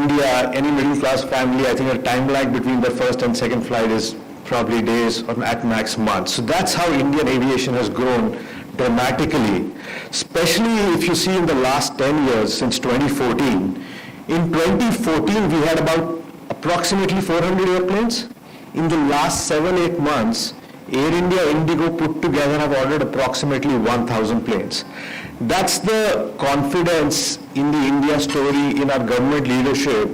India, any middle class family, I think a time lag between the first and second flight is probably days or at max months. So that's how Indian aviation has grown dramatically, especially if you see in the last 10 years since 2014. In 2014, we had about approximately 400 airplanes. In the last 7-8 months, Air India, Indigo put together have ordered approximately 1,000 planes. That's the confidence in the India story, in our government leadership,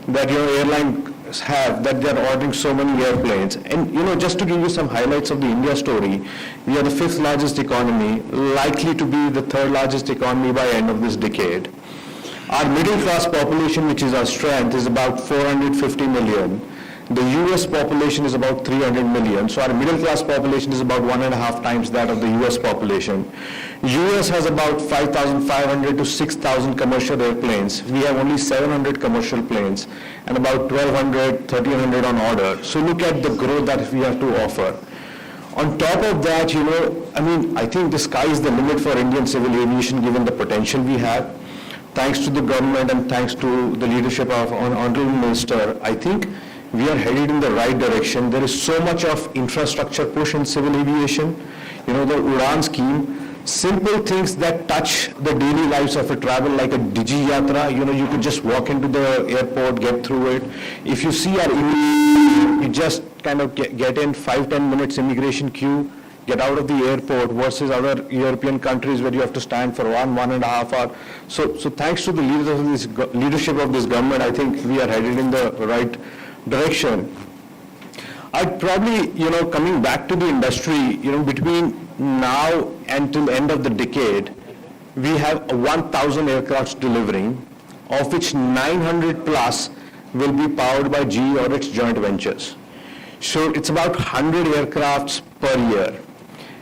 that airlines have, that they're ordering so many airplanes. And just to give you some highlights of the India story, we are the 5th largest economy, likely to be the 3rd largest economy by end of this decade. Our middle class population, which is our strength, is about 450 million. The US population is about 300 million. So our middle class population is about 1.5 times that of the US population. US has about 5,500 to 6,000 commercial airplanes. We have only 700 commercial planes and about 1,200, 1,300 on order. So look at the growth that we have to offer. On top of that, I think the sky is the limit for Indian civil aviation given the potential we have. Thanks to the government and thanks to the leadership of Honorable Minister, I think we are headed in the right direction. There is so much of infrastructure push in civil aviation. The UDAN scheme, simple things that touch the daily lives of a travel, like a Digi Yatra, you could just walk into the airport, get through it. If you see our immigration, you just kind of get in 5-10 minutes immigration queue, get out of the airport versus other European countries where you have to stand for 1.5 hours. So thanks to the leadership of this government, I think we are headed in the right direction. I'd probably, coming back to the industry, between now and till the end of the decade, we have 1,000 aircrafts delivering, of which 900 plus will be powered by GE or its joint ventures. So it's about 100 aircrafts per year.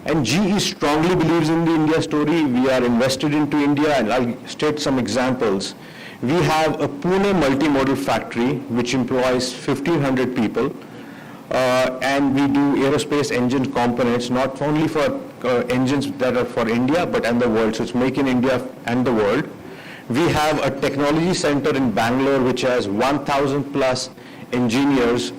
And GE strongly believes in the India story. We are invested into India, and I'll state some examples. We have a Pune multimodal factory which employs 1,500 people, and we do aerospace engine components, not only for engines that are for India but and the world. So it's make in India and the world. We have a technology center in Bangalore which has 1,000 plus engineers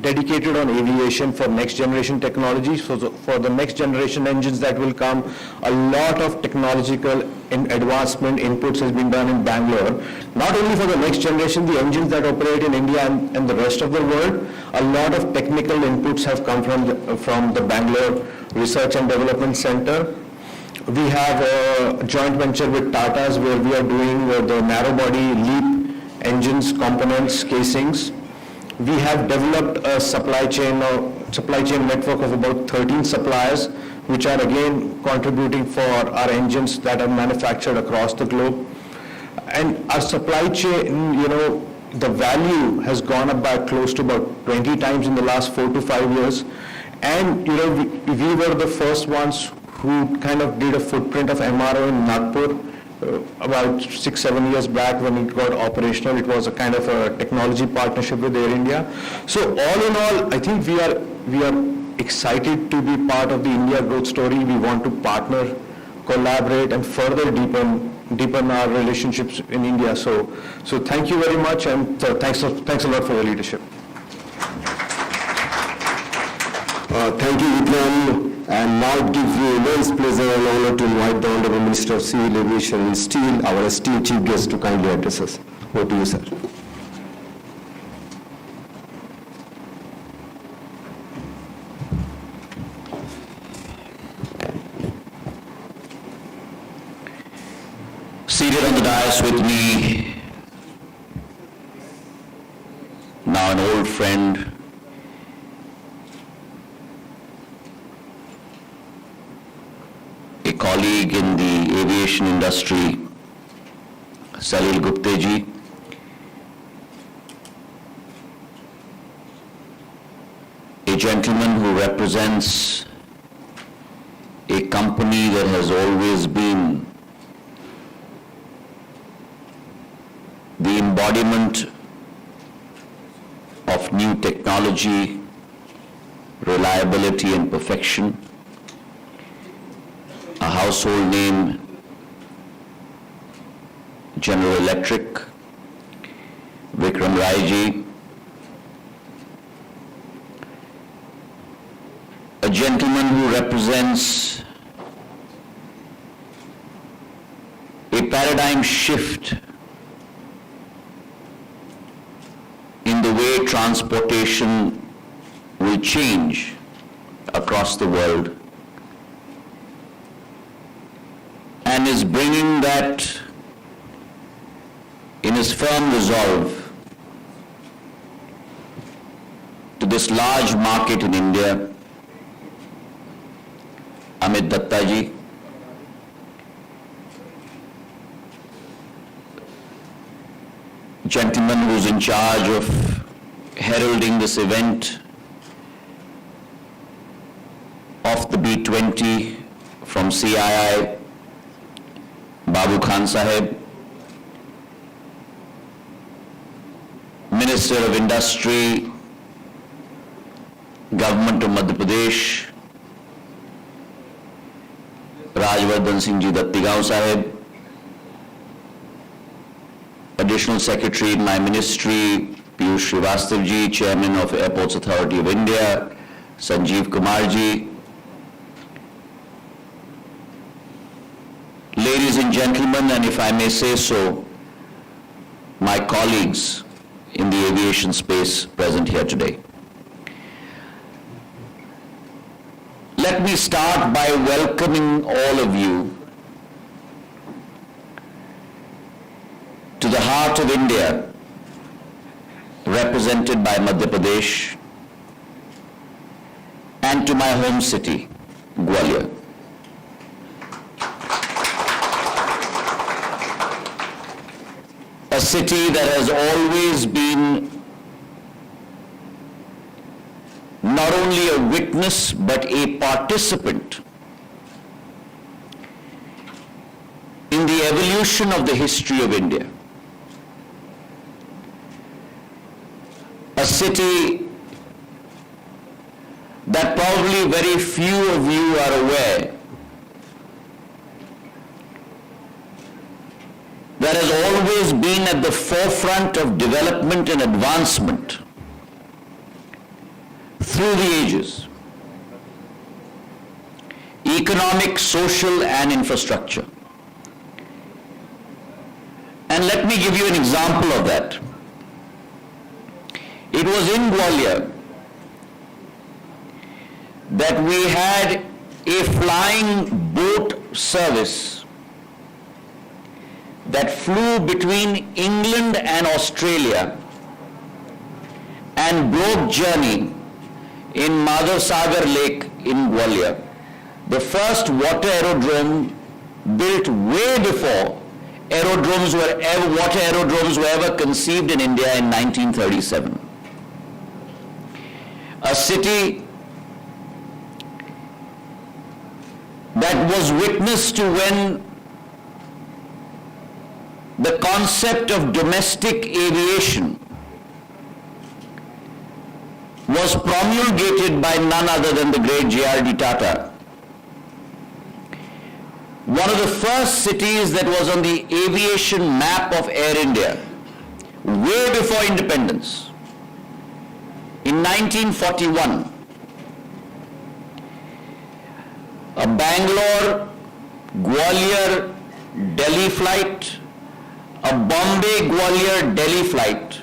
dedicated on aviation for next generation technologies. For the next generation engines that will come, a lot of technological advancement inputs has been done in Bangalore. Not only for the next generation, the engines that operate in India and the rest of the world, a lot of technical inputs have come from the Bangalore Research and Development Center. We have a joint venture with Tata's where we are doing the narrow body LEAP engines, components, casings. We have developed a supply chain network of about 13 suppliers, which are again contributing for our engines that are manufactured across the globe. And our supply chain, the value has gone up by close to about 20 times in the last 4 to 5 years. And, we were the first ones who kind of did a footprint of MRO in Nagpur. About 6-7 years back when it got operational. It was a kind of a technology partnership with Air India. So all in all, I think we are excited to be part of the India growth story. We want to partner, collaborate, and further deepen our relationships in India. So thank you very much, and thanks a lot for your leadership. Thank you, Vikram. And now it gives me immense pleasure and honor to invite the Honorable Minister of Civil Aviation, our esteemed Chief Guest, to kindly address us. Over to you, sir. Seated on the dais with me, now an old friend, a colleague in the aviation industry, Salil Gupte ji, a gentleman who represents a company that has always been the embodiment of new technology, reliability and perfection, a household name, General Electric, Ram Rai ji, a gentleman who represents a paradigm shift in the way transportation will change across the world, and is bringing that in his firm resolve to this large market in India, Amit Datta ji. Gentleman who's in charge of heralding this event of the B20 from CII, Babu Khan Sahib, Minister of Industry, Government of Madhya Pradesh, Rajvardhan Singh Ji Dattigaon Sahib, Additional Secretary in my ministry, Piyush Srivastav Ji, Chairman of Airports Authority of India, Sanjeev Kumar Ji, ladies and gentlemen, and if I may say so, my colleagues in the aviation space present here today. Let me start by welcoming all of you to the heart of India, represented by Madhya Pradesh, and to my home city, Gwalior. A city that has always been not only a witness but a participant in the evolution of the history of India. A city that probably very few of you are aware that has always been at the forefront of development and advancement through the ages, economic, social, and infrastructure. And let me give you an example of that. It was in Gwalior that we had a flying boat service that flew between England and Australia and broke journey in Madhya Sagar Lake in Gwalior, the first water aerodrome built way before water aerodromes were ever conceived in India in 1937. A city that was witness to when the concept of domestic aviation was promulgated by none other than the great J.R.D. Tata. One of the first cities that was on the aviation map of Air India, way before independence, in 1941, a Bangalore, Gwalior, Delhi flight, a Bombay, Gwalior, Delhi flight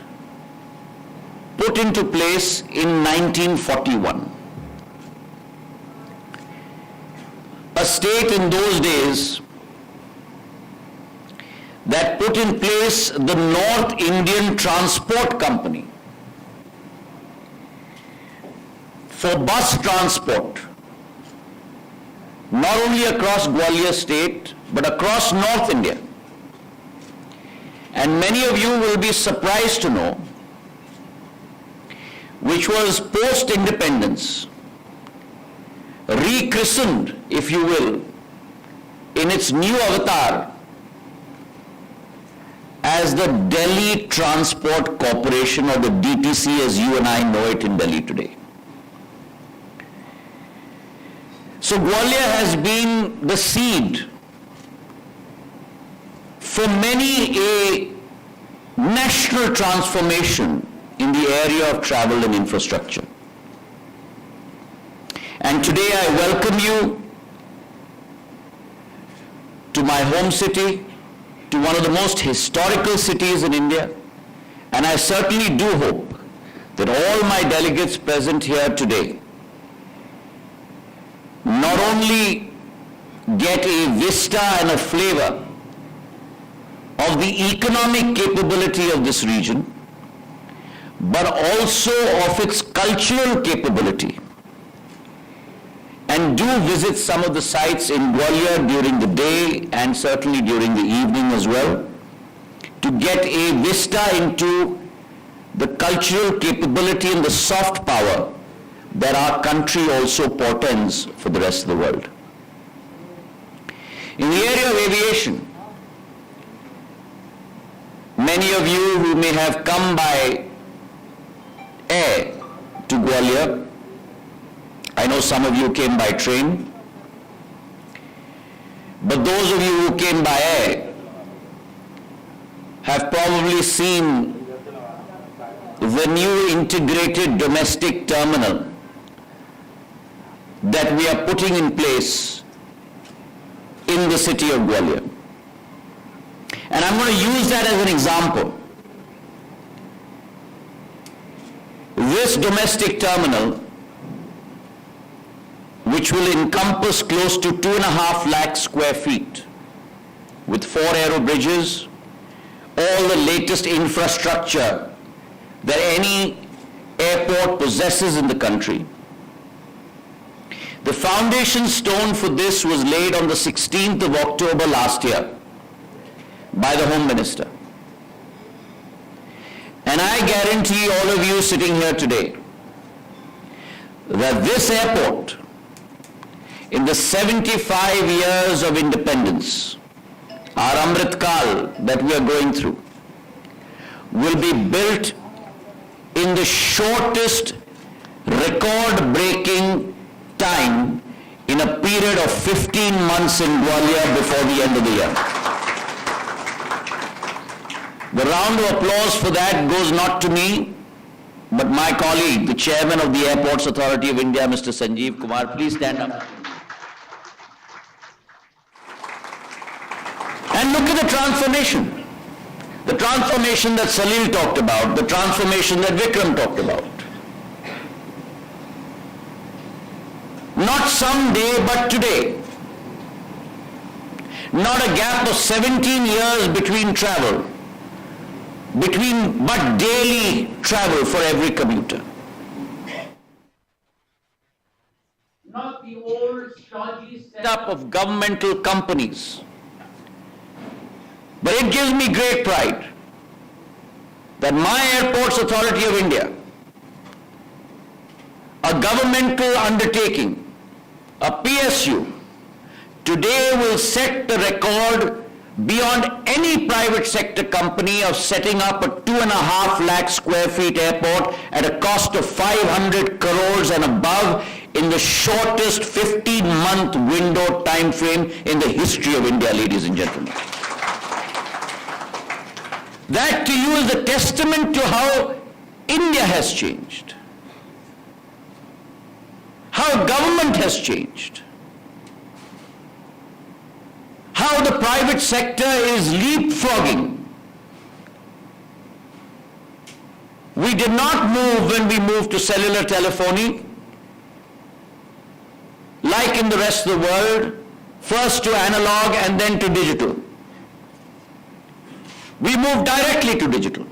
put into place in 1941. A state in those days that put in place the North Indian Transport Company for bus transport, not only across Gwalior state, but across North India. And many of you will be surprised to know, which was post-independence, rechristened, if you will, in its new avatar as the Delhi Transport Corporation, or the DTC as you and I know it in Delhi today. So Gwalior has been the seed for many a national transformation in the area of travel and infrastructure. And today I welcome you to my home city, to one of the most historical cities in India, and I certainly do hope that all my delegates present here today not only get a vista and a flavor of the economic capability of this region, but also of its cultural capability, and do visit some of the sites in Gwalior during the day and certainly during the evening as well, to get a vista into the cultural capability and the soft power that our country also portends for the rest of the world. In the area of aviation, many of you who may have come by air to Gwalior, I know some of you came by train, but those of you who came by air have probably seen the new integrated domestic terminal that we are putting in place in the city of Gwalior. And I'm going to use that as an example. This domestic terminal, which will encompass close to 2.5 lakh square feet, with 4 aero bridges, all the latest infrastructure that any airport possesses in the country. The foundation stone for this was laid on the 16th of October last year by the Home Minister. And I guarantee all of you sitting here today that this airport, in the 75 years of independence, our Amrit Kal that we are going through, will be built in the shortest record-breaking time in a period of 15 months in Gwalior before the end of the year. The round of applause for that goes not to me, but my colleague, the chairman of the Airports Authority of India, Mr. Sanjeev Kumar. Please stand up. And look at the transformation. The transformation that Salil talked about, the transformation that Vikram talked about. Not someday, but today. Not a gap of 17 years between travel, but daily travel for every commuter. Not the old stodgy setup of governmental companies. But it gives me great pride that my Airports Authority of India, a governmental undertaking, a PSU, today will set the record beyond any private sector company of setting up a 2.5 lakh square feet airport at a cost of 500 crores and above in the shortest 15-month window time frame in the history of India, ladies and gentlemen. That to you is a testament to how India has changed, how government has changed, how the private sector is leapfrogging. We did not move when we moved to cellular telephony, like in the rest of the world, first to analog and then to digital. We moved directly to digital.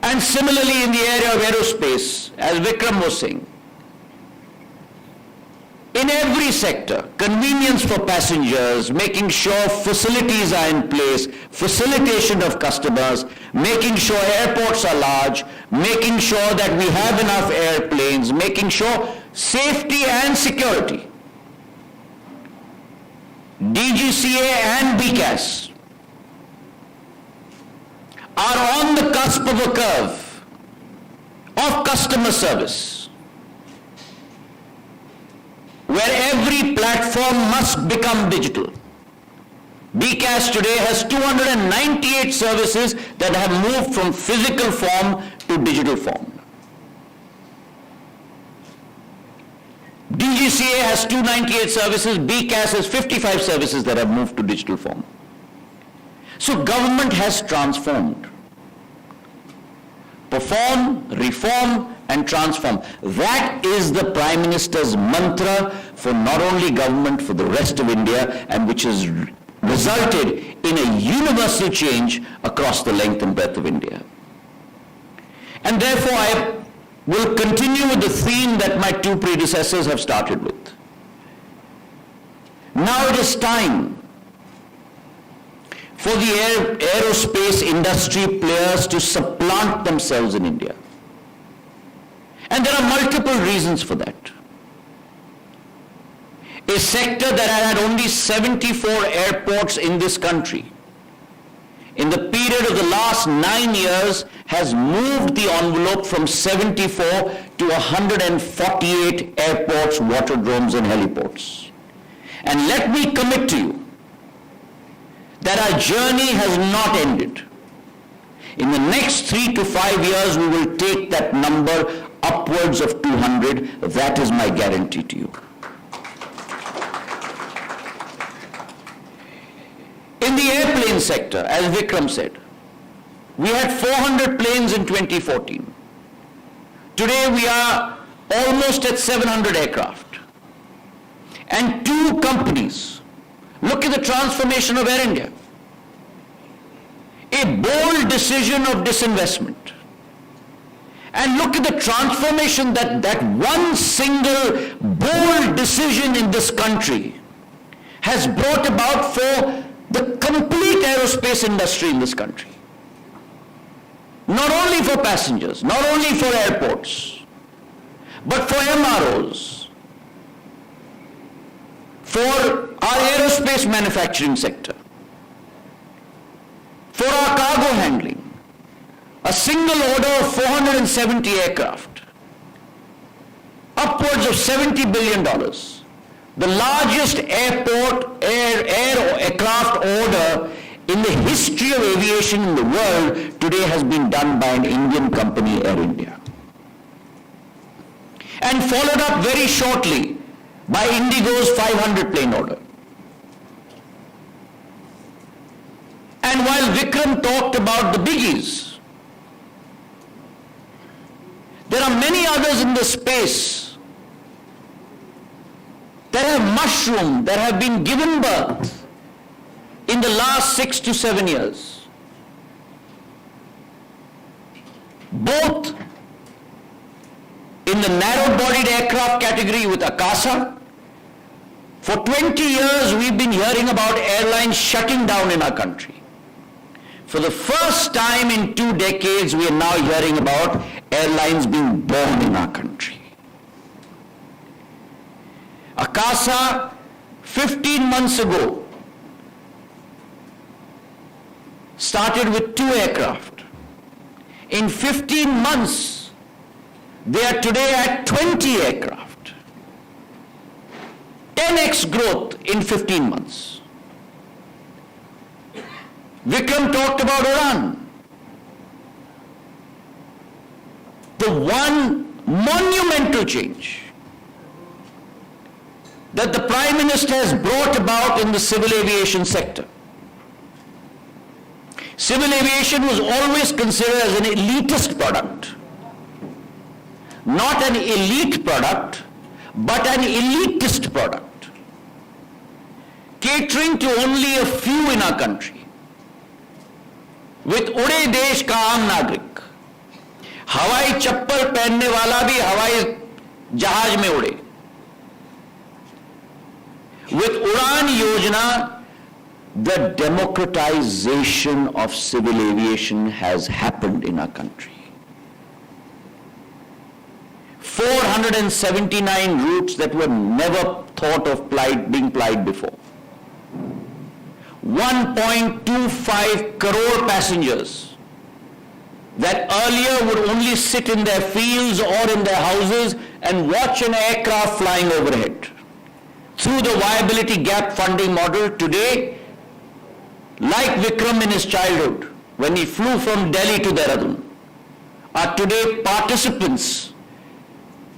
And similarly in the area of aerospace, as Vikram was saying, in every sector, convenience for passengers, making sure facilities are in place, facilitation of customers, making sure airports are large, making sure that we have enough airplanes, making sure safety and security. DGCA and BCAS are on the cusp of a curve of customer service, where every platform must become digital. BCAS today has 298 services that have moved from physical form to digital form. DGCA has 298 services, BCAS has 55 services that have moved to digital form. So government has transformed. Perform, reform, and transform. That is the Prime Minister's mantra for not only government, for the rest of India, and which has resulted in a universal change across the length and breadth of India. And therefore, I will continue with the theme that my two predecessors have started with. Now it is time for the aerospace industry players to supplant themselves in India. And there are multiple reasons for that. A sector that had only 74 airports in this country, in the period of the last 9 years, has moved the envelope from 74 to 148 airports, waterdromes, and heliports. And let me commit to you that our journey has not ended. In the next 3 to 5 years, we will take that number upwards of 200. That is my guarantee to you. In the airplane sector, as Vikram said, we had 400 planes in 2014. Today we are almost at 700 aircraft. And two companies, look at the transformation of Air India. A bold decision of disinvestment. And look at the transformation that one single bold decision in this country has brought about for the complete aerospace industry in this country. Not only for passengers, not only for airports, but for MROs, for our aerospace manufacturing sector, for our cargo handling. A single order of 470 aircraft, upwards of $70 billion. The largest aircraft order in the history of aviation in the world today has been done by an Indian company, Air India. And followed up very shortly by Indigo's 500 plane order. And while Vikram talked about the biggies, there are many others in the space that have mushroomed, that have been given birth in the last 6 to 7 years. Both in the narrow-bodied aircraft category with Akasa. For 20 years we've been hearing about airlines shutting down in our country. For the first time in 2 decades, we are now hearing about airlines being born in our country. Akasa, 15 months ago, started with 2 aircraft. In 15 months, they are today at 20 aircraft. 10x growth in 15 months. Vikram talked about Iran. The one monumental change that the Prime Minister has brought about in the civil aviation sector. Civil aviation was always considered as an elitist product. Not an elite product, but an elitist product. Catering to only a few in our country. With उड़े देश का आम नागरिक, हवाई चप्पल पहनने वाला भी हवाई जहाज में उड़े. With Udan Yojana, the democratization of civil aviation has happened in our country. 479 routes that were never thought of being plied before. 1.25 crore passengers that earlier would only sit in their fields or in their houses and watch an aircraft flying overhead. Through the viability gap funding model, today like Vikram in his childhood, when he flew from Delhi to Dehradun, are today participants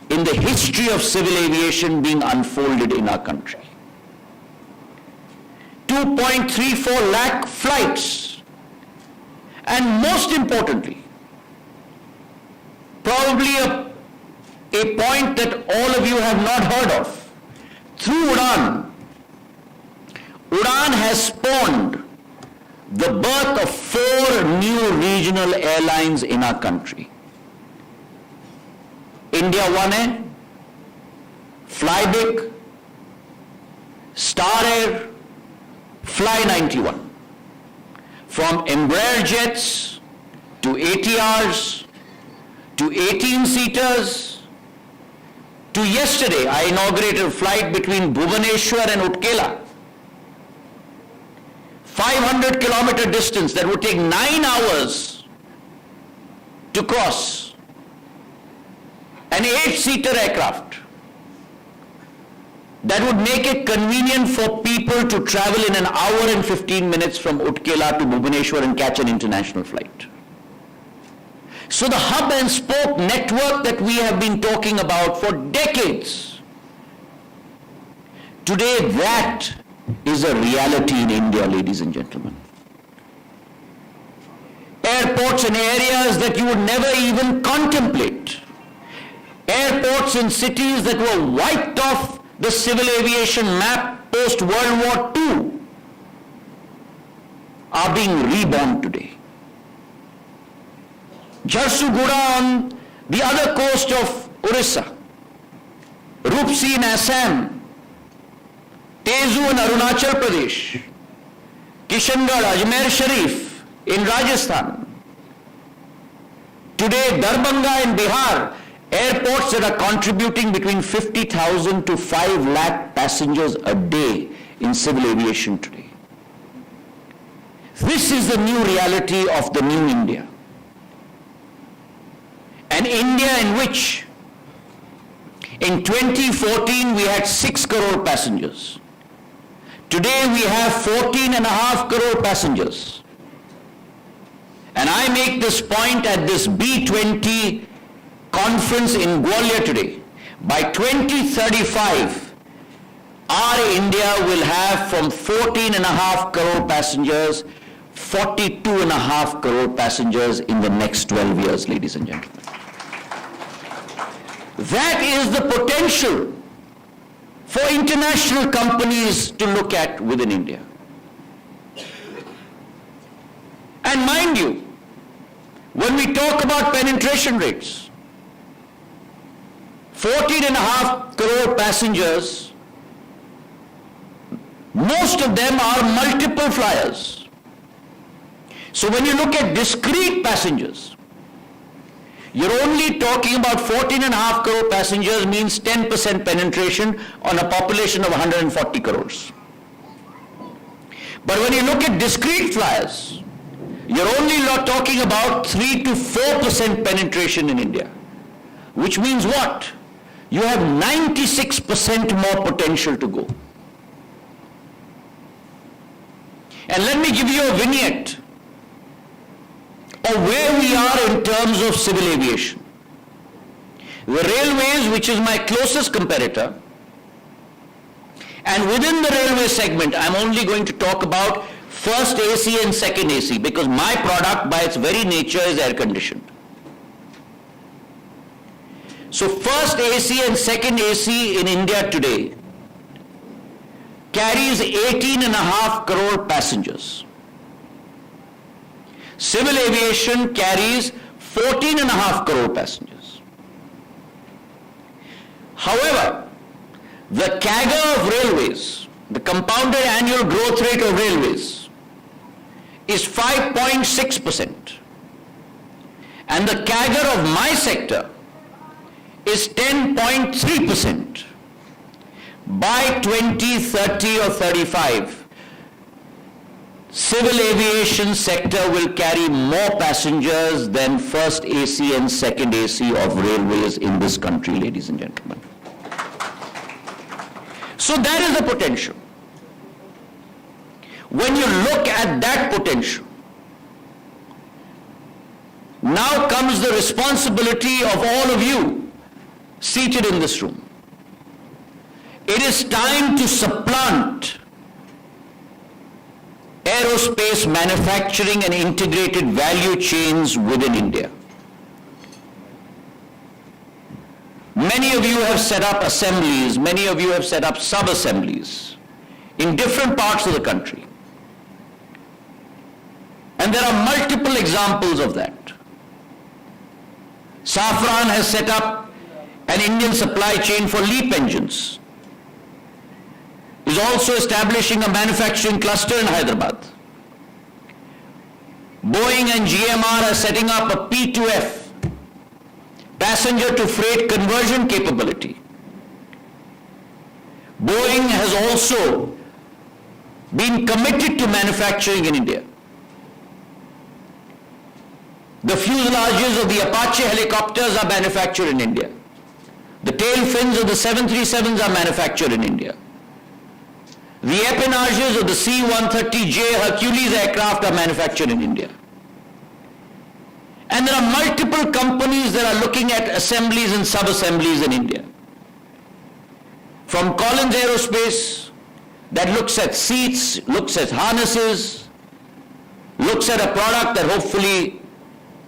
in the history of civil aviation being unfolded in our country. 2.34 lakh flights, and most importantly, probably a point that all of you have not heard of, through Udan has spawned the birth of 4 new regional airlines in our country. India 1A, Flybig, Star Air, Fly 91. From Embraer jets to ATRs to 18-seaters to yesterday I inaugurated a flight between Bhubaneswar and Utkela. 500-kilometer distance that would take 9 hours to cross. An 8-seater aircraft that would make it convenient for people to travel in an hour and 15 minutes from Utkela to Bhubaneswar and catch an international flight. So the hub and spoke network that we have been talking about for decades, today that is a reality in India, ladies and gentlemen. Airports in areas that you would never even contemplate. Airports in cities that were wiped off the civil aviation map post-World War II are being reborn today. Jharsuguda on the other coast of Orissa, Rupsi in Assam, Tezu in Arunachal Pradesh, Kishangarh, Ajmer Sharif in Rajasthan. Today, Darbhanga in Bihar, airports that are contributing between 50,000 to 5 lakh passengers a day in civil aviation today. This is the new reality of the new India. An India in which in 2014 we had 6 crore passengers. Today we have 14.5 crore passengers. And I make this point at this B20 conference in Gwalior today. By 2035, our India will have from 14.5 crore passengers, 42.5 crore passengers in the next 12 years, ladies and gentlemen. That is the potential for international companies to look at within India. And mind you, when we talk about penetration rates, 14.5 crore passengers, most of them are multiple flyers. So when you look at discrete passengers, you're only talking about 14.5 crore passengers means 10% penetration on a population of 140 crores. But when you look at discrete flyers, you're only talking about 3 to 4% penetration in India. Which means what? You have 96% more potential to go. And let me give you a vignette of where we are in terms of civil aviation. The railways, which is my closest competitor, and within the railway segment, I'm only going to talk about first AC and second AC because my product by its very nature is air conditioned. So first AC and second AC in India today carries 18.5 crore passengers. Civil aviation carries 14.5 crore passengers. However, the CAGR of railways, the compounded annual growth rate of railways, is 5.6%. And the CAGR of my sector is 10.3%. By 2030 or 35, civil aviation sector will carry more passengers than first AC and second AC of railways in this country, ladies and gentlemen. So that is the potential. When you look at that potential, now comes the responsibility of all of you seated in this room. It is time to supplant aerospace manufacturing and integrated value chains within India. Many of you have set up assemblies, many of you have set up sub-assemblies in different parts of the country. And there are multiple examples of that. Safran has set up an Indian supply chain for LEAP engines. Is also establishing a manufacturing cluster in Hyderabad. Boeing and GMR are setting up a P2F, passenger to freight conversion capability. Boeing has also been committed to manufacturing in India. The fuselages of the Apache helicopters are manufactured in India. The tail fins of the 737s are manufactured in India. The appendages of the C-130J Hercules aircraft are manufactured in India. And there are multiple companies that are looking at assemblies and sub-assemblies in India. From Collins Aerospace, that looks at seats, looks at harnesses, looks at a product that hopefully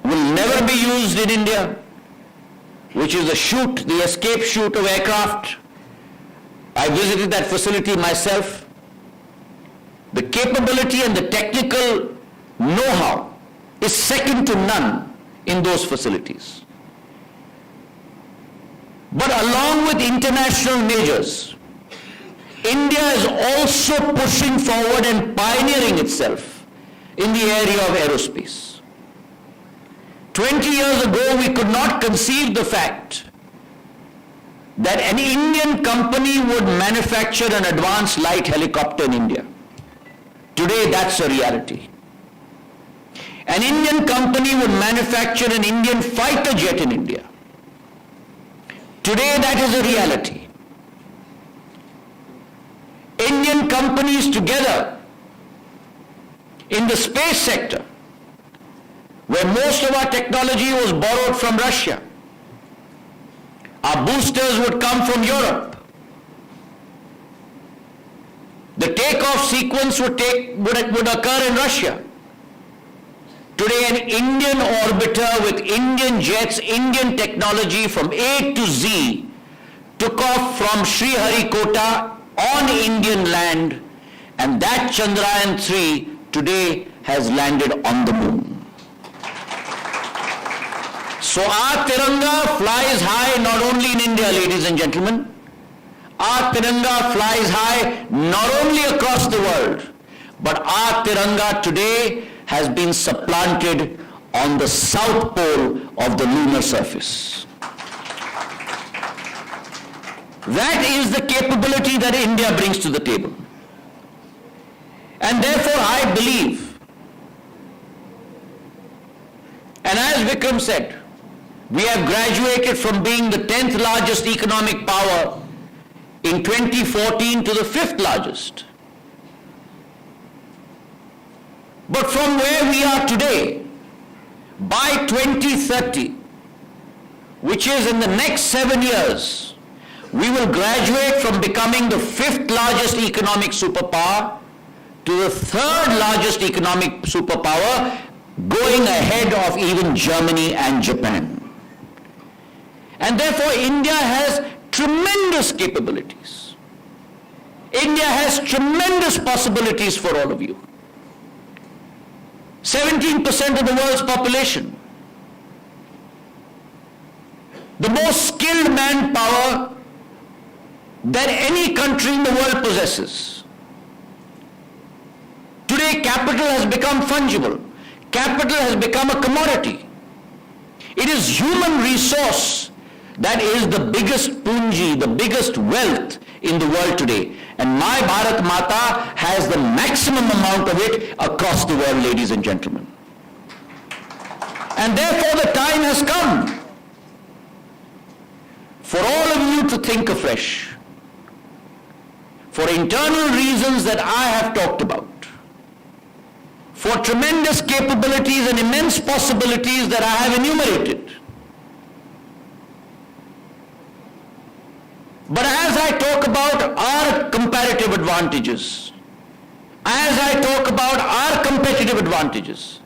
will never be used in India, which is the chute, the escape chute of aircraft. I visited that facility myself. The capability and the technical know-how is second to none in those facilities. But along with international majors, India is also pushing forward and pioneering itself in the area of aerospace. 20 years ago, we could not conceive the fact that an Indian company would manufacture an advanced light helicopter in India. Today, that's a reality. An Indian company would manufacture an Indian fighter jet in India. Today, that is a reality. Indian companies together in the space sector, where most of our technology was borrowed from Russia. Our boosters would come from Europe. The takeoff sequence would occur in Russia. Today, an Indian orbiter with Indian jets, Indian technology from A to Z took off from Sriharikota on Indian land, and that Chandrayaan 3 today has landed on the moon. So our Tiranga flies high not only in India, ladies and gentlemen. Our Tiranga flies high not only across the world, but our Tiranga today has been supplanted on the south pole of the lunar surface. That is the capability that India brings to the table. And therefore I believe, and as Vikram said, we have graduated from being the 10th largest economic power in 2014 to the 5th largest. But from where we are today, by 2030, which is in the next 7 years, we will graduate from becoming the 5th largest economic superpower to the 3rd largest economic superpower, going ahead of even Germany and Japan. And therefore India has tremendous capabilities. India has tremendous possibilities for all of you. 17% of the world's population. The most skilled manpower that any country in the world possesses. Today, capital has become fungible. Capital has become a commodity. It is human resource that is the biggest punji, the biggest wealth in the world today. And my Bharat Mata has the maximum amount of it across the world, ladies and gentlemen. And therefore the time has come for all of you to think afresh. For internal reasons that I have talked about, for tremendous capabilities and immense possibilities that I have enumerated. But as I talk about our comparative advantages, as I talk about our competitive advantages,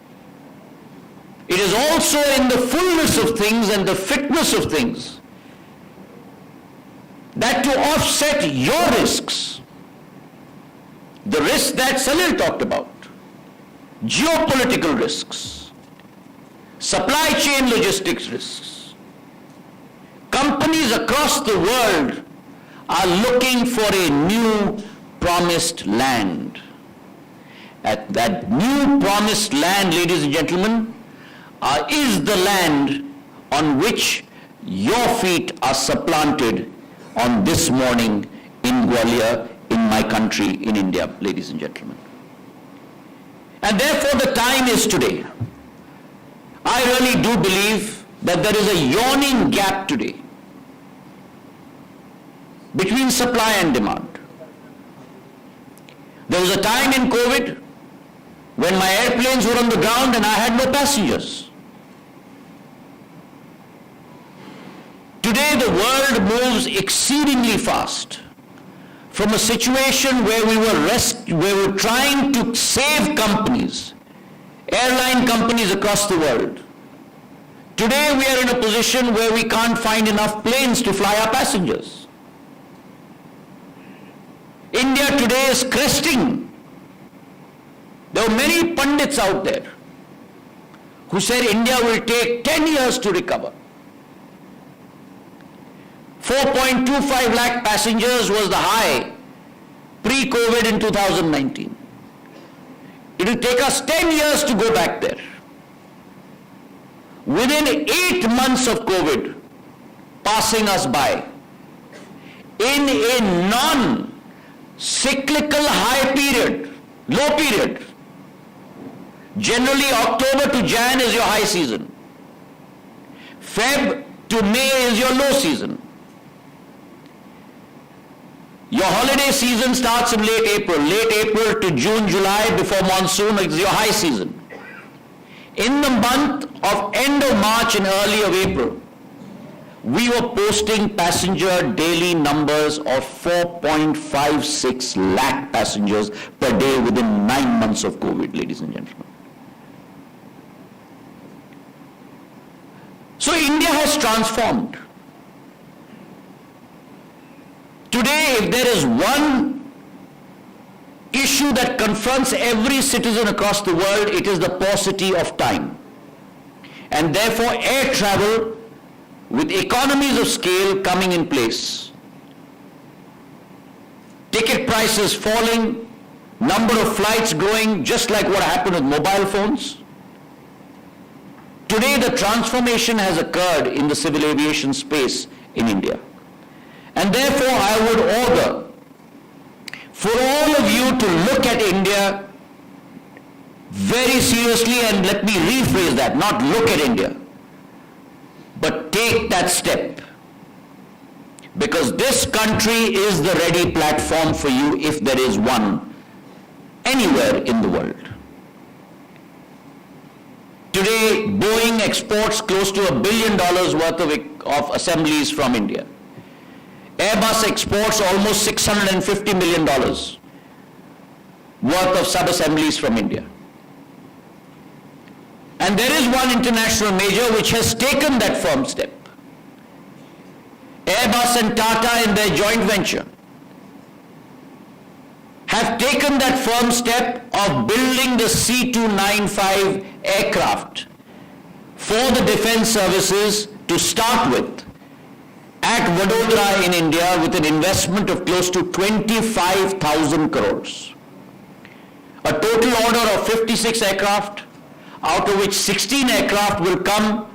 it is also in the fullness of things and the fitness of things that to offset your risks, the risks that Salil talked about, geopolitical risks, supply chain logistics risks, companies across the world are looking for a new promised land. At that new promised land, ladies and gentlemen, is the land on which your feet are supplanted on this morning in Gwalior, in my country, in India, ladies and gentlemen. And therefore the time is today. I really do believe that there is a yawning gap today between supply and demand. There was a time in COVID when my airplanes were on the ground and I had no passengers. Today the world moves exceedingly fast from a situation where we were trying to save companies, airline companies across the world. Today we are in a position where we can't find enough planes to fly our passengers. India today is cresting. There are many pundits out there who said India will take 10 years to recover. 4.25 lakh passengers was the high pre-COVID in 2019. It will take us 10 years to go back there. Within 8 months of COVID passing us by, in a non-cyclical high period, low period, generally October to Jan is your high season. Feb to May is your low season. Your holiday season starts in late April to June, July before monsoon is your high season. In the month of end of March and early of April, we were posting passenger daily numbers of 4.56 lakh passengers per day within 9 months of COVID, ladies and gentlemen. So India has transformed. Today, if there is one issue that confronts every citizen across the world, it is the paucity of time. And therefore, air travel with economies of scale coming in place. Ticket prices falling, number of flights growing, just like what happened with mobile phones. Today, the transformation has occurred in the civil aviation space in India. And therefore, I would order for all of you to look at India very seriously, and let me rephrase that, not look at India, but take that step. Because this country is the ready platform for you if there is one anywhere in the world. Today, Boeing exports close to $1 billion worth of assemblies from India. Airbus exports almost $650 million worth of sub-assemblies from India. And there is one international major which has taken that firm step. Airbus and Tata in their joint venture have taken that firm step of building the C-295 aircraft for the defense services to start with at Vadodara in India with an investment of close to 25,000 crores. A total order of 56 aircraft, out of which 16 aircraft will come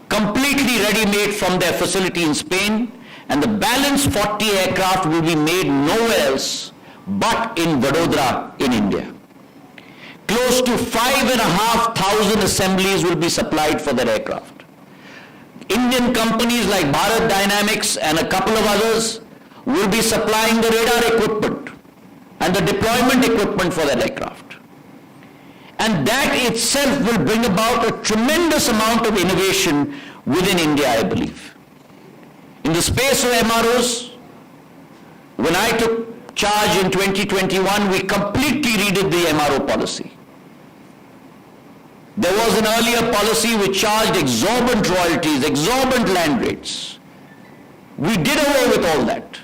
completely ready-made from their facility in Spain, and the balance 40 aircraft will be made nowhere else but in Vadodara in India. Close to 5,500 assemblies will be supplied for that aircraft. Indian companies like Bharat Dynamics and a couple of others will be supplying the radar equipment and the deployment equipment for that aircraft. And that itself will bring about a tremendous amount of innovation within India, I believe. In the space of MROs, when I took charge in 2021, we completely redid the MRO policy. There was an earlier policy which charged exorbitant royalties, exorbitant land rates. We did away with all that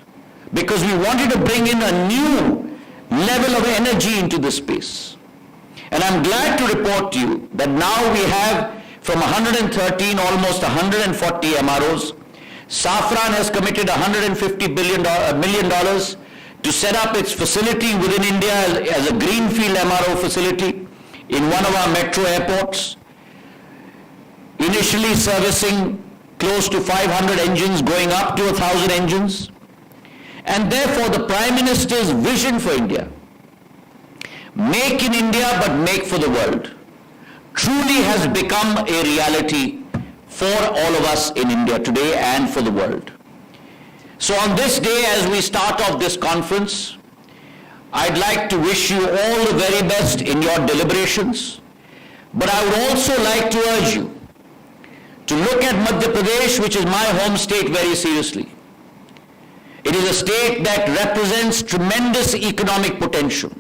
because we wanted to bring in a new level of energy into the space. And I'm glad to report to you that now we have from 113 almost 140 MROs. Safran has committed $150 million to set up its facility within India as a greenfield MRO facility in one of our metro airports, initially servicing close to 500 engines, going up to 1,000 engines. And therefore the Prime Minister's vision for India, make in India but make for the world, truly has become a reality for all of us in India today and for the world. So on this day, as we start off this conference, I'd like to wish you all the very best in your deliberations, but I would also like to urge you to look at Madhya Pradesh, which is my home state, very seriously. It is a state that represents tremendous economic potential.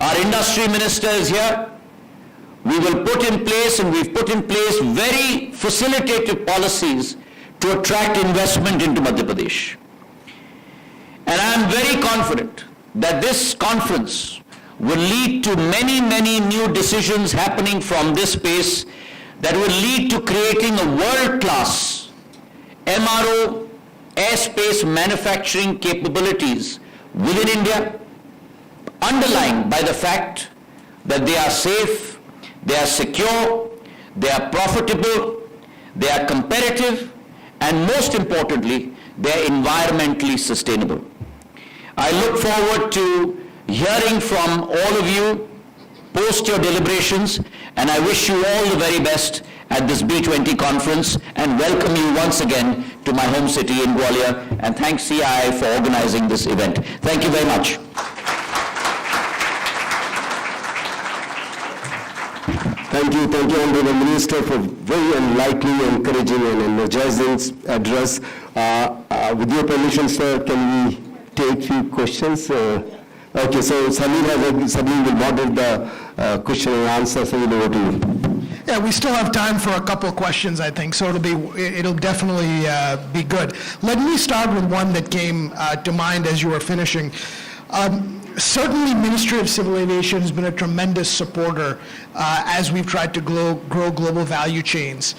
Our industry minister is here. We will put in place, and we've put in place very facilitative policies to attract investment into Madhya Pradesh. And I'm very confident that this conference will lead to many, many new decisions happening from this space that will lead to creating a world-class MRO airspace manufacturing capabilities within India, underlined by the fact that they are safe, they are secure, they are profitable, they are competitive, and most importantly, they are environmentally sustainable. I look forward to hearing from all of you post your deliberations, and I wish you all the very best at this B20 conference and welcome you once again to my home city in Gwalior, and thanks CII for organizing this event. Thank you very much. Thank you, Honorable Minister, for very enlightening, encouraging and energizing address. With your permission, sir, can we take few questions? Okay, so Salim will moderate the question and answer, so we'll over to you. Yeah, we still have time for a couple of questions, I think, so it'll definitely be good. Let me start with one that came to mind as you were finishing. Certainly, Ministry of Civil Aviation has been a tremendous supporter as we've tried to grow global value chains.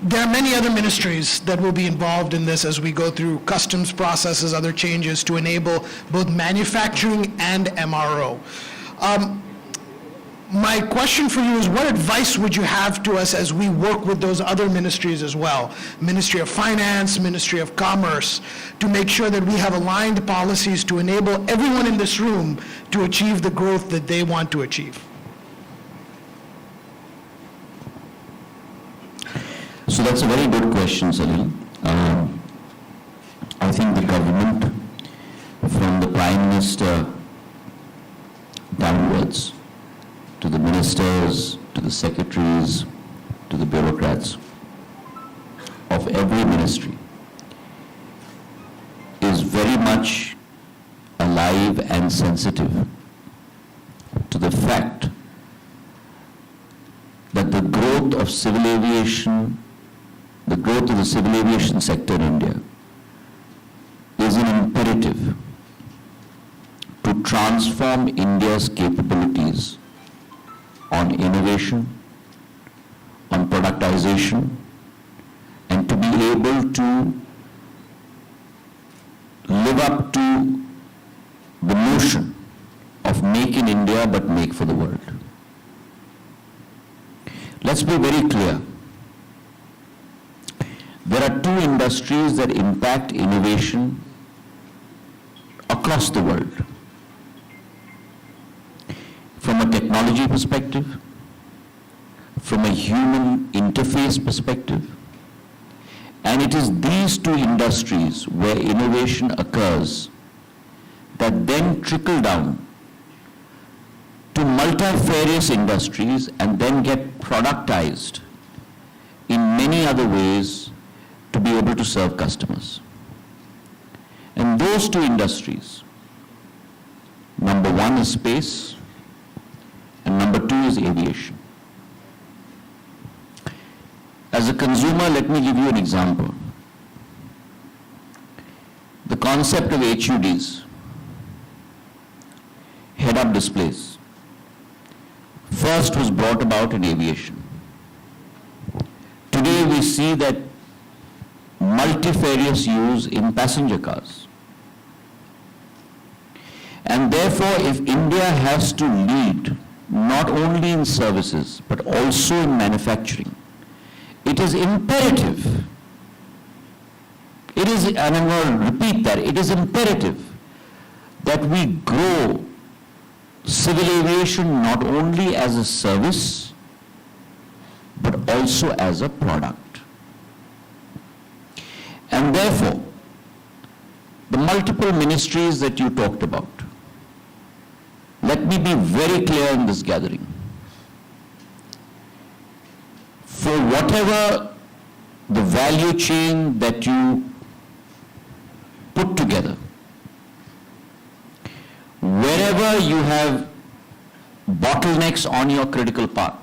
There are many other ministries that will be involved in this as we go through customs processes, other changes to enable both manufacturing and MRO. My question for you is, what advice would you have to us as we work with those other ministries as well? Ministry of Finance, Ministry of Commerce, to make sure that we have aligned policies to enable everyone in this room to achieve the growth that they want to achieve. So that's a very good question, Salil. I think the government, from the Prime Minister downwards, to the ministers, to the secretaries, to the bureaucrats of every ministry, is very much alive and sensitive to the fact that the growth of civil aviation, the growth of the civil aviation sector in India is an imperative to transform India's capabilities on innovation, on productization, and to be able to live up to the notion of make in India but make for the world. Let's be very clear. There are two industries that impact innovation across the world. From a technology perspective, from a human interface perspective, and it is these two industries where innovation occurs that then trickle down to multifarious industries and then get productized in many other ways to be able to serve customers. And those two industries, number one is space, and number two is aviation. As a consumer, let me give you an example. The concept of HUDs, head-up displays, first was brought about in aviation. Today we see that multifarious use in passenger cars. And therefore, if India has to lead not only in services but also in manufacturing, it is imperative, and I'm going to repeat that, it is imperative that we grow civil aviation not only as a service but also as a product. And therefore, the multiple ministries that you talked about, let me be very clear in this gathering. For whatever the value chain that you put together, wherever you have bottlenecks on your critical path,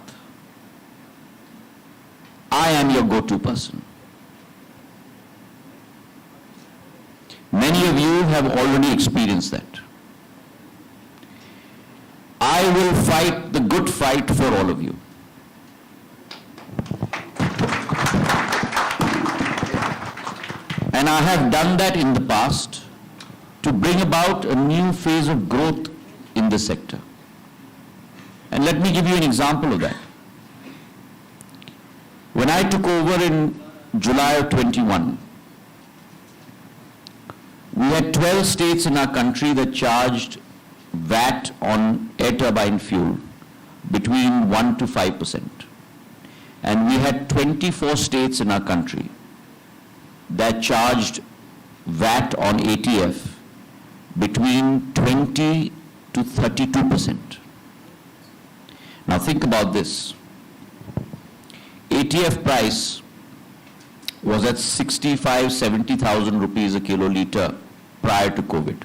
I am your go-to person. Many of you have already experienced that. I will fight the good fight for all of you. And I have done that in the past to bring about a new phase of growth in the sector. And let me give you an example of that. When I took over in July of 21, we had 12 states in our country that charged VAT on air turbine fuel between 1 to 5%. And we had 24 states in our country that charged VAT on ATF between 20 to 32%. Now think about this. ATF price was at 65,000-70,000 rupees a kiloliter prior to COVID.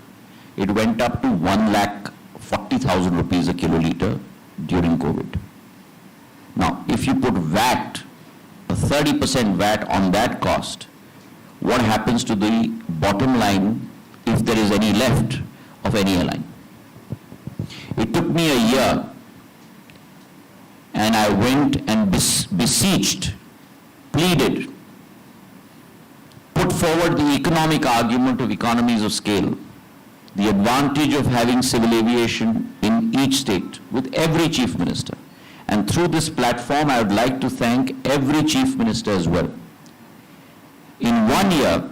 It went up to 1,40,000 rupees a kiloliter during COVID. Now, if you put VAT, a 30% VAT on that cost, what happens to the bottom line if there is any left of any airline? It took me a year, and I went and beseeched, pleaded, put forward the economic argument of economies of scale, the advantage of having civil aviation in each state with every chief minister. And through this platform, I would like to thank every chief minister as well. In 1 year,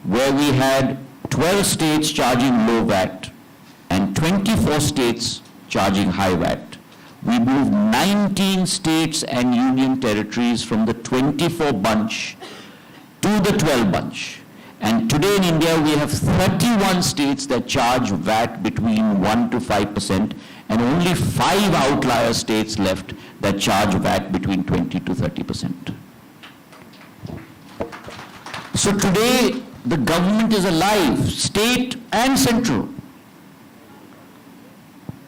where we had 12 states charging low VAT and 24 states charging high VAT, we moved 19 states and union territories from the 24 bunch to the 12 bunch. And today in India, we have 31 states that charge VAT between 1 to 5%, and only 5 outlier states left that charge VAT between 20 to 30%. So today, the government is alive, state and central,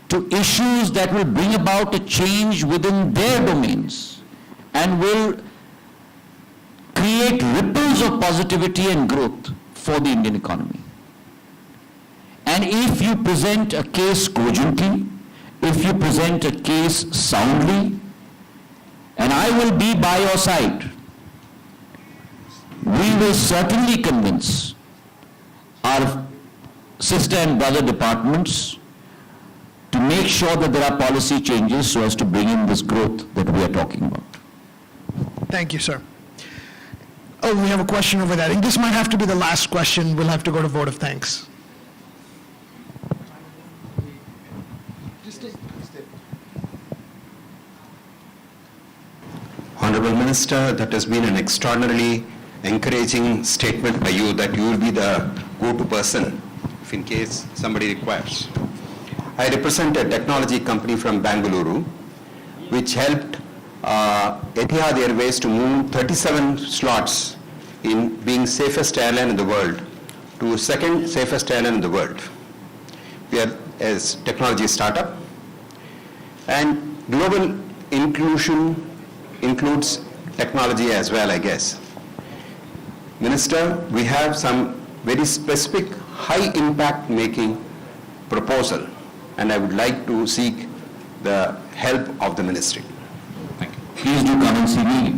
to issues that will bring about a change within their domains and will create ripples of positivity and growth for the Indian economy. And if you present a case cogently, if you present a case soundly, and I will be by your side, we will certainly convince our sister and brother departments to make sure that there are policy changes so as to bring in this growth that we are talking about. Thank you, sir. Oh, we have a question over there. I think this might have to be the last question. We'll have to go to vote of thanks. Honorable Minister, that has been an extraordinarily encouraging statement by you that you will be the go-to person if in case somebody requires. I represent a technology company from Bangalore, which helped Etihad Airways to move 37 slots in being safest airline in the world to second safest airline in the world. We are a technology startup, and global inclusion includes technology as well, I guess. Minister, we have some very specific high impact making proposal, and I would like to seek the help of the ministry. Please do come and see me.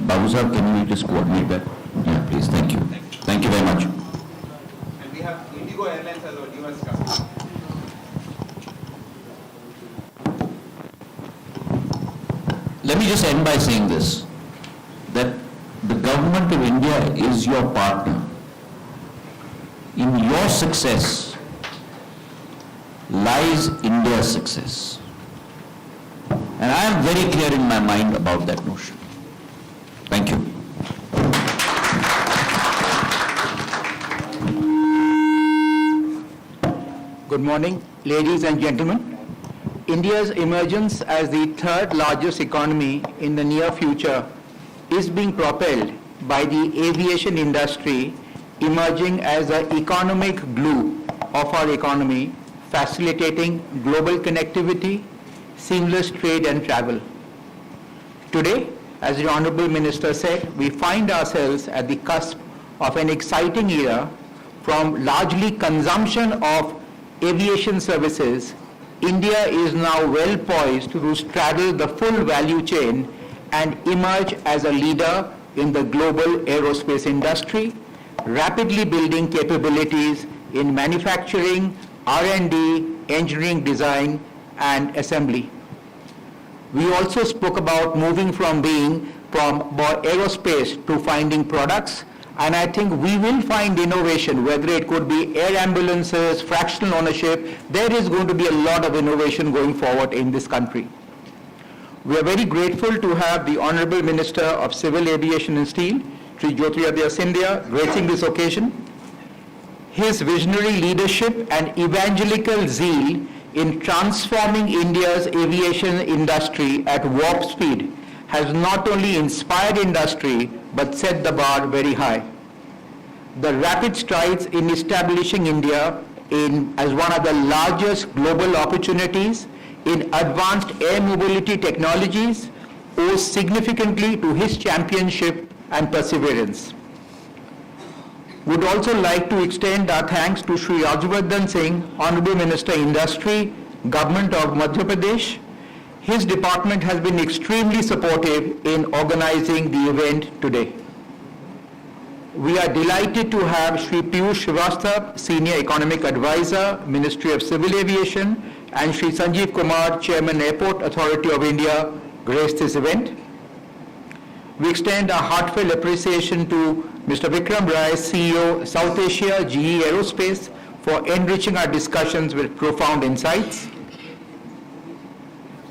Babu sir, can you just coordinate that? Yeah, please. Thank you. Thank you very much. And we have Indigo Airlines as our newest customer. Let me just end by saying this, that the government of India is your partner. In your success lies India's success. And I am very clear in my mind about that notion. Thank you. Good morning, ladies and gentlemen. India's emergence as the third largest economy in the near future is being propelled by the aviation industry emerging as the economic glue of our economy, facilitating global connectivity, seamless trade and travel. Today, as the Honorable Minister said, we find ourselves at the cusp of an exciting era. From largely consumption of aviation services, India is now well poised to straddle the full value chain and emerge as a leader in the global aerospace industry, rapidly building capabilities in manufacturing, R&D, engineering design, and assembly. We also spoke about moving from aerospace to finding products, and I think we will find innovation, whether it could be air ambulances, fractional ownership. There is going to be a lot of innovation going forward in this country. We are very grateful to have the Honorable Minister of Civil Aviation and Steel, Shri Jyotiraditya Scindia, gracing this occasion. His visionary leadership and evangelical zeal in transforming India's aviation industry at warp speed has not only inspired industry but set the bar very high. The rapid strides in establishing India as one of the largest global opportunities in advanced air mobility technologies owes significantly to his championship and perseverance. Would also like to extend our thanks to Shri Rajavardhan Singh, Honorable Minister Industry, Government of Madhya Pradesh. His department has been extremely supportive in organizing the event today. We are delighted to have Shri Piyush Srivastava, Senior Economic Advisor, Ministry of Civil Aviation, and Shri Sanjeev Kumar, Chairman, Airport Authority of India, grace this event. We extend our heartfelt appreciation to Mr. Vikram Rai, CEO, South Asia, GE Aerospace, for enriching our discussions with profound insights.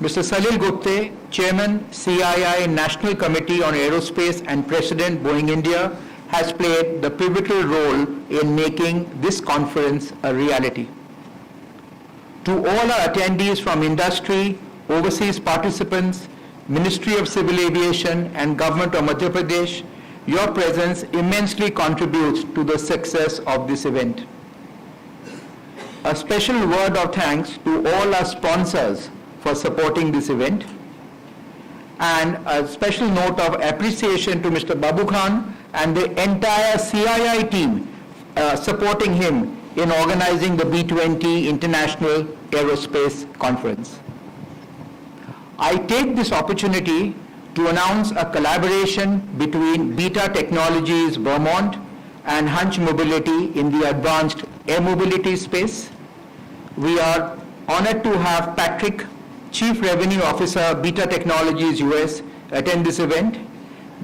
Mr. Salil Gupte, Chairman, CII National Committee on Aerospace and President, Boeing India, has played the pivotal role in making this conference a reality. To all our attendees from industry, overseas participants, Ministry of Civil Aviation and Government of Madhya Pradesh, your presence immensely contributes to the success of this event. A special word of thanks to all our sponsors for supporting this event, and a special note of appreciation to Mr. Babu Khan and the entire CII team supporting him in organizing the B20 International Aerospace Conference. I take this opportunity to announce a collaboration between Beta Technologies Vermont and Hunch Mobility in the advanced air mobility space. We are honored to have Patrick, Chief Revenue Officer, Beta Technologies US, attend this event.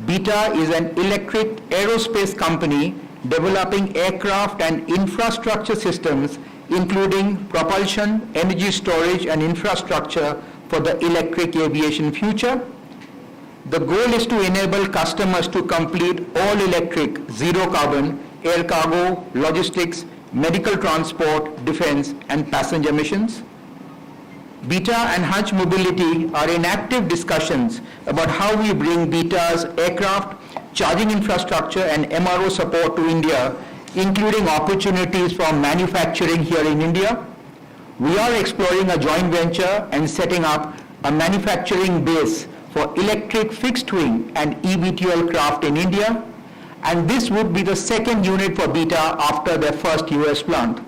Beta is an electric aerospace company developing aircraft and infrastructure systems, including propulsion, energy storage, and infrastructure for the electric aviation future. The goal is to enable customers to complete all electric, zero carbon, air cargo, logistics, medical transport, defense, and passenger missions. Beta and Hunch Mobility are in active discussions about how we bring Beta's aircraft, charging infrastructure and MRO support to India, including opportunities from manufacturing here in India. We are exploring a joint venture and setting up a manufacturing base for electric fixed-wing and eVTOL craft in India, and this would be the second unit for Beta after their first US plant.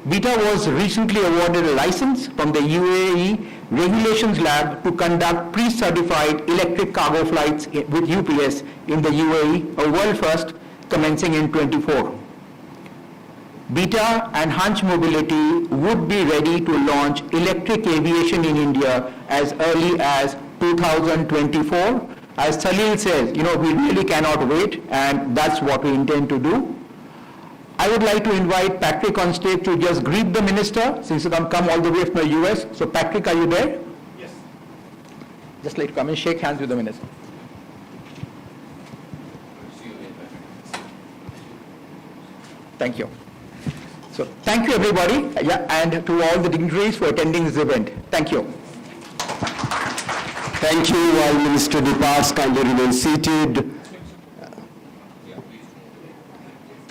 Beta was recently awarded a license from the UAE Regulations Lab to conduct pre-certified electric cargo flights with UPS in the UAE, a world first, commencing in 24. Beta and Hunch Mobility would be ready to launch electric aviation in India as early as 2024. As Salil says, we really cannot wait, and that's what we intend to do. I would like to invite Patrick on stage to just greet the minister, since he come all the way from the US. So Patrick, are you there? Yes. Just like to come and shake hands with the minister. Thank you. So thank you everybody, and to all the dignitaries for attending this event. Thank you. Thank you. While Minister departs, kindly remain seated.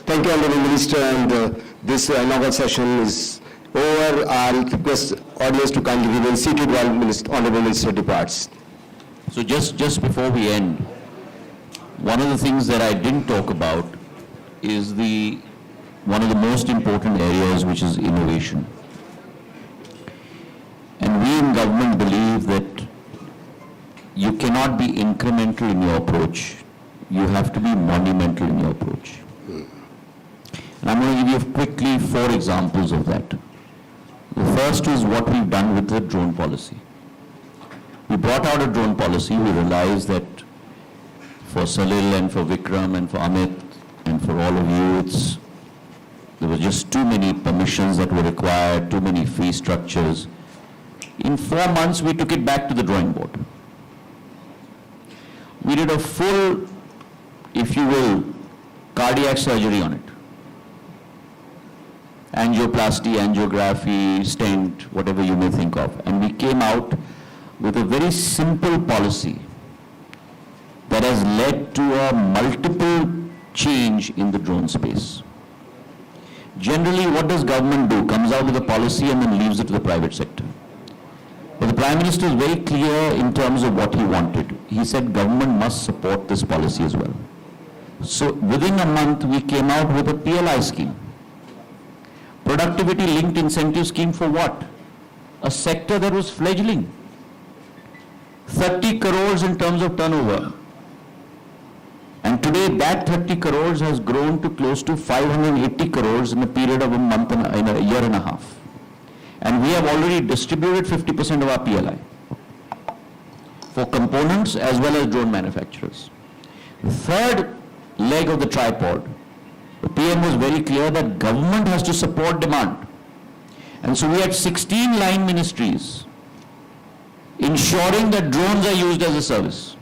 Thank you, Honorable Minister, and this inaugural session is over. I'll request audience to kindly remain seated while Honorable Minister departs. So just before we end, one of the things that I didn't talk about is one of the most important areas, which is innovation. And we in government believe that you cannot be incremental in your approach. You have to be monumental in your approach. And I'm going to give you quickly 4 examples of that. The first is what we've done with the drone policy. We brought out a drone policy. We realized that for Salil and for Vikram and for Amit and for all of you, there were just too many permissions that were required, too many fee structures. In 4 months, we took it back to the drawing board. We did a full, if you will, cardiac surgery on it. Angioplasty, angiography, stent, whatever you may think of. And we came out with a very simple policy that has led to a multiple change in the drone space. Generally, what does government do? Comes out with a policy and then leaves it to the private sector. But the Prime Minister is very clear in terms of what he wanted. He said government must support this policy as well. So within a month, we came out with a PLI scheme. Productivity linked incentive scheme for what? A sector that was fledgling. 30 crores in terms of turnover. And today that 30 crores has grown to close to 580 crores in a period of in a year and a half. And we have already distributed 50% of our PLI for components as well as drone manufacturers. The third leg of the tripod, the PM was very clear that government has to support demand. And so we had 16 line ministries ensuring that drones are used as a service.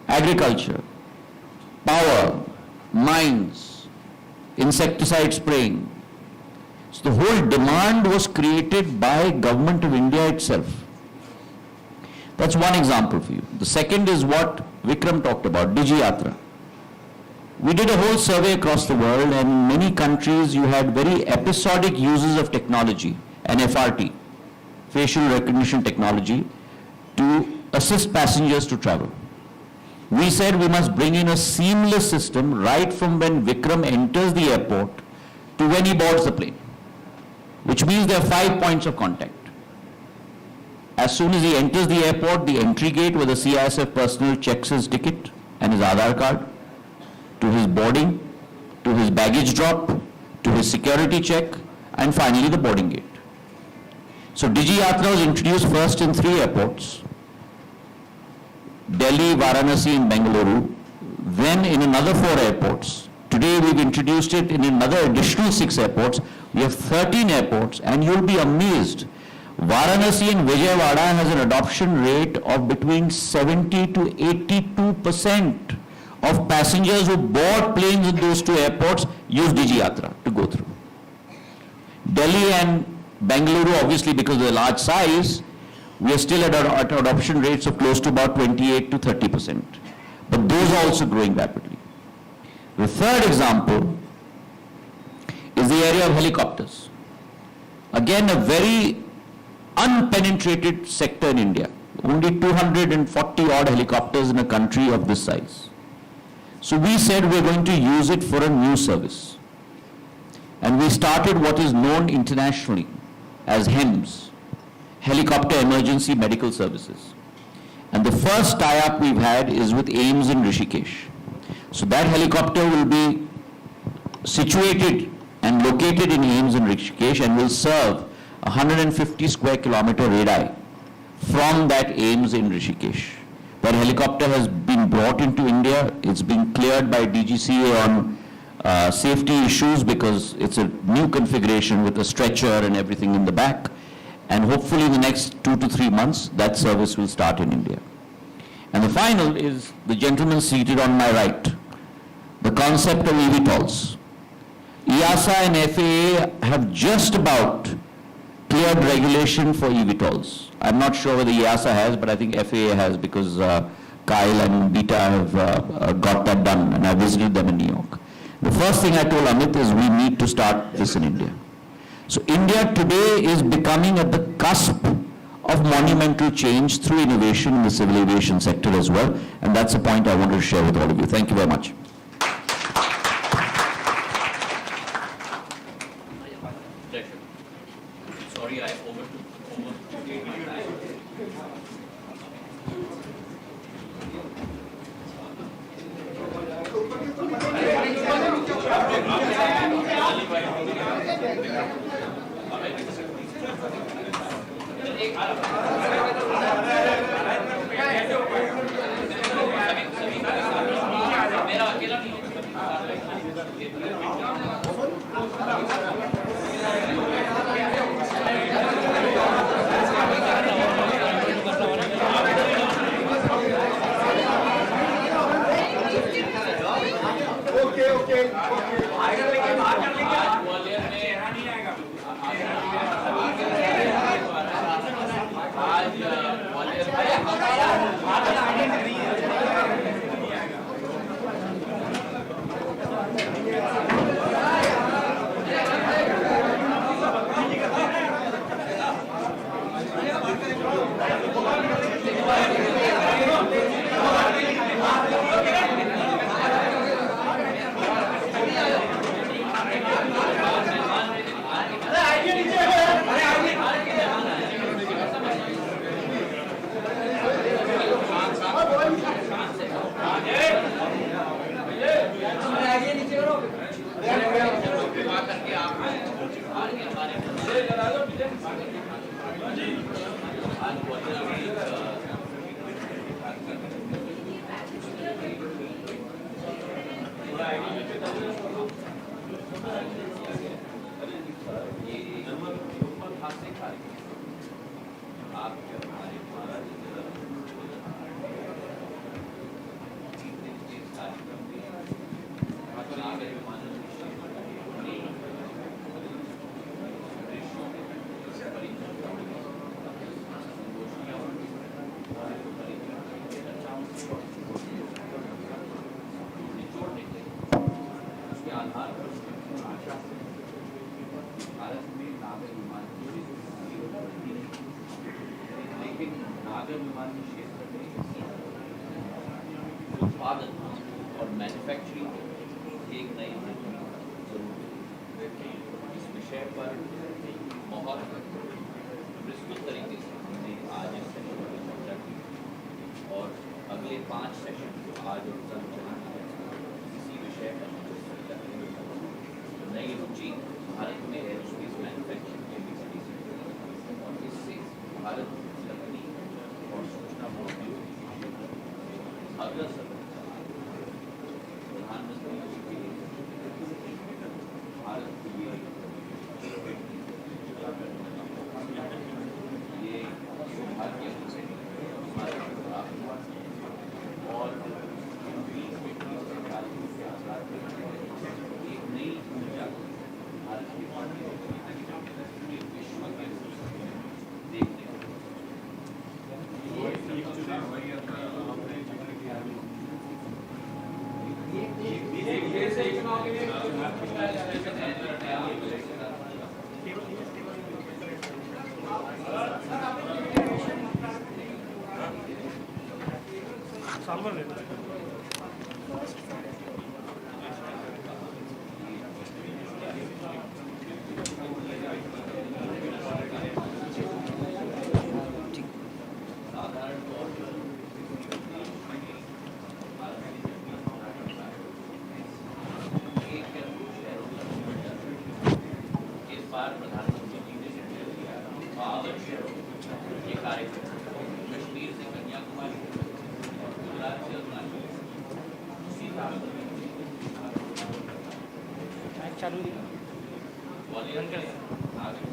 Agriculture, power, mines, insecticide spraying. So the whole demand was created by Government of India itself. That's one example for you. The second is what Vikram talked about, DigiYatra. We did a whole survey across the world, and in many countries you had very episodic uses of technology, and FRT, facial recognition technology, to assist passengers to travel. We said we must bring in a seamless system right from when Vikram enters the airport to when he boards the plane, which means there are 5 points of contact. As soon as he enters the airport, the entry gate where the CISF personnel checks his ticket and his Aadhaar card, to his boarding, to his baggage drop, to his security check, and finally the boarding gate. So DigiYatra was introduced first in 3 airports, Delhi, Varanasi and Bengaluru, then in another 4 airports. Today we've introduced it in another additional 6 airports. We have 13 airports, and you'll be amazed. Varanasi and Vijayawada has an adoption rate of between 70 to 82% of passengers who board planes in those 2 airports use DigiYatra to go through. Delhi and Bengaluru, obviously, because of the large size, we are still at adoption rates of close to about 28 to 30%. But those are also growing rapidly. The third example is the area of helicopters. Again, a very unpenetrated sector in India. Only 240 odd helicopters in a country of this size. So we said we're going to use it for a new service. And we started what is known internationally as HEMS, Helicopter Emergency Medical Services. And the first tie-up we've had is with AIIMS in Rishikesh. So that helicopter will be situated and located in AIIMS in Rishikesh and will serve 150 square kilometer radii from that AIIMS in Rishikesh. That helicopter has been brought into India. It's been cleared by DGCA on safety issues because it's a new configuration with a stretcher and everything in the back. And hopefully in the next 2 to 3 months, that service will start in India. And the final is the gentleman seated on my right, the concept of eVTOLs. EASA and FAA have just about cleared regulation for eVTOLs. I'm not sure whether EASA has, but I think FAA has because Kyle and Beta have got that done, and I visited them in New York. The first thing I told Amit is we need to start this in India. So India today is becoming at the cusp of monumental change through innovation in the civil aviation sector as well, and that's a point I wanted to share with all of you. Thank you very much. Sorry, I overtook my time. उत्पादन और manufacturing एक नई जरूरत है। इस विषय पर बहुत विस्तृत तरीके से हमने आज इस सेशन पर चर्चा की और अगले 5 सेशन आज और कल चलेंगे इसी विषय पर चर्चा करेंगे। नई रुचि भारत में एरोस्पेस मैन्युफैक्चरिंग के भी बढ़ी और इससे भारत तकनीक और सूचना प्रौद्योगिकी अग्रसर प्रधानमंत्री जी के भारत के लिए ये सौभाग्य हमारे प्राप्त हुआ और 20 सरकार के आधार पर एक नई ऊर्जा भारत इस बार प्रधानमंत्री जी ने निर्णय लिया पावर शेयरों ये कार्यक्रम कश्मीर से कन्याकुमारी, गुजरात से अरुणाचल, सीधा ग्वालियर के आगे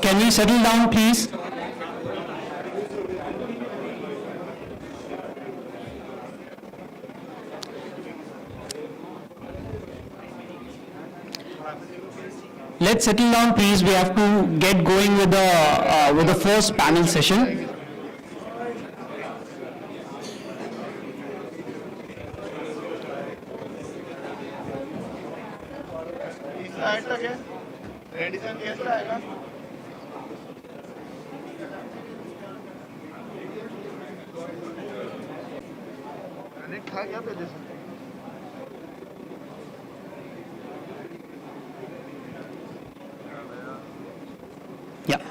can we settle down, please? Let's settle down, please. We have to get going with the first panel session. Yeah.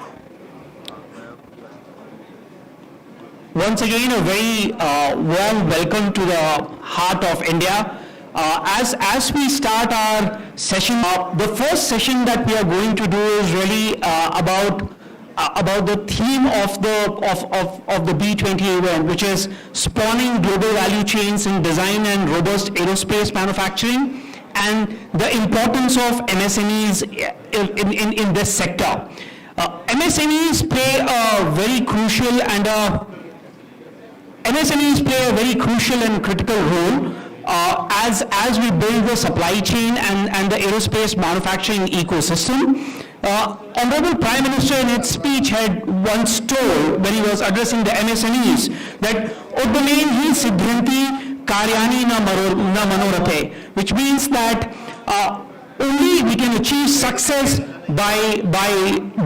Once again, a very warm welcome to the heart of India. As we start our session, the first session that we are going to do is really about the theme of the B20 event, which is spawning global value chains in design and robust aerospace manufacturing, and the importance of MSMEs in this sector. MSMEs play a very crucial and critical role as we build the supply chain and the aerospace manufacturing ecosystem. Honorable Prime Minister in its speech had once told, when he was addressing the MSMEs, that Uddamen hi siddhanti karyani na manorathe, which means that only we can achieve success by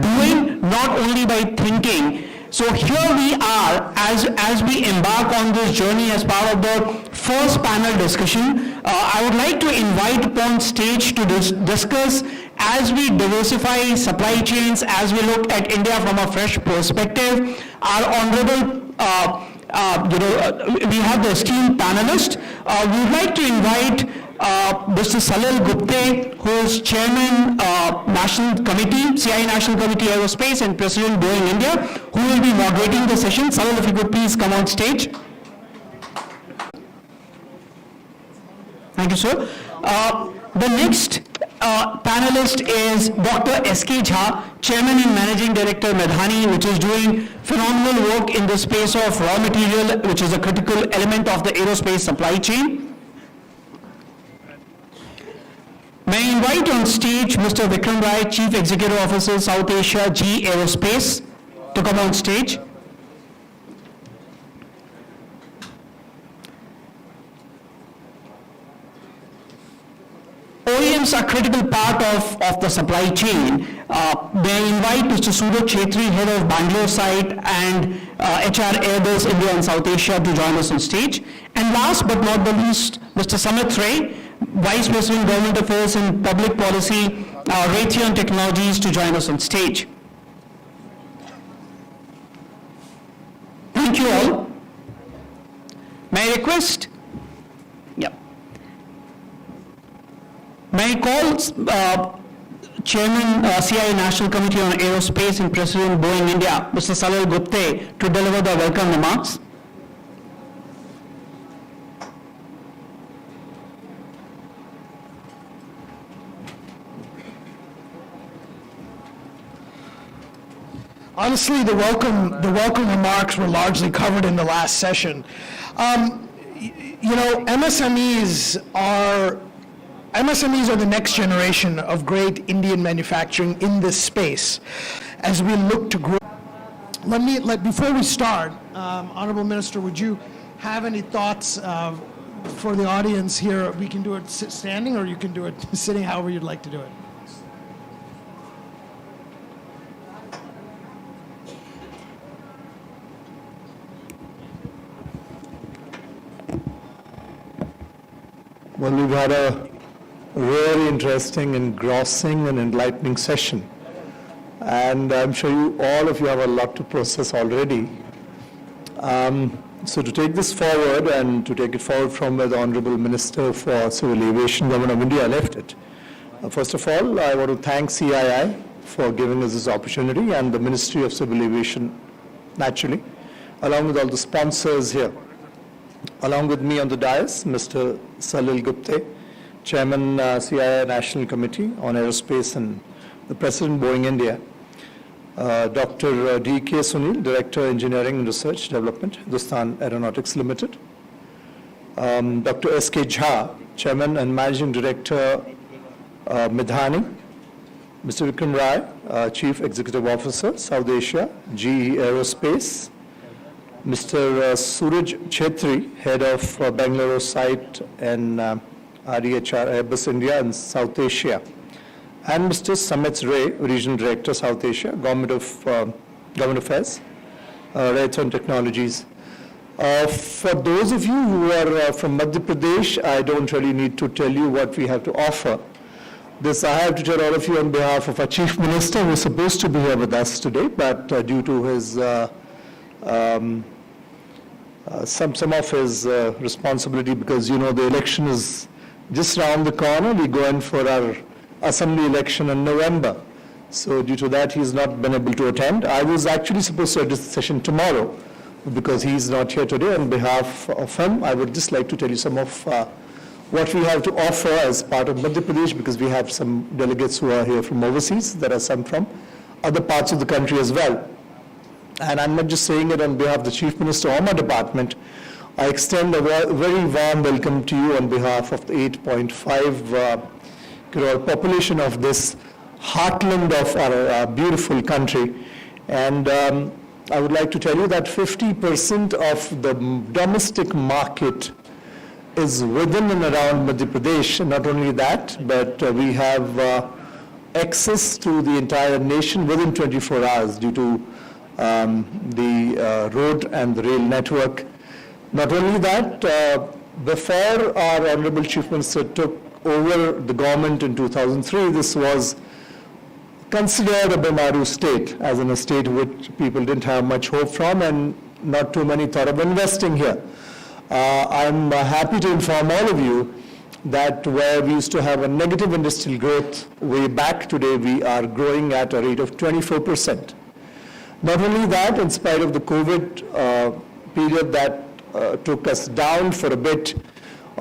doing, not only by thinking. So here we are, as we embark on this journey as part of the first panel discussion. I would like to invite upon stage to discuss as we diversify supply chains, as we look at India from a fresh perspective. Our honorable, we have the esteemed panelist. We would like to invite Mr. Salil Gupte, who is Chairman National Committee, CI National Committee Aerospace and President Boeing India, who will be moderating the session. Salil, if you could please come on stage. Thank you, sir. The next panelist is Dr. S.K. Jha, Chairman and Managing Director, Medhani, which is doing phenomenal work in the space of raw material, which is a critical element of the aerospace supply chain. May I invite on stage Mr. Vikram Rai, Chief Executive Officer, South Asia, GE Aerospace, to come on stage. OEMs are a critical part of the supply chain. May I invite Mr. Suraj Chetri, Head of Bangalore site and HR Airbus India and South Asia, to join us on stage. And last but not the least, Mr. Samit Ray, Vice President, Government Affairs and Public Policy, Raytheon Technologies, to join us on stage. Thank you all. May I request? Yeah. May I call Chairman CI National Committee on Aerospace and President Boeing India, Mr. Salil Gupte, to deliver the welcome remarks. Honestly, the welcome remarks were largely covered in the last session. MSMEs are the next generation of great Indian manufacturing in this space. As we look to grow, before we start, Honorable Minister, would you have any thoughts for the audience here? We can do it standing, or you can do it sitting, however you'd like to do it. Well, we've had a really interesting, engrossing, and enlightening session. And I'm sure all of you have a lot to process already. So to take this forward and to take it forward from where the Honorable Minister for Civil Aviation, Government of India, left it. First of all, I want to thank CII for giving us this opportunity, and the Ministry of Civil Aviation, naturally, along with all the sponsors here. Along with me on the dais, Mr. Salil Gupte, Chairman CII National Committee on Aerospace and the President Boeing India. Dr. D.K. Sunil, Director, Engineering and Research Development, Hindustan Aeronautics Limited. Dr. S.K. Jha, Chairman and Managing Director, Midhani. Mr. Vikram Rai, Chief Executive Officer, South Asia, GE Aerospace. Mr. Suraj Chetri, Head of Bangalore site and REHR Airbus India and South Asia. And Mr. Samit Ray, Regional Director, South Asia, Government Affairs, Raytheon Technologies. For those of you who are from Madhya Pradesh, I don't really need to tell you what we have to offer. This I have to tell all of you on behalf of our Chief Minister, who is supposed to be here with us today, but due to his some of his responsibility, because you know the election is just around the corner. We go in for our assembly election in November. So due to that, he's not been able to attend. I was actually supposed to have this session tomorrow, because he's not here today. On behalf of him, I would just like to tell you some of what we have to offer as part of Madhya Pradesh, because we have some delegates who are here from overseas. There are some from other parts of the country as well. And I'm not just saying it on behalf of the Chief Minister or my department. I extend a very warm welcome to you on behalf of the 8.5 crore population of this heartland of our beautiful country. And I would like to tell you that 50% of the domestic market is within and around Madhya Pradesh. Not only that, but we have access to the entire nation within 24 hours due to the road and the rail network. Not only that, before our Honorable Chief Minister took over the government in 2003, this was considered a Bimaru state, as in a state which people didn't have much hope from and not too many thought of investing here. I'm happy to inform all of you that where we used to have a negative industrial growth way back, today we are growing at a rate of 24%. Not only that, in spite of the COVID period that took us down for a bit,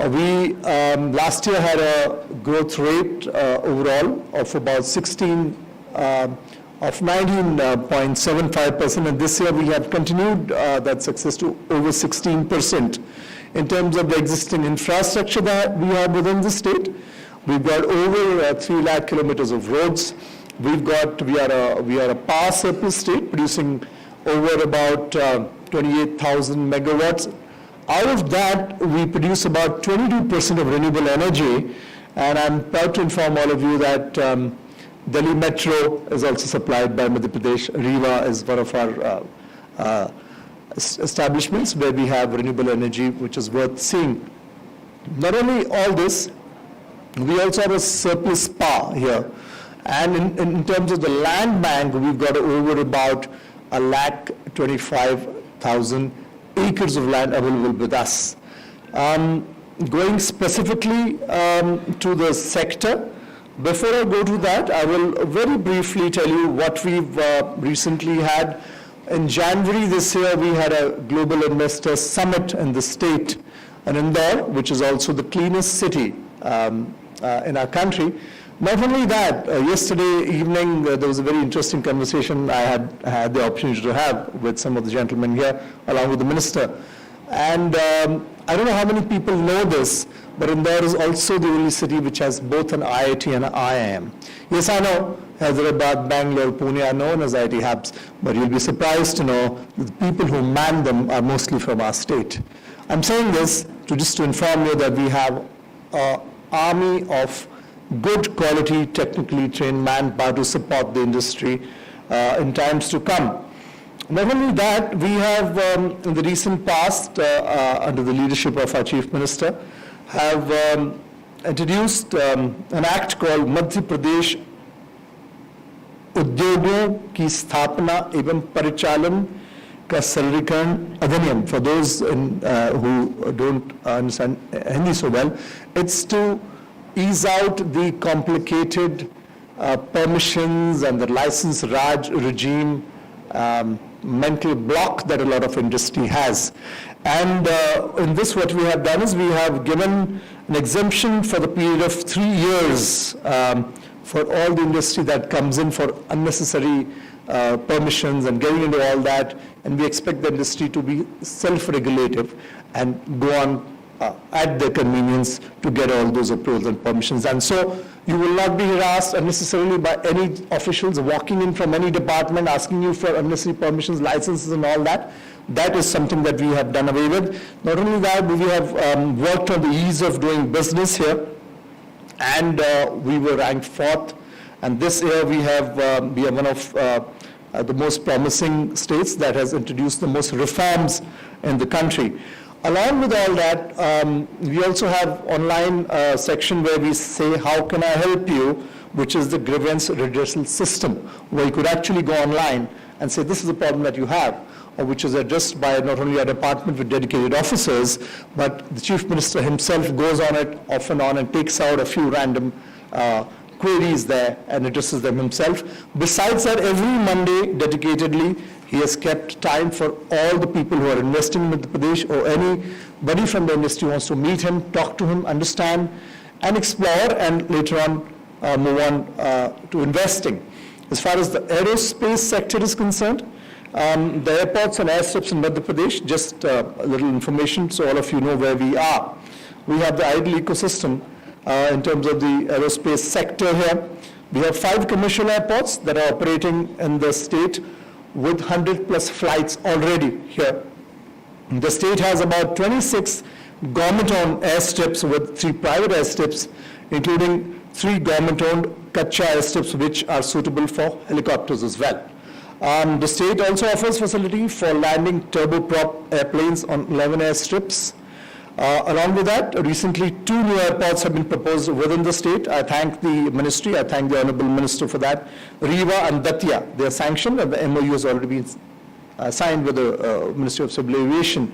we last year had a growth rate overall of about 19.75%, and this year we have continued that success to over 16%. In terms of the existing infrastructure that we have within the state, we've got over 3 lakh kilometers of roads. We are a power surplus state, producing over about 28,000 megawatts. Out of that, we produce about 22% of renewable energy, and I'm proud to inform all of you that Delhi Metro is also supplied by Madhya Pradesh. Riva is one of our establishments where we have renewable energy, which is worth seeing. Not only all this, we also have a surplus power here. And in terms of the land bank, we've got over about 125,000 acres of land available with us. Going specifically to the sector, before I go to that, I will very briefly tell you what we've recently had. In January this year, we had a Global Investor Summit in the state, in Indore, which is also the cleanest city in our country. Not only that, yesterday evening there was a very interesting conversation I had the opportunity to have with some of the gentlemen here, along with the minister. And I don't know how many people know this, but Indore is also the only city which has both an IIT and an IIM. Yes, I know Hyderabad, Bangalore, Pune are known as IIT hubs, but you'll be surprised to know that the people who man them are mostly from our state. I'm saying this just to inform you that we have an army of good quality, technically trained manpower to support the industry in times to come. Not only that, we have in the recent past, under the leadership of our Chief Minister, have introduced an act called Madhya Pradesh उद्योगों की स्थापना एवं परिचालन का सरलीकरण अधिनियम. For those who don't understand Hindi so well, it's to ease out the complicated permissions and the license Raj regime mental block that a lot of industry has. And in this, what we have done is we have given an exemption for the period of 3 years for all the industry that comes in for unnecessary permissions and getting into all that, and we expect the industry to be self-regulative and go on at their convenience to get all those approvals and permissions. And so you will not be harassed unnecessarily by any officials walking in from any department asking you for unnecessary permissions, licenses and all that. That is something that we have done away with. Not only that, but we have worked on the ease of doing business here, and we were ranked 4th. And this year we are one of the most promising states that has introduced the most reforms in the country. Along with all that, we also have online section where we say, how can I help you, which is the grievance redressal system, where you could actually go online and say, this is the problem that you have, or which is addressed by not only a department with dedicated officers, but the Chief Minister himself goes on it off and on and takes out a few random queries there and addresses them himself. Besides that, every Monday, dedicatedly, he has kept time for all the people who are investing in Madhya Pradesh, or anybody from the industry wants to meet him, talk to him, understand, and explore, and later on move on to investing. As far as the aerospace sector is concerned, the airports and airstrips in Madhya Pradesh, just a little information so all of you know where we are. We have the ideal ecosystem in terms of the aerospace sector here. We have 5 commercial airports that are operating in the state with 100+ flights already here. The state has about 26 government-owned airstrips with 3 private airstrips, including 3 government-owned Kacha airstrips which are suitable for helicopters as well. The state also offers facility for landing turboprop airplanes on 11 airstrips. Along with that, recently 2 new airports have been proposed within the state. I thank the ministry, I thank the Honorable Minister for that. Riva and Datia, they are sanctioned and the MOU has already been signed with the Ministry of Civil Aviation.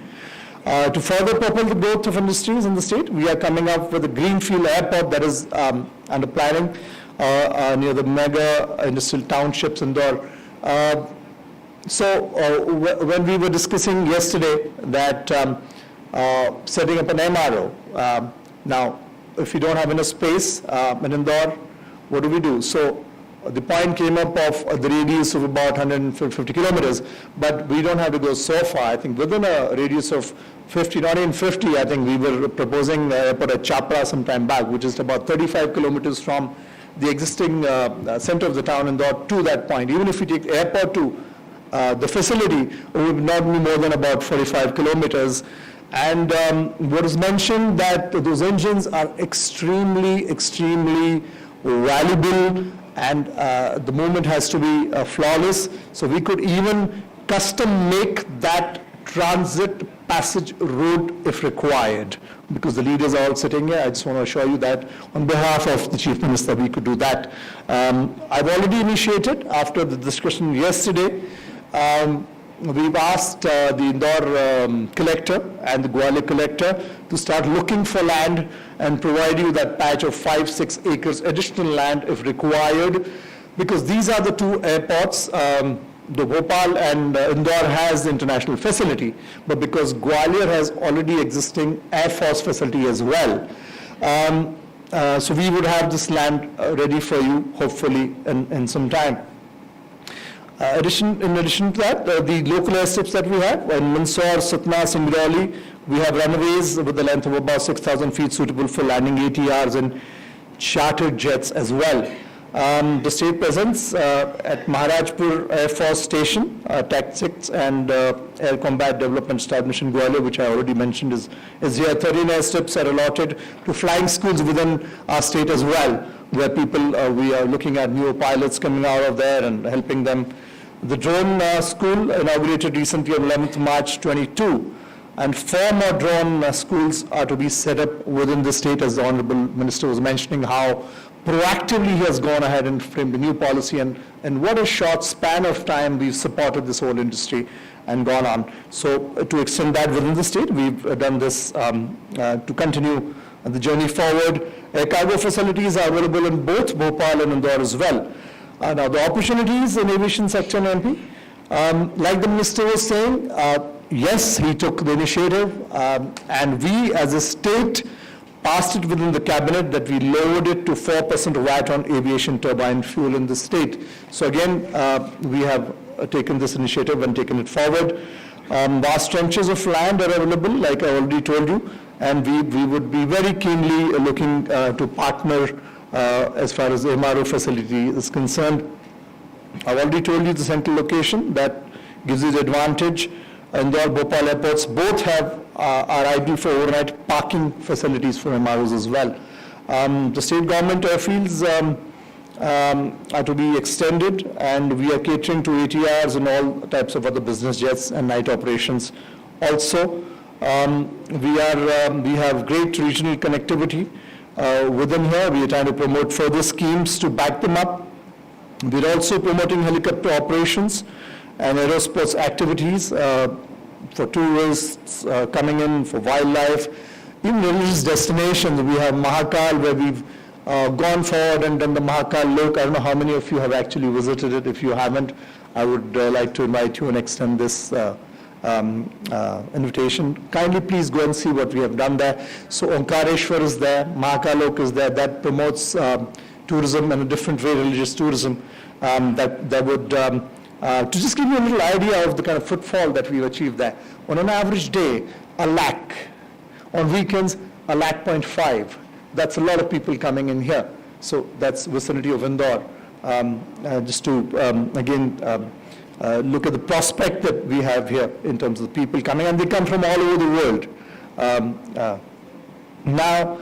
To further propel the growth of industries in the state, we are coming up with a greenfield airport that is under planning near the mega industrial townships Indore. When we were discussing yesterday that setting up an MRO, now if you don't have enough space in Indore, what do we do? So the point came up of the radius of about 150 kilometers, but we don't have to go so far. I think within a radius of 50, not even 50, I think we were proposing the airport at Chapra some time back, which is about 35 kilometers from the existing center of the town Indore to that point. Even if we take airport to the facility, it would not be more than about 45 kilometers. And what is mentioned that those engines are extremely, extremely valuable, and the movement has to be flawless. So we could even custom make that transit passage route if required, because the leaders are all sitting here. I just want to assure you that on behalf of the Chief Minister, we could do that. I've already initiated, after the discussion yesterday, we've asked the Indore collector and the Gwalior collector to start looking for land and provide you that patch of 5-6 acres additional land if required, because these are the 2 airports. The Bhopal and Indore has the international facility, but because Gwalior has already existing Air Force facility as well. So we would have this land ready for you, hopefully in some time. In addition to that, the local airstrips that we have, in Mandsaur, Satna, Singrauli, we have runways with a length of about 6,000 feet suitable for landing ATRs and chartered jets as well. The state presence at Maharajpur Air Force Station, Tactics and Air Combat Development Establishment Gwalior, which I already mentioned, is here. 13 airstrips are allotted to flying schools within our state as well, where people, we are looking at new pilots coming out of there and helping them. The drone school inaugurated recently on 11th March 22, and 4 more drone schools are to be set up within the state, as the Honorable Minister was mentioning how proactively he has gone ahead and framed a new policy, and what a short span of time we've supported this whole industry and gone on. So to extend that within the state, we've done this to continue the journey forward. Air cargo facilities are available in both Bhopal and Indore as well. Now the opportunities in aviation sector in MP, like the Minister was saying, yes, he took the initiative, and we as a state passed it within the cabinet that we lowered it to 4% VAT on aviation turbine fuel in the state. So again, we have taken this initiative and taken it forward. Vast trenches of land are available, like I already told you, and we would be very keenly looking to partner as far as the MRO facility is concerned. I've already told you the central location that gives you the advantage. Indore, Bhopal airports both have are ideal for overnight parking facilities for MROs as well. The state government airfields are to be extended, and we are catering to ATRs and all types of other business jets and night operations also. We have great regional connectivity within here. We are trying to promote further schemes to back them up. We're also promoting helicopter operations and aerospace activities for tourists coming in, for wildlife, even religious destinations. We have Mahakal, where we've gone forward and done the Mahakal Lok. I don't know how many of you have actually visited it. If you haven't, I would like to invite you and extend this invitation. Kindly please go and see what we have done there. So Omkareshwar is there, Mahakal Lok is there. That promotes tourism and a different way, religious tourism, that would, to just give you a little idea of the kind of footfall that we've achieved there. On an average day, 1 lakh. On weekends, 1.5 lakh. That's a lot of people coming in here. So that's vicinity of Indore. Just to, again, look at the prospect that we have here in terms of the people coming, and they come from all over the world. Now,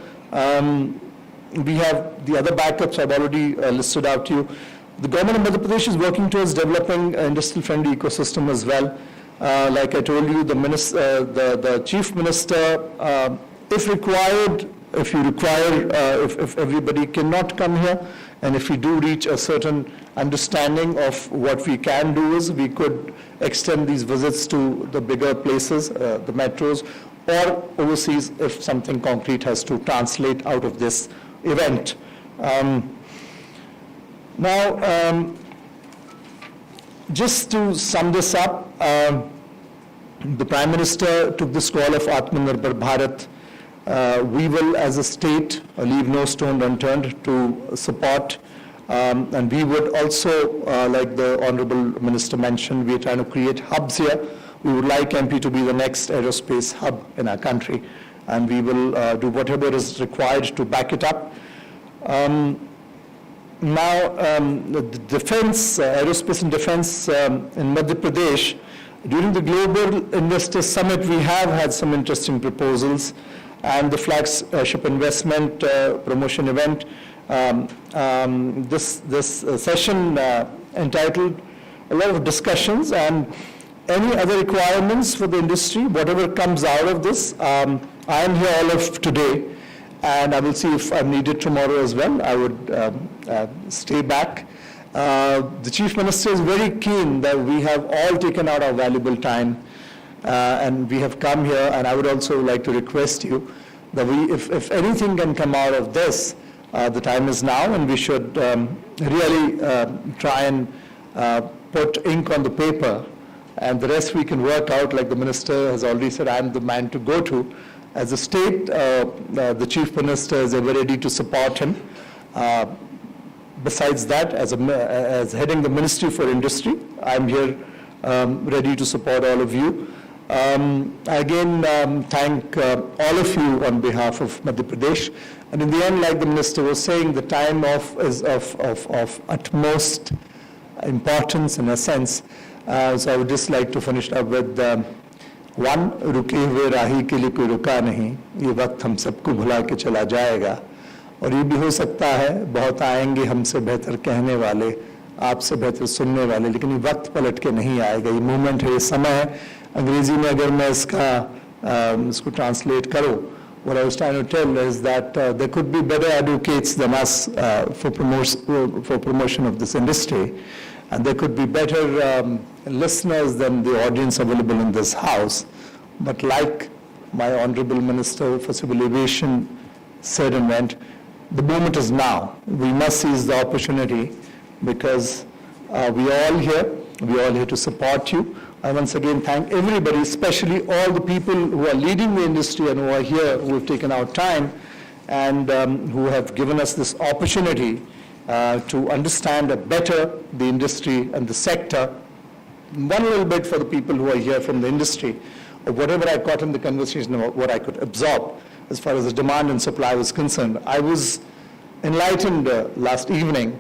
we have the other backups I've already listed out to you. The government of Madhya Pradesh is working towards developing an industrial-friendly ecosystem as well. Like I told you, the Chief Minister, if required, if everybody cannot come here, and if we do reach a certain understanding of what we can do, is we could extend these visits to the bigger places, the metros, or overseas if something concrete has to translate out of this event. Now, just to sum this up, the Prime Minister took this call of Atmanirbhar Bharat. We will, as a state, leave no stone unturned to support, and we would also, like the Honorable Minister mentioned, we are trying to create hubs here. We would like MP to be the next aerospace hub in our country, and we will do whatever is required to back it up. Now, the defense, aerospace and defense in Madhya Pradesh, during the Global Investors Summit, we have had some interesting proposals, and the flagship investment promotion event, this session entitled a lot of discussions, and any other requirements for the industry, whatever comes out of this. I am here all of today, and I will see if I'm needed tomorrow as well. I would stay back. The Chief Minister is very keen that we have all taken out our valuable time, and we have come here, and I would also like to request you that if anything can come out of this, the time is now, and we should really try and put ink on the paper, and the rest we can work out. Like the Minister has already said, I'm the man to go to. As a state, the Chief Minister is ever ready to support him. Besides that, as heading the Ministry for Industry, I'm here ready to support all of you. Again, thank all of you on behalf of Madhya Pradesh. And in the end, like the Minister was saying, the time is of utmost importance in a sense. So I would just like to finish up with one, रुके हुए राही के लिए कोई रुका नहीं, ये वक्त हम सबको भुला के चला जाएगा, और ये भी हो सकता है बहुत आएंगे हमसे बेहतर कहने वाले, आपसे बेहतर सुनने वाले, लेकिन ये वक्त पलट के नहीं आएगा. ये मूवमेंट है, ये समय है. अंग्रेजी में अगर मैं इसको ट्रांसलेट करूं, what I was trying to tell is that there could be better advocates than us for promotion of this industry, and there could be better listeners than the audience available in this house. But like my Honorable Minister for Civil Aviation said and went, the moment is now. We must seize the opportunity, because we are all here to support you. I once again thank everybody, especially all the people who are leading the industry and who are here, who have taken out time. and who have given us this opportunity to understand better the industry and the sector. One little bit for the people who are here from the industry, whatever I caught in the conversation about what I could absorb as far as the demand and supply was concerned. I was enlightened last evening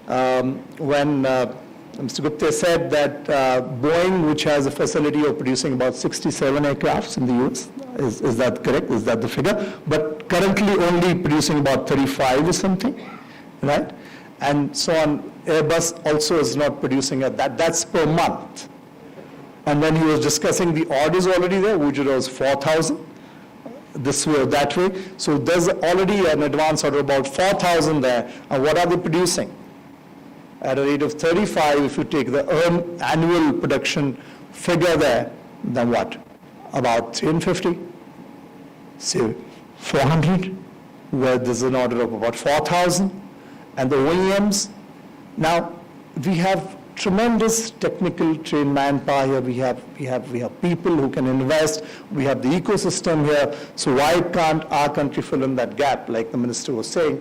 when Mr. Gupta said that Boeing, which has a facility of producing about 67 aircrafts in the US, is that correct? Is that the figure? But currently only producing about 35 or something, right? And so on, Airbus also is not producing that's per month. And when he was discussing the orders already there, which was 4,000, this way or that way. So there's already an advance order about 4,000 there. And what are they producing? At a rate of 35, if you take the annual production figure there, then what? About 350? Say 400, where there's an order of about 4,000. And the OEMs, now we have tremendous technical trained manpower here. We have people who can invest. We have the ecosystem here. So why can't our country fill in that gap, like the minister was saying?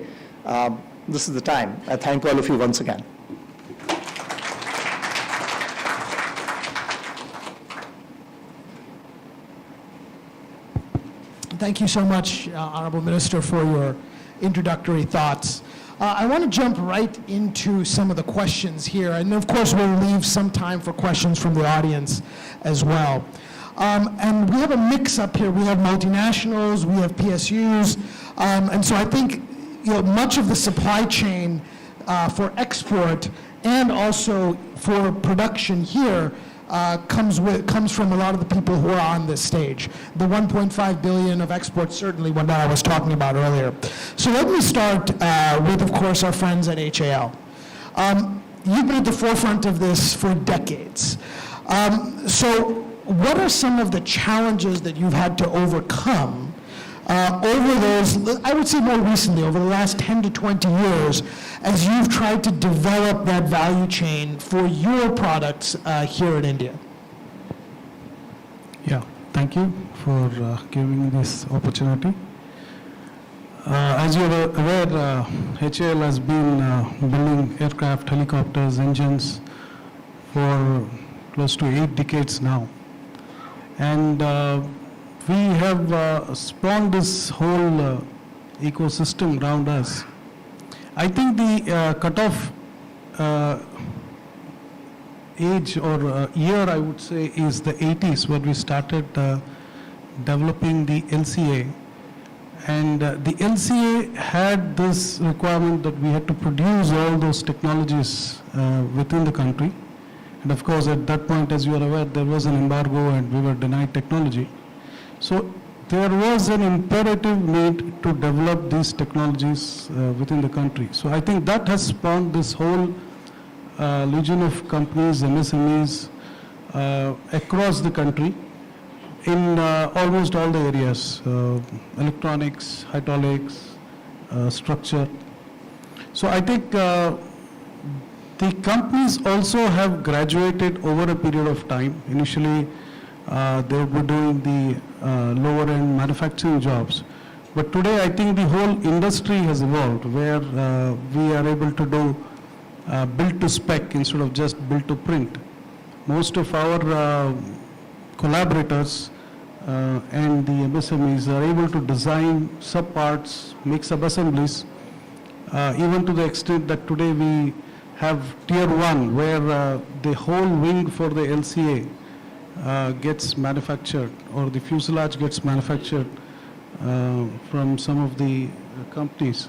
This is the time. I thank all of you once again. Thank you so much, Honorable Minister, for your introductory thoughts. I want to jump right into some of the questions here, and of course we'll leave some time for questions from the audience as well. And we have a mix up here. We have multinationals, we have PSUs, and so I think much of the supply chain for export and also for production here comes from a lot of the people who are on this stage. The 1.5 billion of exports, certainly what I was talking about earlier. So let me start with, of course, our friends at HAL. You've been at the forefront of this for decades. So what are some of the challenges that you've had to overcome over those, I would say more recently, over the last 10 to 20 years, as you've tried to develop that value chain for your products here in India? Yeah, thank you for giving this opportunity. As you are aware, HAL has been building aircraft, helicopters, engines for close to 8 decades now. And we have spawned this whole ecosystem around us. I think the cutoff age or year, I would say, is the 80s, when we started developing the LCA. And the LCA had this requirement that we had to produce all those technologies within the country. And of course, at that point, as you are aware, there was an embargo and we were denied technology. So there was an imperative need to develop these technologies within the country. So I think that has spawned this whole legion of companies, MSMEs, across the country in almost all the areas, electronics, hydraulics, structure. So I think the companies also have graduated over a period of time. Initially, they were doing the lower-end manufacturing jobs. But today, I think the whole industry has evolved, where we are able to do build to spec instead of just build to print. Most of our collaborators and the MSMEs are able to design sub-parts, make sub-assemblies, even to the extent that today we have tier 1, where the whole wing for the LCA gets manufactured, or the fuselage gets manufactured from some of the companies.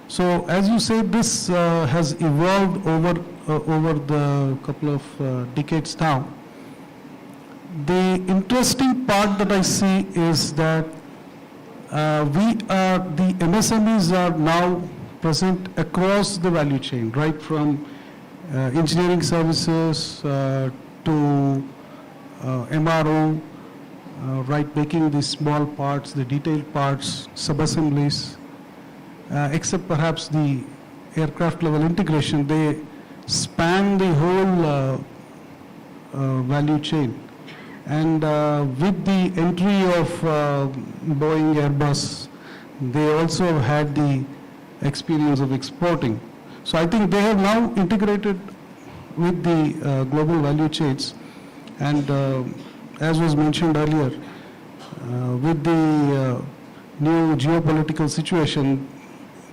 So as you say, this has evolved over the couple of decades now. The interesting part that I see is that the MSMEs are now present across the value chain, right from engineering services to MRO, right, making the small parts, the detailed parts, sub-assemblies, except perhaps the aircraft level integration. They span the whole value chain. And with the entry of Boeing, Airbus, they also have had the experience of exporting. So I think they have now integrated with the global value chains, and as was mentioned earlier, with the new geopolitical situation,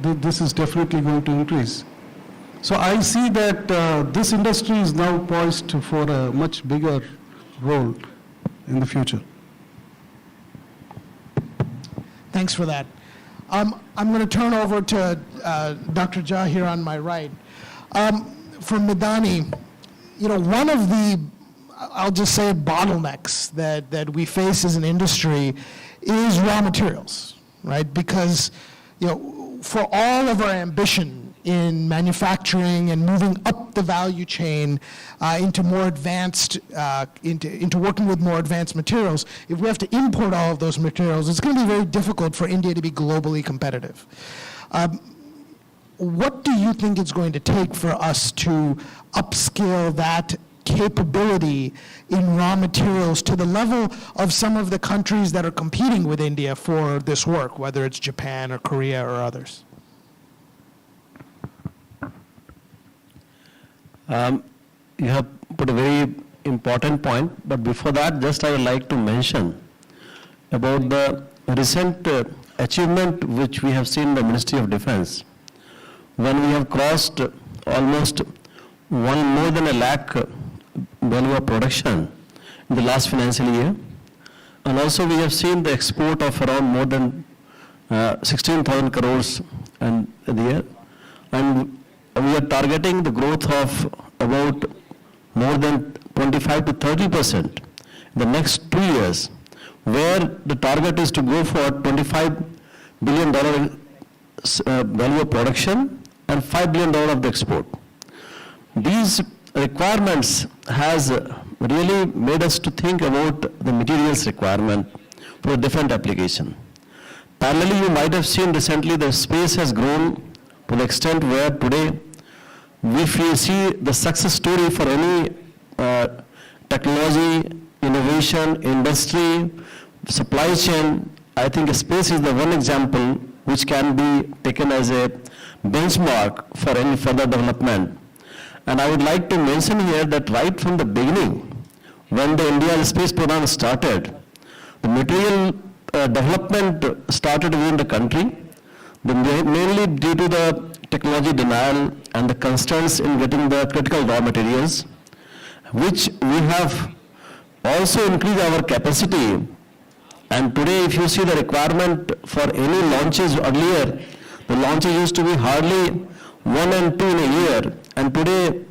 this is definitely going to increase. So I see that this industry is now poised for a much bigger role in the future. Thanks for that. I'm going to turn over to Dr. Jha here on my right. For Madani, one of the, I'll just say, bottlenecks that we face as an industry is raw materials, right? Because, for all of our ambition in manufacturing and moving up the value chain into more advanced, into working with more advanced materials, if we have to import all of those materials, it's going to be very difficult for India to be globally competitive. What do you think it's going to take for us to upscale that capability in raw materials to the level of some of the countries that are competing with India for this work, whether it's Japan or Korea or others? You have put a very important point, but before that, just I would like to mention about the recent achievement which we have seen in the Ministry of Defense, when we have crossed almost more than 1 lakh value of production in the last financial year, and also we have seen the export of around more than 16,000 crores in the year, and we are targeting the growth of about more than 25 to 30% in the next 2 years, where the target is to go for $25 billion value of production and $5 billion of the export. These requirements has really made us to think about the materials requirement for a different application. Parallelly, you might have seen recently the space has grown to the extent where today if we see the success story for any technology, innovation, industry, supply chain, I think space is the one example which can be taken as a benchmark for any further development. And I would like to mention here that right from the beginning, when the India space program started, the material development started within the country, mainly due to the technology denial and the constraints in getting the critical raw materials, which we have also increased our capacity. And today, if you see the requirement for any launches earlier, the launches used to be hardly 1 and 2 in a year, and today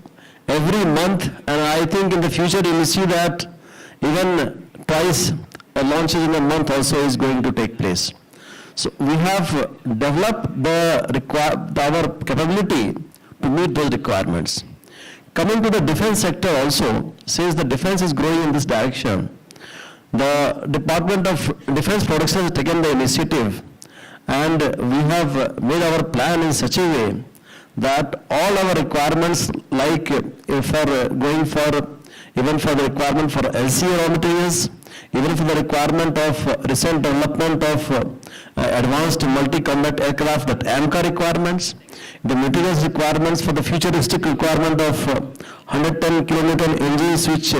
every month, and I think in the future you will see that even twice launches in a month also is going to take place. So we have developed our capability to meet those requirements. Coming to the defense sector also, since the defense is growing in this direction, the Department of Defense Production has taken the initiative, and we have made our plan in such a way that all our requirements, like for going for, even for the requirement for LCA raw materials, even for the requirement of recent development of advanced multi-combat aircraft, that AMCA requirements, the materials requirements for the futuristic requirement of 110 kilometer engines which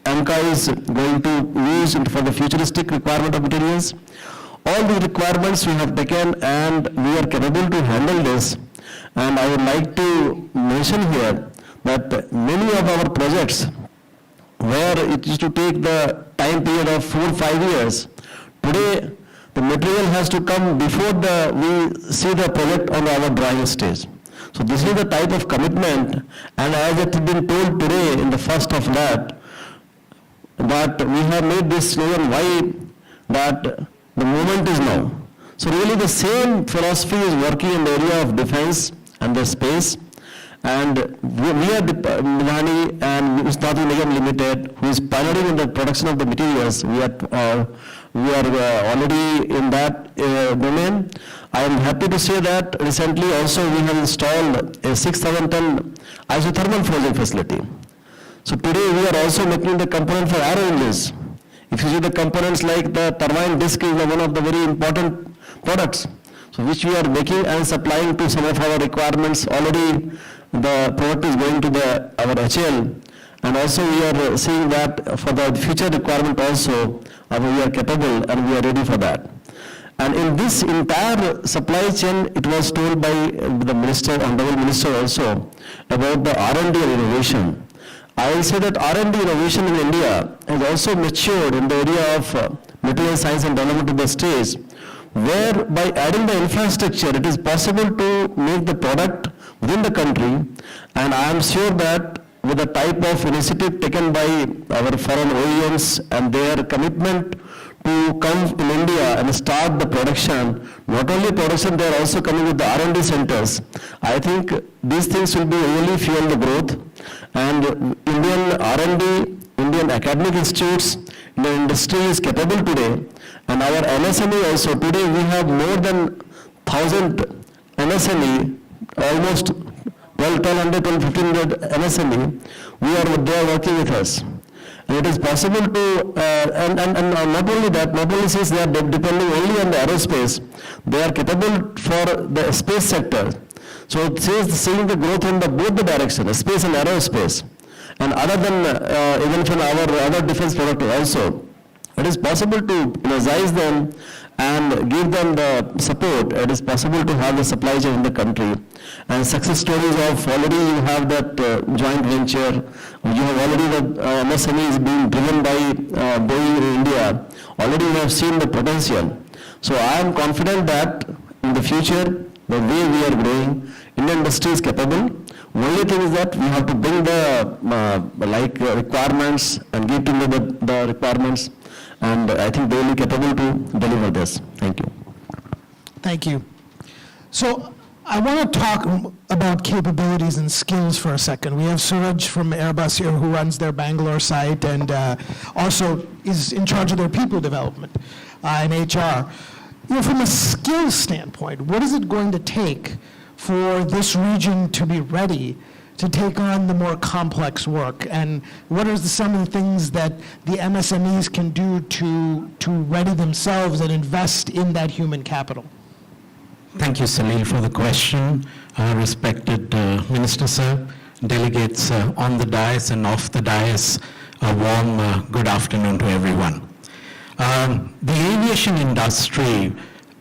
AMCA is going to use for the futuristic requirement of materials. All the requirements we have taken, and we are capable to handle this. And I would like to mention here that many of our projects, where it used to take the time period of 4 or 5 years, today the material has to come before we see the project on our drawing stage. So this is the type of commitment, and as it has been told today in the first of that we have made this slogan, why that the moment is now. So really the same philosophy is working in the area of defense and the space. And we are Madhani and Ustadi Nigam Limited, who is pioneering in the production of the materials. We are already in that domain. I am happy to say that recently also we have installed a 6,000-ton isothermal forging facility. So today we are also making the component for aero engines. If you see the components like the turbine disc is one of the very important products. so which we are making and supplying to some of our requirements. Already the product is going to our HL, and also we are seeing that for the future requirement also, we are capable and we are ready for that. And in this entire supply chain, it was told by the minister, honorable minister also, about the R&D and innovation. I will say that R&D innovation in India has also matured in the area of material science and development to the stage, where by adding the infrastructure, it is possible to make the product within the country. And I am sure that with the type of initiative taken by our foreign OEMs and their commitment to come in India and start the production, not only production, they are also coming with the R&D centers. I think these things will be really fuel the growth. And Indian R&D, Indian academic institutes, the industry is capable today. And our MSME also, today we have more than 1,000 MSME, almost 1,200 to 1,500 MSME, they are working with us. And it is possible to, and not only that, not only since they are depending only on the aerospace, they are capable for the space sector. So it is seeing the growth in both the directions, space and aerospace. And other than, even from our other defense product also, it is possible to energize them and give them the support. It is possible to have the supply chain in the country. And success stories of already you have that joint venture, you have already the MSME is being driven by Boeing in India. Already you have seen the potential. So I am confident that in the future, the way we are growing, Indian industry is capable. Only thing is that we have to bring the requirements and give to the requirements. And I think they will be capable to deliver this. Thank you. Thank you. So I want to talk about capabilities and skills for a second. We have Suraj from Airbus here who runs their Bangalore site and also is in charge of their people development and HR. From a skills standpoint, what is it going to take for this region to be ready to take on the more complex work? And what are some of the things that the MSMEs can do to ready themselves and invest in that human capital? Thank you, Salil, for the question. Respected Minister Sir, delegates on the dais and off the dais, a warm good afternoon to everyone. The aviation industry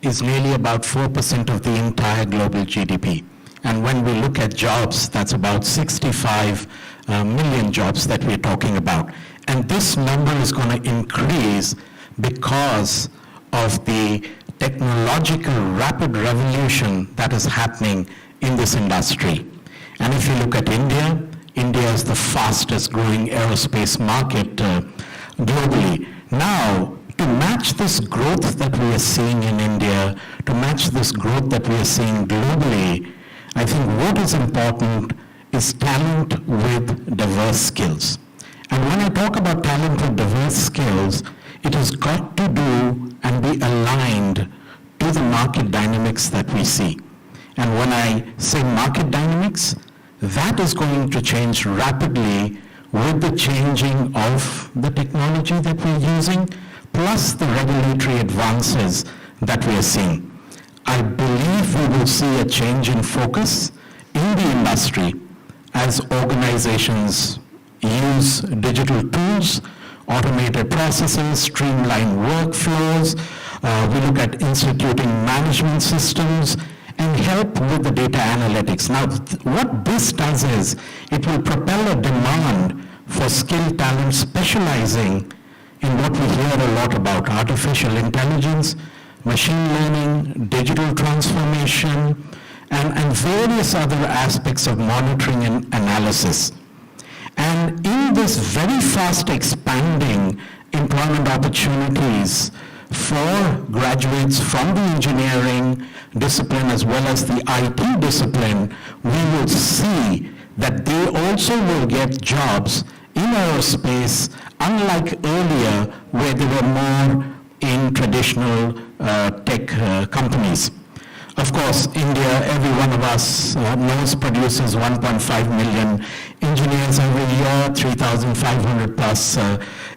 is nearly about 4% of the entire global GDP. And when we look at jobs, that's about 65 million jobs that we're talking about. And this number is going to increase because of the technological rapid revolution that is happening in this industry. And if you look at India, India is the fastest growing aerospace market globally. Now, to match this growth that we are seeing in India, to match this growth that we are seeing globally, I think what is important is talent with diverse skills. And when I talk about talent with diverse skills, it has got to do and be aligned to the market dynamics that we see. And when I say market dynamics, that is going to change rapidly with the changing of the technology that we're using, plus the regulatory advances that we are seeing. I believe we will see a change in focus in the industry as organizations use digital tools, automated processes, streamline workflows. We look at instituting management systems and help with the data analytics. Now, what this does is it will propel a demand for skilled talent specializing in what we hear a lot about: artificial intelligence, machine learning, digital transformation, and various other aspects of monitoring and analysis. And in this very fast expanding employment opportunities for graduates from the engineering discipline as well as the IT discipline, we will see that they also will get jobs in aerospace, unlike earlier where they were more in traditional tech companies. Of course, India, every one of us knows, produces 1.5 million engineers every year, 3,500 plus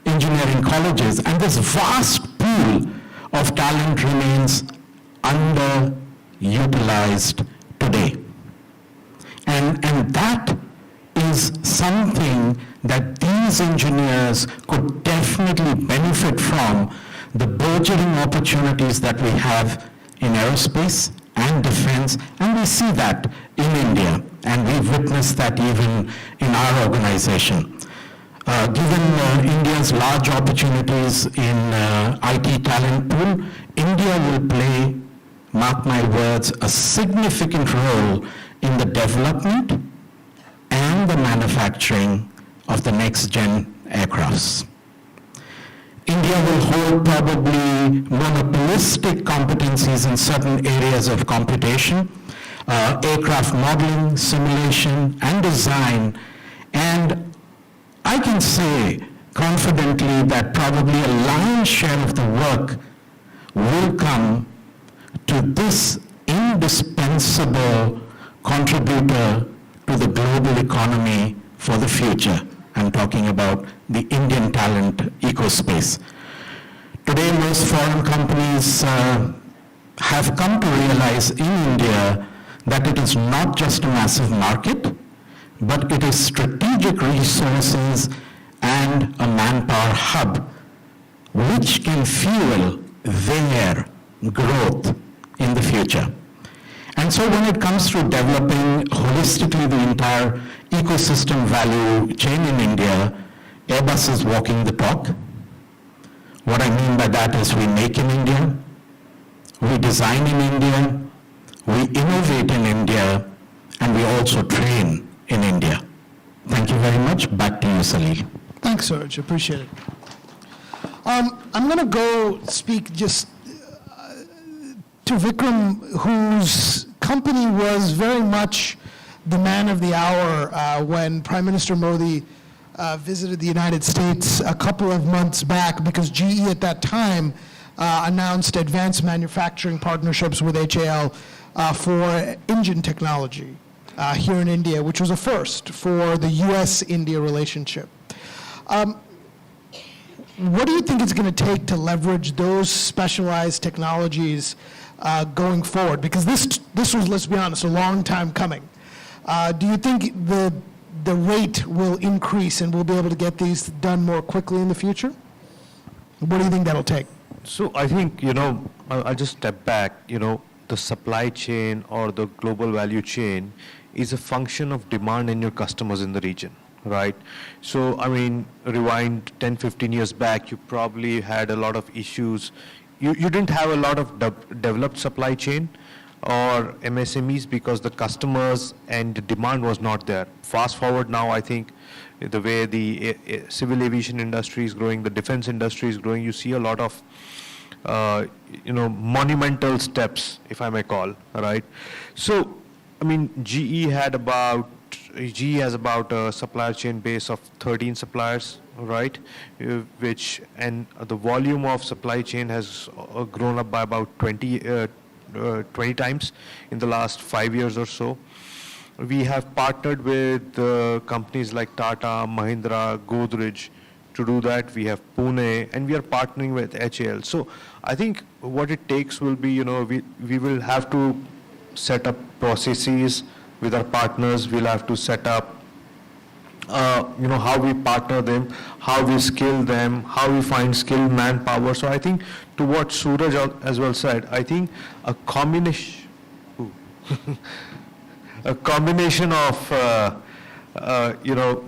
engineering colleges, and this vast pool of talent remains utilized today. And that is something that these engineers could definitely benefit from, the burgeoning opportunities that we have in aerospace and defense, and we see that in India, and we've witnessed that even in our organization. Given India's large opportunities in IT talent pool, India will play, mark my words, a significant role in the development and the manufacturing of the next-gen aircrafts. India will hold probably monopolistic competencies in certain areas of computation, aircraft modeling, simulation, and design, and I can say confidently that probably a lion's share of the work will come to this indispensable contributor to the global economy for the future. I'm talking about the Indian talent ecospace. Today, most foreign companies have come to realize in India that it is not just a massive market, but it is strategic resources and a manpower hub which can fuel their growth in the future. And so when it comes to developing holistically the entire ecosystem value chain in India, Airbus is walking the talk. What I mean by that is we make in India, we design in India, we innovate in India, and we also train in India. Thank you very much. Back to you, Salil. Thanks, Suraj. Appreciate it. I'm going to go speak just to Vikram, whose company was very much the man of the hour when Prime Minister Modi visited the United States a couple of months back, because GE at that time announced advanced manufacturing partnerships with HAL for engine technology here in India, which was a first for the US-India relationship. What do you think it's going to take to leverage those specialized technologies going forward? Because this was, let's be honest, a long time coming. Do you think the rate will increase and we'll be able to get these done more quickly in the future? What do you think that'll take? So I think, I'll just step back, the supply chain or the global value chain is a function of demand in your customers in the region, right? So, rewind 10, 15 years back, you probably had a lot of issues. You didn't have a lot of developed supply chain or MSMEs because the customers and the demand was not there. Fast forward now, I think the way the civil aviation industry is growing, the defense industry is growing, you see a lot of monumental steps, if I may call, right? So, GE has about a supplier chain base of 13 suppliers, right? And the volume of supply chain has grown up by about 20 times in the last 5 years or so. We have partnered with companies like Tata, Mahindra, Godrej to do that. We have Pune, and we are partnering with HAL. So I think what it takes will be, we will have to set up processes with our partners. We'll have to set up, how we partner them, how we skill them, how we find skilled manpower. So I think to what Suraj as well said, I think a combination of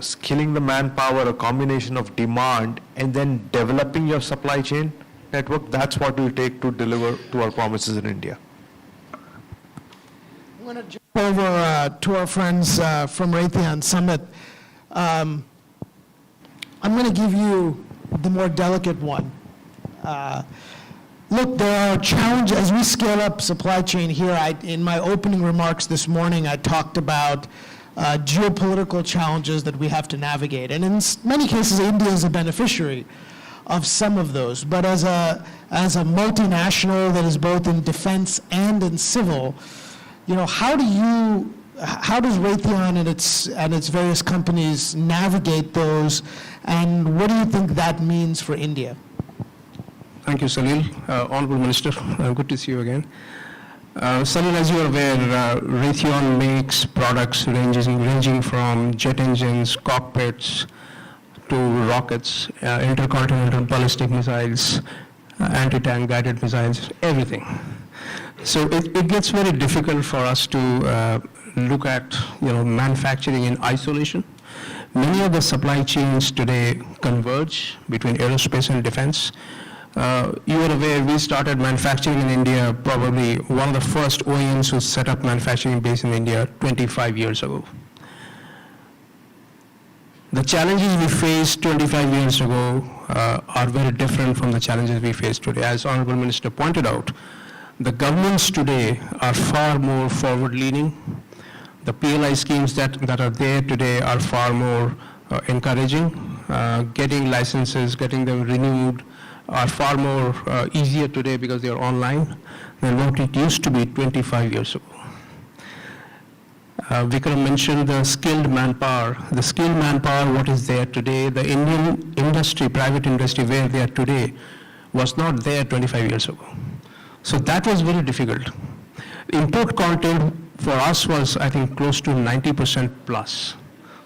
skilling the manpower, a combination of demand, and then developing your supply chain network, that's what it will take to deliver to our promises in India. I'm going to jump over to our friends from Raytheon Summit. I'm going to give you the more delicate one. Look, there are challenges as we scale up supply chain here. In my opening remarks this morning, I talked about geopolitical challenges that we have to navigate. And in many cases, India is a beneficiary of some of those. But as a multinational that is both in defense and in civil, how does Raytheon and its various companies navigate those, and what do you think that means for India? Thank you, Salil. Honorable Minister, good to see you again. Sunil, as you are aware, Raytheon makes products ranging from jet engines, cockpits, to rockets, intercontinental ballistic missiles, anti-tank guided missiles, everything. So it gets very difficult for us to look at manufacturing in isolation. Many of the supply chains today converge between aerospace and defense. You are aware we started manufacturing in India, probably one of the first OEMs who set up manufacturing base in India 25 years ago. The challenges we faced 25 years ago are very different from the challenges we face today. As Honorable Minister pointed out, the governments today are far more forward-leaning. The PLI schemes that are there today are far more encouraging. Getting licenses, getting them renewed are far more easier today because they are online than what it used to be 25 years ago. Vikram mentioned the skilled manpower. The skilled manpower, what is there today, the Indian industry, private industry, where they are today, was not there 25 years ago. So that was very difficult. Import content for us was, I think, close to 90% plus.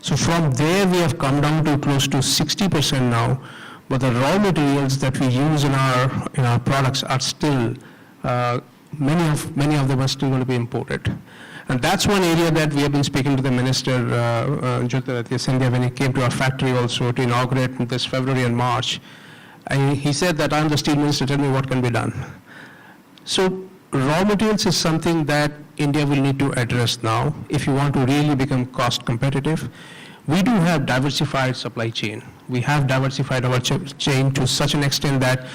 So from there, we have come down to close to 60% now, but the raw materials that we use in our products are still, many of them are still going to be imported. And that's one area that we have been speaking to the Minister, Jyotiraditya Scindia, when he came to our factory also to inaugurate this February and March. And he said that I'm the steel minister, tell me what can be done. So raw materials is something that India will need to address now if you want to really become cost competitive. We do have diversified supply chain. We have diversified our chain to such an extent that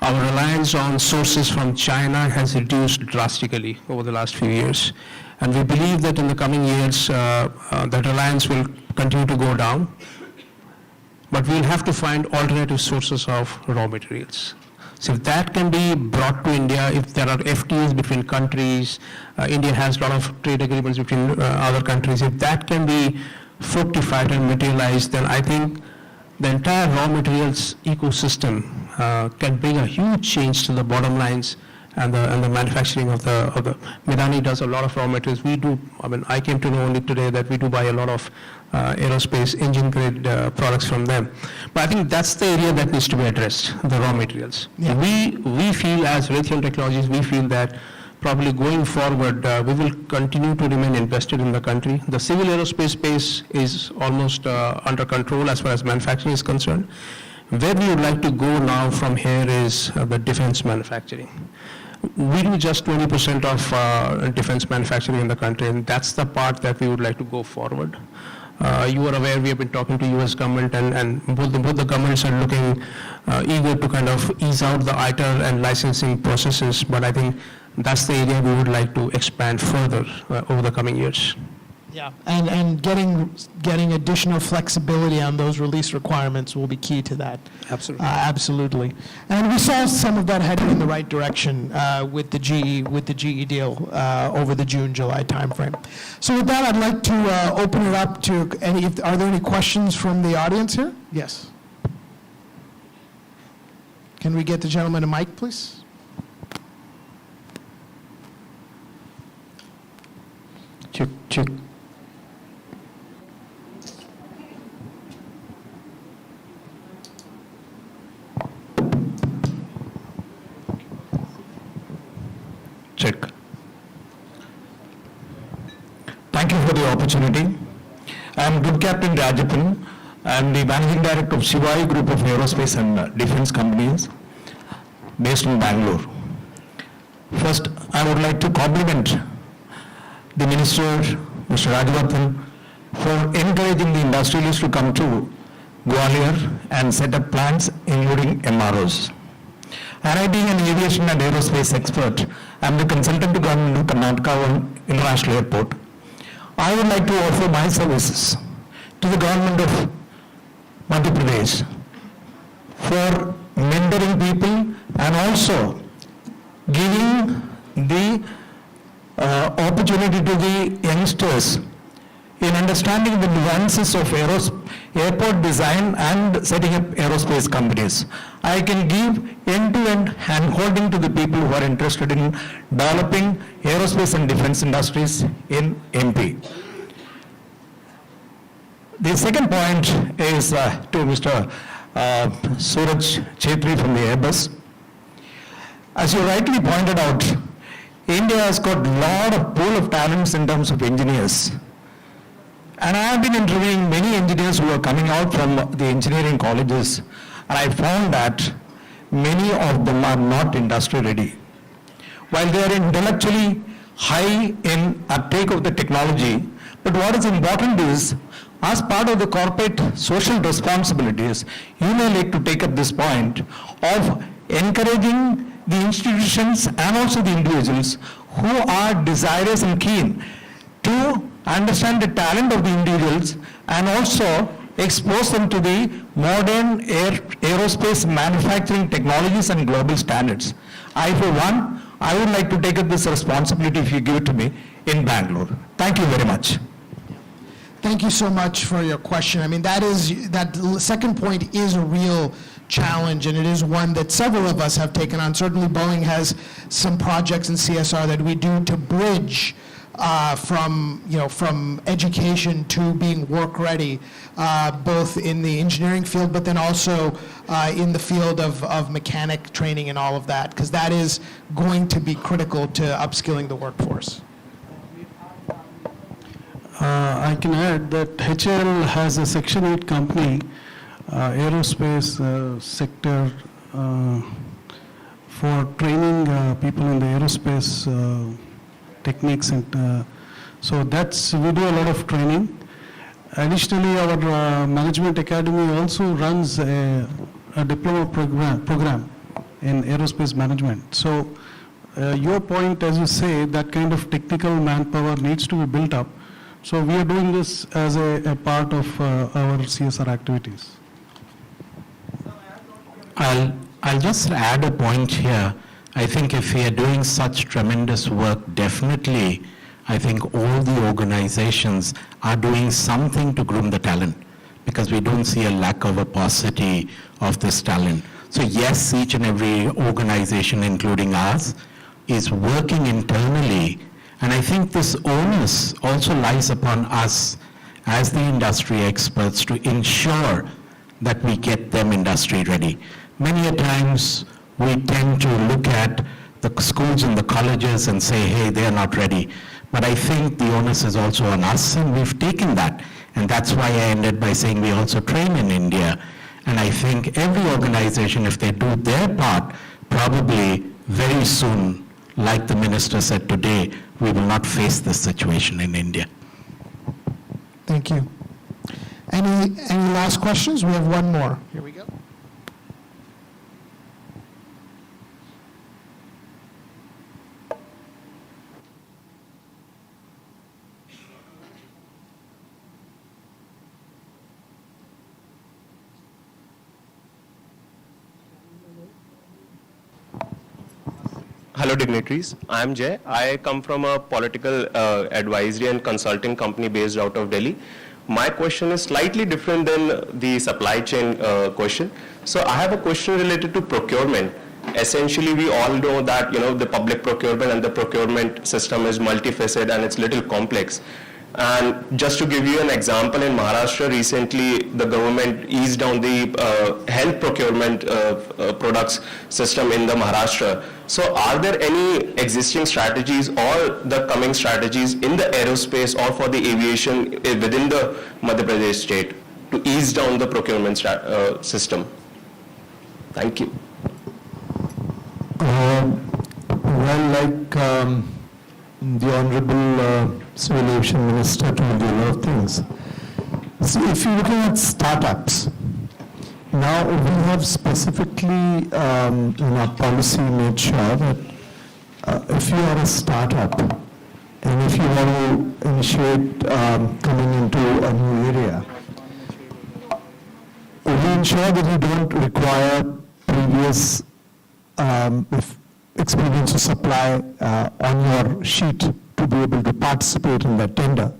our reliance on sources from China has reduced drastically over the last few years. And we believe that in the coming years, that reliance will continue to go down. But we'll have to find alternative sources of raw materials. So if that can be brought to India, if there are FTAs between countries, India has a lot of trade agreements between other countries, if that can be fructified and materialized, then I think the entire raw materials ecosystem can bring a huge change to the bottom lines and the manufacturing of the Medani does a lot of raw materials. We do, I came to know only today that we do buy a lot of aerospace engine grade products from them. But I think that's the area that needs to be addressed, the raw materials. Yeah. We feel as Raytheon Technologies, we feel that probably going forward, we will continue to remain invested in the country. The civil aerospace space is almost under control as far as manufacturing is concerned. Where we would like to go now from here is the defense manufacturing. We do just 20% of defense manufacturing in the country, and that's the part that we would like to go forward. You are aware we have been talking to U.S. government, and both the governments are looking eager to kind of ease out the ITAR and licensing processes, but I think that's the area we would like to expand further over the coming years. Yeah, and getting additional flexibility on those release requirements will be key to that. Absolutely. Absolutely. And we saw some of that heading in the right direction with the GE deal over the June-July timeframe. So with that, I'd like to open it up to are there any questions from the audience here? Yes. Can we get the gentleman a mic, please? Check. Check. Thank you for the opportunity. I am Good Captain Rajapan. I am the Managing Director of Shivai Group of Aerospace and Defense Companies based in Bangalore. First, I would like to compliment the Minister, Mr. Rajawardhan, for encouraging the industrialists to come to Gwalior and set up plants, including MROs. And I, being an aviation and aerospace expert, I am the consultant to Government of Karnataka International Airport. I would like to offer my services to the Government of Madhya Pradesh for mentoring people and also giving the opportunity to the youngsters in understanding the nuances of airport design and setting up aerospace companies. I can give end-to-end hand-holding to the people who are interested in developing aerospace and defense industries in MP. The second point is to Mr. Suraj Chetri from the Airbus. As you rightly pointed out, India has got a lot of pool of talents in terms of engineers. And I have been interviewing many engineers who are coming out from the engineering colleges, and I found that many of them are not industry ready. While they are intellectually high in uptake of the technology, but what is important is, as part of the corporate social responsibilities, you may like to take up this point of encouraging the institutions and also the individuals who are desirous and keen to understand the talent of the individuals and also expose them to the modern aerospace manufacturing technologies and global standards. I, for one, I would like to take up this responsibility if you give it to me in Bangalore. Thank you very much. Thank you so much for your question. I mean, that second point is a real challenge, and it is one that several of us have taken on. Certainly Boeing has some projects in CSR that we do to bridge from education to being work ready, both in the engineering field, but then also in the field of mechanic training and all of that, because that is going to be critical to upskilling the workforce. I can add that HAL has a Section 8 company, aerospace sector, for training people in the aerospace techniques. And so we do a lot of training. Additionally, our Management Academy also runs a diploma program in aerospace management. So your point, as you say, that kind of technical manpower needs to be built up. So we are doing this as a part of our CSR activities. I'll just add a point here. I think if we are doing such tremendous work, definitely, I think all the organizations are doing something to groom the talent, because we don't see a lack of a paucity of this talent. So yes, each and every organization, including ours, is working internally. And I think this onus also lies upon us as the industry experts to ensure that we get them industry ready. Many a times we tend to look at the schools and the colleges and say, hey, they are not ready. But I think the onus is also on us, and we've taken that. And that's why I ended by saying we also train in India. And I think every organization, if they do their part, probably very soon, like the minister said today, we will not face this situation in India. Thank you. Any last questions? We have one more. Here we go. Hello dignitaries, I am Jay. I come from a political advisory and consulting company based out of Delhi. My question is slightly different than the supply chain question. So I have a question related to procurement. Essentially, we all know that the public procurement and the procurement system is multifaceted and it's little complex. And just to give you an example, in Maharashtra recently, the government eased down the health procurement products system in the Maharashtra. So are there any existing strategies or the coming strategies in the aerospace or for the aviation within the Madhya Pradesh state to ease down the procurement system? Thank you. The Honorable Civil Aviation Minister told you a lot of things. See, if you're looking at startups, now we have specifically in our policy made sure that if you are a startup and if you want to initiate coming into a new area, we ensure that you don't require previous experience or supply on your sheet to be able to participate in that tender.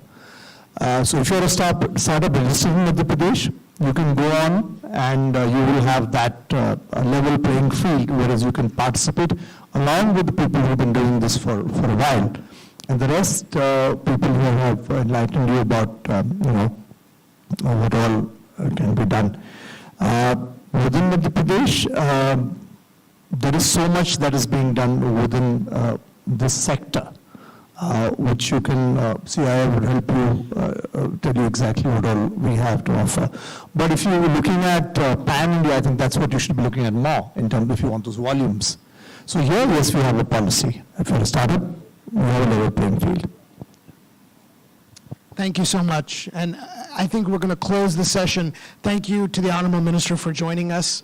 So if you're a startup registered in Madhya Pradesh, you can go on and you will have that level playing field, whereas you can participate along with the people who have been doing this for a while. And the rest, people who have enlightened you about, what all can be done. Within Madhya Pradesh, there is so much that is being done within this sector, which you can, CII would help you tell you exactly what all we have to offer. But if you were looking at pan-India, I think that's what you should be looking at more in terms of if you want those volumes. So here, yes, we have a policy. If you're a startup, we have a level playing field. Thank you so much. And I think we're going to close the session. Thank you to the Honorable Minister for joining us.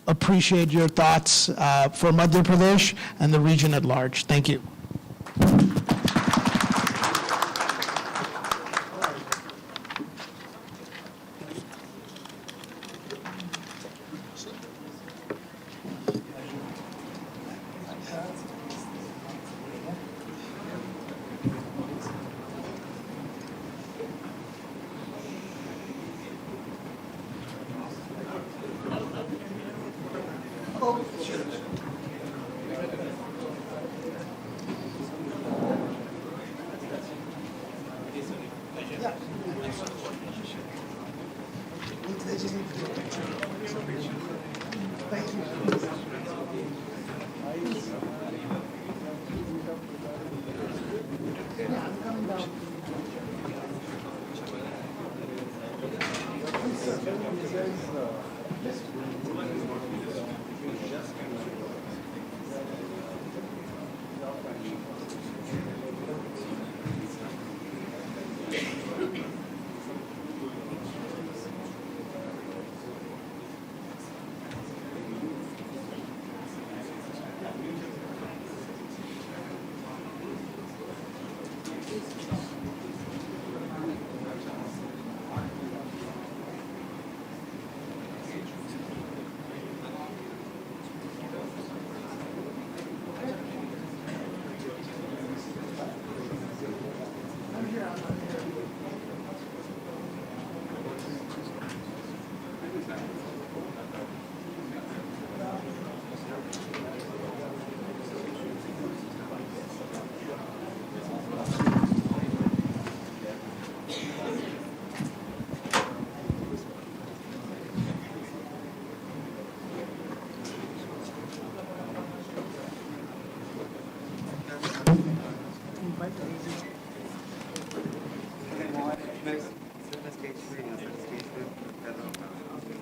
Appreciate your thoughts for Madhya Pradesh and the region at large. Thank you.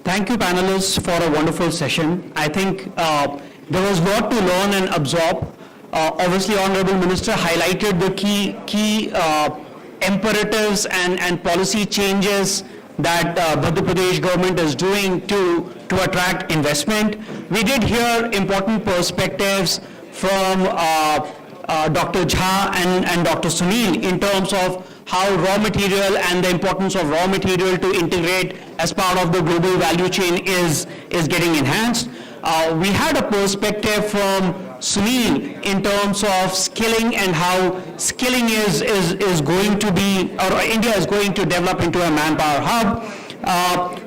Thank you, panelists, for a wonderful session. I think there was a lot to learn and absorb. Obviously, Honorable Minister highlighted the key imperatives and policy changes that Madhya Pradesh government is doing to attract investment. We did hear important perspectives from Dr. Jha and Dr. Sunil in terms of how raw material and the importance of raw material to integrate as part of the global value chain is getting enhanced. We had a perspective from Sunil in terms of skilling and how skilling is going to be, or India is going to develop into a manpower hub.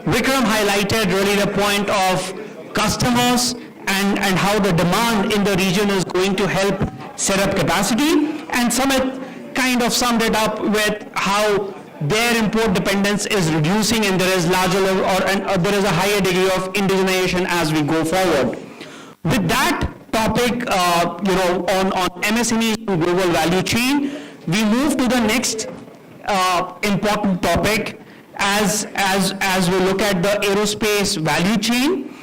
Vikram highlighted really the point of customers and how the demand in the region is going to help set up capacity, and Samit kind of summed it up with how their import dependence is reducing and there is larger there is a higher degree of indigenization as we go forward. With that topic, on MSMEs and global value chain, we move to the next important topic as we look at the aerospace value chain.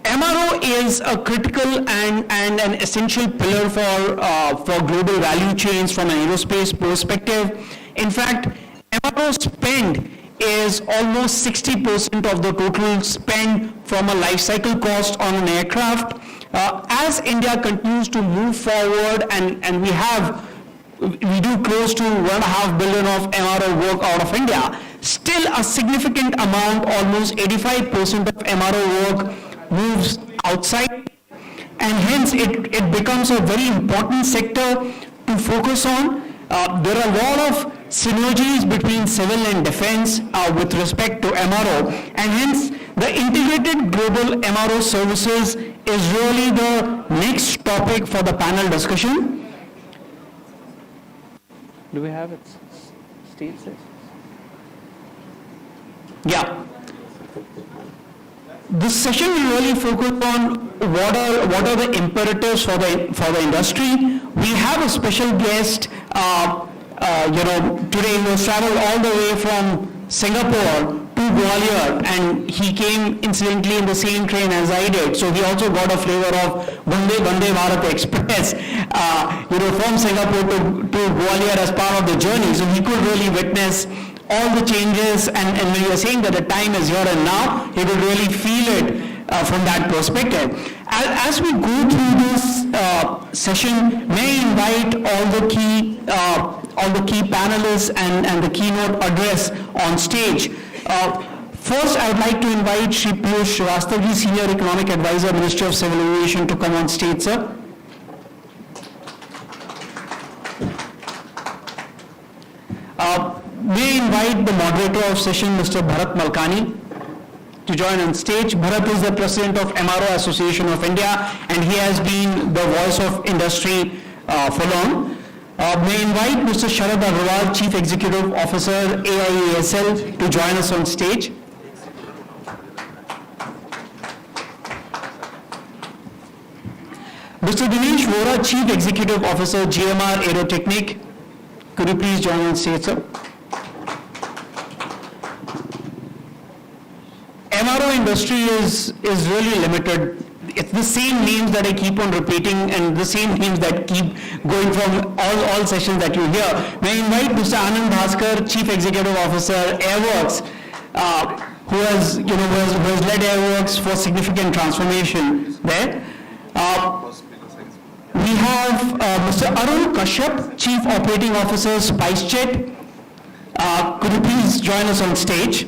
MRO is a critical and an essential pillar for global value chains from an aerospace perspective. In fact, MRO spend is almost 60% of the total spend from a life cycle cost on an aircraft. As India continues to move forward and we do close to $1.5 billion of MRO work out of India, still a significant amount, almost 85% of MRO work moves outside, and hence it becomes a very important sector to focus on. There are a lot of synergies between civil and defense with respect to MRO, and hence the integrated global MRO services is really the next topic for the panel discussion. Do we have it stated? Yeah. This session will really focus on what are the imperatives for the industry. We have a special guest, today he was traveled all the way from Singapore to Gwalior, and he came incidentally in the same train as I did. So he also got a flavor of Vande Bharat Express, from Singapore to Gwalior as part of the journey. So he could really witness all the changes, and when you are saying that the time is here and now, he could really feel it from that perspective. As we go through this session, may I invite all the key panelists and the keynote address on stage. First, I would like to invite Shri Piyush Srivastava, Senior Economic Advisor, Ministry of Civil Aviation, to come on stage, sir. May I invite the moderator of session, Mr. Bharat Malkani, to join on stage. Bharat is the President of MRO Association of India, and he has been the voice of industry for long. May I invite Mr. Sharad Agarwal, Chief Executive Officer, AIESL, to join us on stage. Mr. Dinesh Vora, Chief Executive Officer, GMR Aerotechnic. Could you please join on stage, sir? MRO industry is really limited. It's the same names that I keep on repeating and the same names that keep going from all sessions that you hear. May I invite Mr. Anand Bhaskar, Chief Executive Officer, Airworks, who has led Airworks for significant transformation there. We have Mr. Arun Kashyap, Chief Operating Officer, SpiceJet. Could you please join us on stage?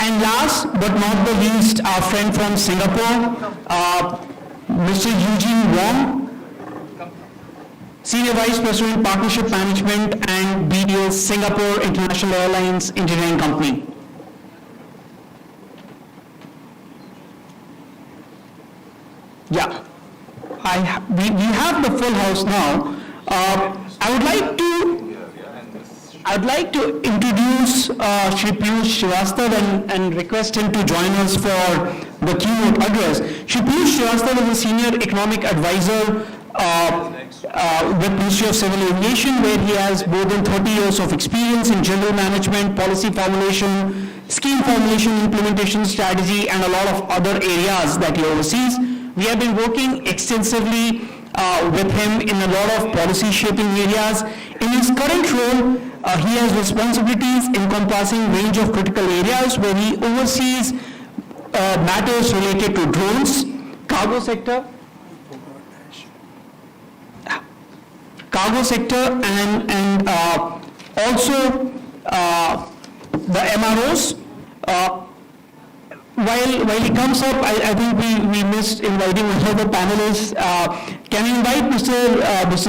And last but not the least, our friend from Singapore, Mr. Eugene Wong, Senior Vice President, Partnership Management and BDO, Singapore International Airlines Engineering Company. Yeah, we have the full house now. I would like to introduce Shri Piyush Srivastava and request him to join us for the keynote address. Shri Piyush Srivastava is a Senior Economic Advisor with Ministry of Civil Aviation, where he has more than 30 years of experience in general management, policy formulation, scheme formulation, implementation strategy, and a lot of other areas that he oversees. We have been working extensively with him in a lot of policy shaping areas. In his current role, he has responsibilities encompassing range of critical areas where he oversees matters related to drones, cargo sector, and also the MROs. While he comes up, I think we missed inviting one of the panelists. Can we invite Mr.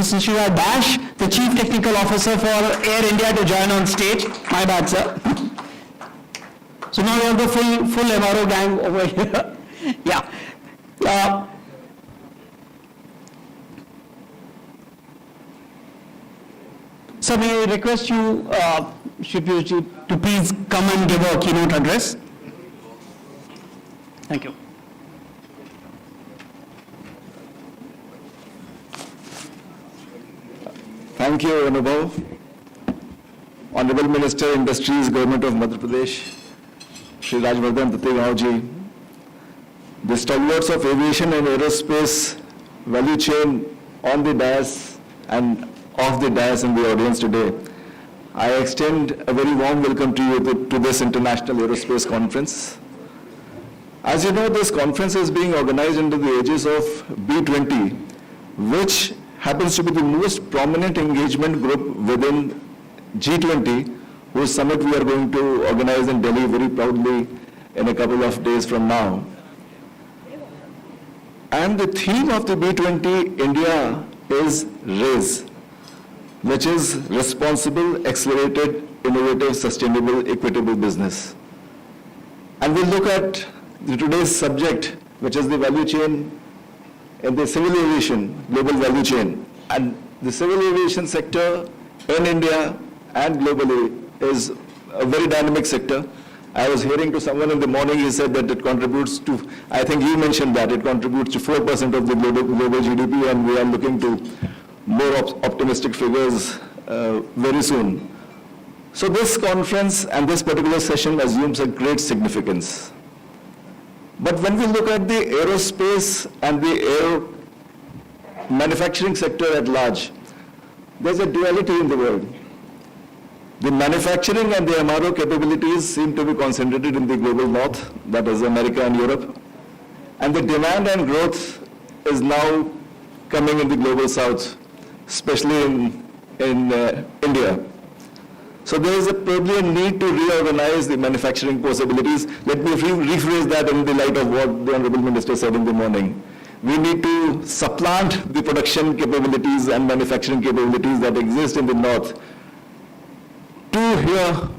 Sushila Dash, the Chief Technical Officer for Air India, to join on stage? My bad, sir. So now we have the full MRO gang over here. Yeah. So may I request you, Shri, to please come and give a keynote address. Thank you. Thank you, Anubhav. Honorable Minister, Industries, Government of Madhya Pradesh, Shri Rajvardhan Tattegaon, the stalwarts of aviation and aerospace value chain on the dais and off the dais in the audience today. I extend a very warm welcome to you to this International Aerospace Conference. As you know, this conference is being organized under the aegis of B20, which happens to be the most prominent engagement group within G20, whose summit we are going to organize in Delhi very proudly in a couple of days from now. And the theme of the B20 India is RAISE, which is Responsible, Accelerated, Innovative, Sustainable, Equitable Business. And we'll look at today's subject, which is the value chain in the civil aviation, global value chain. And the civil aviation sector in India and globally is a very dynamic sector. I was hearing to someone in the morning, he said that it contributes to, I think you mentioned that, it contributes to 4% of the global GDP, and we are looking to more optimistic figures very soon. So this conference and this particular session assumes a great significance. But when we look at the aerospace and the air manufacturing sector at large, there's a duality in the world. The manufacturing and the MRO capabilities seem to be concentrated in the global north, that is America and Europe. And the demand and growth is now coming in the global south, especially in India. So there is probably a need to reorganize the manufacturing possibilities. Let me rephrase that in the light of what the Honorable Minister said in the morning. We need to supplant the production capabilities and manufacturing capabilities that exist in the north to here,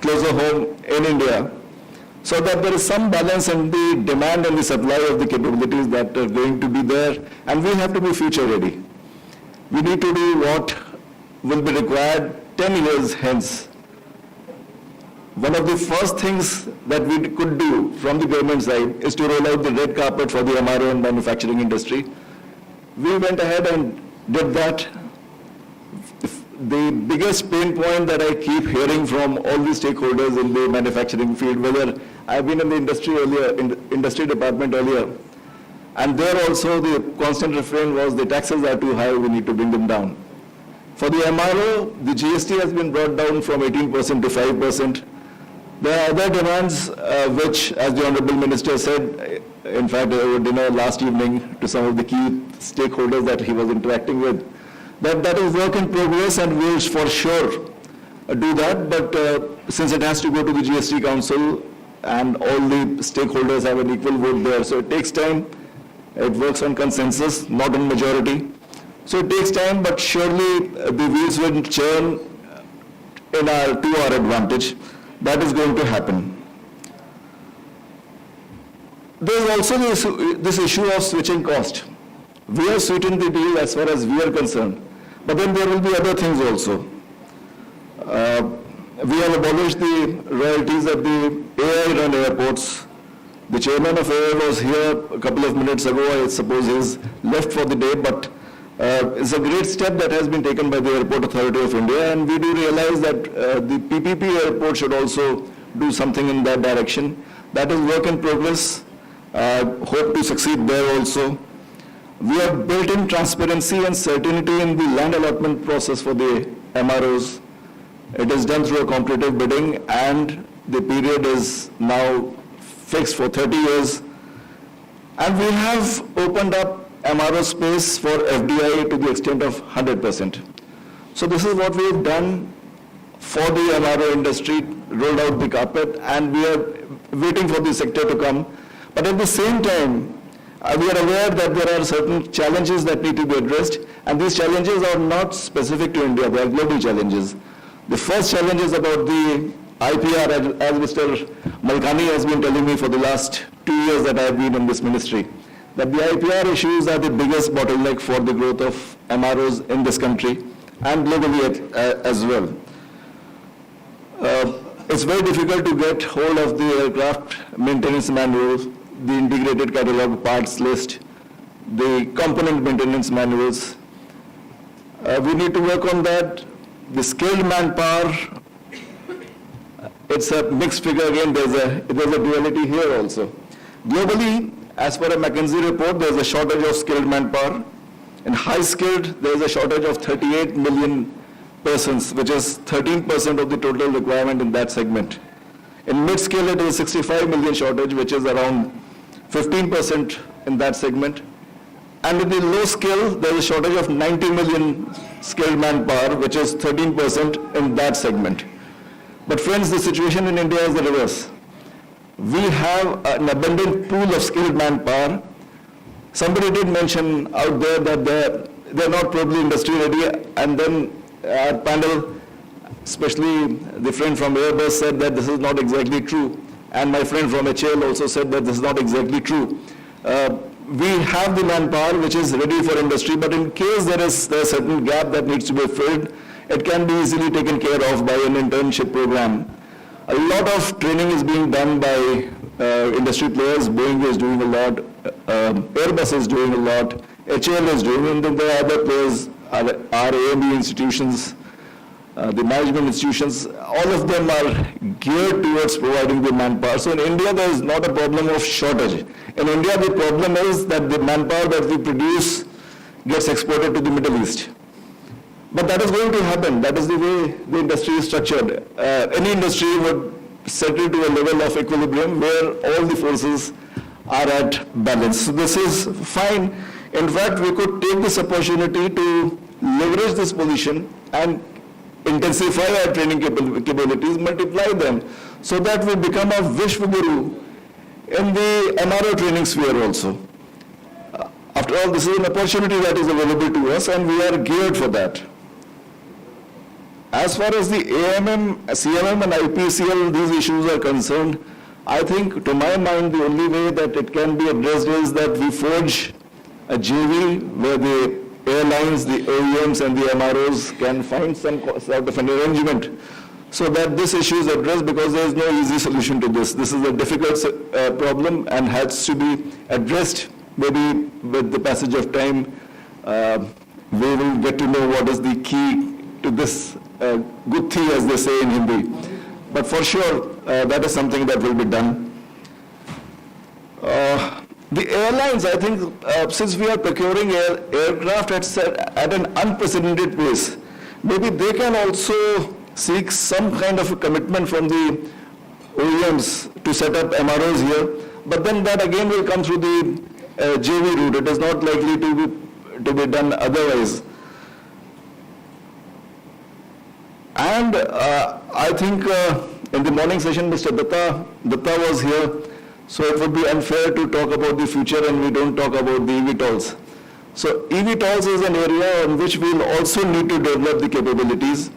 closer home in India, so that there is some balance in the demand and the supply of the capabilities that are going to be there, and we have to be future ready. We need to do what will be required 10 years hence. One of the first things that we could do from the government side is to roll out the red carpet for the MRO and manufacturing industry. We went ahead and did that. The biggest pain point that I keep hearing from all the stakeholders in the manufacturing field, whether I've been in the industry earlier, in the industry department earlier, and there also the constant refrain was the taxes are too high, we need to bring them down. For the MRO, the GST has been brought down from 18% to 5%. There are other demands which, as the Honorable Minister said, in fact, over dinner last evening to some of the key stakeholders that he was interacting with, that is work in progress, and we will for sure do that. But since it has to go to the GST Council and all the stakeholders have an equal vote there, so it takes time. It works on consensus, not on majority. So it takes time, but surely the wheels will churn to our advantage. That is going to happen. There is also this issue of switching cost. We have sweetened the deal as far as we are concerned, but then there will be other things also. We have abolished the royalties at the AI-run airports. The chairman of AI was here a couple of minutes ago. I suppose he's left for the day, but it's a great step that has been taken by the Airport Authority of India, and we do realize that the PPP airport should also do something in that direction. That is work in progress. Hope to succeed there also. We have built in transparency and certainty in the land allotment process for the MROs. It is done through a competitive bidding, and the period is now fixed for 30 years. And we have opened up MRO space for FDI to the extent of 100%. So this is what we have done for the MRO industry, rolled out the carpet, and we are waiting for the sector to come. But at the same time, we are aware that there are certain challenges that need to be addressed, and these challenges are not specific to India, they are global challenges. The first challenge is about the IPR, as Mr. Malkani has been telling me for the last 2 years that I have been in this ministry, that the IPR issues are the biggest bottleneck for the growth of MROs in this country and globally as well. It's very difficult to get hold of the aircraft maintenance manual, the integrated catalog parts list, the component maintenance manuals. We need to work on that. The skilled manpower, it's a mixed figure again, there's a duality here also. Globally, as per a McKinsey report, there's a shortage of skilled manpower. In high skilled, there's a shortage of 38 million persons, which is 13% of the total requirement in that segment. In mid-scale, it is 65 million shortage, which is around 15% in that segment. And in the low scale, there is a shortage of 90 million skilled manpower, which is 13% in that segment. But friends, the situation in India is the reverse. We have an abundant pool of skilled manpower. Somebody did mention out there that they're not probably industry ready. And then our panel, especially the friend from Airbus, said that this is not exactly true. And my friend from HAL also said that this is not exactly true. We have the manpower which is ready for industry, but in case there's a certain gap that needs to be filled, it can be easily taken care of by an internship program. A lot of training is being done by industry players. Boeing is doing a lot, Airbus is doing a lot, HAL is doing, and then there are other players, our AMB institutions, the management institutions, all of them are geared towards providing the manpower. So in India, there is not a problem of shortage. In India, the problem is that the manpower that we produce gets exported to the Middle East. But that is going to happen. That is the way the industry is structured. Any industry would settle to a level of equilibrium where all the forces are at balance. So this is fine. In fact, we could take this opportunity to leverage this position and intensify our training capabilities, multiply them, so that we become a Vishwaguru in the MRO training sphere also. After all, this is an opportunity that is available to us, and we are geared for that. As far as the AMM, CMM and IPCL, these issues are concerned, I think, to my mind, the only way that it can be addressed is that we forge a JV where the airlines, the OEMs and the MROs can find some sort of an arrangement so that this issue is addressed, because there is no easy solution to this. This is a difficult problem and has to be addressed. Maybe with the passage of time, we will get to know what is the key to this guthi, as they say in Hindi. But for sure, that is something that will be done. The airlines, I think, since we are procuring aircraft at an unprecedented pace, maybe they can also seek some kind of a commitment from the OEMs to set up MROs here. But then that again will come through the JV route. It is not likely to be done otherwise. And I think in the morning session, Mr. Datta was here. So it would be unfair to talk about the future and we don't talk about the eVTOLs. So eVTOLs is an area on which we'll also need to develop the capabilities.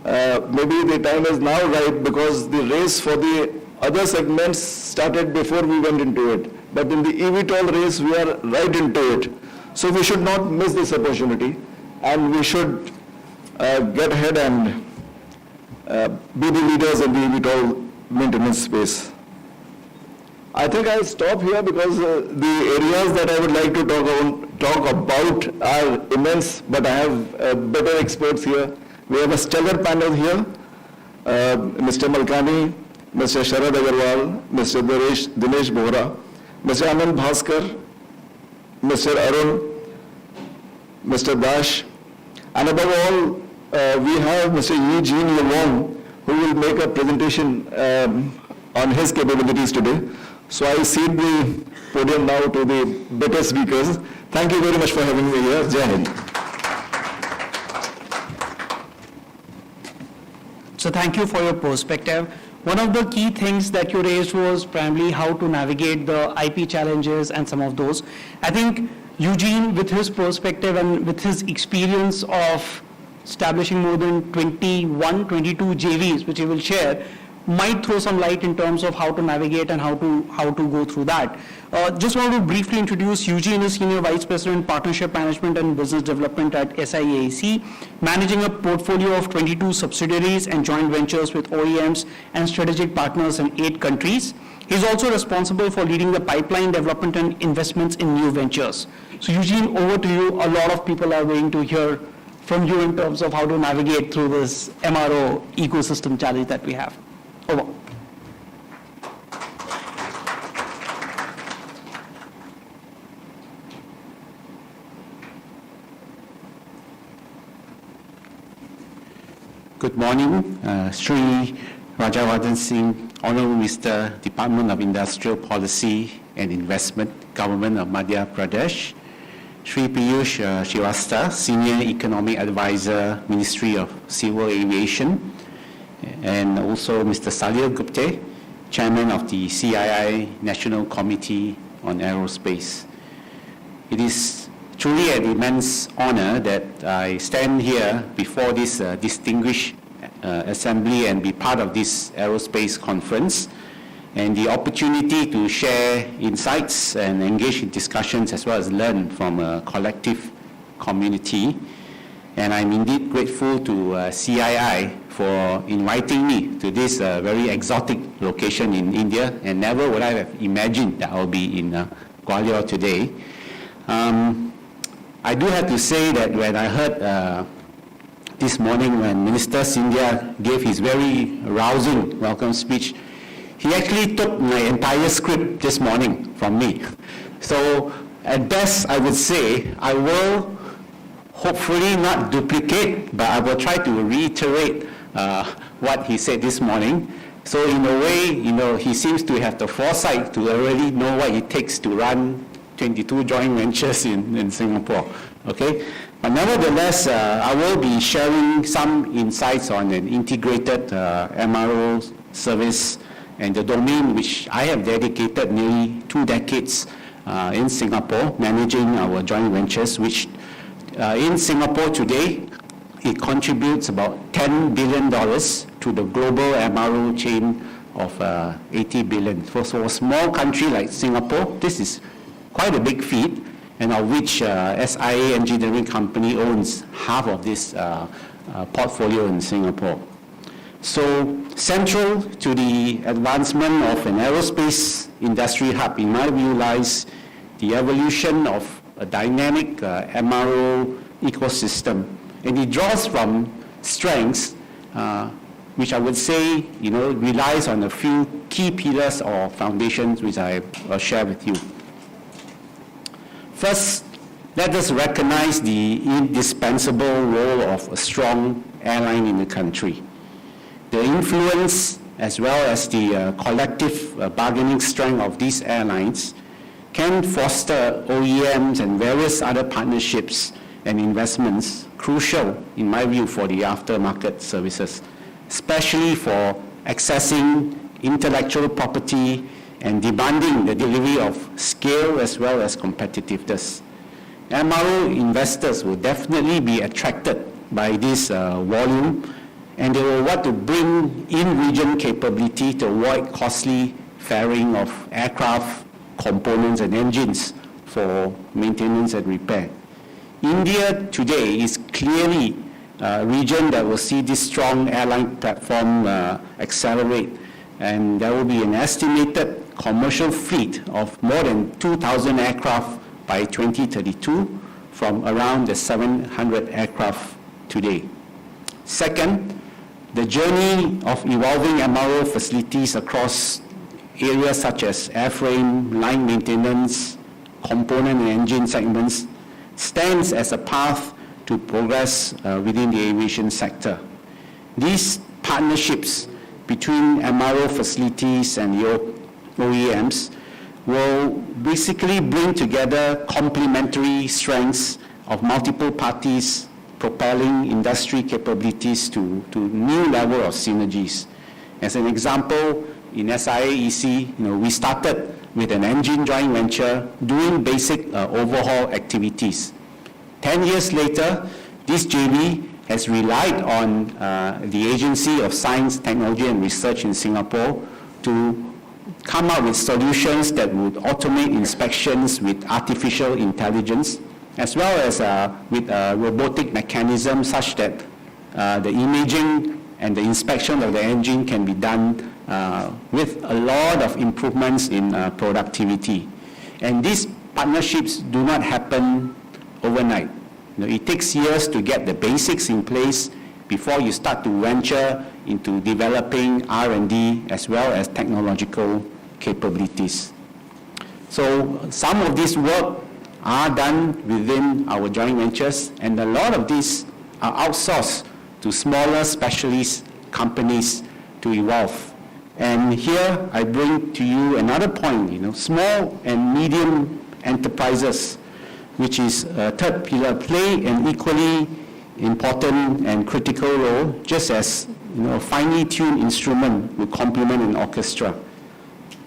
Maybe the time is now right, because the race for the other segments started before we went into it. But in the eVTOL race, we are right into it. So we should not miss this opportunity, and we should get ahead and be the leaders in the eVTOL maintenance space. I think I'll stop here, because the areas that I would like to talk about are immense, but I have better experts here. We have a stellar panel here, Mr. Malkani, Mr. Sharad Agarwal, Mr. Dinesh Bohra, Mr. Anand Bhaskar, Mr. Arun, Mr. Dash, and above all, we have Mr. Eugene Lewong, who will make a presentation on his capabilities today. So I cede the podium now to the better speakers. Thank you very much for having me here. Jai Hind. So thank you for your perspective. One of the key things that you raised was primarily how to navigate the IP challenges and some of those. I think Eugene, with his perspective and with his experience of establishing more than 22 JVs, which he will share, might throw some light in terms of how to navigate and how to go through that. Just want to briefly introduce Eugene, is Senior Vice President, Partnership Management and Business Development at SIAC, managing a portfolio of 22 subsidiaries and joint ventures with OEMs and strategic partners in 8 countries. He's also responsible for leading the pipeline development and investments in new ventures. So Eugene, over to you. A lot of people are waiting to hear from you in terms of how to navigate through this MRO ecosystem challenge that we have. Over. Good morning, Sri Rajawardhan Singh, Honorable Mr. Department of Industrial Policy and Investment, Government of Madhya Pradesh, Sri Piyush Srivastava, Senior Economic Advisor, Ministry of Civil Aviation, and also Mr. Salil Gupte, Chairman of the CII National Committee on Aerospace. It is truly an immense honor that I stand here before this distinguished assembly and be part of this aerospace conference, and the opportunity to share insights and engage in discussions as well as learn from a collective community. And I'm indeed grateful to CII for inviting me to this very exotic location in India, and never would I have imagined that I'll be in Gwalior today. I do have to say that when I heard this morning when Minister Scindia gave his very rousing welcome speech, he actually took my entire script this morning from me. So at best, I would say I will hopefully not duplicate, but I will try to reiterate what he said this morning. So in a way, he seems to have the foresight to already know what it takes to run 22 joint ventures in Singapore, okay? But nevertheless, I will be sharing some insights on an integrated MRO service and the domain which I have dedicated nearly 2 decades in Singapore, managing our joint ventures, which in Singapore today, it contributes about $10 billion to the global MRO chain of 80 billion. For a small country like Singapore, this is quite a big feat, and of which SIA Engineering Company owns half of this portfolio in Singapore. So central to the advancement of an aerospace industry hub, in my view, lies the evolution of a dynamic MRO ecosystem. And it draws from strengths, which I would say, relies on a few key pillars or foundations which I'll share with you. First, let us recognize the indispensable role of a strong airline in the country. The influence as well as the collective bargaining strength of these airlines can foster OEMs and various other partnerships and investments crucial, in my view, for the aftermarket services, especially for accessing intellectual property and demanding the delivery of scale as well as competitiveness. MRO investors will definitely be attracted by this volume, and they will want to bring in-region capability to avoid costly ferrying of aircraft, components, and engines for maintenance and repair. India today is clearly a region that will see this strong airline platform accelerate, and there will be an estimated commercial fleet of more than 2,000 aircraft by 2032 from around the 700 aircraft today. Second, the journey of evolving MRO facilities across areas such as airframe, line maintenance, component and engine segments stands as a path to progress within the aviation sector. These partnerships between MRO facilities and the OEMs will basically bring together complementary strengths of multiple parties, propelling industry capabilities to new level of synergies. As an example, in SIAEC, we started with an engine joint venture doing basic overhaul activities. 10 years later, this JV has relied on the Agency of Science, Technology and Research in Singapore to come up with solutions that would automate inspections with artificial intelligence, as well as with robotic mechanisms such that the imaging and the inspection of the engine can be done with a lot of improvements in productivity. And these partnerships do not happen overnight. It takes years to get the basics in place before you start to venture into developing R&D as well as technological capabilities. So some of this work are done within our joint ventures, and a lot of these are outsourced to smaller specialist companies to evolve. And here I bring to you another point, small and medium enterprises, which is a third pillar, play an equally important and critical role, just as a finely tuned instrument will complement an orchestra.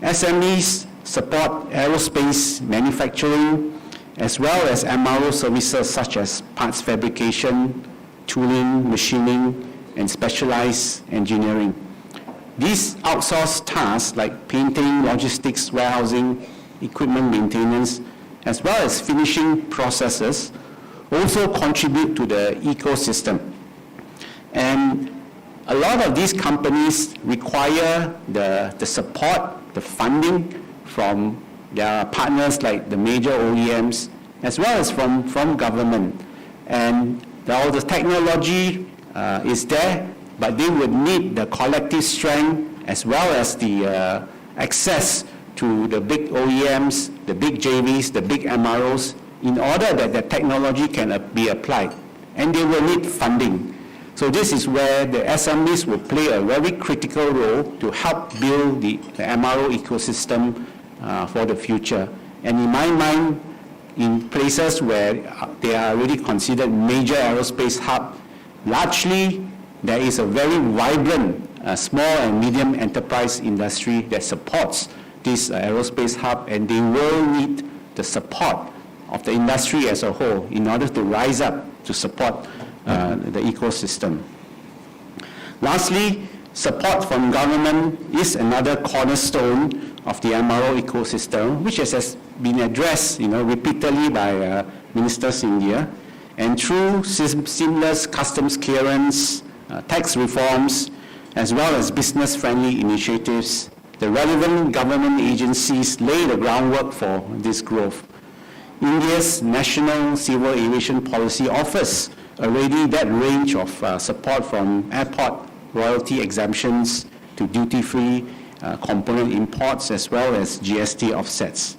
SMEs support aerospace manufacturing as well as MRO services such as parts fabrication, tooling, machining, and specialized engineering. These outsourced tasks like painting, logistics, warehousing, equipment maintenance, as well as finishing processes also contribute to the ecosystem. And a lot of these companies require the support, the funding from their partners like the major OEMs, as well as from government. And all the technology is there, but they would need the collective strength as well as the access to the big OEMs, the big JVs, the big MROs, in order that the technology can be applied. And they will need funding. So this is where the SMEs will play a very critical role to help build the MRO ecosystem for the future. And in my mind, in places where they are really considered major aerospace hub, largely there is a very vibrant small and medium enterprise industry that supports this aerospace hub, and they will need the support of the industry as a whole in order to rise up to support the ecosystem. Lastly, support from government is another cornerstone of the MRO ecosystem, which has been addressed repeatedly by ministers in India. And through seamless customs clearance, tax reforms, as well as business-friendly initiatives, the relevant government agencies lay the groundwork for this growth. India's National Civil Aviation Policy offers already that range of support from airport royalty exemptions to duty-free component imports as well as GST offsets.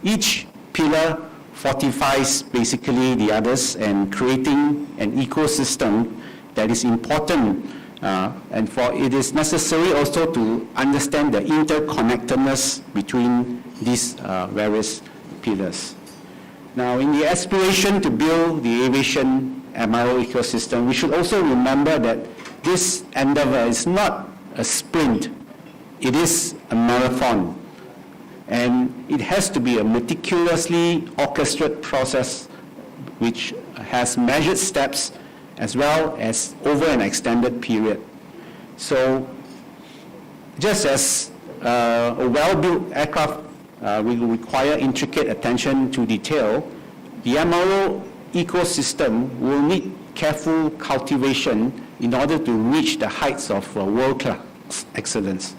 Each pillar fortifies basically the others and creating an ecosystem that is important and for it is necessary also to understand the interconnectedness between these various pillars. Now, in the aspiration to build the aviation MRO ecosystem, we should also remember that this endeavor is not a sprint, it is a marathon. And it has to be a meticulously orchestrated process which has measured steps as well as over an extended period. So, just as a well-built aircraft will require intricate attention to detail, the MRO ecosystem will need careful cultivation in order to reach the heights of world-class excellence.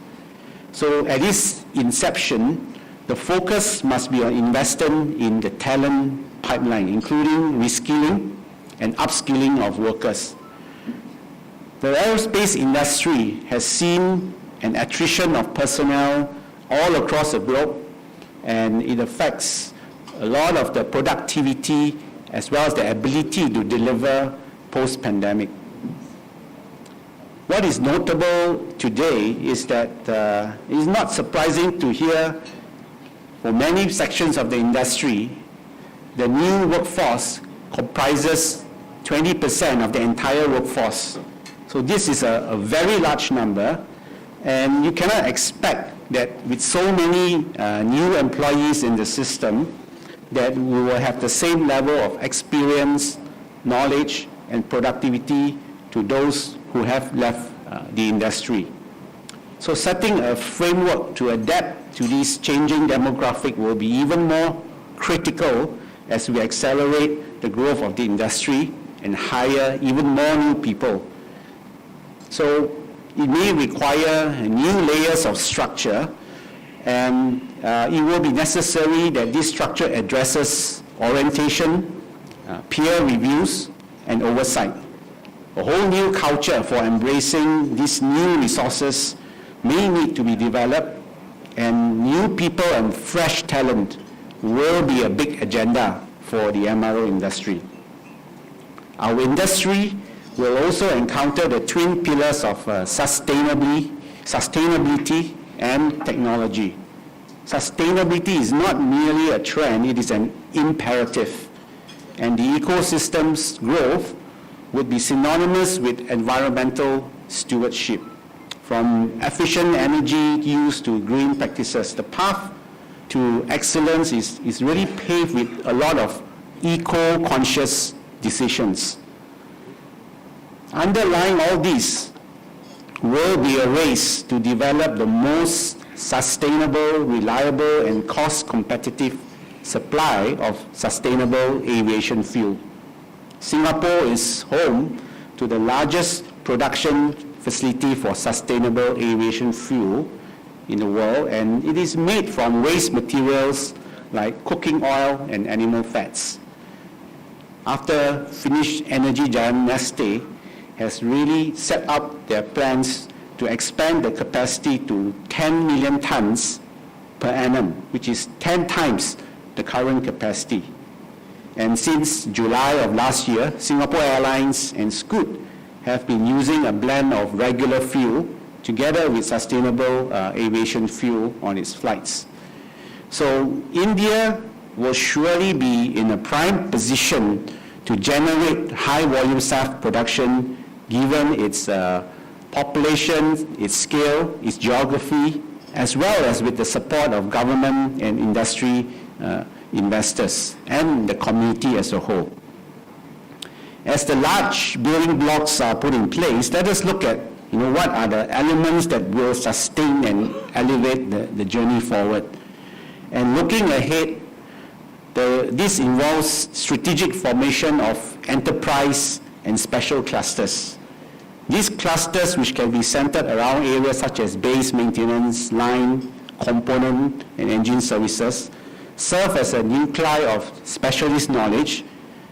So at its inception, the focus must be on investing in the talent pipeline, including reskilling and upskilling of workers. The aerospace industry has seen an attrition of personnel all across the globe, and it affects a lot of the productivity as well as the ability to deliver post-pandemic. What is notable today is that it is not surprising to hear for many sections of the industry, the new workforce comprises 20% of the entire workforce. So this is a very large number, and you cannot expect that with so many new employees in the system that we will have the same level of experience, knowledge, and productivity to those who have left the industry. So setting a framework to adapt to these changing demographic will be even more critical as we accelerate the growth of the industry and hire even more new people. So it may require new layers of structure, and it will be necessary that this structure addresses orientation, peer reviews, and oversight. A whole new culture for embracing these new resources may need to be developed, and new people and fresh talent will be a big agenda for the MRO industry. Our industry will also encounter the twin pillars of sustainability and technology. Sustainability is not merely a trend, it is an imperative. And the ecosystem's growth would be synonymous with environmental stewardship. From efficient energy use to green practices, the path to excellence is really paved with a lot of eco-conscious decisions. Underlying all this will be a race to develop the most sustainable, reliable, and cost-competitive supply of sustainable aviation fuel. Singapore is home to the largest production facility for sustainable aviation fuel in the world, and it is made from waste materials like cooking oil and animal fats. After finished energy giant Neste has really set up their plans to expand the capacity to 10 million tons per annum, which is 10 times the current capacity. And since July of last year, Singapore Airlines and Scoot have been using a blend of regular fuel together with sustainable aviation fuel on its flights. So India will surely be in a prime position to generate high volume SAF production given its population, its scale, its geography, as well as with the support of government and industry investors and the community as a whole. As the large building blocks are put in place, let us look at what are the elements that will sustain and elevate the journey forward. And looking ahead, this involves strategic formation of enterprise and special clusters. These clusters, which can be centered around areas such as base maintenance, line, component, and engine services, serve as a nuclei of specialist knowledge,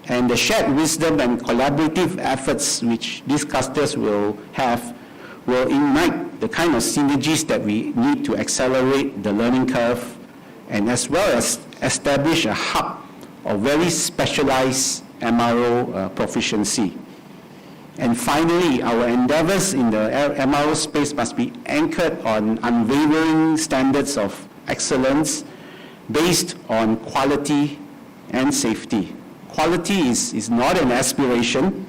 and the shared wisdom and collaborative efforts which these clusters will have will ignite the kind of synergies that we need to accelerate the learning curve, and as well as establish a hub of very specialized MRO proficiency. And finally, our endeavors in the MRO space must be anchored on unwavering standards of excellence based on quality and safety. Quality is not an aspiration,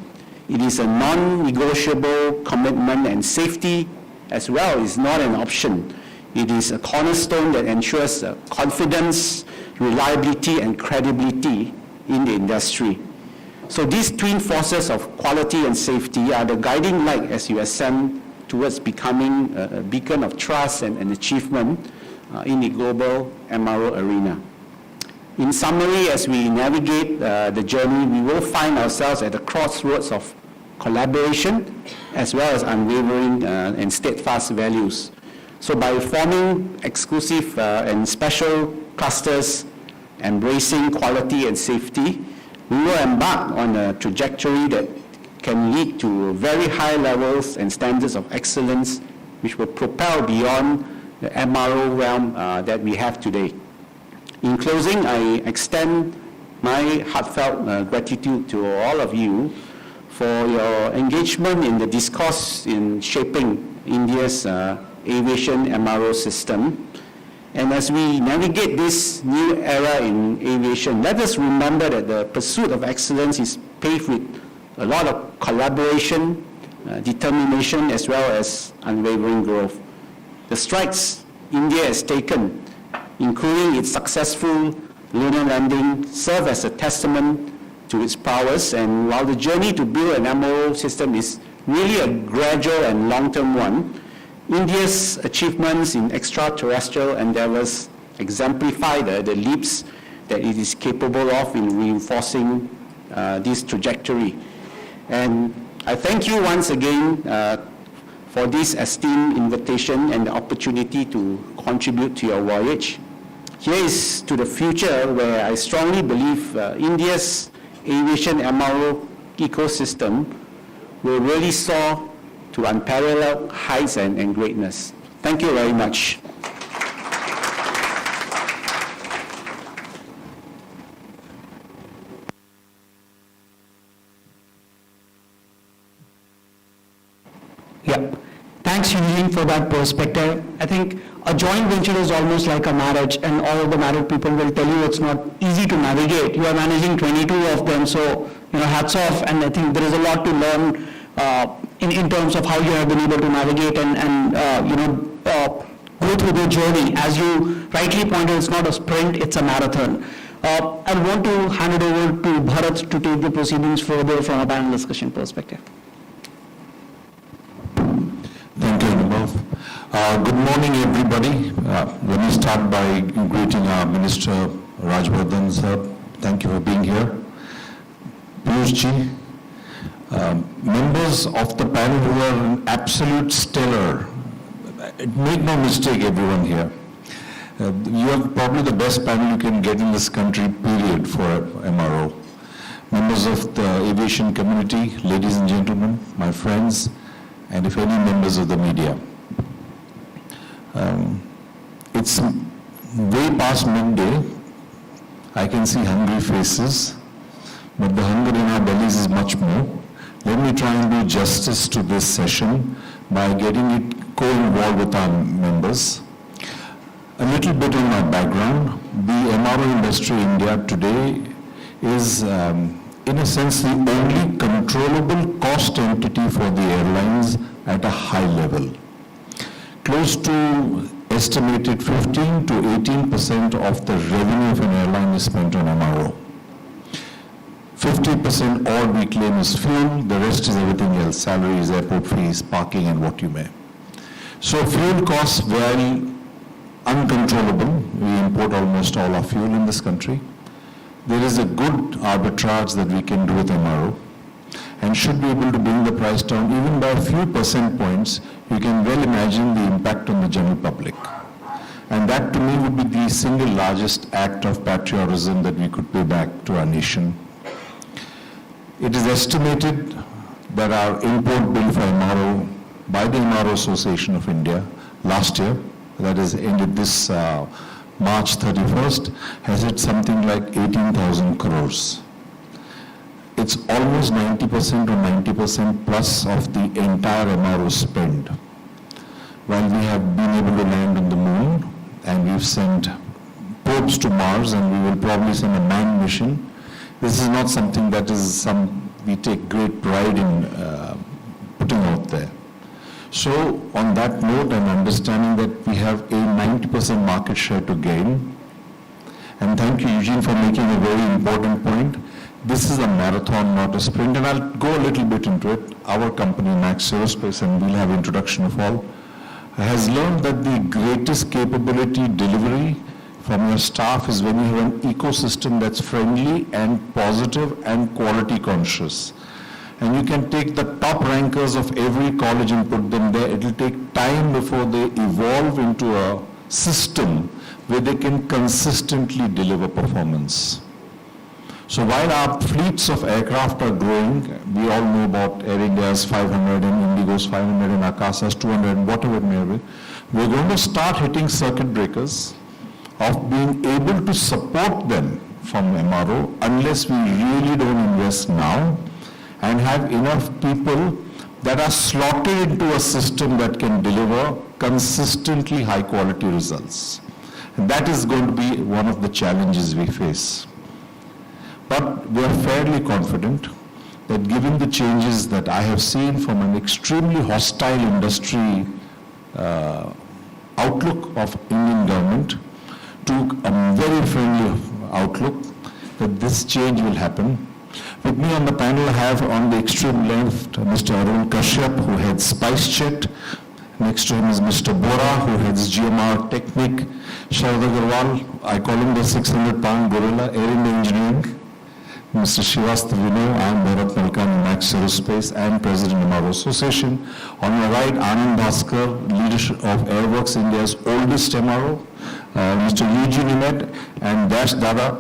it is a non-negotiable commitment, and safety as well is not an option. It is a cornerstone that ensures confidence, reliability, and credibility in the industry. So these twin forces of quality and safety are the guiding light as you ascend towards becoming a beacon of trust and achievement in the global MRO arena. In summary, as we navigate the journey, we will find ourselves at the crossroads of collaboration as well as unwavering and steadfast values. So by forming exclusive and special clusters, embracing quality and safety, we will embark on a trajectory that can lead to very high levels and standards of excellence, which will propel beyond the MRO realm that we have today. In closing, I extend my heartfelt gratitude to all of you for your engagement in the discourse in shaping India's aviation MRO system. And as we navigate this new era in aviation, let us remember that the pursuit of excellence is paved with a lot of collaboration, determination, as well as unwavering growth. The strides India has taken, including its successful lunar landing, serve as a testament to its prowess. And while the journey to build an MRO system is really a gradual and long-term one, India's achievements in extraterrestrial endeavors exemplify the leaps that it is capable of in reinforcing this trajectory. And I thank you once again for this esteemed invitation and the opportunity to contribute to your voyage. Here is to the future where I strongly believe India's aviation MRO ecosystem will really soar to unparalleled heights and greatness. Thank you very much. Yeah. Thanks, Eugene, for that perspective. I think a joint venture is almost like a marriage, and all of the married people will tell you it's not easy to navigate. You are managing 22 of them, so hats off, and I think there is a lot to learn in terms of how you have been able to navigate and go go through their journey. As you rightly pointed, it's not a sprint, it's a marathon. I want to hand it over to Bharat to take the proceedings further from a panel discussion perspective. Thank you, Anubhav. Good morning, everybody. Let me start by greeting our Minister Rajvardhan sir. Thank you for being here. Piyush ji, members of the panel who are an absolute stellar. Make no mistake, everyone here. You are probably the best panel you can get in this country, period, for MRO. Members of the aviation community, ladies and gentlemen, my friends, and if any members of the media. It's way past midday. I can see hungry faces, but the hunger in our bellies is much more. Let me try and do justice to this session by getting it co-involved with our members. A little bit on my background. The MRO industry in India today is, in a sense, the only controllable cost entity for the airlines at a high level. Close to estimated 15 to 18% of the revenue of an airline is spent on MRO. 50% all we claim is fuel, the rest is everything else, salaries, airport fees, parking, and what you may. So fuel costs, while uncontrollable, we import almost all our fuel in this country. There is a good arbitrage that we can do with MRO and should be able to bring the price down even by a few percent points. You can well imagine the impact on the general public. And that to me would be the single largest act of patriotism that we could pay back to our nation. It is estimated that our import bill for MRO by the MRO Association of India last year, that is ended this March 31st, has hit something like 18,000 crores. It's almost 90% or 90% plus of the entire MRO spend. While we have been able to land on the moon and we've sent probes to Mars and we will probably send a manned mission, this is not something that is we take great pride in putting out there. So on that note, and understanding that we have a 90% market share to gain, and thank you, Eugene, for making a very important point. This is a marathon, not a sprint, and I'll go a little bit into it. Our company, Max Aerospace, and we'll have introduction of all, has learned that the greatest capability delivery from your staff is when you have an ecosystem that's friendly and positive and quality conscious. And you can take the top rankers of every college and put them there. It'll take time before they evolve into a system where they can consistently deliver performance. So while our fleets of aircraft are growing, we all know about Air India's 500 and Indigo's 500 and Akasa's 200 and whatever it may be, we're going to start hitting circuit breakers of being able to support them from MRO unless we really don't invest now and have enough people that are slotted into a system that can deliver consistently high quality results. And that is going to be one of the challenges we face. But we are fairly confident that given the changes that I have seen from an extremely hostile industry outlook of Indian government to a very friendly outlook, that this change will happen. With me on the panel, I have on the extreme left Mr. Arun Kashyap, who heads SpiceJet. Next to him is Mr. Bora, who heads GMR Technic. Sharad Agarwal, I call him the 600-pound gorilla, Air India Engineering. Mr. Srivastav Vinay, I am Bharat Malkani, Max Aerospace and President of MRO Association. On your right, Anand Bhaskar, leader of Airworks, India's oldest MRO. Mr. Eugene Imed and Dash Dada,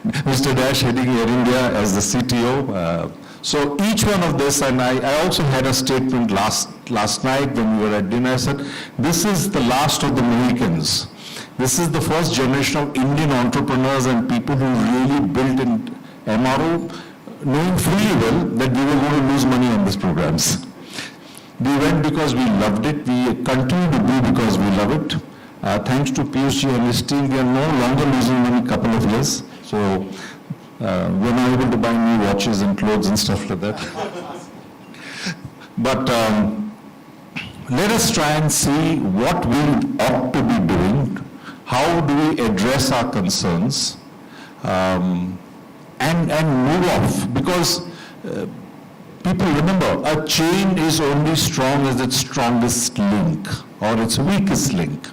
Mr. Dash heading Air India as the CTO. So each one of this, and I also had a statement last night when we were at dinner. I said, this is the last of the Mohicans. This is the first generation of Indian entrepreneurs and people who really built in MRO, knowing fully well that we were going to lose money on these programs. We went because we loved it. We continue to do because we love it. Thanks to Piyush and his team, we are no longer losing money couple of years. So we're now able to buy new watches and clothes and stuff like that. But let us try and see what we ought to be doing, how do we address our concerns, and move off, because people remember, a chain is only strong as its strongest link or its weakest link.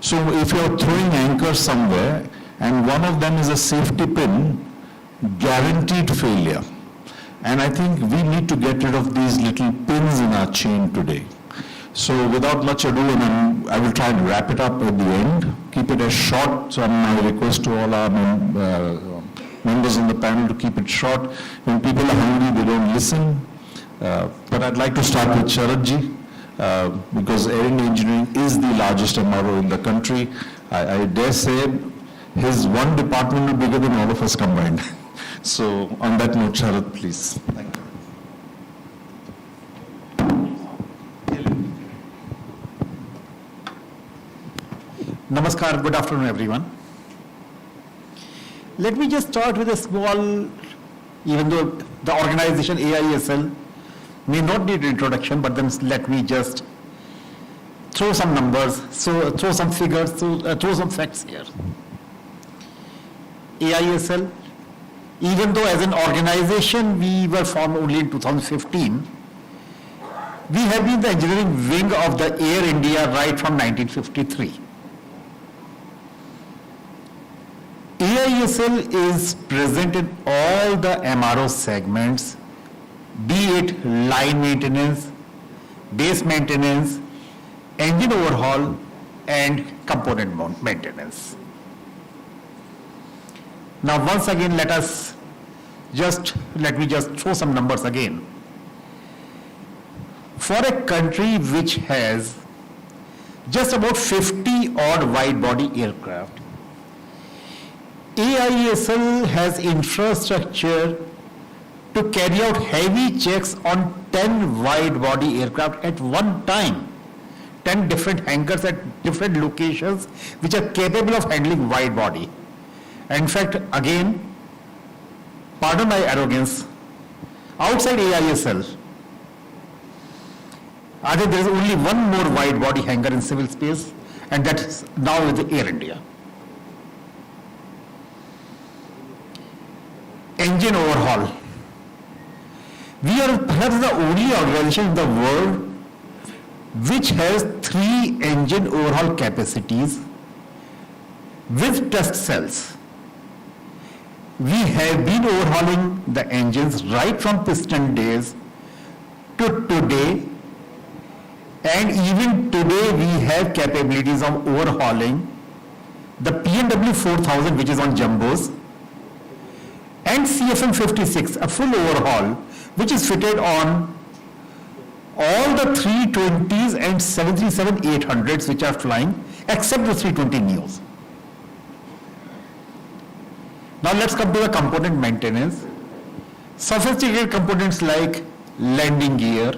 So if you're throwing anchors somewhere and one of them is a safety pin, guaranteed failure. And I think we need to get rid of these little pins in our chain today. So without much ado, and I will try and wrap it up at the end, keep it as short. So my request to all our members on the panel to keep it short. When people are hungry, they don't listen. But I'd like to start with Sharadji, because air engineering is the largest MRO in the country. I dare say his one department is bigger than all of us combined. So on that note, Sharad, please. Thank you. Namaskar, good afternoon everyone. Let me just start with a small, even though the organization AISL may not need introduction, but then let me just throw some numbers, throw some figures, throw some facts here. AISL, even though as an organization we were formed only in 2015, we have been the engineering wing of the Air India right from 1953. AISL is present in all the MRO segments, be it line maintenance, base maintenance, engine overhaul, and component maintenance. Now once again, let me just throw some numbers again. For a country which has just about 50 odd wide body aircraft, AISL has infrastructure to carry out heavy checks on 10 wide body aircraft at one time, 10 different hangars at different locations which are capable of handling wide body. In fact, again, pardon my arrogance, outside AISL, I think there is only one more wide body hangar in civil space, and that is now with the Air India. Engine overhaul. We are perhaps the only organization in the world which has 3 engine overhaul capacities with test cells. We have been overhauling the engines right from piston days to today, and even today we have capabilities of overhauling the P&W 4000, which is on jumbos, and CFM 56, a full overhaul, which is fitted on all the 320s and 737-800s which are flying, except the 320neos. Now let's come to the component maintenance. Sophisticated components like landing gear,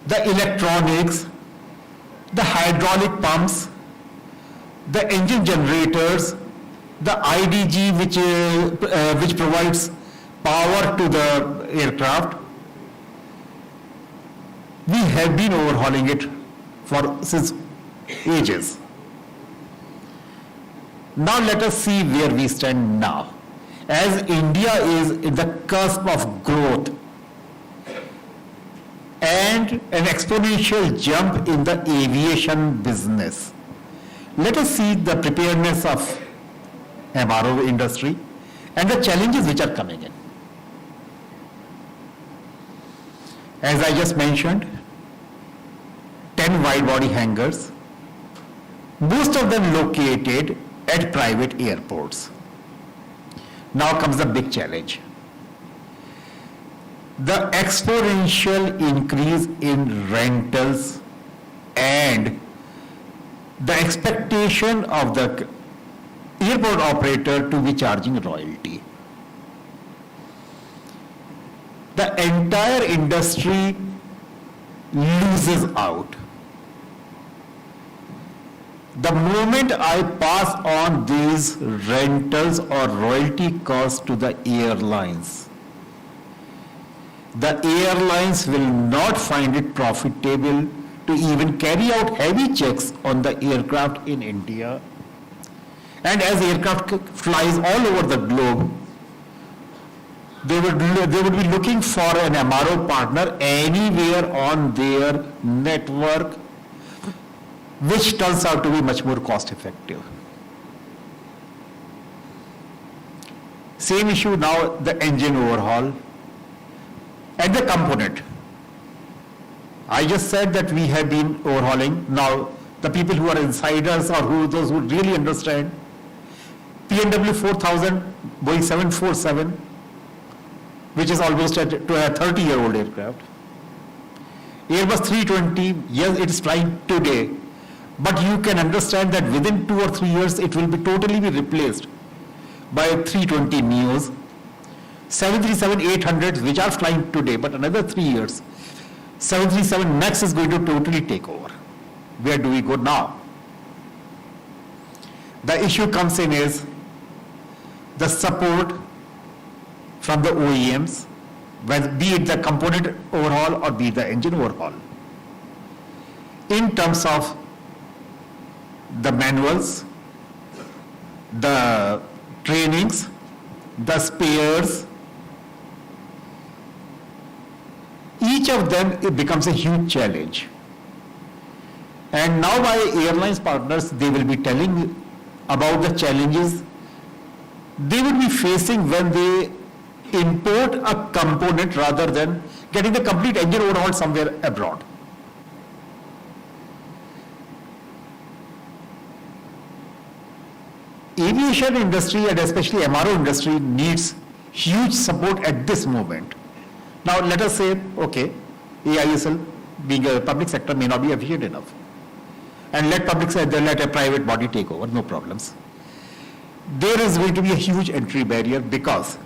the electronics, the hydraulic pumps, the engine generators, the IDG which provides power to the aircraft. We have been overhauling it since ages. Now let us see where we stand now. As India is in the cusp of growth and an exponential jump in the aviation business, let us see the preparedness of MRO industry and the challenges which are coming in. As I just mentioned, 10 wide body hangars, most of them located at private airports. Now comes the big challenge. The exponential increase in rentals and the expectation of the airport operator to be charging royalty. The entire industry loses out. The moment I pass on these rentals or royalty costs to the airlines will not find it profitable to even carry out heavy checks on the aircraft in India. And as aircraft flies all over the globe, they would be looking for an MRO partner anywhere on their network, which turns out to be much more cost effective. Same issue now, the engine overhaul and the component. I just said that we have been overhauling. Now, the people who are insiders or those who really understand, P&W 4000, Boeing 747, which is almost to a 30-year-old aircraft. Airbus 320, yes, it is flying today, but you can understand that within 2 or 3 years, it will be totally replaced by 320 neos. 737-800s, which are flying today, but another 3 years, 737 MAX is going to totally take over. Where do we go now? The issue comes in is the support from the OEMs, be it the component overhaul or be it the engine overhaul. In terms of the manuals, the trainings, the spares, each of them, it becomes a huge challenge. And now my airlines partners, they will be telling about the challenges they will be facing when they import a component rather than getting the complete engine overhaul somewhere abroad. Aviation industry and especially MRO industry needs huge support at this moment. Now let us say, okay, AISL being a public sector may not be efficient enough. And let a private body take over, no problems. There is going to be a huge entry barrier because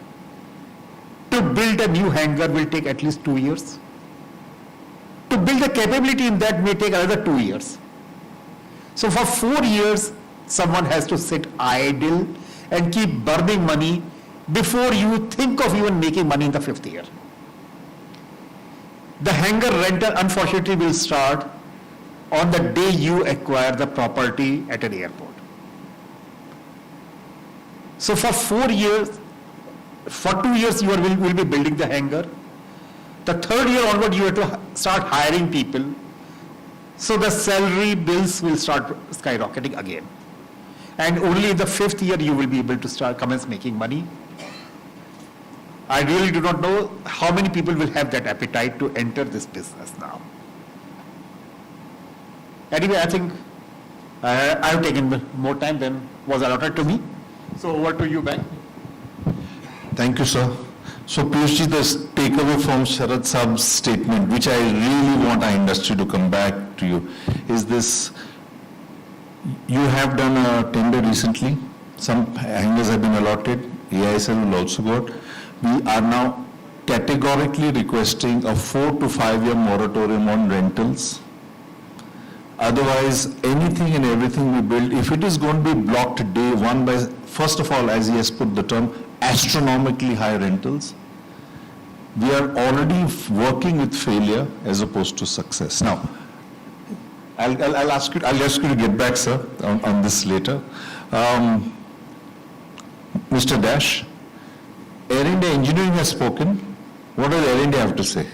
to build a new hangar will take at least 2 years. To build a capability in that may take another 2 years. So for 4 years, someone has to sit idle and keep burning money before you think of even making money in the 5th year. The hangar rental, unfortunately, will start on the day you acquire the property at an airport. So for 4 years, for 2 years you will be building the hangar. The 3rd year onward you have to start hiring people. So the salary bills will start skyrocketing again. And only in the 5th year you will be able to commence making money. I really do not know how many people will have that appetite to enter this business now. Anyway, I think I have taken more time than was allotted to me. So over to you, Ben. Thank you, sir. So, Piyushji, the takeaway from Sharad Saab's statement, which I really want our industry to come back to you, is this: you have done a tender recently. Some hangars have been allotted. AISL will also got. We are now categorically requesting a 4 to 5 year moratorium on rentals. Otherwise, anything and everything we build, if it is going to be blocked day one by, first of all, as he has put the term, astronomically high rentals, we are already working with failure as opposed to success. Now, I'll ask you to get back, sir, on this later. Mr. Dash, Air India Engineering has spoken. What does Air India have to say?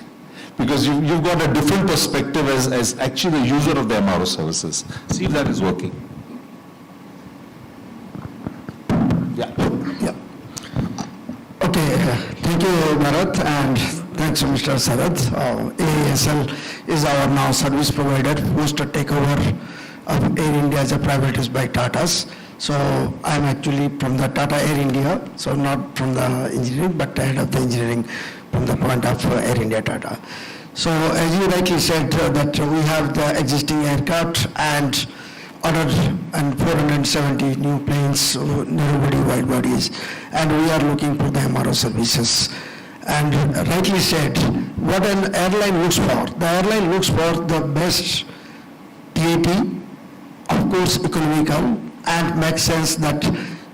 Because you've got a different perspective as actually the user of the MRO services. See if that is working. Yeah. Okay, thank you, Bharat, and thanks to Mr. Sarath. AISL is our now service provider, who's to take over of Air India as a privatized by Tatas. So I'm actually from the Tata Air India, so not from the engineering, but head of the engineering from the point of Air India Tata. So as you rightly said, that we have the existing aircraft and ordered and 470 new planes, narrow-body, wide-bodies, and we are looking for the MRO services. And rightly said, what an airline looks for. The airline looks for the best TAT, of course economical, and makes sense that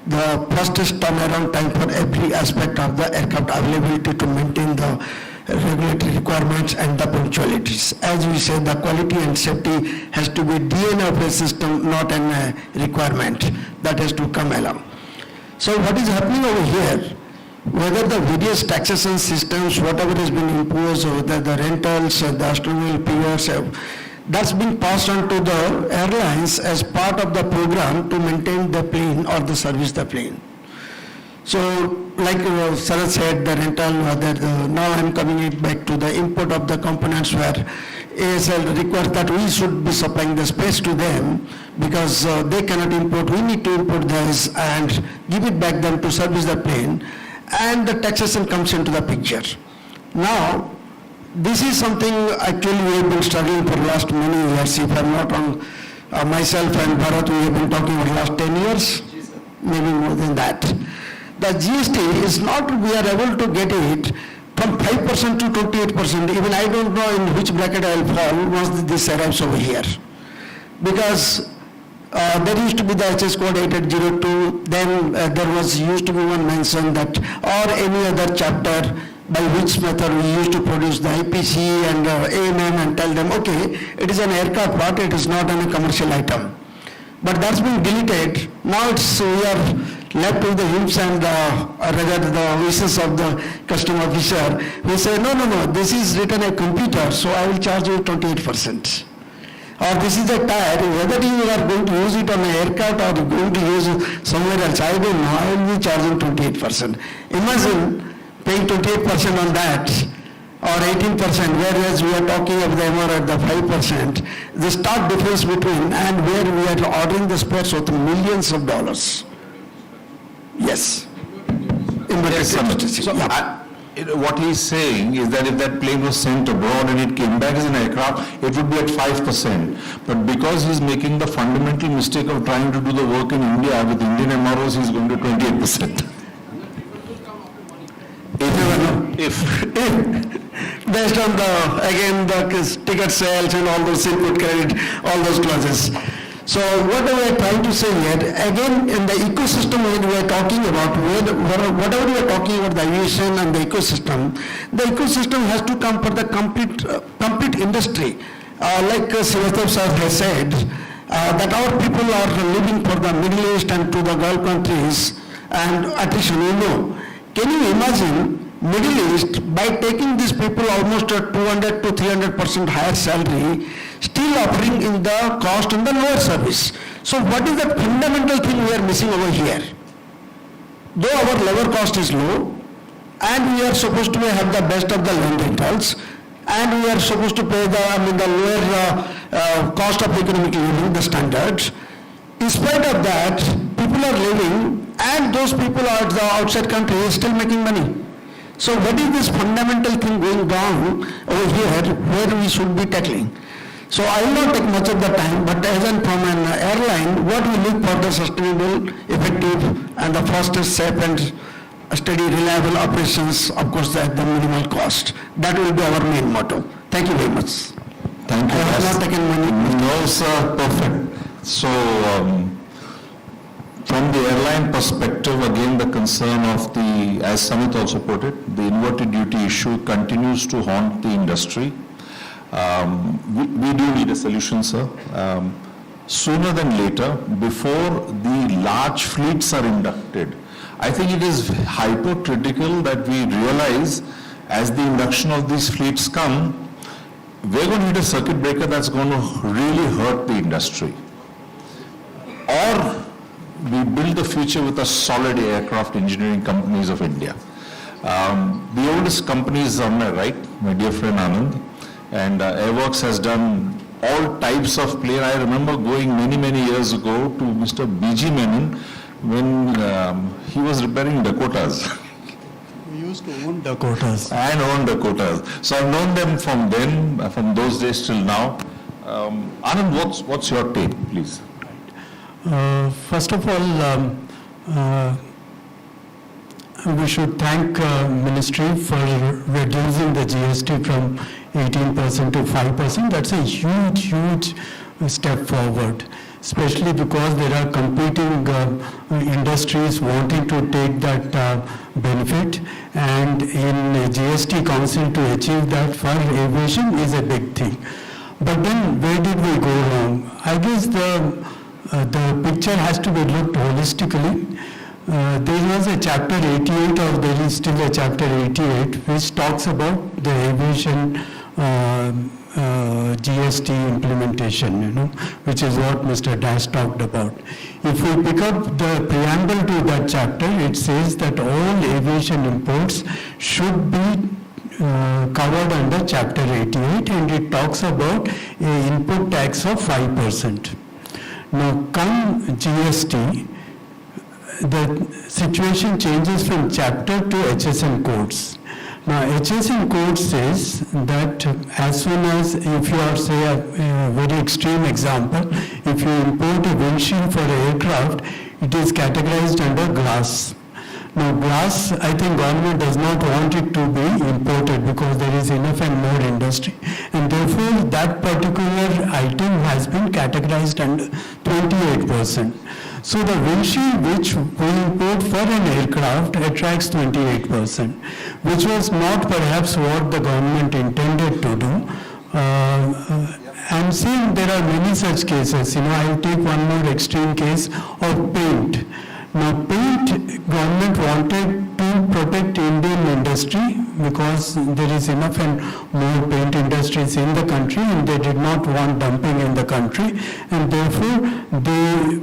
the fastest turnaround time for every aspect of the aircraft availability to maintain the regulatory requirements and the punctualities. As we said, the quality and safety has to be DNA of a system, not a requirement that has to come along. So what is happening over here, whether the various taxation systems, whatever has been imposed, or whether the rentals, the astronomical periods, that's been passed on to the airlines as part of the program to maintain the plane or the service the plane. So, like Sarath said, the rental, now I'm coming it back to the import of the components where ASL requires that we should be supplying the space to them because they cannot import. We need to import this and give it back them to service the plane, and the taxation comes into the picture. Now, this is something actually we have been struggling for the last many years. If I'm not wrong, myself and Bharat, we have been talking for the last 10 years, maybe more than that. The GST is not, we are able to get it from 5% to 28%. Even I don't know in which bracket I will fall once this arrives over here. Because there used to be the HS code 8802, then there was used to be one mention that, or any other chapter by which method we used to produce the IPC and AMM and tell them, okay, it is an aircraft part, it is not a commercial item. But that's been deleted. Now we are left with the whims and rather the wishes of the custom officer. We say, no, this is written a computer, so I will charge you 28%. Or this is a tire, whether you are going to use it on an aircraft or going to use it somewhere else, I don't know, I will be charging 28%. Imagine paying 28% on that, or 18%, whereas we are talking of the MR at the 5%, the stark difference between and where we are ordering the spares worth millions of dollars. Yes. So what he is saying is that if that plane was sent abroad and it came back as an aircraft, it would be at 5%. But because he is making the fundamental mistake of trying to do the work in India with Indian MROs, he is going to 28%. If based on the ticket sales and all those input credit, all those clauses. So what we are trying to say here, again in the ecosystem when we are talking about, whatever we are talking about the aviation and the ecosystem has to come for the complete industry. Like Srivastava sir has said, that our people are living for the Middle East and to the Gulf countries and attrition, Can you imagine Middle East, by taking these people almost a 200 to 300% higher salary, still offering in the cost and the lower service. So what is the fundamental thing we are missing over here? Though our labor cost is low, and we are supposed to have the best of the land rentals, and we are supposed to pay the lower cost of economic living, the standards. In spite of that, people are living, and those people are the outside country still making money. So what is this fundamental thing going down over here where we should be tackling? So I will not take much of the time, but as from an airline, what we look for the sustainable, effective, and the fastest, safe and steady, reliable operations, of course, at the minimal cost. That will be our main motto. Thank you very much. Thank you. I have not taken money. No, sir, perfect. So, from the airline perspective, again, the concern of the, as Samit also put it, the inverted duty issue continues to haunt the industry. We do need a solution, sir. Sooner than later, before the large fleets are inducted, I think it is hypocritical that we realize as the induction of these fleets come, we're going to hit a circuit breaker that's going to really hurt the industry. Or we build the future with a solid aircraft engineering companies of India. The oldest company is somewhere, right? My dear friend Anand. And Airworks has done all types of plane. I remember going many years ago to Mr. B.G. Menon when he was repairing Dakotas. We used to own Dakotas. And own Dakotas. So I've known them from then, from those days till now. Anand, what's your take, please? First of all, we should thank Ministry for reducing the GST from 18% to 5%. That's a huge step forward. especially because there are competing industries wanting to take that benefit, and in GST Council to achieve that for aviation is a big thing. But then where did we go wrong? I guess the picture has to be looked holistically. There was a chapter 88, or there is still a chapter 88, which talks about the aviation GST implementation, which is what Mr. Dash talked about. If we pick up the preamble to that chapter, it says that all aviation imports should be covered under chapter 88, and it talks about an input tax of 5%. Now, come GST, the situation changes from chapter to HSN codes. Now, HSN code says that as soon as, if you are, say, a very extreme example, if you import a windshield for an aircraft, it is categorized under glass. Now, glass, I think government does not want it to be imported because there is enough and more industry. And therefore, that particular item has been categorized under 28%. So the windshield which we import for an aircraft attracts 28%, which was not perhaps what the government intended to do. I'm saying there are many such cases. I will take one more extreme case of paint. Now, paint, government wanted to protect Indian industry because there is enough and more paint industries in the country, and they did not want dumping in the country, and therefore they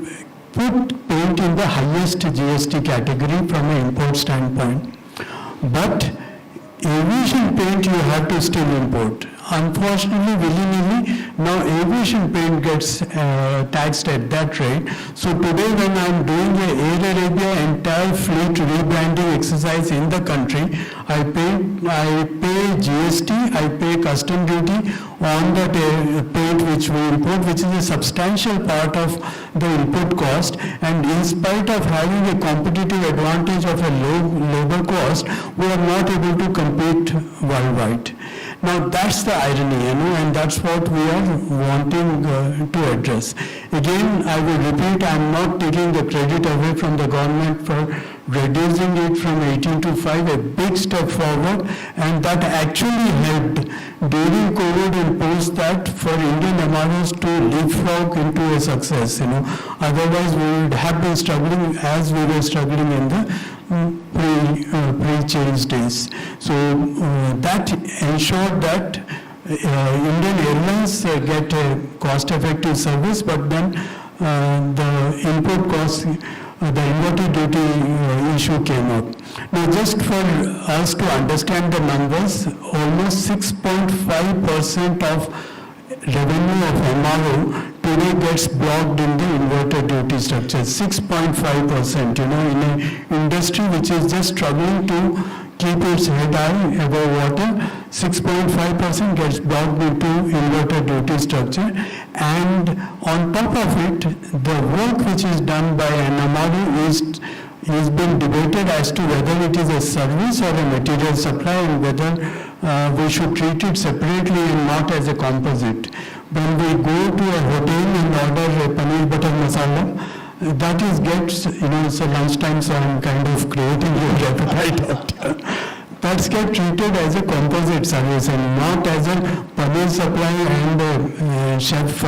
put paint in the highest GST category from an import standpoint. But aviation paint you have to still import. Unfortunately, willy-nilly, now aviation paint gets taxed at that rate. So today when I'm doing a Air Arabia entire fleet rebranding exercise in the country, I pay GST, I pay custom duty on that paint which we import, which is a substantial part of the input cost, and in spite of having a competitive advantage of a low labor cost, we are not able to compete worldwide. Now that's the irony, and that's what we are wanting to address. Again, I will repeat, I am not taking the credit away from the government for reducing it from 18 to 5, a big step forward, and that actually helped during COVID and post that for Indian MROs to leapfrog into a success. Otherwise we would have been struggling as we were struggling in the pre-change days. So that ensured that Indian Airlines get a cost-effective service, but then the input cost, the inverted duty issue came up. Now, just for us to understand the numbers, almost 6.5% of revenue of MRO today gets blocked in the inverted duty structure. 6.5%, in an industry which is just struggling to keep its head high above water, 6.5% gets blocked into inverted duty structure, and on top of it, the work which is done by an MRO is being debated as to whether it is a service or a material supply, and whether we should treat it separately and not as a composite. When we go to a hotel and order a paneer butter masala, that is gets, it's a lunchtime, so I'm kind of creating your appetite out here. That's get treated as a composite service and not as a paneer supply and chef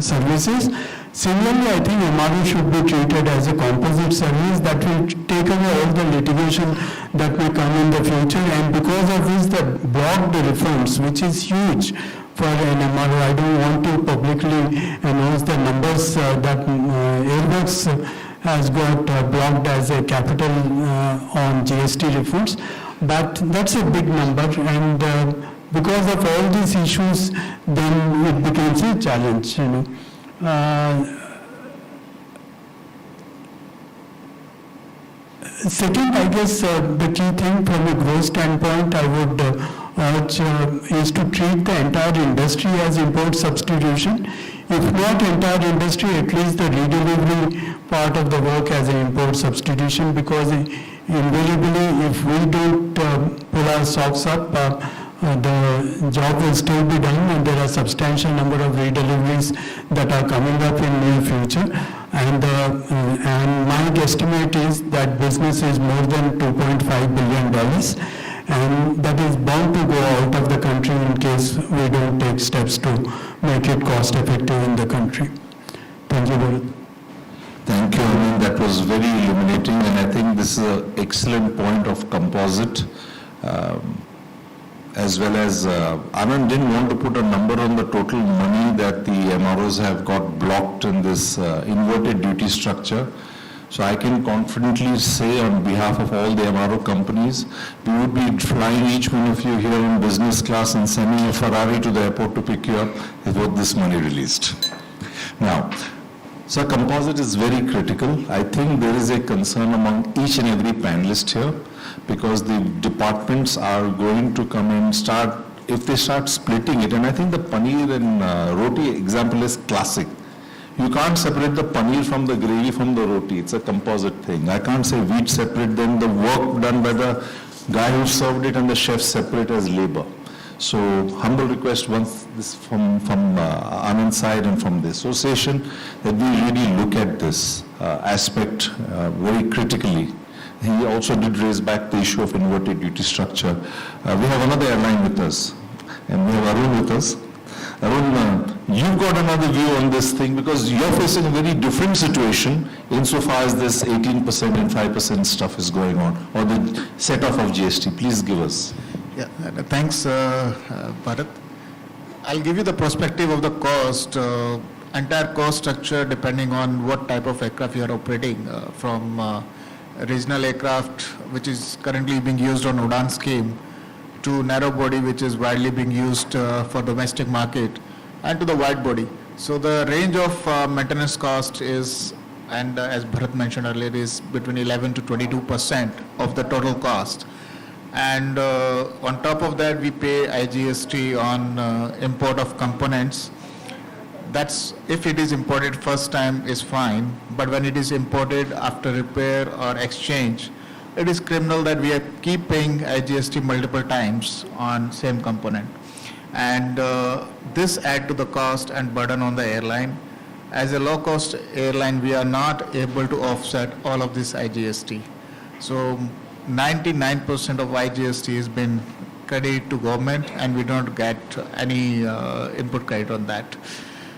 services. Similarly, I think MRO should be treated as a composite service that will take away all the litigation that may come in the future, and because of this, the blocked reforms, which is huge for an MRO. I don't want to publicly announce the numbers that Airworks has got blocked as a capital on GST reforms, but that's a big number, and because of all these issues, then it becomes a challenge. Second, I guess the key thing from a growth standpoint I would urge is to treat the entire industry as import substitution. If not entire industry, at least the redelivery part of the work as an import substitution, because invariably if we don't pull our socks up, the job will still be done, and there are substantial number of redeliveries that are coming up in near future. And my guesstimate is that business is more than $2.5 billion, and that is bound to go out of the country in case we don't take steps to make it cost effective in the country. Thank you, Bharat. Thank you, Anand. That was very illuminating, and I think this is an excellent point of composite, as well as Anand didn't want to put a number on the total money that the MROs have got blocked in this inverted duty structure. So I can confidently say on behalf of all the MRO companies, we would be flying each one of you here in business class and sending a Ferrari to the airport to pick you up with this money released. Now, so composite is very critical. I think there is a concern among each and every panelist here, because the departments are going to come and start, if they start splitting it, and I think the paneer and roti example is classic. You can't separate the paneer from the gravy from the roti. It's a composite thing. I can't say wheat separate, then the work done by the guy who served it and the chef separate as labor. So humble request once this from Anand's side and from the association that we really look at this aspect very critically. He also did raise back the issue of inverted duty structure. We have another airline with us, and we have Arun with us. Arun, you've got another view on this thing, because you're facing a very different situation insofar as this 18% and 5% stuff is going on, or the set-off of GST. Please give us. Yeah, thanks, Bharat. I'll give you the perspective of the cost, entire cost structure depending on what type of aircraft you are operating, from regional aircraft, which is currently being used on UDAN scheme, to narrow body, which is widely being used for domestic market, and to the wide body. So the range of maintenance cost is, and as Bharat mentioned earlier, is between 11 to 22% of the total cost. And on top of that, we pay IGST on import of components. That's, if it is imported first time, is fine, but when it is imported after repair or exchange, it is criminal that we keep paying IGST multiple times on same component. And this add to the cost and burden on the airline. As a low-cost airline, we are not able to offset all of this IGST. So 99% of IGST has been credited to government, and we don't get any input credit on that.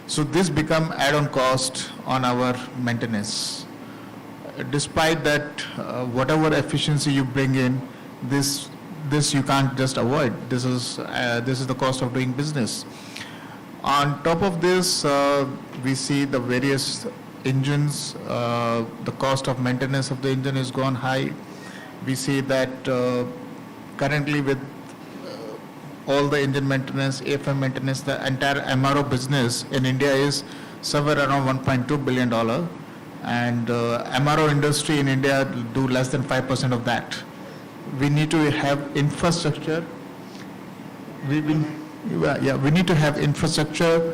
So this become add-on cost on our maintenance. Despite that, whatever efficiency you bring in, this you can't just avoid. This is the cost of doing business. On top of this, we see the various engines. The cost of maintenance of the engine has gone high. We see that currently with all the engine maintenance, AFM maintenance, the entire MRO business in India is somewhere around $1.2 billion. And MRO industry in India do less than 5% of that. We need to have infrastructure. We need to have infrastructure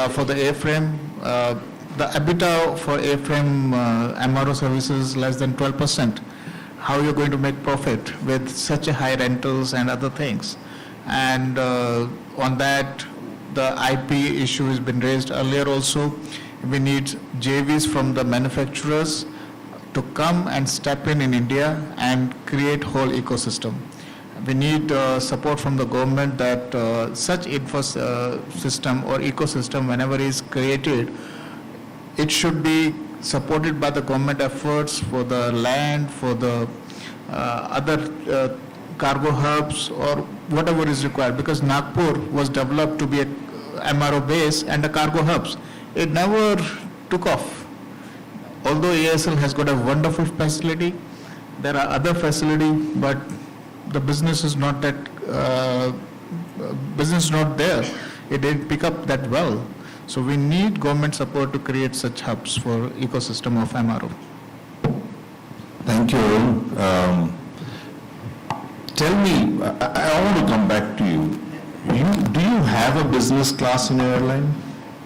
for the airframe. The EBITDA for airframe MRO services less than 12%. How you're going to make profit with such a high rentals and other things? And on that, the IP issue has been raised earlier also. We need JVs from the manufacturers to come and step in India and create whole ecosystem. We need support from the government that such system or ecosystem, whenever is created, it should be supported by the government efforts for the land, for the other cargo hubs or whatever is required, because Nagpur was developed to be a MRO base and a cargo hubs. It never took off. Although ASL has got a wonderful facility, there are other facilities, but the business is not that, business is not there. It didn't pick up that well. So we need government support to create such hubs for ecosystem of MRO. Thank you, Arun. Tell me, I want to come back to you. Do you have a business class in your airline?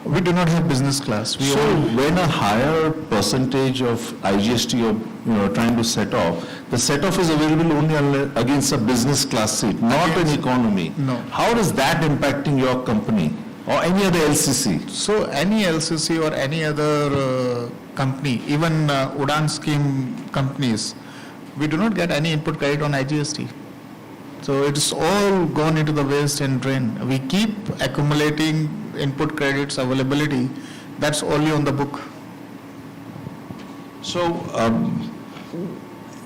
We do not have business class. We So all- when a higher percentage of IGST you're trying to set off, the set off is available only against a business class seat, not an economy. No. How is that impacting your company or any other LCC? So any LCC or any other company, even Udan scheme companies, we do not get any input credit on IGST. So it's all gone into the waste and drain. We keep accumulating input credits availability. That's only on the book. So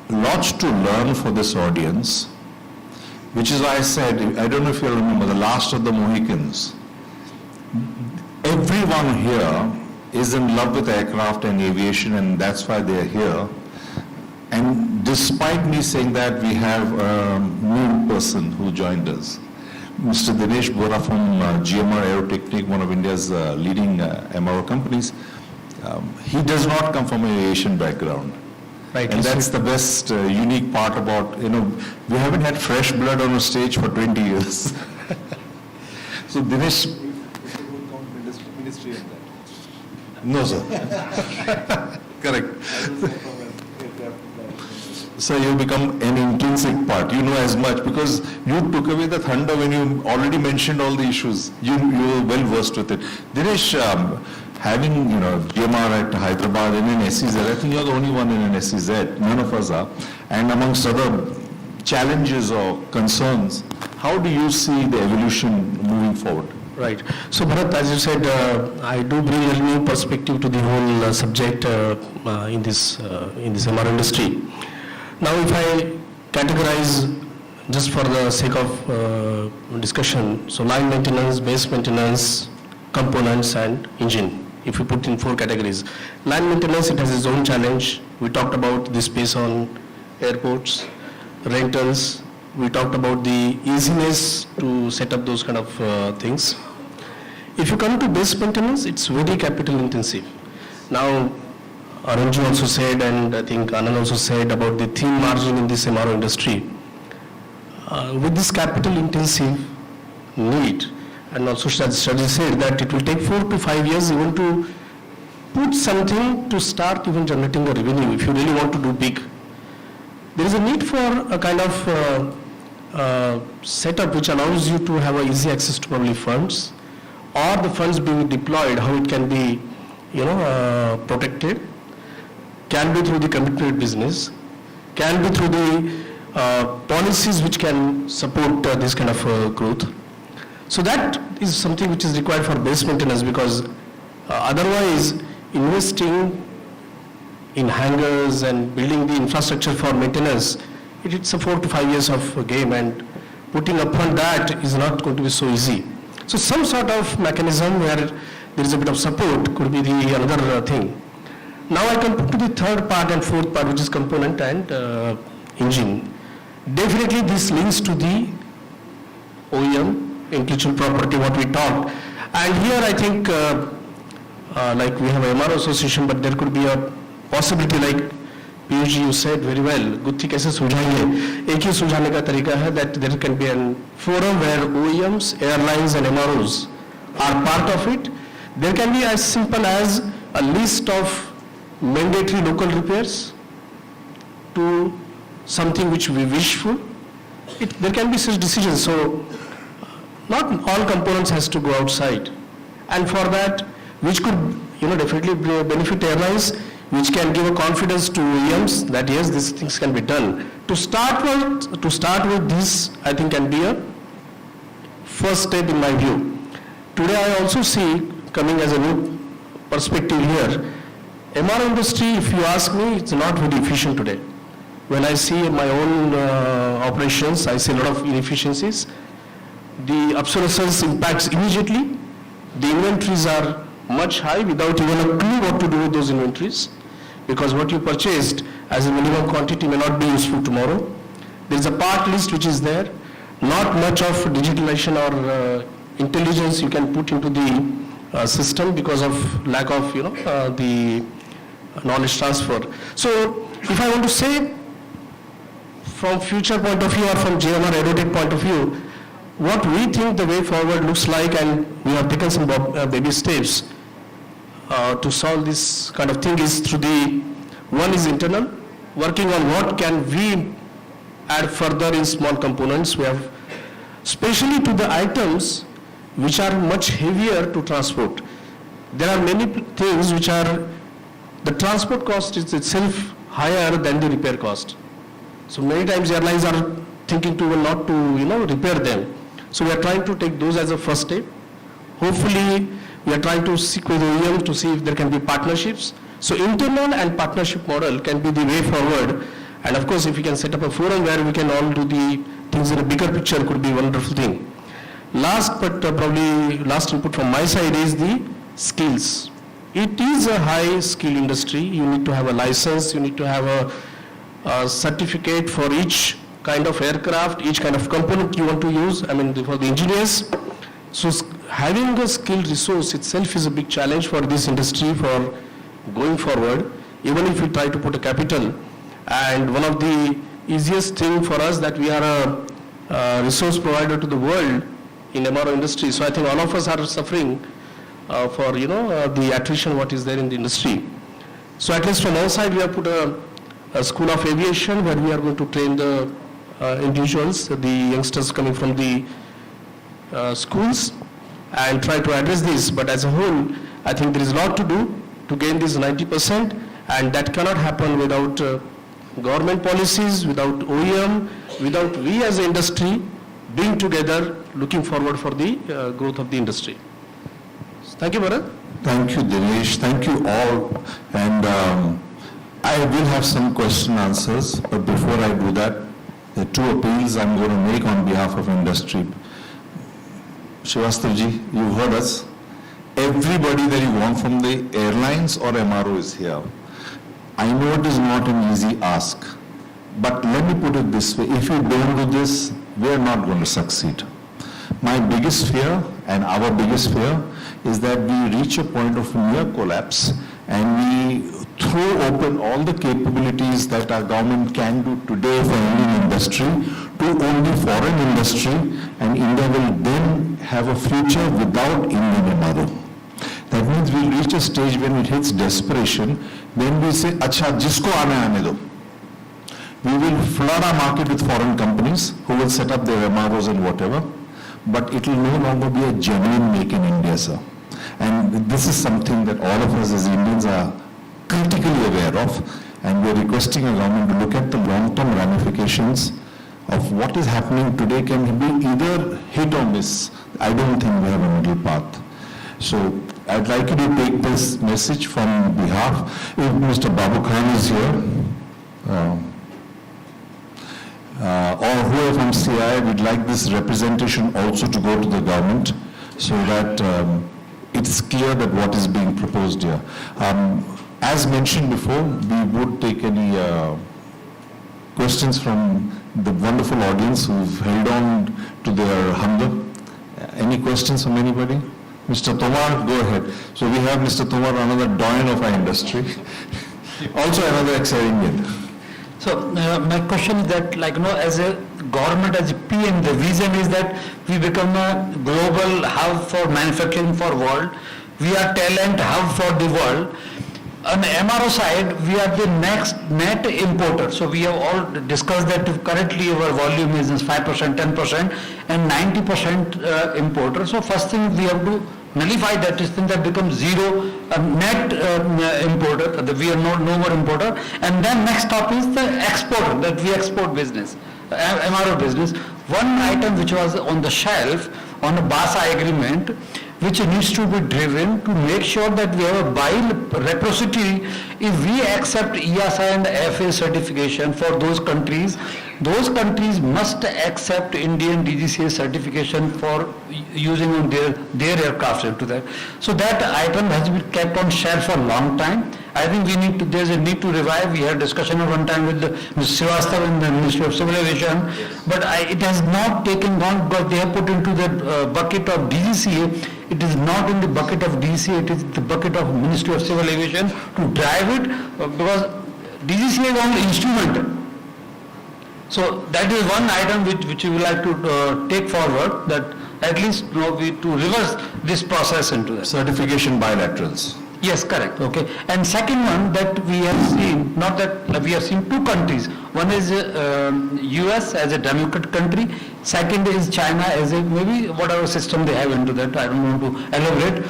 lots to learn for this audience, which is why I said, I don't know if you remember, the last of the Mohicans. Everyone here is in love with aircraft and aviation, and that's why they're here. And despite me saying that, we have a new person who joined us, Mr. Dinesh Bora from GMR Aerotechnic, one of India's leading MRO companies. He does not come from an aviation background. Right. And that's the best unique part about, we haven't had fresh blood on a stage for 20 years. So Dinesh... No, sir. Correct. So you become an intrinsic part. You know as much because you took away the thunder when you already mentioned all the issues. You were well versed with it. Dinesh, having GMR at Hyderabad and in SEZ, I think you're the only one in an SEZ. None of us are. And amongst other challenges or concerns, how do you see the evolution moving forward? Right. So Bharat, as you said, I do bring a new perspective to the whole subject in this MR industry. Now if I categorize, just for the sake of discussion, so line maintenance, base maintenance, components and engine, if we put in 4 categories. Line maintenance, it has its own challenge. We talked about the space on airports, rentals, we talked about the easiness to set up those kind of things. If you come to base maintenance, it's very capital intensive. Now, Arunji also said, and I think Anand also said about the thin margin in this MRO industry. With this capital intensive need, and also studies said that it will take 4 to 5 years even to put something to start even generating a revenue if you really want to do big. There is a need for a kind of setup which allows you to have a easy access to public funds, or the funds being deployed, how it can be, protected, can be through the committed business, can be through the policies which can support this kind of growth. So that is something which is required for base maintenance, because otherwise investing in hangars and building the infrastructure for maintenance, it's a 4 to 5 years of game, and putting upon that is not going to be so easy. So some sort of mechanism where there is a bit of support could be the another thing. Now I come to the third part and fourth part, which is component and engine. Definitely this links to the OEM, intellectual property, what we talked. And here I think, like we have a MRO association, but there could be a possibility, like Piyush ji, you said very well, गुत्थी कैसे सुलझाएंगे? एक ही सुलझाने का तरीका है that there can be a forum where OEMs, airlines and MROs are part of it. There can be as simple as a list of mandatory local repairs to something which we wish for. There can be such decisions. So not all components has to go outside. And for that, which could definitely benefit airlines, which can give a confidence to OEMs that yes, these things can be done. To start with this, I think can be a first step in my view. Today I also see, coming as a new perspective here, MRO industry, if you ask me, it's not very efficient today. When I see my own operations, I see a lot of inefficiencies. The obsolescence impacts immediately. The inventories are much high without even a clue what to do with those inventories, because what you purchased as a minimum quantity may not be useful tomorrow. There is a part list which is there, not much of digitalization or intelligence you can put into the system because of lack of the knowledge transfer. So if I want to say from future point of view or from GMR Aerotech point of view, what we think the way forward looks like, and we have taken some baby steps to solve this kind of thing, is through one is internal, working on what can we add further in small components. We have, especially to the items which are much heavier to transport. There are many things which are, the transport cost is itself higher than the repair cost. So many times airlines are thinking to not to repair them. So we are trying to take those as a first step. Hopefully we are trying to seek with OEM to see if there can be partnerships. So internal and partnership model can be the way forward. And of course, if we can set up a forum where we can all do the things in a bigger picture, could be a wonderful thing. Last but probably last input from my side is the skills. It is a high skill industry. You need to have a license, you need to have a certificate for each kind of aircraft, each kind of component you want to use, for the engineers. So having a skilled resource itself is a big challenge for this industry for going forward, even if we try to put a capital. And one of the easiest thing for us that we are a resource provider to the world in MRO industry. So I think all of us are suffering for the attrition what is there in the industry. So at least from our side we have put a school of aviation where we are going to train the individuals, the youngsters coming from the schools, and try to address this. But as a whole, I think there is a lot to do to gain this 90%, and that cannot happen without government policies, without OEM, without we as an industry being together, looking forward for the growth of the industry. Thank you, Bharat. Thank you, Dinesh. Thank you all. And I will have some question answers, but before I do that, there are two appeals I'm going to make on behalf of industry. Srivastavji, you heard us. Everybody that you want from the airlines or MRO is here. I know it is not an easy ask, but let me put it this way. If you don't do this, we are not going to succeed. My biggest fear and our biggest fear is that we reach a point of near collapse and we throw open all the capabilities that our government can do today for Indian industry to only foreign industry, and India will then have a future without Indian MRO. That means we'll reach a stage when it hits desperation, then we say, acha, jisko aane do. We will flood our market with foreign companies who will set up their MROs and whatever, but it will no longer be a genuine make in India, sir. And this is something that all of us as Indians are critically aware of, and we are requesting our government to look at the long-term ramifications of what is happening today can be either hit or miss. I don't think we have a middle path. So I'd like you to take this message from behalf, if Mr. Babu Khan is here, or whoever from CI, we'd like this representation also to go to the government so that it's clear that what is being proposed here. As mentioned before, we would take any questions from the wonderful audience who've held on to their hunger. Any questions from anybody? Mr. Tomar, go ahead. So we have Mr. Tomar, another doyen of our industry, also another ex-Indian. So my question is that, as a government, as a PM, the vision is that we become a global hub for manufacturing for world. We are talent hub for the world. On the MRO side, we are the next net importer. So we have all discussed that currently our volume is 5%, 10%, and 90% importer. So first thing we have to nullify that is thing that becomes zero net importer. We are no more importer. And then next stop is the exporter, that we export business, MRO business. One item which was on the shelf on a BASA agreement, which needs to be driven to make sure that we have a bi-reciprocity. If we accept EASA and FA certification for those countries must accept Indian DGCA certification for using on their aircraft into that. So that item has been kept on shelf for a long time. I think there's a need to revive. We had discussion at one time with Mr. Srivastav in the Ministry of Civil Aviation, but it has not taken on because they have put into the bucket of DGCA. It is not in the bucket of DGCA, it is the bucket of Ministry of Civil Aviation to drive it, because DGCA is only instrumental. So that is one item which we would like to take forward, that at least to reverse this process into that. Certification bilaterals. Yes, correct, okay. And second one that we have seen, not that we have seen two countries. One is US as a democratic country, second is China as a maybe whatever system they have into that, I don't want to elaborate.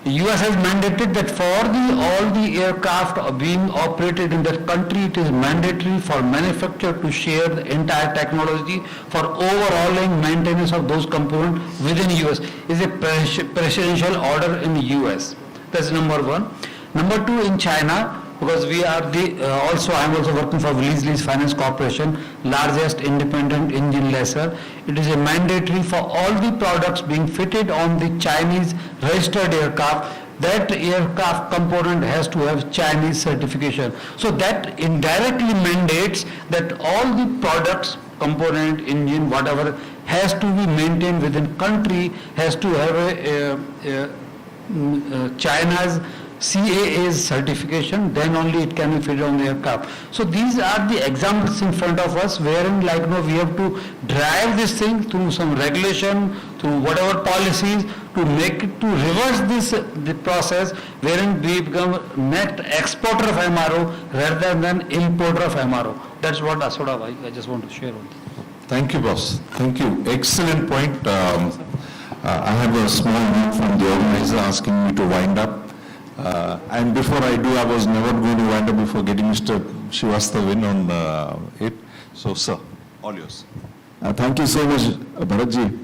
US has mandated that for all the aircraft being operated in that country, it is mandatory for manufacturer to share the entire technology for overhauling maintenance of those components within US. Is a presidential order in the US. That's number one. Number two, in China, because we are I'm also working for Lease Finance Corporation, largest independent engine lessor. It is a mandatory for all the products being fitted on the Chinese registered aircraft, that aircraft component has to have Chinese certification. So that indirectly mandates that all the products, component, engine, whatever, has to be maintained within country, has to have China's CAA's certification, then only it can be fitted on the aircraft. So these are the examples in front of us wherein we have to drive this thing through some regulation, through whatever policies, to make it, to reverse the process wherein we become net exporter of MRO rather than importer of MRO. That's what I just want to share with you. Thank you, boss. Thank you. Excellent point. I have a small note from the organizer asking me to wind up. And before I do, I was never going to wind up before getting Mr. Srivastav in on it. So, sir, all yours. Thank you so much, Bharatji.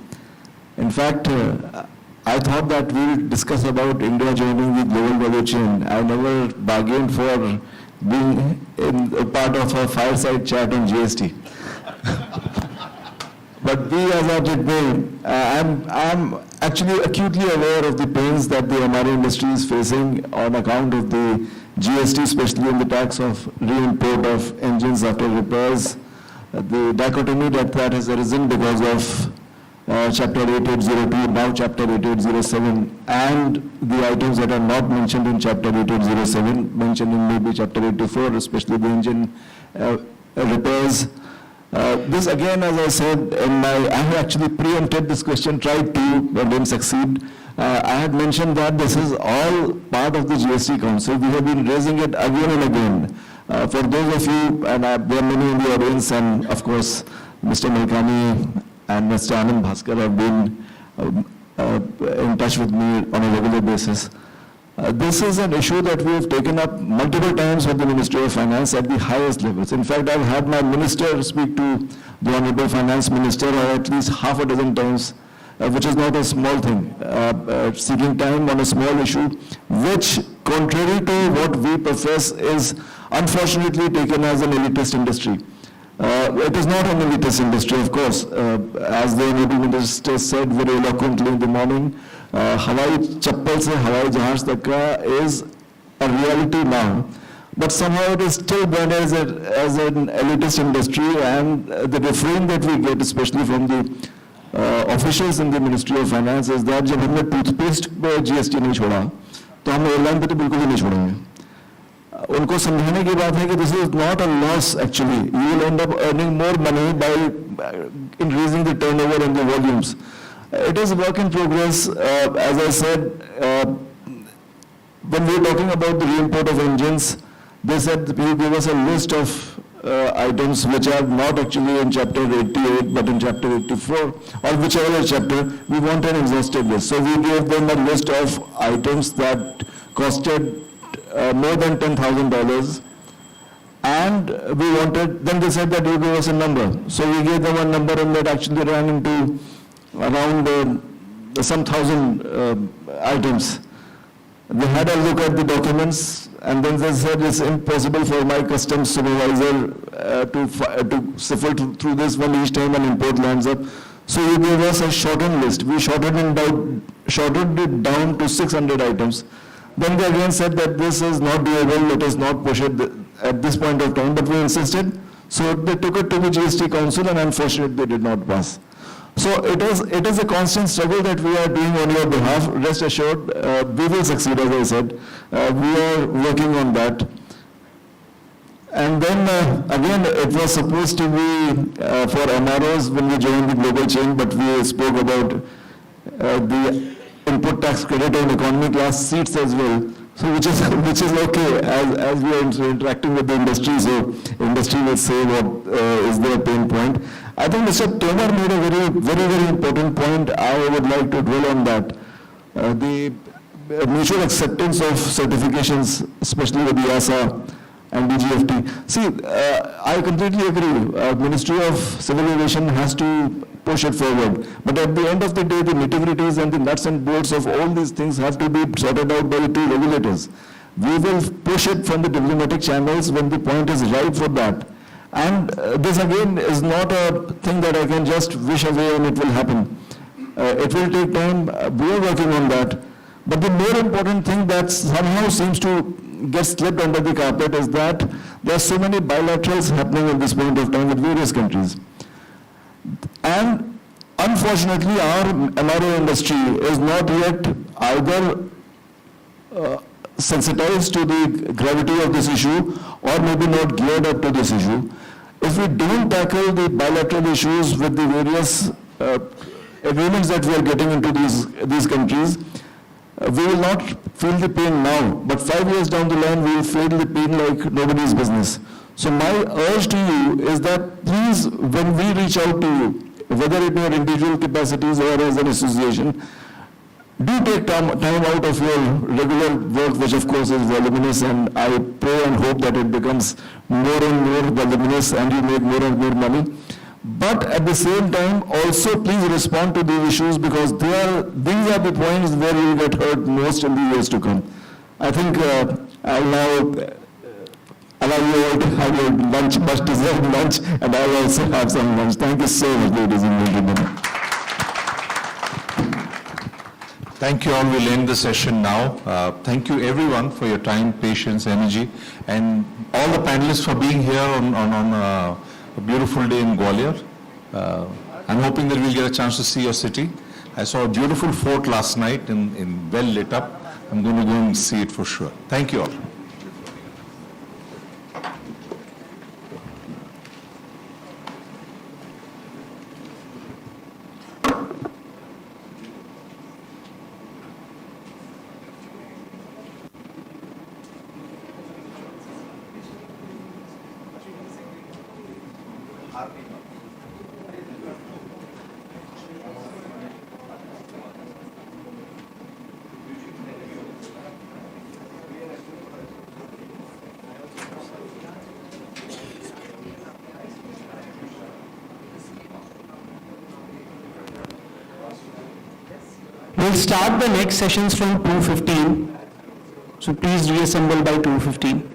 In fact, I thought that we will discuss about India joining the global value chain. I never bargained for being in a part of a fireside chat on GST. But be as that it may, I'm actually acutely aware of the pains that the MRO industry is facing on account of the GST, especially in the tax of re-import of engines after repairs. The dichotomy that has arisen because of Chapter 8802, now Chapter 8807, and the items that are not mentioned in Chapter 8807, mentioned in maybe Chapter 84, especially the engine repairs. This again, as I said, I have actually preempted this question, tried to, but didn't succeed. I had mentioned that this is all part of the GST Council. We have been raising it again and again. For those of you, and there are many in the audience, and of course, Mr. Melkani and Mr. Anand Bhaskar have been in touch with me on a regular basis. This is an issue that we have taken up multiple times with the Ministry of Finance at the highest levels. In fact, I've had my minister speak to the Honorable Finance Minister at least half a dozen times, which is not a small thing, seeking time on a small issue, which, contrary to what we profess, is unfortunately taken as an elitist industry. It is not an elitist industry, of course. As the Honorable Minister said very eloquently in the morning, Hawai chappal se Hawai jahaz tak ka is a reality now. But somehow it is still branded as an elitist industry, and the refrain that we get, especially from the officials in the Ministry of Finance, is that जब हमने toothpaste पे GST नहीं छोड़ा, तो हम airline पे तो बिल्कुल ही नहीं छोड़ेंगे. उनको समझाने की बात है कि this is not a loss actually. You will end up earning more money by increasing the turnover and the volumes. It is a work in progress. As I said, when we were talking about the re-import of engines, they said you give us a list of items which are not actually in Chapter 88 but in Chapter 84 or whichever chapter. We want an exhaustive list. So we gave them a list of items that costed more than $10,000, and we wanted, then they said that you give us a number. So we gave them a number, and that actually ran into around some thousand items. They had a look at the documents, and then they said it's impossible for my customs supervisor to sift through this one each time an import lands up. So you gave us a shortened list. We shortened it down to 600 items. Then they again said that this is not doable, let us not push it at this point of time, but we insisted. So they took it to the GST Council, and unfortunately they did not pass. So it is a constant struggle that we are doing on your behalf. Rest assured, we will succeed, as I said. We are working on that. And then again, it was supposed to be for MROs when we joined the global chain, but we spoke about the input tax credit on economy class seats as well. So which is okay as we are interacting with the industry. So industry will say what is their pain point. I think Mr. Tomar made a very important point. I would like to dwell on that. The mutual acceptance of certifications, especially with the EASA and the GFT. See, I completely agree. Ministry of Civil Aviation has to push it forward. But at the end of the day, the nitty-gritties and the nuts and bolts of all these things have to be sorted out by the two regulators. We will push it from the diplomatic channels when the point is right for that. And this again is not a thing that I can just wish away and it will happen. It will take time. We are working on that. But the more important thing that somehow seems to get slipped under the carpet is that there are so many bilaterals happening at this point of time with various countries. And unfortunately, our MRO industry is not yet either sensitized to the gravity of this issue or maybe not geared up to this issue. If we don't tackle the bilateral issues with the various agreements that we are getting into these countries, we will not feel the pain now, but 5 years down the line, we will feel the pain like nobody's business. So my urge to you is that please, when we reach out to you, whether it be in individual capacities or as an association, do take time out of your regular work, which of course is voluminous, and I pray and hope that it becomes more and more voluminous and you make more and more money. But at the same time, also please respond to these issues because these are the points where you will get hurt most in the years to come. I think I'll now allow you all to have your lunch, much deserved lunch, and I'll also have some lunch. Thank you so much, ladies and gentlemen. Thank you all. We'll end the session now. Thank you everyone for your time, patience, energy, and all the panelists for being here on a beautiful day in Gwalior. I'm hoping that we'll get a chance to see your city. I saw a beautiful fort last night in well lit up. I'm going to go and see it for sure. Thank you all. We'll start the next sessions from 2:15. So please reassemble by 2:15.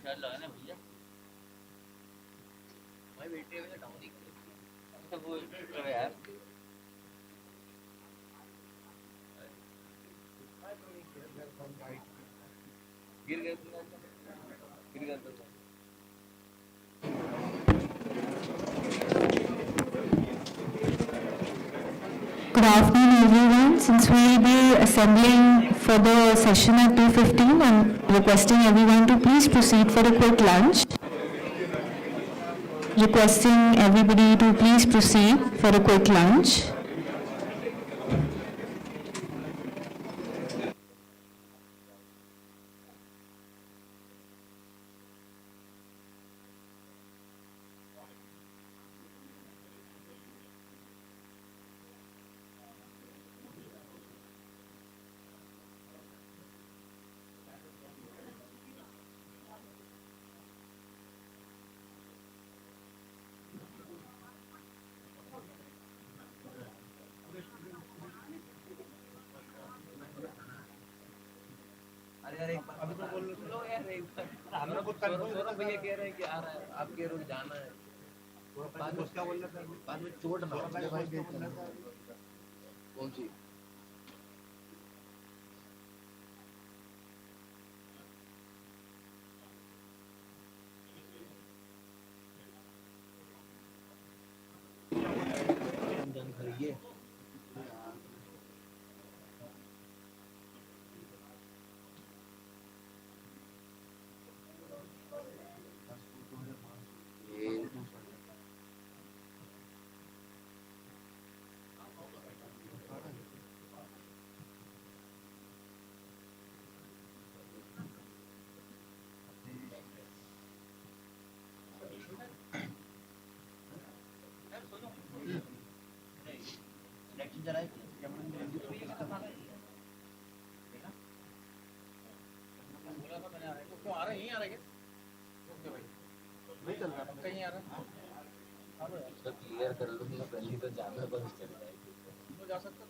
शायद लगा ना भैया भाई बेटे में down ही तो वो यार गिर गए Good afternoon, everyone. Since we will be assembling for the session at 2:15, I'm requesting everyone to please proceed for a quick lunch. Requesting everybody to please proceed for a quick lunch. अरे अभी तो बोल लो यार एक बार सौरभ भैया कह रहे हैं कि आ रहा है आप कह रहे हो जाना है बाद में क्या बोल रहे थे बाद में चोट ना हो भाई कौन सी ये क्लियर कर लो कि पहले तो जाना बस चले जाएगी जा सकता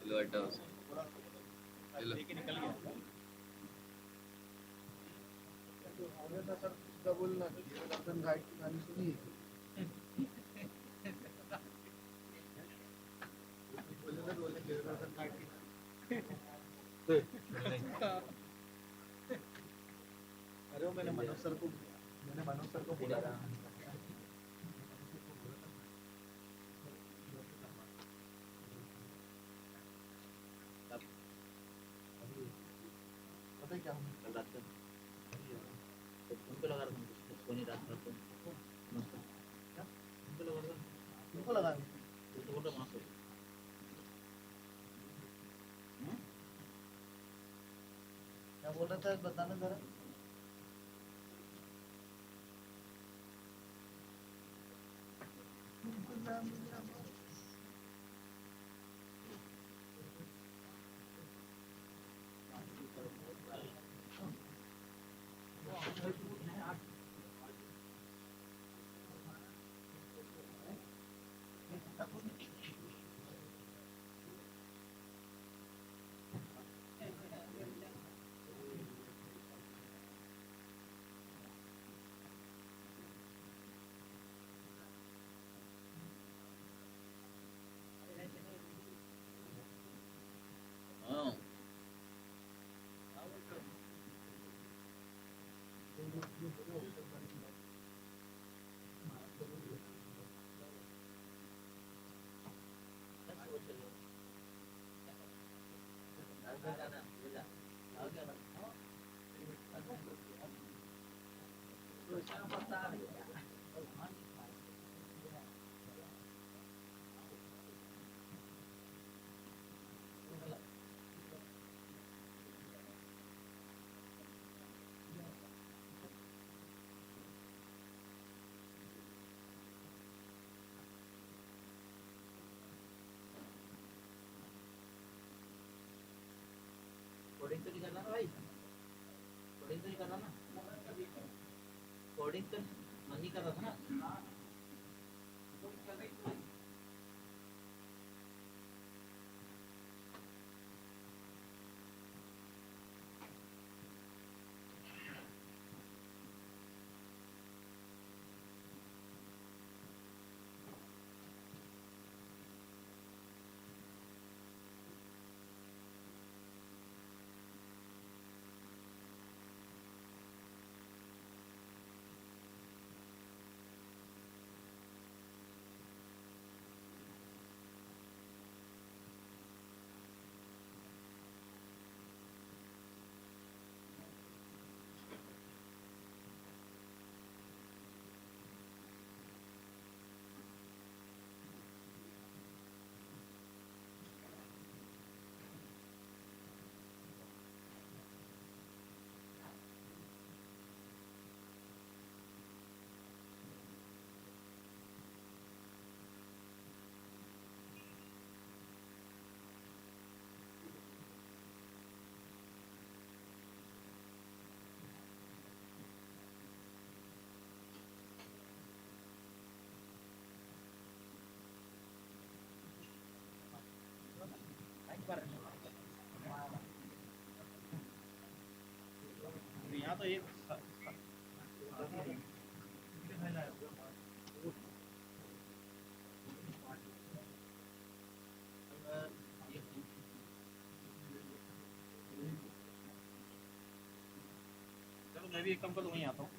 लो अड्डा चलो निकल गया सर बोलना दर्शन घाट की कहानी सुनी बोले दर्शन घाट की अरे मैंने मनोज सर को बोला था पता है क्या कल रात को उनको लगा रहा था सोनी रात को उनको लगा तो बोल रहा मास्टर क्या बोल रहा था बताना जरा कोडिंग तो नहीं करना ना भाई कोडिंग तो नहीं करना ना कोडिंग तो मन नहीं कर रहा था ना यहाँ तो एक चलो मैं भी एक काम कर वहीं आता हूँ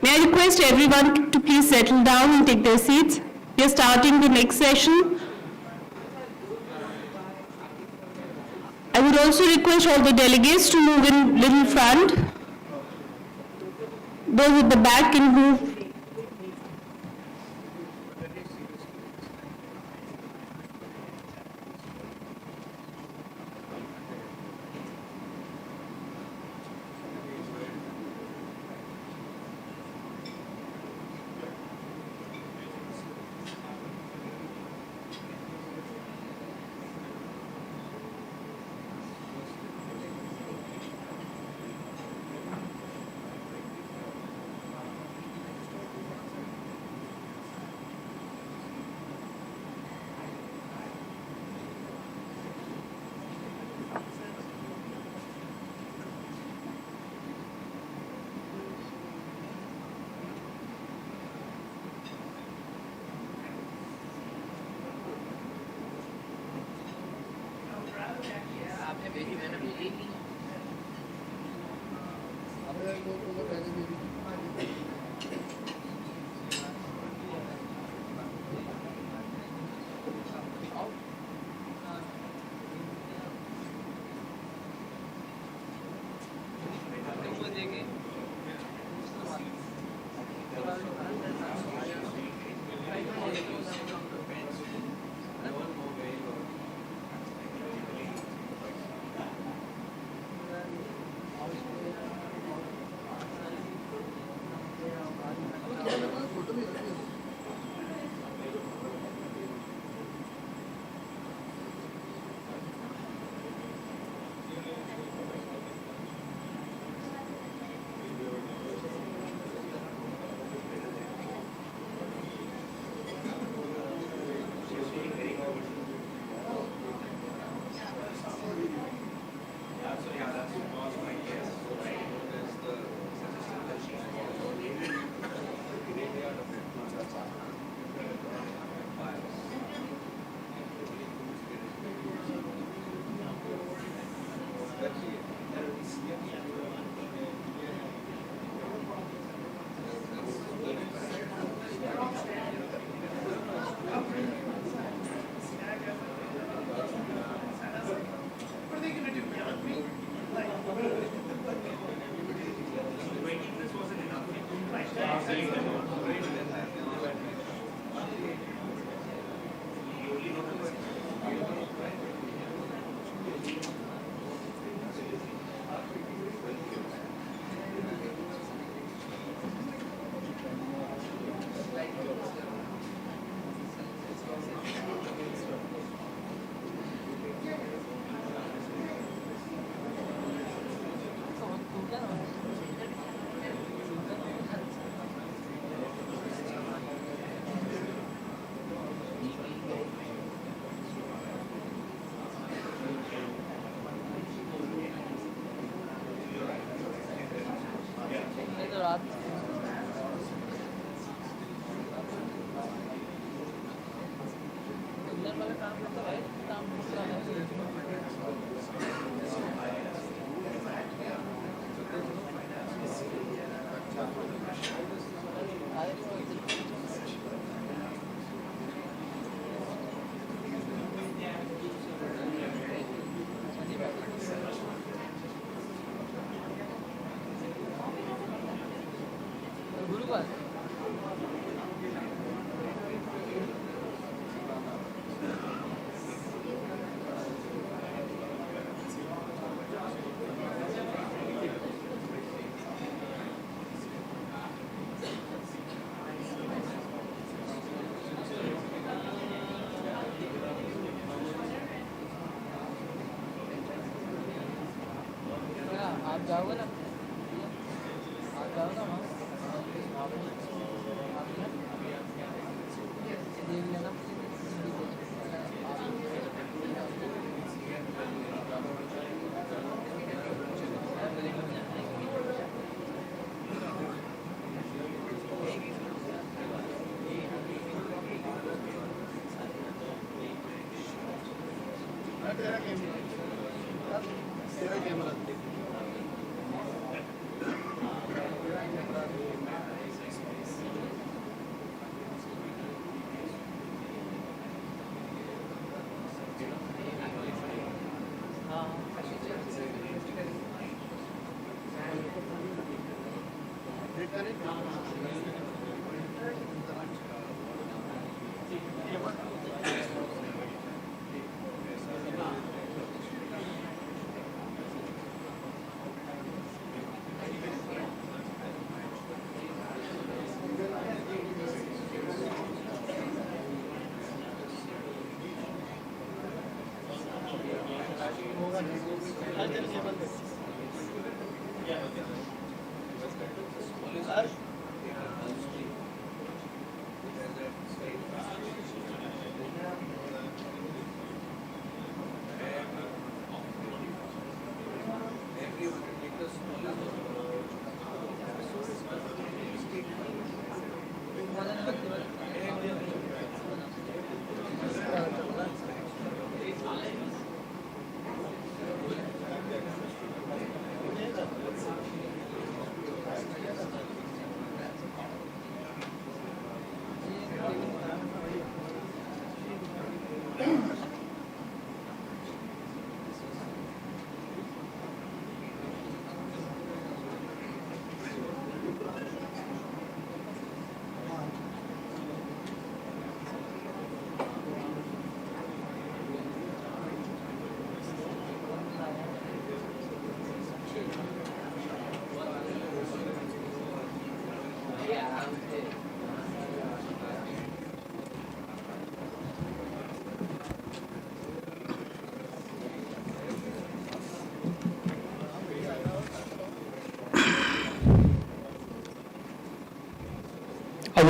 May I request everyone to please settle down and take their seats? We are starting the next session. I would also request all the delegates to move in little front. Those at the back can move.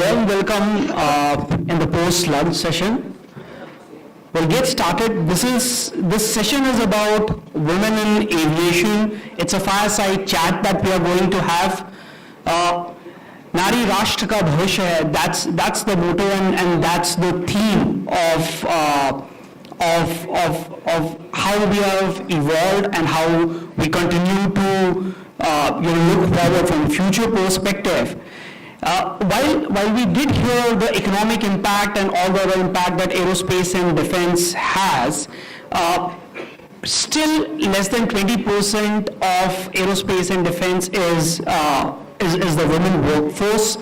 warm welcome in the post-lunch session. We'll get started. This session is about women in aviation. It's a fireside chat that we are going to have. Nari Rashtra Ka Bhavishya Hai, that's the motto and that's the theme of how we have evolved and how we continue to look forward from a future perspective. While we did hear the economic impact and all the other impact that aerospace and defense has, still less than 20% of aerospace and defense is the women workforce.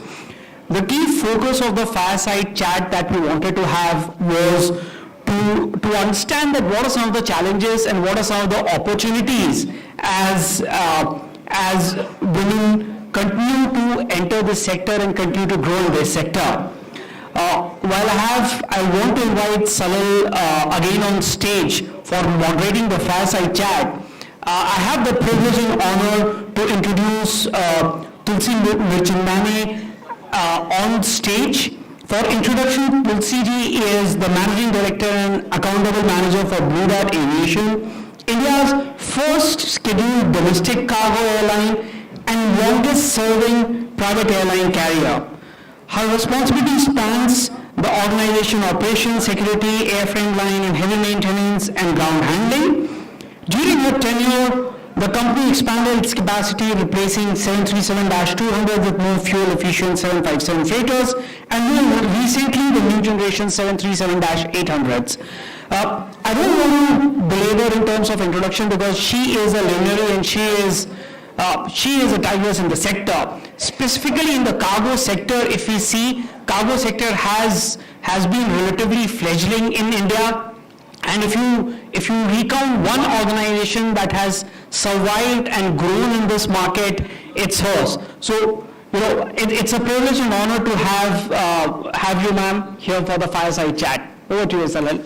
The key focus of the fireside chat that we wanted to have was to understand that what are some of the challenges and what are some of the opportunities as women continue to enter this sector and continue to grow in this sector. I want to invite Salil again on stage for moderating the fireside chat. I have the privilege and honor to introduce Tulsi Mirchandani on stage. For introduction, Tulsi ji is the Managing Director and Accountable Manager for Blue Dart Aviation, India's first scheduled domestic cargo airline and longest serving private airline carrier. Her responsibility spans the organization, operations, security, airframe line and heavy maintenance and ground handling. During her tenure, the company expanded its capacity, replacing 737-200 with more fuel-efficient 757 freighters, and more recently the new generation 737-800s. I don't want to belabor in terms of introduction because she is a luminary and she is a tigress in the sector. Specifically in the cargo sector, if we see, cargo sector has been relatively fledgling in India. And if you recount one organization that has survived and grown in this market, it's hers. So, it's a privilege and honor to have you, ma'am, here for the fireside chat. Over to you, Salil.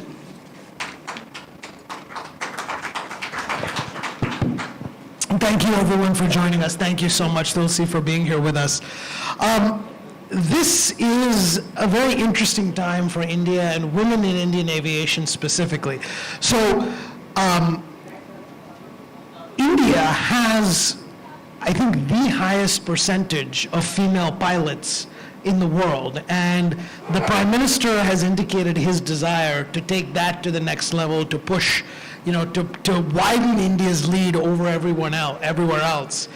Thank you, everyone, for joining us. Thank you so much, Tulsi, for being here with us. This is a very interesting time for India and women in Indian aviation specifically. So, India has, I think, the highest percentage of female pilots in the world, and the Prime Minister has indicated his desire to take that to the next level, to push, to widen India's lead over everywhere else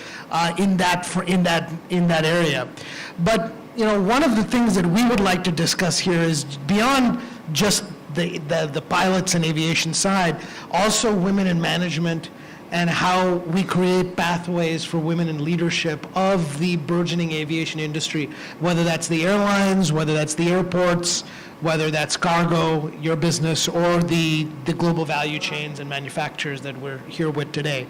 in that area. But one of the things that we would like to discuss here is beyond just the pilots and aviation side, also women in management and how we create pathways for women in leadership of the burgeoning aviation industry, whether that's the airlines, whether that's the airports, whether that's cargo, your business, or the global value chains and manufacturers that we're here with today.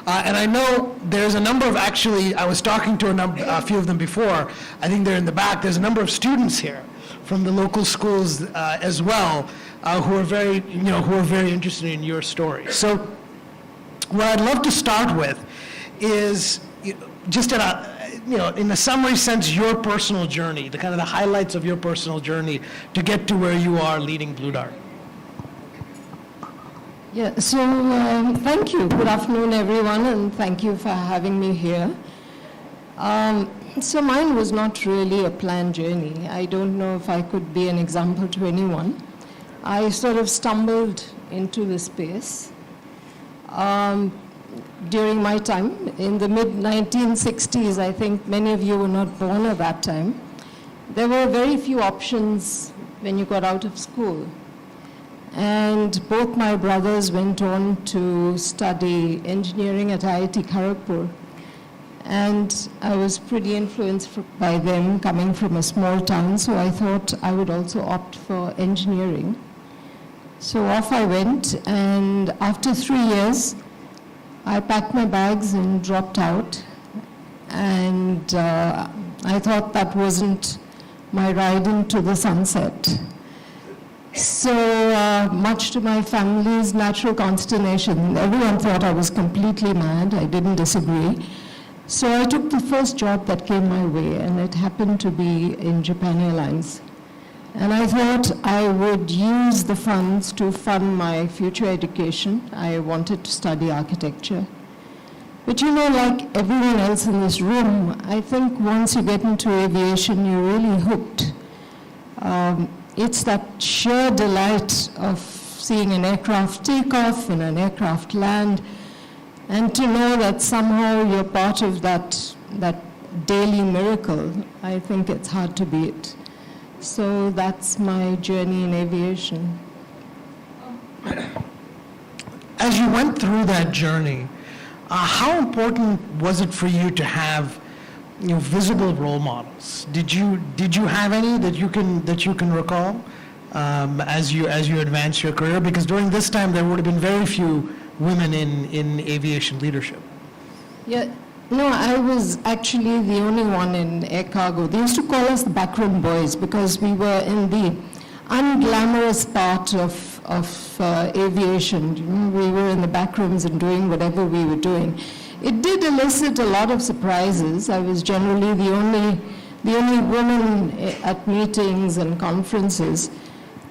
And I know there's a number of, actually, I was talking to a few of them before. I think they're in the back. There's a number of students here from the local schools as well who are very interested in your story. So what I'd love to start with is just in a summary sense, your personal journey, the highlights of your personal journey to get to where you are leading Blue Dart. Yeah, so thank you. Good afternoon, everyone, and thank you for having me here. So mine was not really a planned journey. I don't know if I could be an example to anyone. I sort of stumbled into this space during my time. In the mid-1960s, I think many of you were not born at that time. There were very few options when you got out of school. And both my brothers went on to study engineering at IIT Kharagpur. And I was pretty influenced by them, coming from a small town, so I thought I would also opt for engineering. So off I went, and after 3 years, I packed my bags and dropped out. And I thought that wasn't my ride into the sunset. So much to my family's natural consternation, everyone thought I was completely mad. I didn't disagree. So I took the first job that came my way, and it happened to be in Japan Airlines. And I thought I would use the funds to fund my future education. I wanted to study architecture. But you know, like everyone else in this room, I think once you get into aviation, you're really hooked. It's that sheer delight of seeing an aircraft take off and an aircraft land, and to know that somehow you're part of that daily miracle. I think it's hard to beat. So that's my journey in aviation. As you went through that journey, how important was it for you to have, visible role models? Did you have any that you can recall as you advance your career? Because during this time there would have been very few women in aviation leadership. Yeah. No, I was actually the only one in air cargo. They used to call us the backroom boys because we were in the unglamorous part of aviation. We were in the back rooms and doing whatever we were doing. It did elicit a lot of surprises. I was generally the only woman at meetings and conferences.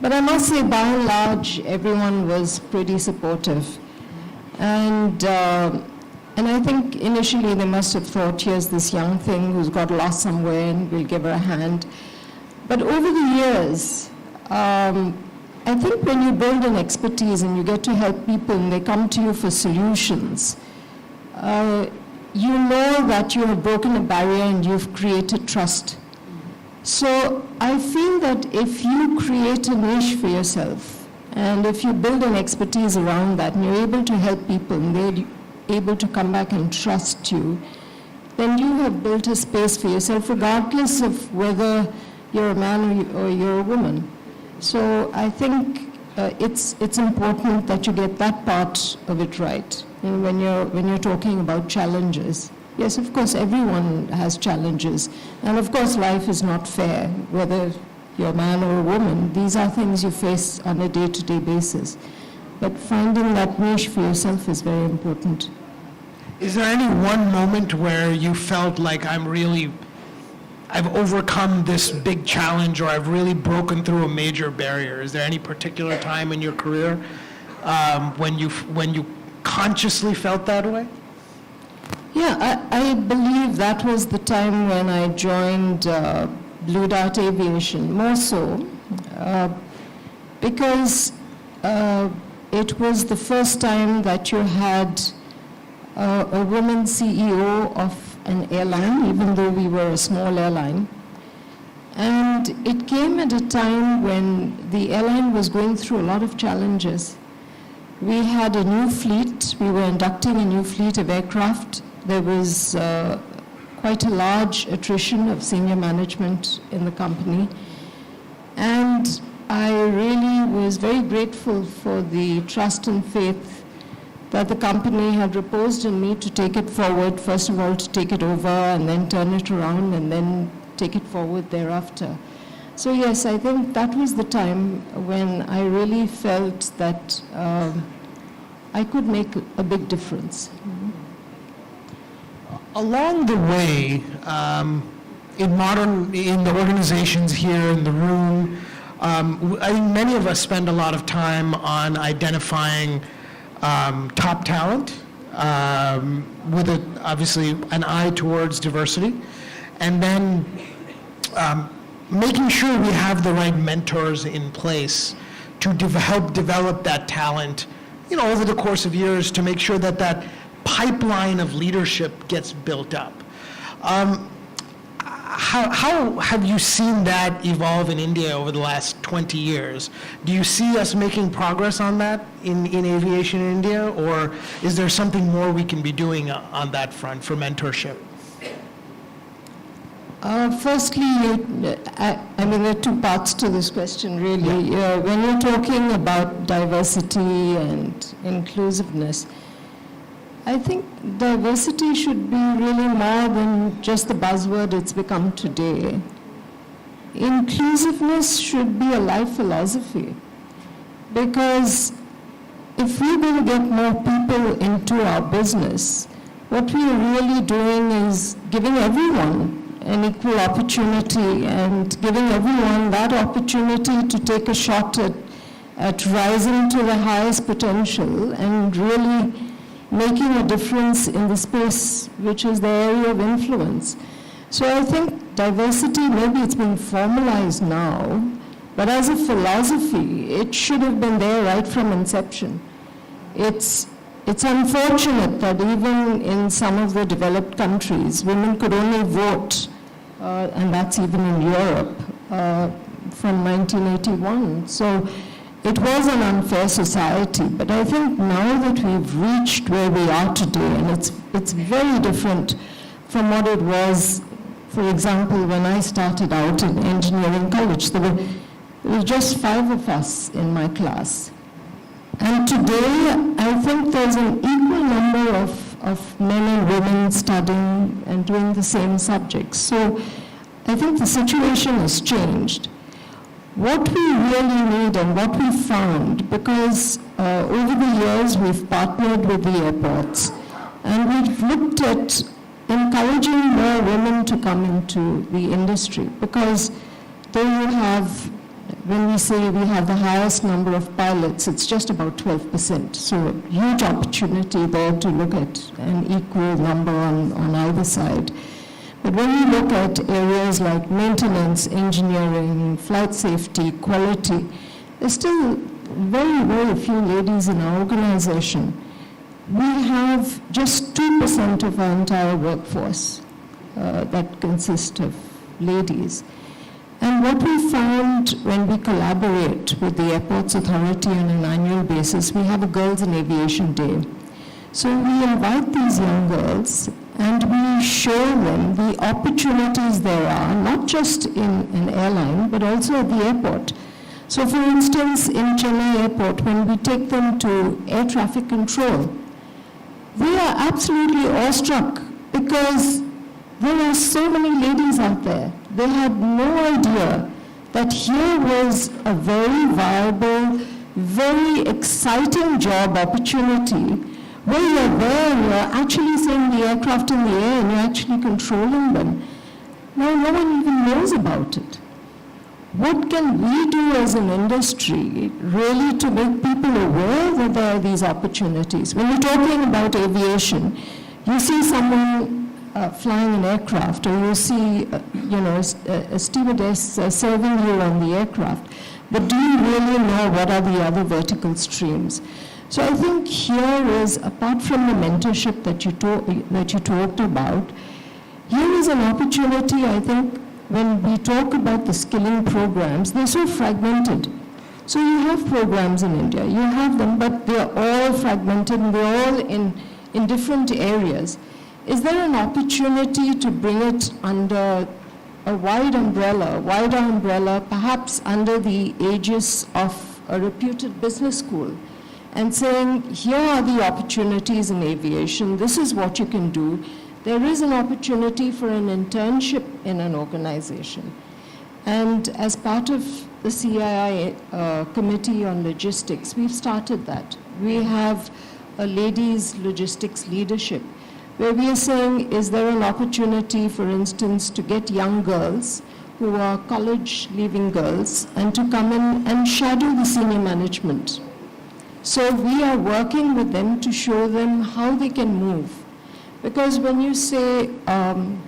But I must say, by and large, everyone was pretty supportive. And I think initially they must have thought, here's this young thing who's got lost somewhere and we'll give her a hand. But over the years, I think when you build an expertise and you get to help people and they come to you for solutions, you know that you have broken a barrier and you've created trust. So I feel that if you create a niche for yourself and if you build an expertise around that and you're able to help people and they're able to come back and trust you, then you have built a space for yourself regardless of whether you're a man or you're a woman. So I think it's important that you get that part of it right when you're talking about challenges. Yes, of course, everyone has challenges. And of course, life is not fair, whether you're a man or a woman. These are things you face on a day-to-day basis. But finding that niche for yourself is very important. Is there any one moment where you felt like I've overcome this big challenge, or I've really broken through a major barrier? Is there any particular time in your career when you consciously felt that way? Yeah, I believe that was the time when I joined Blue Dart Aviation, more so, because it was the first time that you had a woman CEO of an airline, even though we were a small airline. And it came at a time when the airline was going through a lot of challenges. We had a new fleet. We were inducting a new fleet of aircraft. There was quite a large attrition of senior management in the company. And I really was very grateful for the trust and faith that the company had reposed in me to take it forward, first of all to take it over and then turn it around and then take it forward thereafter. So yes, I think that was the time when I really felt that I could make a big difference. Along the way, in the organizations here in the room, I think many of us spend a lot of time on identifying top talent, with obviously an eye towards diversity, and then making sure we have the right mentors in place to help develop that talent, over the course of years, to make sure that that pipeline of leadership gets built up. How have you seen that evolve in India over the last 20 years? Do you see us making progress on that in aviation in India, or is there something more we can be doing on that front for mentorship? Firstly, I mean, there are two parts to this question, really. When you're talking about diversity and inclusiveness, I think diversity should be really more than just the buzzword it's become today. Inclusiveness should be a life philosophy, because if we're going to get more people into our business, What we are really doing is giving everyone an equal opportunity and giving everyone that opportunity to take a shot at rising to the highest potential and really making a difference in the space which is the area of influence. So I think diversity, maybe it's been formalized now, but as a philosophy, it should have been there right from inception. It's unfortunate that even in some of the developed countries, women could only vote, and that's even in Europe, from 1981. So it was an unfair society, but I think now that we've reached where we are today, and it's very different from what it was, for example, when I started out in engineering college. There were just 5 of us in my class. And today, I think there's an equal number of men and women studying and doing the same subjects. So I think the situation has changed. What we really need and what we found, because over the years we've partnered with the airports and we've looked at encouraging more women to come into the industry, because though you have, when we say we have the highest number of pilots, it's just about 12%. So huge opportunity there to look at an equal number on either side. But when we look at areas like maintenance, engineering, flight safety, quality, there's still very, very few ladies in our organization. We have just 2% of our entire workforce that consists of ladies. And what we found when we collaborate with the Airports Authority on an annual basis, we have a Girls in Aviation Day. So we invite these young girls and we show them the opportunities there are, not just in an airline, but also at the airport. So for instance, in Chennai Airport, when we take them to air traffic control, they are absolutely awestruck because there are so many ladies out there. They had no idea that here was a very viable, very exciting job opportunity where you're there and you're actually seeing the aircraft in the air and you're actually controlling them. Now, no one even knows about it. What can we do as an industry really to make people aware that there are these opportunities? When you're talking about aviation, you see someone flying an aircraft, or you see a stewardess serving you on the aircraft, but do you really know what are the other vertical streams? So I think here is, apart from the mentorship that you talked about, here is an opportunity. I think when we talk about the skilling programs, they're so fragmented. So you have programs in India, you have them, but they're all fragmented and they're all in different areas. Is there an opportunity to bring it under a wider umbrella, perhaps under the aegis of a reputed business school, and saying, here are the opportunities in aviation, this is what you can do. There is an opportunity for an internship in an organization. And as part of the CII Committee on Logistics, we've started that. We have a ladies' logistics leadership, where we are saying, is there an opportunity, for instance, to get young girls who are college-leaving girls and to come in and shadow the senior management? So we are working with them to show them how they can move. Because when you say, can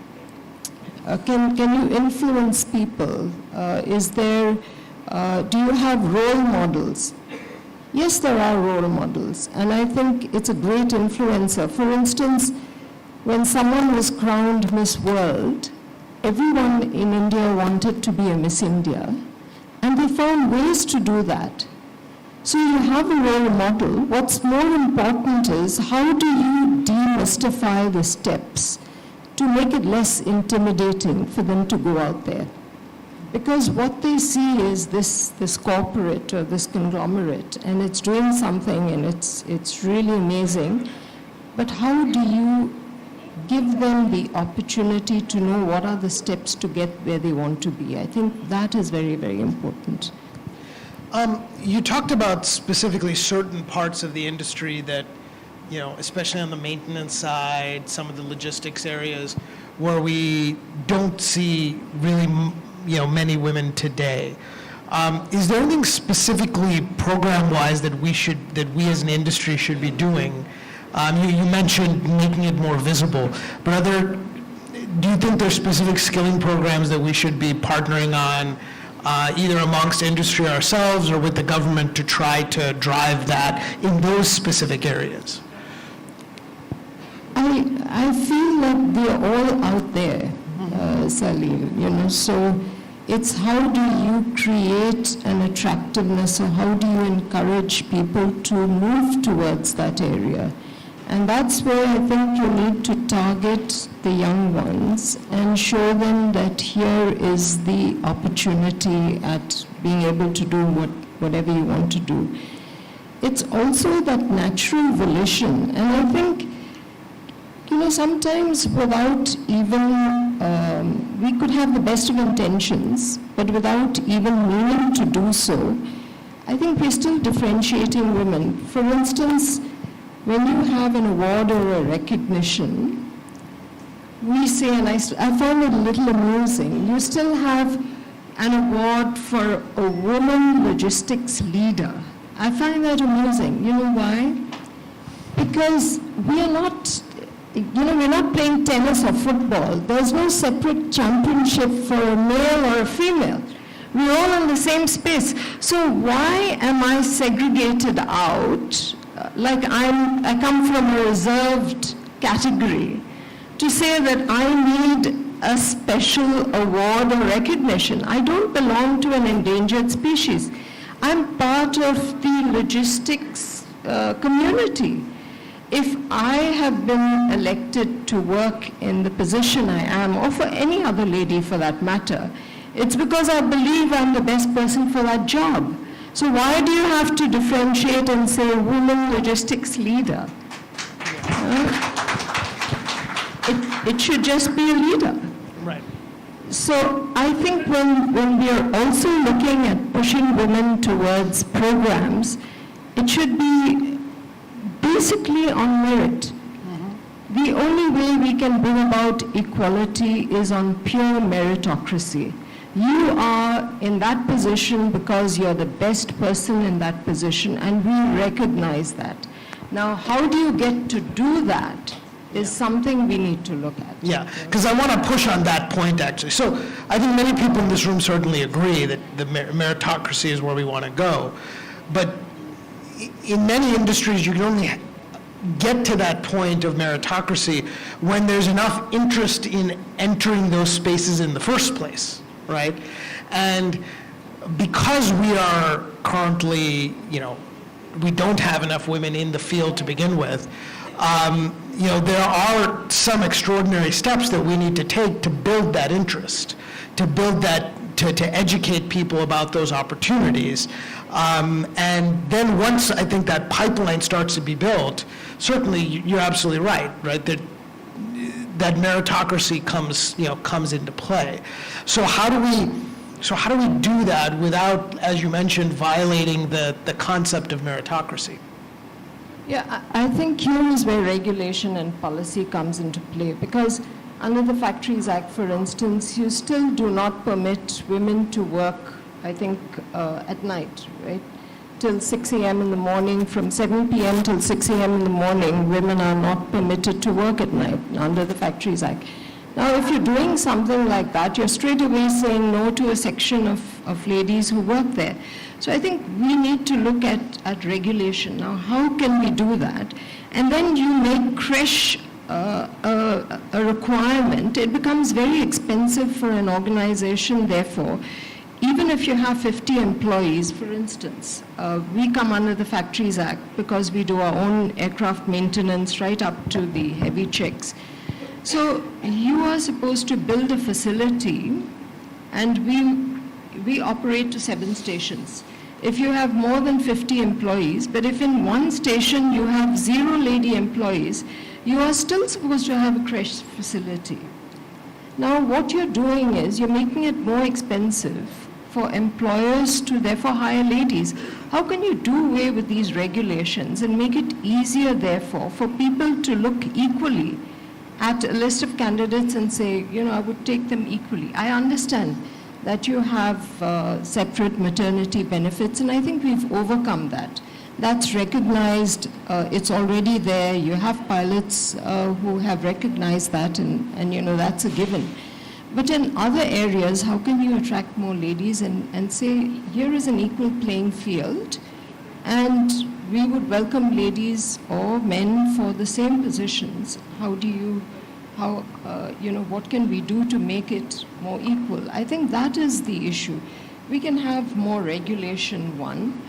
you influence people? Do you have role models? Yes, there are role models, and I think it's a great influencer. For instance, when someone was crowned Miss World, everyone in India wanted to be a Miss India, and they found ways to do that. So you have a role model. What's more important is, how do you demystify the steps to make it less intimidating for them to go out there? Because what they see is this corporate or this conglomerate, and it's doing something and it's really amazing. But how do you give them the opportunity to know what are the steps to get where they want to be? I think that is very, very important. You talked about specifically certain parts of the industry that especially on the maintenance side, some of the logistics areas, where we don't see really, many women today. Is there anything specifically program-wise that we as an industry should be doing? You mentioned making it more visible, but do you think there's specific skilling programs that we should be partnering on, either amongst industry ourselves or with the government to try to drive that in those specific areas? I feel like they're all out there, Salim, so it's how do you create an attractiveness, or how do you encourage people to move towards that area? And that's where I think you need to target the young ones and show them that here is the opportunity at being able to do whatever you want to do. It's also that natural volition, and I think sometimes without even, we could have the best of intentions, but without even meaning to do so, I think we're still differentiating women. For instance, when you have an award or a recognition, we say, and I found it a little amusing, you still have an award for a woman logistics leader. I find that amusing. You know why? Because we are not, we're not playing tennis or football. There's no separate championship for a male or a female. We're all in the same space. So why am I segregated out, like I come from a reserved category, to say that I need a special award or recognition? I don't belong to an endangered species. I'm part of the logistics community. If I have been elected to work in the position I am, or for any other lady for that matter, it's because I believe I'm the best person for that job. So why do you have to differentiate and say woman logistics leader? It should just be a leader. Right. So I think when we are also looking at pushing women towards programs, it should be basically on merit. The only way we can bring about equality is on pure meritocracy. You are in that position because you're the best person in that position, and we recognize that. Now, how do you get to do that is something we need to look at. Yeah, because I want to push on that point, actually. So I think many people in this room certainly agree that the meritocracy is where we want to go. But in many industries, you can only get to that point of meritocracy when there's enough interest in entering those spaces in the first place, right? And because we are currently, we don't have enough women in the field to begin with, there are some extraordinary steps that we need to take to build that interest, to build that, to educate people about those opportunities. And then once I think that pipeline starts to be built, certainly you're absolutely right, that meritocracy comes into play. So how do we do that without, as you mentioned, violating the concept of meritocracy? Yeah, I think here is where regulation and policy comes into play, because under the Factories Act, for instance, you still do not permit women to work, I think, at night, right? Till 6 a.m. in the morning, from 7 p.m. till 6 a.m. in the morning, women are not permitted to work at night under the Factories Act. Now, if you're doing something like that, you're straight away saying no to a section of ladies who work there. So I think we need to look at regulation. Now, how can we do that? And then you make creche a requirement. It becomes very expensive for an organization, therefore. Even if you have 50 employees, for instance, we come under the Factories Act because we do our own aircraft maintenance right up to the heavy checks. So you are supposed to build a facility, and we operate to 7 stations. If you have more than 50 employees, but if in one station you have 0 lady employees, you are still supposed to have a creche facility. Now what you're doing is you're making it more expensive for employers to therefore hire ladies. How can you do away with these regulations and make it easier, therefore, for people to look equally at a list of candidates and say, I would take them equally? I understand that you have separate maternity benefits, and I think we've overcome that. That's recognized, it's already there. You have pilots who have recognized that, and that's a given. But in other areas, how can you attract more ladies and say, here is an equal playing field, and we would welcome ladies or men for the same positions? What can we do to make it more equal? I think that is the issue. We can have more regulation, one.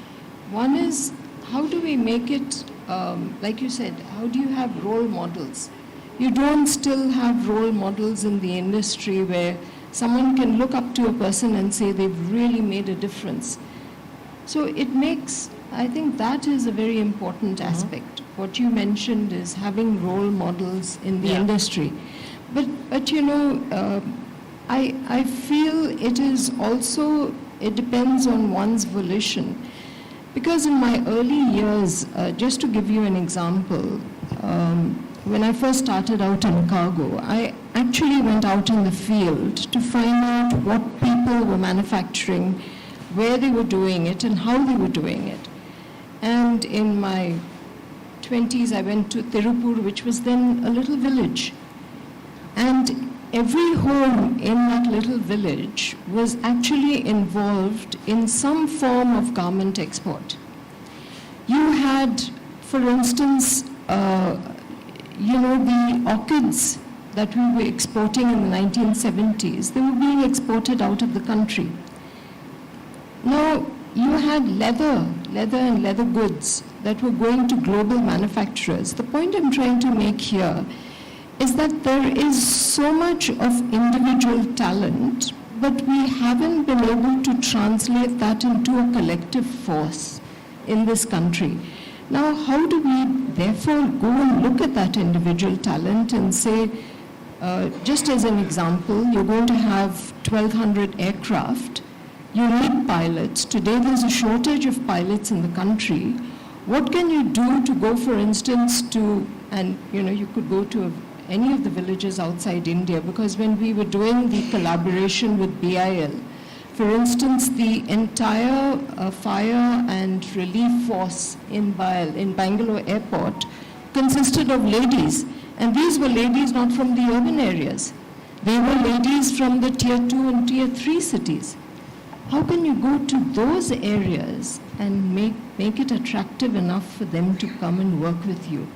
One is, how do we make it, like you said, how do you have role models? You don't still have role models in the industry where someone can look up to a person and say they've really made a difference. So it makes, I think that is a very important aspect. What you mentioned is having role models in the industry. But I feel it is also, it depends on one's volition. Because in my early years, just to give you an example, when I first started out in cargo, I actually went out in the field to find out what people were manufacturing, where they were doing it, and how they were doing it. And in my 20s, I went to Tirupur, which was then a little village. And every home in that little village was actually involved in some form of garment export. You had, for instance, the orchids that we were exporting in the 1970s, they were being exported out of the country. Now, you had leather and leather goods that were going to global manufacturers. The point I'm trying to make here is that there is so much of individual talent, but we haven't been able to translate that into a collective force in this country. Now, how do we therefore go and look at that individual talent and say, just as an example, you're going to have 1,200 aircraft, you need pilots. Today there's a shortage of pilots in the country. What can you do to go, for instance, to, and you could go to any of the villages outside India, because when we were doing the collaboration with BIL, for instance, the entire fire and relief force in Bangalore airport consisted of ladies. And these were ladies not from the urban areas. They were ladies from the tier 2 and tier 3 cities. How can you go to those areas and make it attractive enough for them to come and work with you?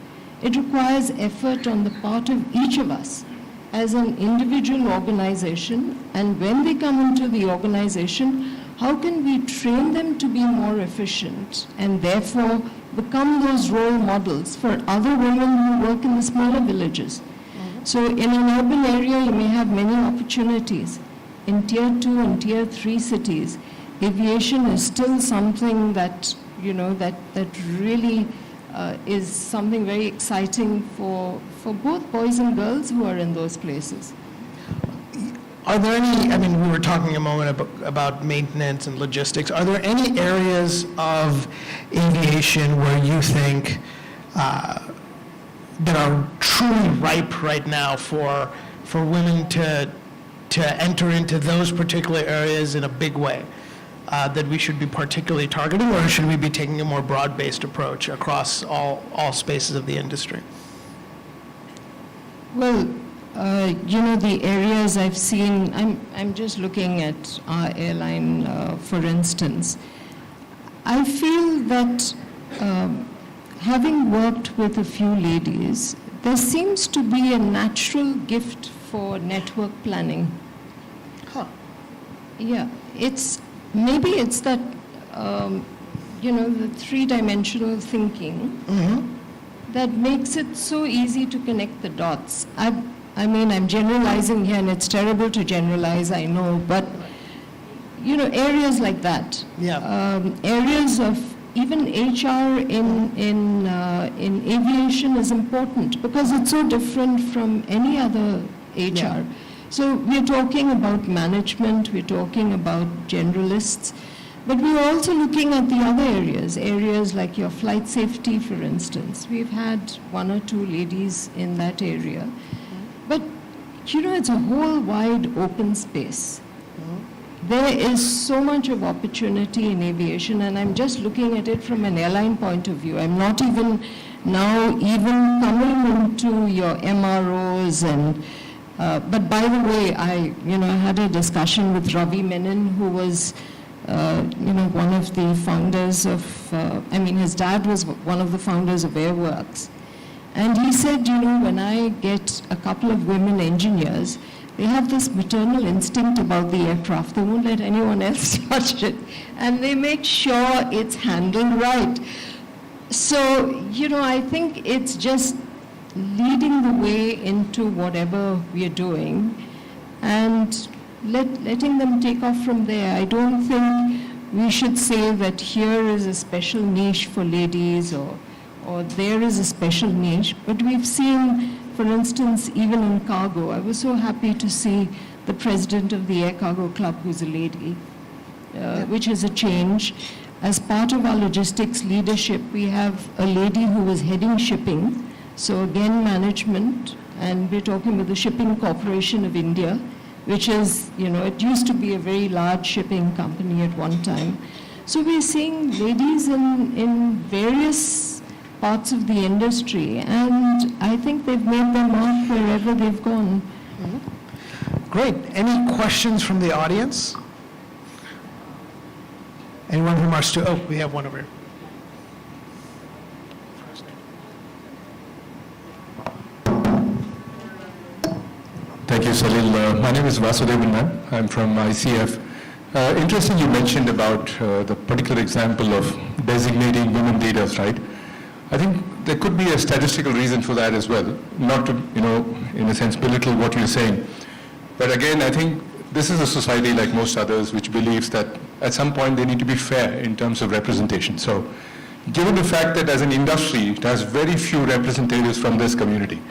It requires effort on the part of each of us as an individual organization, and when they come into the organization, how can we train them to be more efficient and therefore become those role models for other women who work in the smaller villages? So in an urban area, you may have many opportunities. In tier 2 and tier 3 cities, aviation is still something that, that really is something very exciting for both boys and girls who are in those places. Are there any, we were talking a moment about maintenance and logistics. Are there any areas of aviation where you think that are truly ripe right now for women to enter into those particular areas in a big way that we should be particularly targeting, or should we be taking a more broad-based approach across all spaces of the industry? Well, the areas I've seen, I'm just looking at our airline, for instance. I feel that having worked with a few ladies, there seems to be a natural gift for network planning. Yeah, maybe it's that, the three-dimensional thinking that makes it so easy to connect the dots. I'm generalizing here, and it's terrible to generalize, I know, but, areas like that. Yeah. Areas of even HR in aviation is important because it's so different from any other HR. Yeah. So we're talking about management, we're talking about generalists, but we're also looking at the other areas like your flight safety, for instance. We've had 1 or 2 ladies in that area. But, it's a whole wide open space. There is so much of opportunity in aviation, and I'm just looking at it from an airline point of view. I'm not even coming into your MROs and, but by the way, I had a discussion with Ravi Menon, who was, one of the founders of, his dad was one of the founders of Airworks. And he said, when I get a couple of women engineers, they have this maternal instinct about the aircraft. They won't let anyone else touch it. And they make sure it's handled right. So, I think it's just leading the way into whatever we are doing and letting them take off from there. I don't think we should say that here is a special niche for ladies or there is a special niche, but we've seen, for instance, even in cargo, I was so happy to see the president of the Air Cargo Club who's a lady, which is a change. As part of our logistics leadership, we have a lady who was heading shipping, so again management, and we're talking about the Shipping Corporation of India, which is, it used to be a very large shipping company at one time. So we're seeing ladies in various parts of the industry, and I think they've made their mark wherever they've gone. Great. Any questions from the audience? Anyone from our oh, we have one over here. Thank you, Salil. My name is Vasudevan Man. I'm from ICF. Interesting you mentioned about the particular example of designating women leaders, right? I think there could be a statistical reason for that as well, not to, in a sense, belittle what you're saying. But again, I think this is a society like most others which believes that at some point they need to be fair in terms of representation. So given the fact that as an industry it has very few representatives from this community,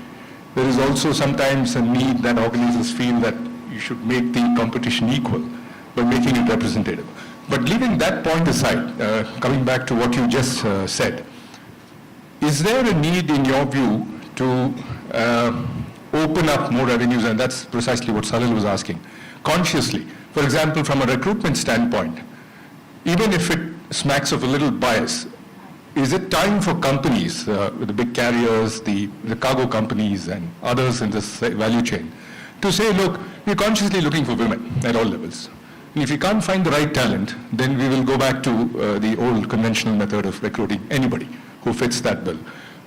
there is also sometimes a need that organizers feel that you should make the competition equal by making it representative. But leaving that point aside, coming back to what you just said, is there a need in your view to open up more revenues? And that's precisely what Salil was asking. Consciously, for example, from a recruitment standpoint, even if it smacks of a little bias, is it time for companies, the big carriers, the cargo companies and others in this value chain, to say, look, we're consciously looking for women at all levels. And if you can't find the right talent, then we will go back to the old conventional method of recruiting anybody who fits that bill.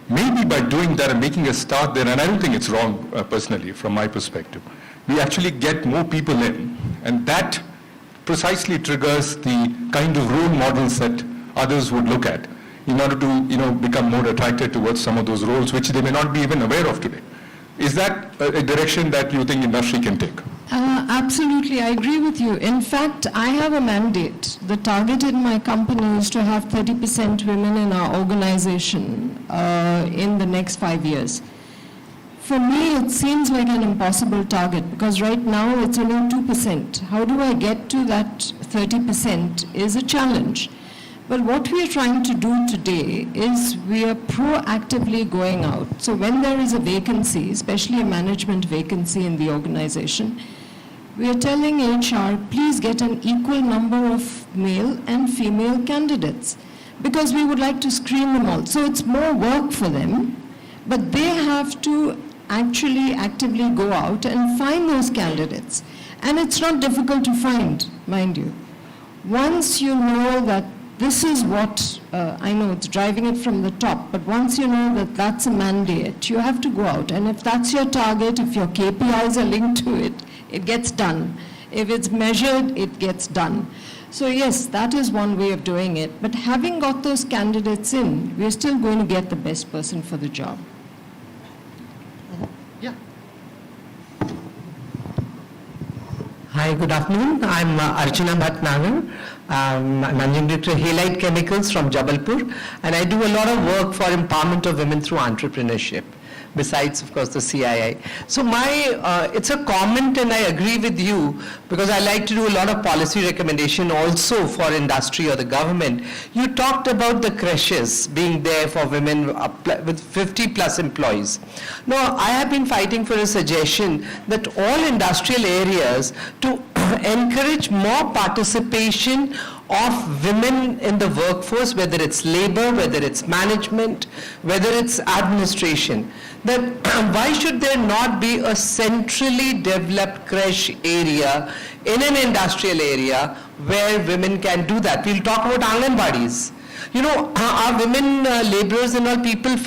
Maybe by doing that and making a start there, and I don't think it's wrong personally from my perspective, we actually get more people in, and that precisely triggers the kind of role models that others would look at in order to become more attracted towards some of those roles which they may not be even aware of today. Is that a direction that you think industry can take? Absolutely, I agree with you. In fact, I have a mandate. The target in my company is to have 30% women in our organization in the next 5 years. For me, it seems like an impossible target because right now it's only 2%. How do I get to that 30% is a challenge. But what we are trying to do today is we are proactively going out. So when there is a vacancy, especially a management vacancy in the organization, we are telling HR, please get an equal number of male and female candidates because we would like to screen them all. So it's more work for them, but they have to actually actively go out and find those candidates. And it's not difficult to find, mind you. Once you know that this is what, I know it's driving it from the top, but once you know that that's a mandate, you have to go out. And if that's your target, if your KPIs are linked to it, it gets done. If it's measured, it gets done. So yes, that is one way of doing it. But having got those candidates in, we're still going to get the best person for the job. Yeah. Hi, good afternoon. I'm Archana Bhatnagar. I'm Managing Director Halite Chemicals from Jabalpur, and I do a lot of work for empowerment of women through entrepreneurship. besides, of course, the CII. So it's a comment, and I agree with you, because I like to do a lot of policy recommendation also for industry or the government. You talked about the creches being there for women with 50 plus employees. Now, I have been fighting for a suggestion that all industrial areas to encourage more participation of women in the workforce, whether it's labor, whether it's management, whether it's administration. That why should there not be a centrally developed creche area in an industrial area where women can do that? We'll talk about Anganwadis. You know, our women laborers and all, people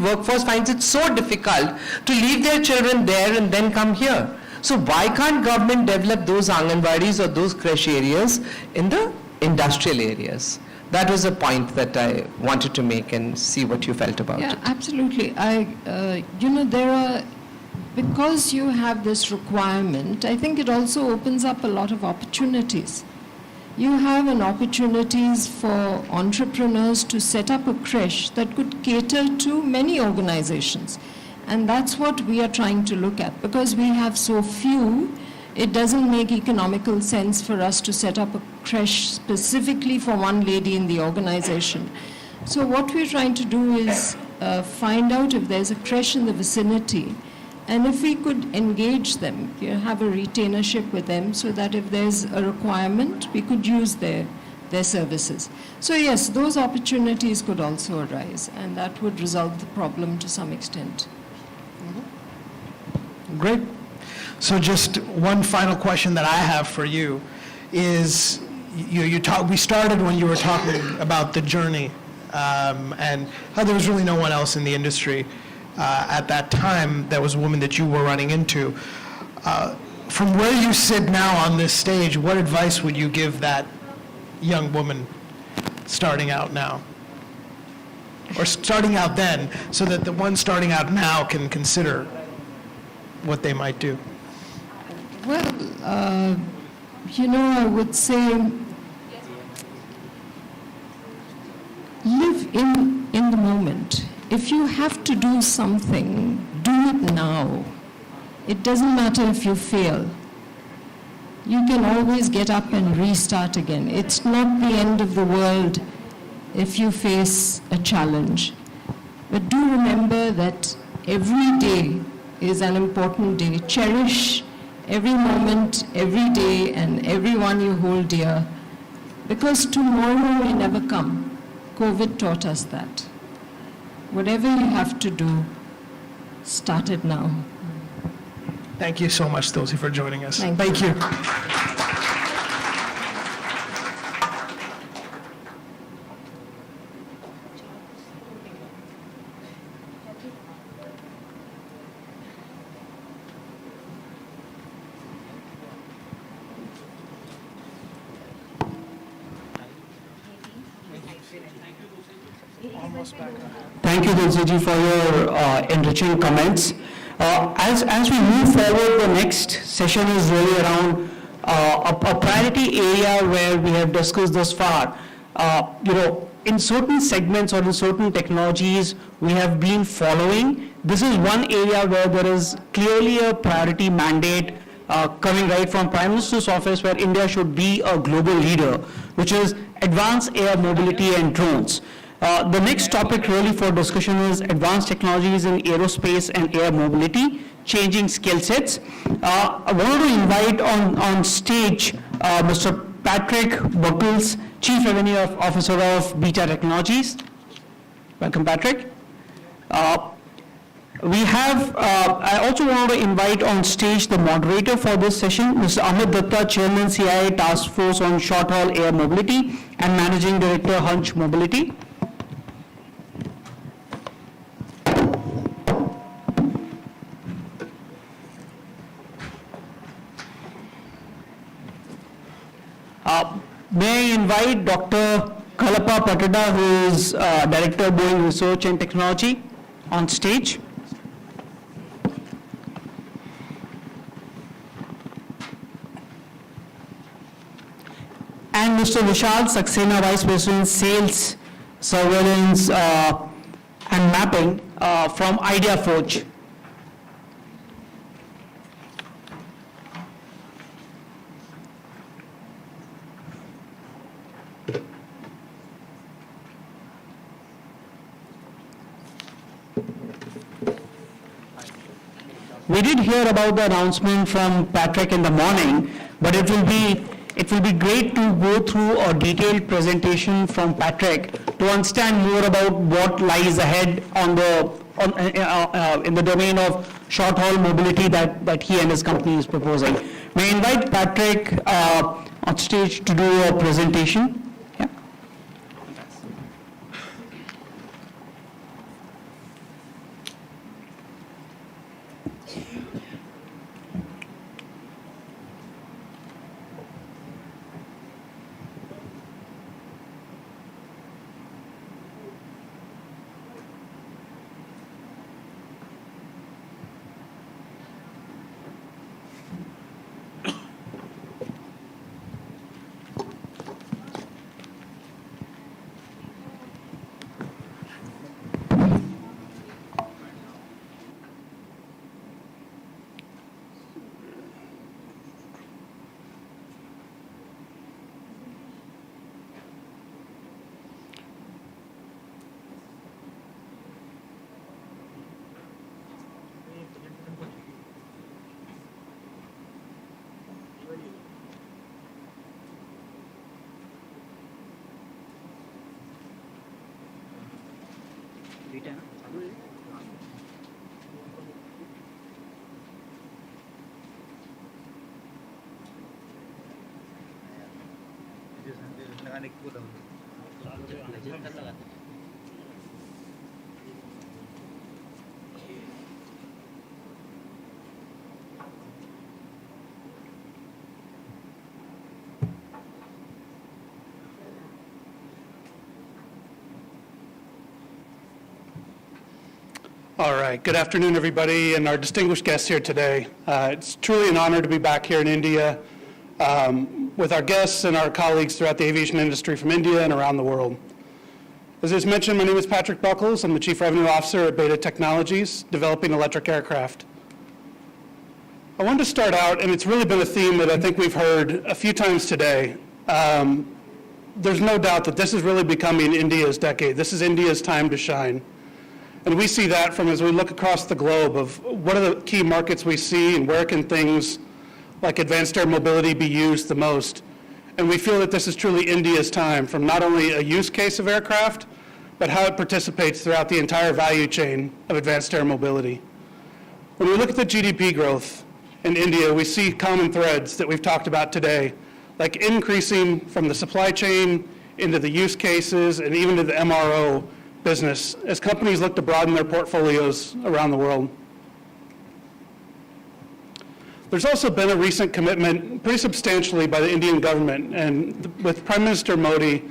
workforce finds it so difficult to leave their children there and then come here. So why can't government develop those Anganwadis or those creche areas in the industrial areas? That was a point that I wanted to make and see what you felt about it. Absolutely. Because you have this requirement, I think it also opens up a lot of opportunities. You have an opportunities for entrepreneurs to set up a creche that could cater to many organizations. And that's what we are trying to look at. Because we have so few, it doesn't make economical sense for us to set up a creche specifically for one lady in the organization. So what we're trying to do is find out if there's a creche in the vicinity, and if we could engage them, have a retainership with them, so that if there's a requirement, we could use their services. So yes, those opportunities could also arise, and that would resolve the problem to some extent. Great. So just one final question that I have for you is, we started when you were talking about the journey and how there was really no one else in the industry at that time that was a woman that you were running into. From where you sit now on this stage, what advice would you give that young woman starting out now? Or starting out then, so that the one starting out now can consider what they might do? Well, I would say live in the moment. If you have to do something, do it now. It doesn't matter if you fail. You can always get up and restart again. It's not the end of the world if you face a challenge. But do remember that every day is an important day. Cherish every moment, every day, and everyone you hold dear, because tomorrow may never come. COVID taught us that. Whatever you have to do, start it now. Thank you so much, Tulsi, for joining us. Thank you. Thank you, Tulsi, for your enriching comments. As we move forward, the next session is really around a priority area where we have discussed thus far. In certain segments or in certain technologies we have been following, this is one area where there is clearly a priority mandate coming right from Prime Minister's office, where India should be a global leader, which is advanced air mobility and drones. The next topic really for discussion is advanced technologies in aerospace and air mobility, changing skill sets. I wanted to invite on stage Mr. Patrick Buckles, Chief Revenue Officer of Beta Technologies. Welcome, Patrick. I also want to invite on stage the moderator for this session, Mr. Amit Datta, Chairman CIA Task Force on Short Haul Air Mobility and Managing Director, Hunch Mobility. May I invite Dr. Kalapa Patada, who is Director of Boeing Research and Technology, on stage. And Mr. Vishal Saxena, Vice President, Sales, Surveillance and Mapping from IdeaForge. We did hear about the announcement from Patrick in the morning, but it will be great to go through a detailed presentation from Patrick to understand more about what lies ahead in the domain of short-haul mobility that he and his company is proposing. May I invite Patrick on stage to do a presentation? Yeah. All right, good afternoon, everybody, and our distinguished guests here today. It's truly an honor to be back here in India with our guests and our colleagues throughout the aviation industry from India and around the world. As is mentioned, my name is Patrick Buckles. I'm the Chief Revenue Officer at Beta Technologies, developing electric aircraft. I wanted to start out, and it's really been a theme that I think we've heard a few times today. There's no doubt that this is really becoming India's decade. This is India's time to shine. And we see that from as we look across the globe of what are the key markets we see and where can things like advanced air mobility be used the most. And we feel that this is truly India's time, from not only a use case of aircraft, but how it participates throughout the entire value chain of advanced air mobility. When we look at the GDP growth in India, we see common threads that we've talked about today, like increasing from the supply chain into the use cases and even to the MRO business as companies look to broaden their portfolios around the world. There's also been a recent commitment, pretty substantially, by the Indian government, and with Prime Minister Modi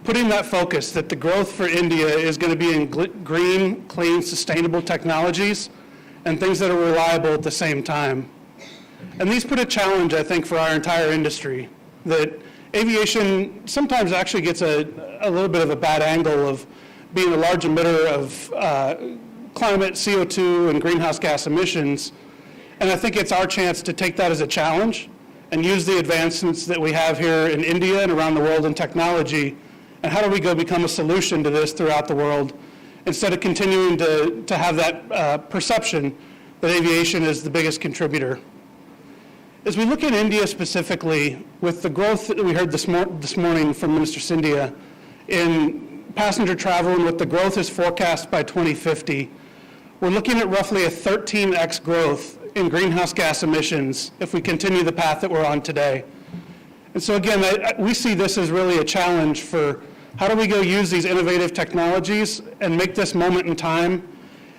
putting that focus that the growth for India is going to be in green, clean, sustainable technologies and things that are reliable at the same time. And these put a challenge, I think, for our entire industry, that aviation sometimes actually gets a little bit of a bad angle of being a large emitter of climate, CO2, and greenhouse gas emissions. And I think it's our chance to take that as a challenge and use the advancements that we have here in India and around the world in technology, and how do we go become a solution to this throughout the world, instead of continuing to have that perception that aviation is the biggest contributor. As we look at India specifically, with the growth that we heard this morning from Minister Scindia in passenger travel and what the growth is forecast by 2050, we're looking at roughly a 13x growth in greenhouse gas emissions if we continue the path that we're on today. And so again, we see this as really a challenge for how do we go use these innovative technologies and make this moment in time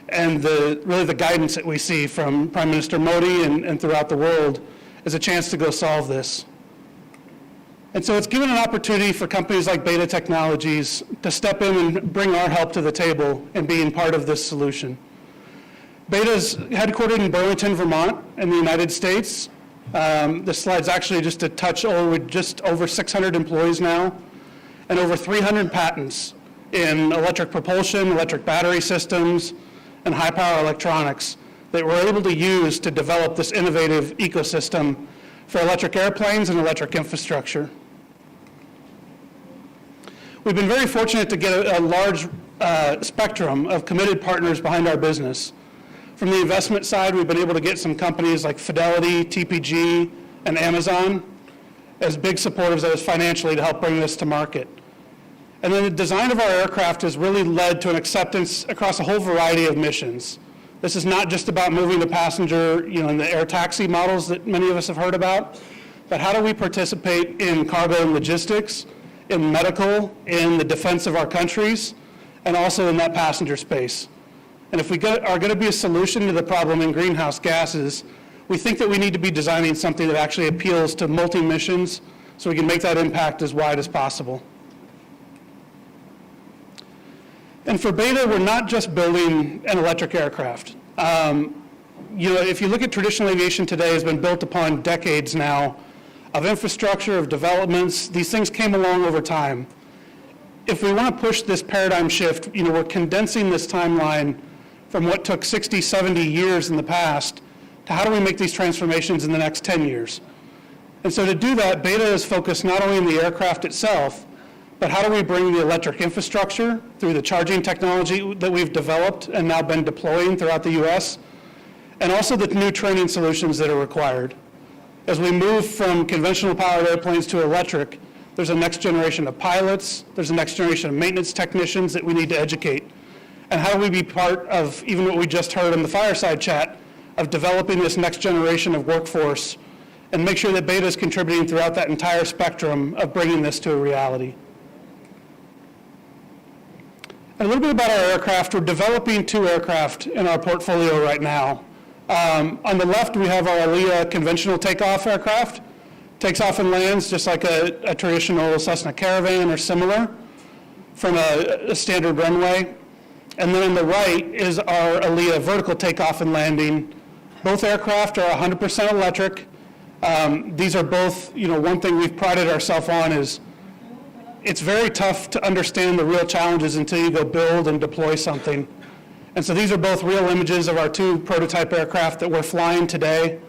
and really the guidance that we see from Prime Minister Modi and throughout the world as a chance to go solve this. And so it's given an opportunity for companies like Beta Technologies to step in and bring our help to the table in being part of this solution. Beta's headquartered in Burlington, Vermont, in the United States. This slide's actually just a touch over, just over 600 employees now, and over 300 patents in electric propulsion, electric battery systems, and high-power electronics that we're able to use to develop this innovative ecosystem for electric airplanes and electric infrastructure. We've been very fortunate to get a large spectrum of committed partners behind our business. From the investment side, we've been able to get some companies like Fidelity, TPG, and Amazon as big supporters of us financially to help bring this to market. And then the design of our aircraft has really led to an acceptance across a whole variety of missions. This is not just about moving the passenger, in the air taxi models that many of us have heard about, but how do we participate in cargo and logistics, in medical, in the defense of our countries, and also in that passenger space. And if we are going to be a solution to the problem in greenhouse gases, we think that we need to be designing something that actually appeals to multi-missions so we can make that impact as wide as possible. And for Beta, we're not just building an electric aircraft. If you look at traditional aviation today, it's been built upon decades now of infrastructure, of developments. These things came along over time. If we want to push this paradigm shift, we're condensing this timeline from what took 60, 70 years in the past to how do we make these transformations in the next 10 years. And so to do that, Beta is focused not only on the aircraft itself, but how do we bring the electric infrastructure through the charging technology that we've developed and now been deploying throughout the US, and also the new training solutions that are required. As we move from conventional powered airplanes to electric, there's a next generation of pilots, there's a next generation of maintenance technicians that we need to educate. And how do we be part of even what we just heard in the fireside chat of developing this next generation of workforce and make sure that Beta is contributing throughout that entire spectrum of bringing this to a reality. And a little bit about our aircraft. We're developing 2 aircraft in our portfolio right now. On the left, we have our ALIA conventional takeoff aircraft. Takes off and lands just like a traditional Cessna Caravan or similar from a standard runway. And then on the right is our ALIA vertical takeoff and landing. Both aircraft are 100% electric. These are both, one thing we've prided ourselves on is it's very tough to understand the real challenges until you go build and deploy something. And so these are both real images of our 2 prototype aircraft that we're flying today.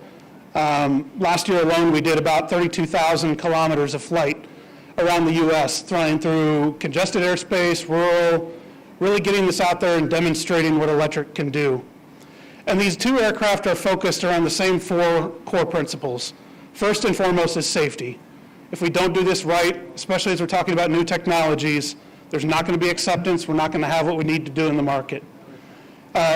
Last year alone, we did about 32,000 kilometers of flight around the US, flying through congested airspace, rural, really getting this out there and demonstrating what electric can do. And these 2 aircraft are focused around the same 4 core principles. First and foremost is safety. If we don't do this right, especially as we're talking about new technologies, there's not going to be acceptance. We're not going to have what we need to do in the market.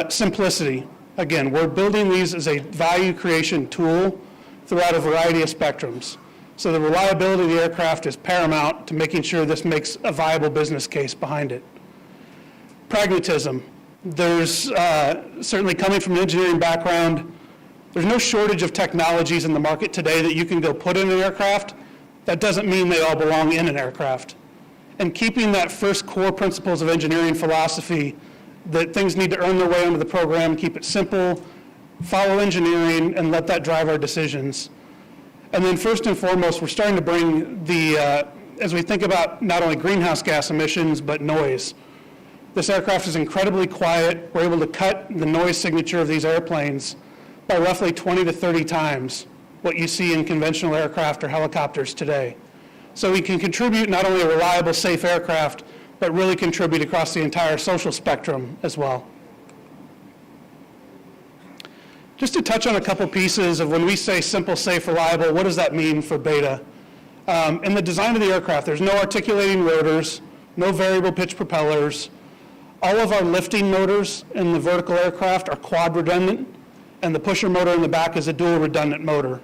Simplicity. Again, we're building these as a value creation tool throughout a variety of spectrums. So the reliability of the aircraft is paramount to making sure this makes a viable business case behind it. Pragmatism. There's certainly coming from an engineering background, there's no shortage of technologies in the market today that you can go put in an aircraft. That doesn't mean they all belong in an aircraft. And keeping that first core principles of engineering philosophy that things need to earn their way into the program, keep it simple, follow engineering, and let that drive our decisions. And then first and foremost, we're starting to bring as we think about not only greenhouse gas emissions, but noise. This aircraft is incredibly quiet. We're able to cut the noise signature of these airplanes by roughly 20 to 30 times what you see in conventional aircraft or helicopters today. So we can contribute not only a reliable, safe aircraft, but really contribute across the entire social spectrum as well. Just to touch on a couple pieces of when we say simple, safe, reliable, what does that mean for Beta? In the design of the aircraft, there's no articulating rotors, no variable pitch propellers. All of our lifting motors in the vertical aircraft are quad redundant, and the pusher motor in the back is a dual redundant motor.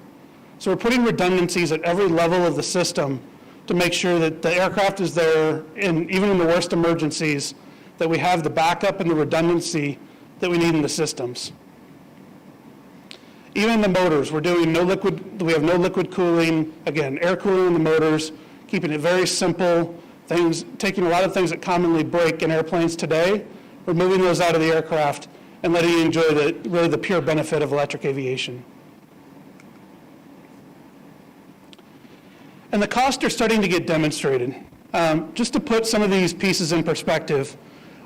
So we're putting redundancies at every level of the system to make sure that the aircraft is there, even in the worst emergencies, that we have the backup and the redundancy that we need in the systems. Even the motors, we have no liquid cooling, again, air cooling in the motors, keeping it very simple, taking a lot of things that commonly break in airplanes today, removing those out of the aircraft and letting you enjoy the pure benefit of electric aviation. And the costs are starting to get demonstrated. Just to put some of these pieces in perspective,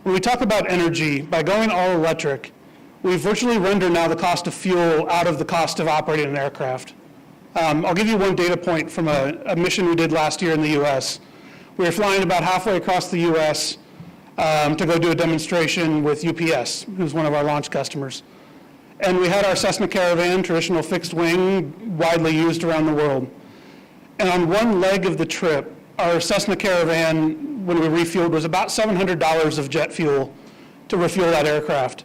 when we talk about energy, by going all electric, we virtually render now the cost of fuel out of the cost of operating an aircraft. I'll give you one data point from a mission we did last year in the US. We were flying about halfway across the US. to go do a demonstration with UPS, who's one of our launch customers. And we had our Cessna Caravan, traditional fixed wing, widely used around the world. And on one leg of the trip, our Cessna Caravan, when we refueled, was about $700 of jet fuel to refuel that aircraft.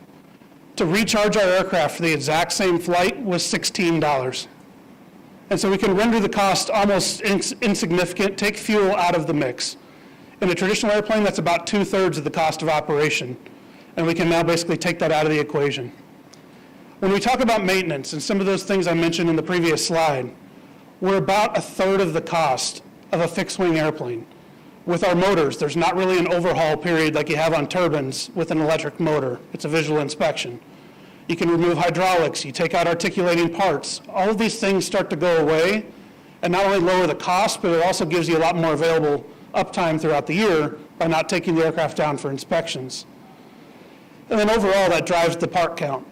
To recharge our aircraft for the exact same flight was $16. And so we can render the cost almost insignificant, take fuel out of the mix. In a traditional airplane, that's about 2/3 of the cost of operation. And we can now basically take that out of the equation. When we talk about maintenance and some of those things I mentioned in the previous slide, we're about 1/3 of the cost of a fixed-wing airplane. With our motors, there's not really an overhaul period like you have on turbines with an electric motor. It's a visual inspection. You can remove hydraulics, you take out articulating parts. All of these things start to go away and not only lower the cost, but it also gives you a lot more available uptime throughout the year by not taking the aircraft down for inspections. And then overall, that drives the part count.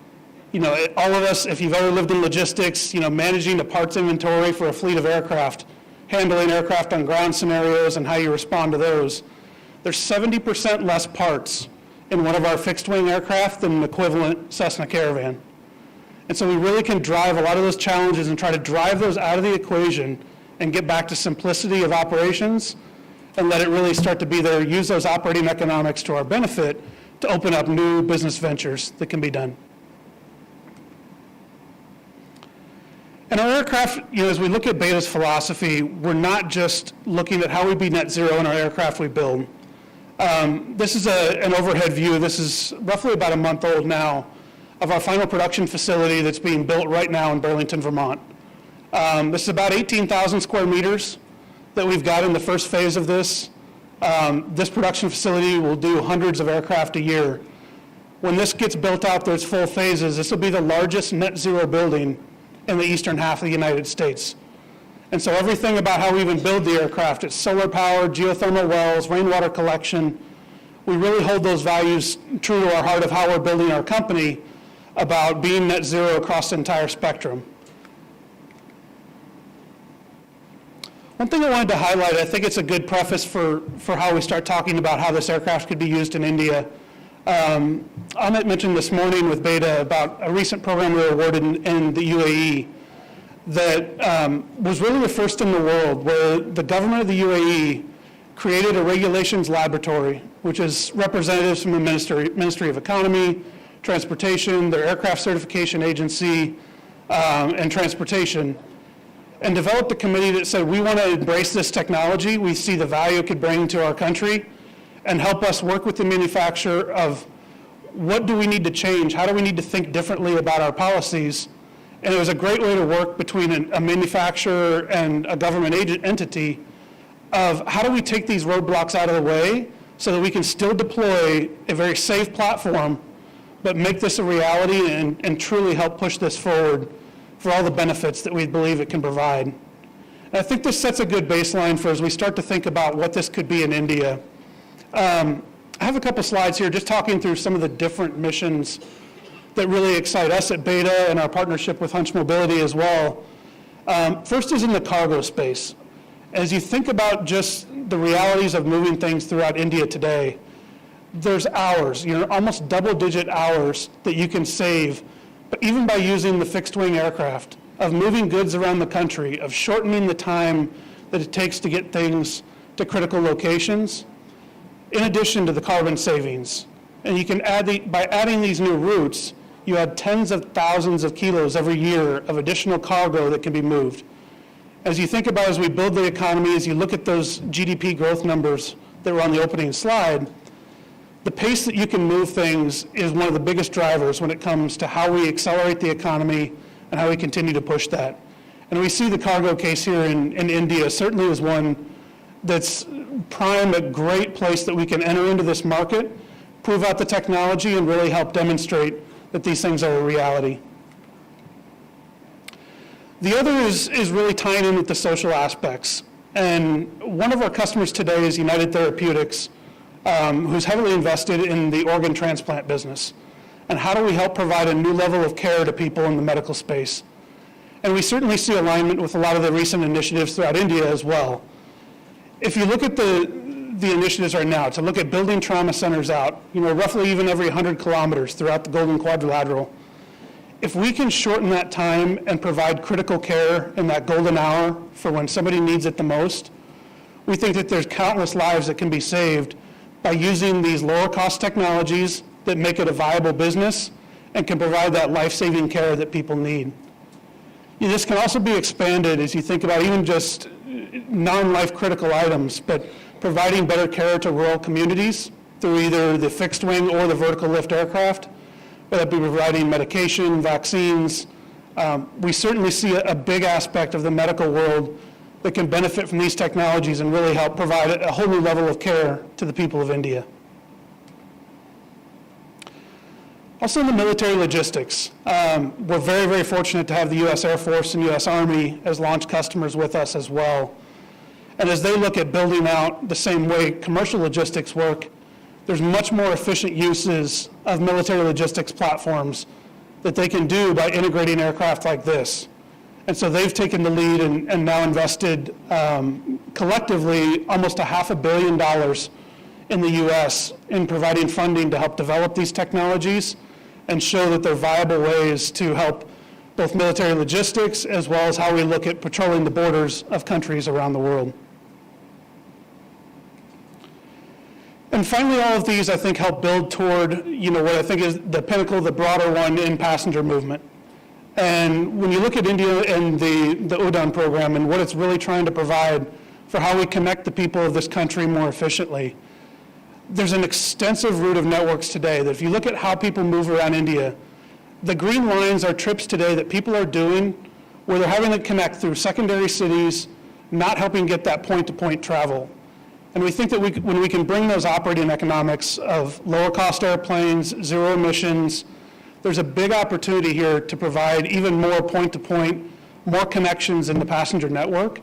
You know, all of us, if you've ever lived in logistics, you know, managing a parts inventory for a fleet of aircraft, handling aircraft on ground scenarios and how you respond to those, there's 70% less parts in one of our fixed-wing aircraft than an equivalent Cessna Caravan. And so we really can drive a lot of those challenges and try to drive those out of the equation and get back to simplicity of operations and let it really start to be there, use those operating economics to our benefit to open up new business ventures that can be done. And our aircraft, you know, as we look at Beta's philosophy, we're not just looking at how we be net zero in our aircraft we build. This is an overhead view. This is roughly about a month old now of our final production facility that's being built right now in Burlington, Vermont. This is about 18,000 square meters that we've got in the first phase of this. This production facility will do hundreds of aircraft a year. When this gets built out through its full phases, this will be the largest net zero building in the eastern half of the United States. And so everything about how we even build the aircraft, it's solar power, geothermal wells, rainwater collection, we really hold those values true to our heart of how we're building our company about being net zero across the entire spectrum. One thing I wanted to highlight, I think it's a good preface for how we start talking about how this aircraft could be used in India. Amit mentioned this morning with Beta about a recent program we were awarded in the UAE that was really the first in the world, where the government of the UAE created a regulations laboratory, which is representatives from the Ministry of Economy, Transportation, their aircraft certification agency, and transportation, and developed a committee that said, we want to embrace this technology, we see the value it could bring to our country, and help us work with the manufacturer of what do we need to change, how do we need to think differently about our policies. And it was a great way to work between a manufacturer and a government entity of how do we take these roadblocks out of the way so that we can still deploy a very safe platform, but make this a reality and truly help push this forward for all the benefits that we believe it can provide. And I think this sets a good baseline for as we start to think about what this could be in India. I have a couple slides here just talking through some of the different missions that really excite us at Beta and our partnership with Hunch Mobility as well. First is in the cargo space. As you think about just the realities of moving things throughout India today, there's hours, almost double-digit hours that you can save, but even by using the fixed-wing aircraft, of moving goods around the country, of shortening the time that it takes to get things to critical locations, in addition to the carbon savings. And you can add by adding these new routes, you add tens of thousands of kilos every year of additional cargo that can be moved. As you think about as we build the economy, as you look at those GDP growth numbers that were on the opening slide, the pace that you can move things is one of the biggest drivers when it comes to how we accelerate the economy and how we continue to push that. And we see the cargo case here in India certainly as one that's prime, a great place that we can enter into this market, prove out the technology, and really help demonstrate that these things are a reality. The other is really tying in with the social aspects. And one of our customers today is United Therapeutics, who's heavily invested in the organ transplant business. And how do we help provide a new level of care to people in the medical space? And we certainly see alignment with a lot of the recent initiatives throughout India as well. If you look at the the initiatives right now to look at building trauma centers out, roughly even every 100 kilometers throughout the Golden Quadrilateral. If we can shorten that time and provide critical care in that golden hour for when somebody needs it the most, we think that there's countless lives that can be saved by using these lower cost technologies that make it a viable business and can provide that life-saving care that people need. This can also be expanded as you think about even just non-life critical items, but providing better care to rural communities through either the fixed wing or the vertical lift aircraft, whether it be providing medication, vaccines. We certainly see a big aspect of the medical world that can benefit from these technologies and really help provide a whole new level of care to the people of India. Also in the military logistics, we're very, very fortunate to have the U.S. Air Force and U.S. Army as launch customers with us as well. And as they look at building out the same way commercial logistics work, there's much more efficient uses of military logistics platforms that they can do by integrating aircraft like this. And so they've taken the lead and now invested collectively almost $500 million in the U.S. in providing funding to help develop these technologies and show that they're viable ways to help both military logistics as well as how we look at patrolling the borders of countries around the world. And finally, all of these, I think, help build toward, what I think is the pinnacle, the broader one in passenger movement. And when you look at India and the UDAN program and what it's really trying to provide for how we connect the people of this country more efficiently, there's an extensive route of networks today that if you look at how people move around India, the green lines are trips today that people are doing where they're having to connect through secondary cities, not helping get that point-to-point travel. And we think that when we can bring those operating economics of lower cost airplanes, zero emissions, there's a big opportunity here to provide even more point-to-point, more connections in the passenger network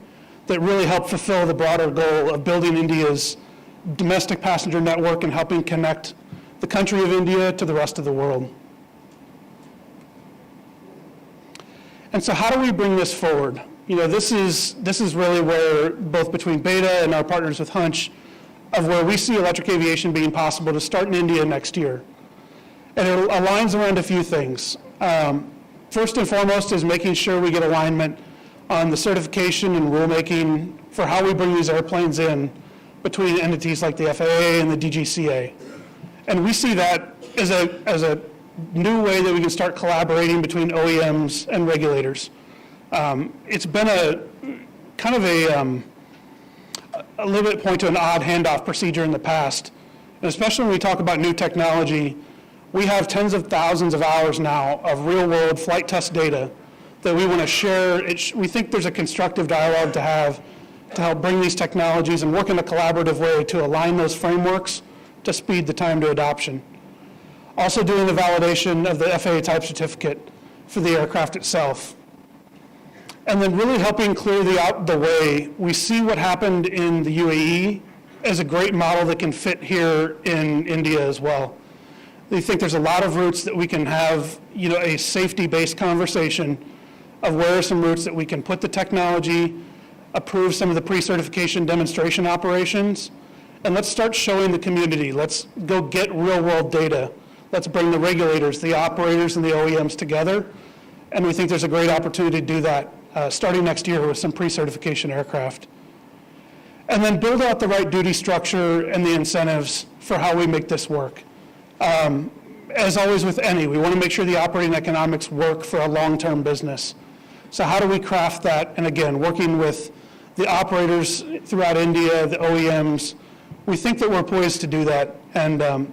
that really help fulfill the broader goal of building India's domestic passenger network and helping connect the country of India to the rest of the world. And so how do we bring this forward? This is really where, both between Beta and our partners with Hunch, of where we see electric aviation being possible to start in India next year. And it aligns around a few things. First and foremost is making sure we get alignment on the certification and rulemaking for how we bring these airplanes in between entities like the FAA and the DGCA. And we see that as a new way that we can start collaborating between OEMs and regulators. It's been a little bit point to an odd handoff procedure in the past. And especially when we talk about new technology, we have tens of thousands of hours now of real-world flight test data that we want to share. We think there's a constructive dialogue to have to help bring these technologies and work in a collaborative way to align those frameworks to speed the time to adoption. Also doing the validation of the FAA type certificate for the aircraft itself. And then really helping clear the way. We see what happened in the UAE as a great model that can fit here in India as well. We think there's a lot of routes that we can have, a safety-based conversation of where are some routes that we can put the technology, approve some of the pre-certification demonstration operations, and let's start showing the community. Let's go get real-world data. Let's bring the regulators, the operators, and the OEMs together. And we think there's a great opportunity to do that starting next year with some pre-certification aircraft. And then build out the right duty structure and the incentives for how we make this work. As always with any, we want to make sure the operating economics work for a long-term business. So how do we craft that? And again, working with the operators throughout India, the OEMs, we think that we're poised to do that. And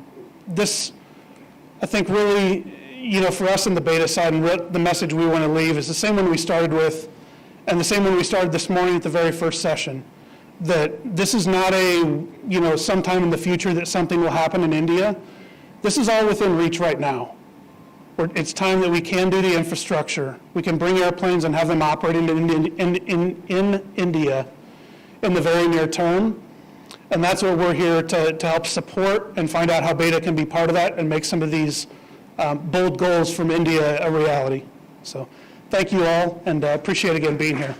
this, I think really, for us in the Beta side, and the message we want to leave is the same one we started with, and the same one we started this morning at the very first session. That this is not sometime in the future that something will happen in India. This is all within reach right now. It's time that we can do the infrastructure. We can bring airplanes and have them operating in India in the very near term. And that's what we're here to help support and find out how Beta can be part of that and make some of these bold goals from India a reality. So thank you all, and appreciate again being here.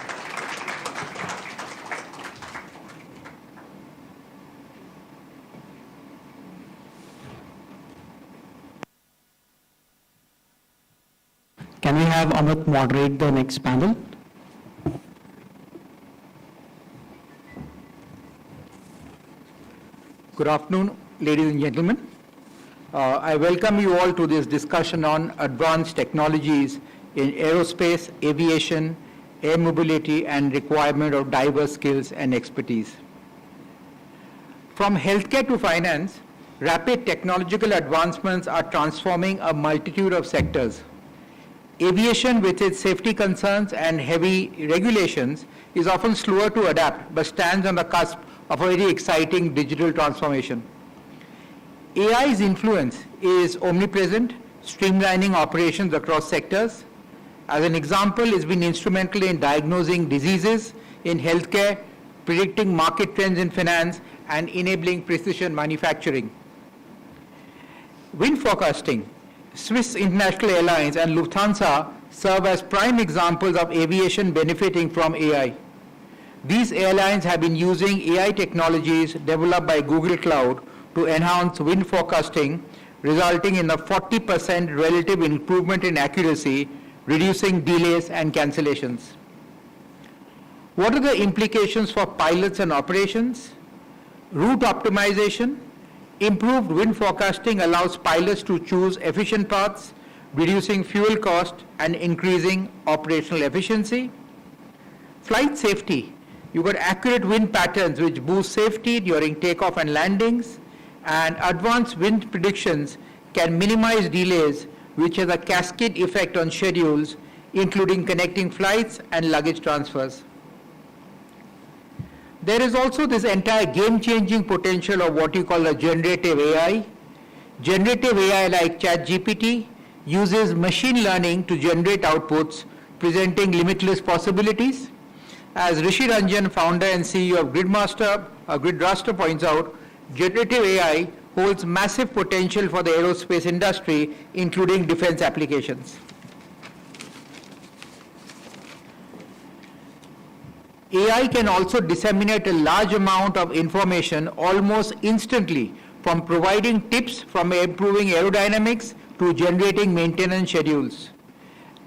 Can we have Amit moderate the next panel? Good afternoon, ladies and gentlemen. I welcome you all to this discussion on advanced technologies in aerospace, aviation, air mobility, and requirement of diverse skills and expertise. From healthcare to finance, rapid technological advancements are transforming a multitude of sectors. Aviation, with its safety concerns and heavy regulations, is often slower to adapt, but stands on the cusp of a very exciting digital transformation. AI's influence is omnipresent, streamlining operations across sectors. As an example, it's been instrumental in diagnosing diseases in healthcare, predicting market trends in finance, and enabling precision manufacturing. Wind forecasting. Swiss International Airlines and Lufthansa serve as prime examples of aviation benefiting from AI. These airlines have been using AI technologies developed by Google Cloud to enhance wind forecasting, resulting in a 40% relative improvement in accuracy, reducing delays and cancellations. What are the implications for pilots and operations? Route optimization. Improved wind forecasting allows pilots to choose efficient paths, reducing fuel cost and increasing operational efficiency. Flight safety. You've got accurate wind patterns which boost safety during takeoff and landings, and advanced wind predictions can minimize delays, which has a cascade effect on schedules, including connecting flights and luggage transfers. There is also this entire game-changing potential of what you call a generative AI. Generative AI, like ChatGPT, uses machine learning to generate outputs, presenting limitless possibilities. As Rishi Ranjan, founder and CEO of Gridraster points out, generative AI holds massive potential for the aerospace industry, including defense applications. AI can also disseminate a large amount of information almost instantly, from providing tips from improving aerodynamics to generating maintenance schedules.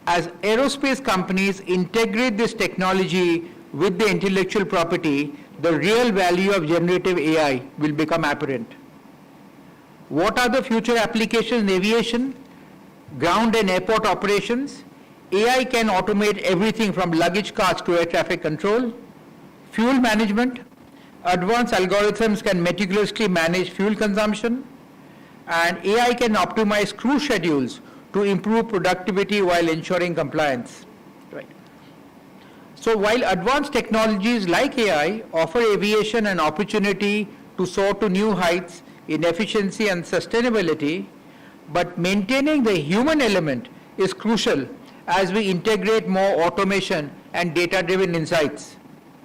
As aerospace companies integrate this technology with the intellectual property, the real value of generative AI will become apparent. What are the future applications in aviation? Ground and airport operations. AI can automate everything from luggage carts to air traffic control. Fuel management. Advanced algorithms can meticulously manage fuel consumption. And AI can optimize crew schedules to improve productivity while ensuring compliance. Right. So while advanced technologies like AI offer aviation an opportunity to soar to new heights in efficiency and sustainability, but maintaining the human element is crucial as we integrate more automation and data-driven insights.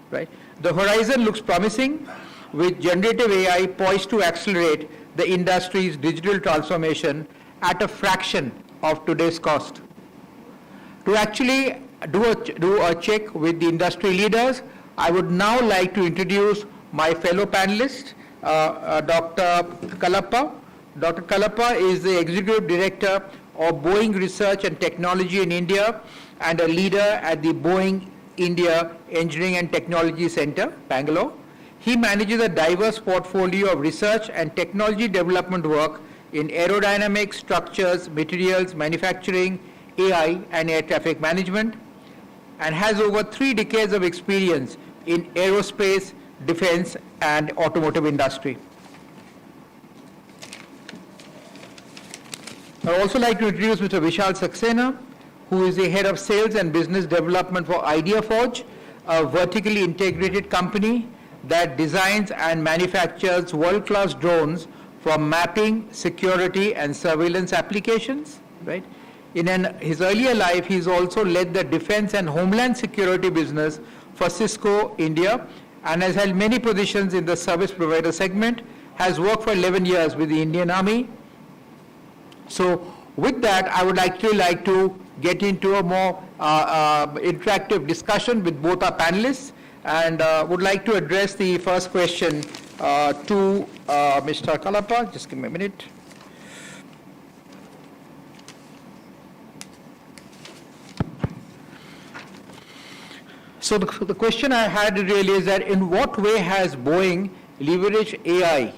Right? The horizon looks promising, with generative AI poised to accelerate the industry's digital transformation at a fraction of today's cost. To actually do a check with the industry leaders, I would now like to introduce my fellow panelist, Dr. Kalappa. Dr. Kalappa is the Executive Director of Boeing Research and Technology in India and a leader at the Boeing India Engineering and Technology Center, Bangalore. He manages a diverse portfolio of research and technology development work in aerodynamics, structures, materials, manufacturing, AI, and air traffic management, and has over 3 decades of experience in aerospace, defense, and automotive industry. I would also like to introduce Mr. Vishal Saxena, who is the head of sales and business development for IdeaForge, a vertically integrated company that designs and manufactures world-class drones for mapping, security, and surveillance applications. Right? In his earlier life, he's also led the defense and homeland security business for Cisco India and has held many positions in the service provider segment, has worked for 11 years with the Indian Army. So with that, I would actually like to get into a more interactive discussion with both our panelists, and would like to address the first question to Mr. Kalappa. Just give me a minute. So the question I had really is that in what way has Boeing leveraged AI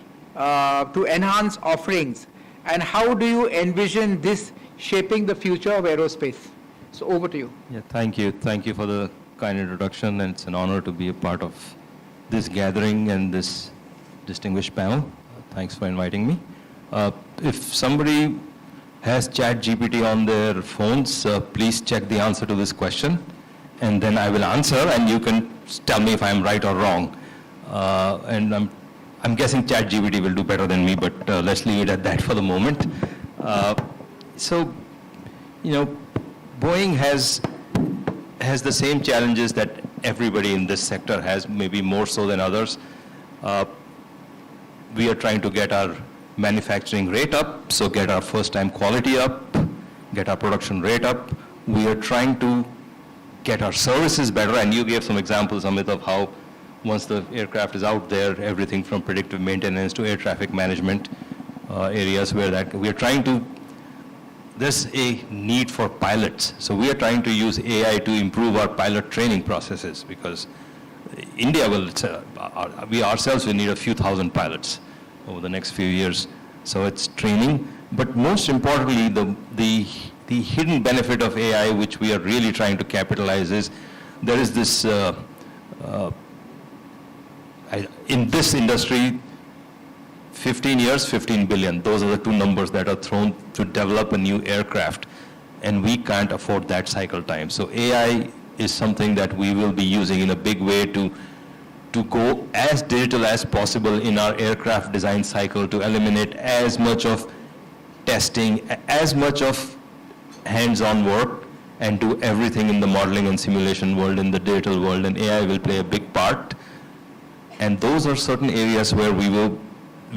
to enhance offerings, and how do you envision this shaping the future of aerospace? So over to you. Yeah, thank you. Thank you for the kind introduction, and it's an honor to be a part of this gathering and this distinguished panel. Thanks for inviting me. If somebody has ChatGPT on their phones, please check the answer to this question, and then I will answer, and you can tell me if I'm right or wrong. And I'm guessing ChatGPT will do better than me, but let's leave it at that for the moment. So, you know, Boeing has the same challenges that everybody in this sector has, maybe more so than others. We are trying to get our manufacturing rate up, so get our first-time quality up, get our production rate up. We are trying to get our services better, and you gave some examples, Amit, of how once the aircraft is out there, everything from predictive maintenance to air traffic management areas where that we are trying to, there's a need for pilots. So we are trying to use AI to improve our pilot training processes, because India will, we ourselves will need a few thousand pilots over the next few years. So it's training, but most importantly, the hidden benefit of AI, which we are really trying to capitalize, is there is this, in this industry, 15 years, 15 billion. Those are the two numbers that are thrown to develop a new aircraft, and we can't afford that cycle time. So AI is something that we will be using in a big way to go as digital as possible in our aircraft design cycle, to eliminate as much of testing, as much of hands-on work, and do everything in the modeling and simulation world, in the digital world, and AI will play a big part. And those are certain areas where we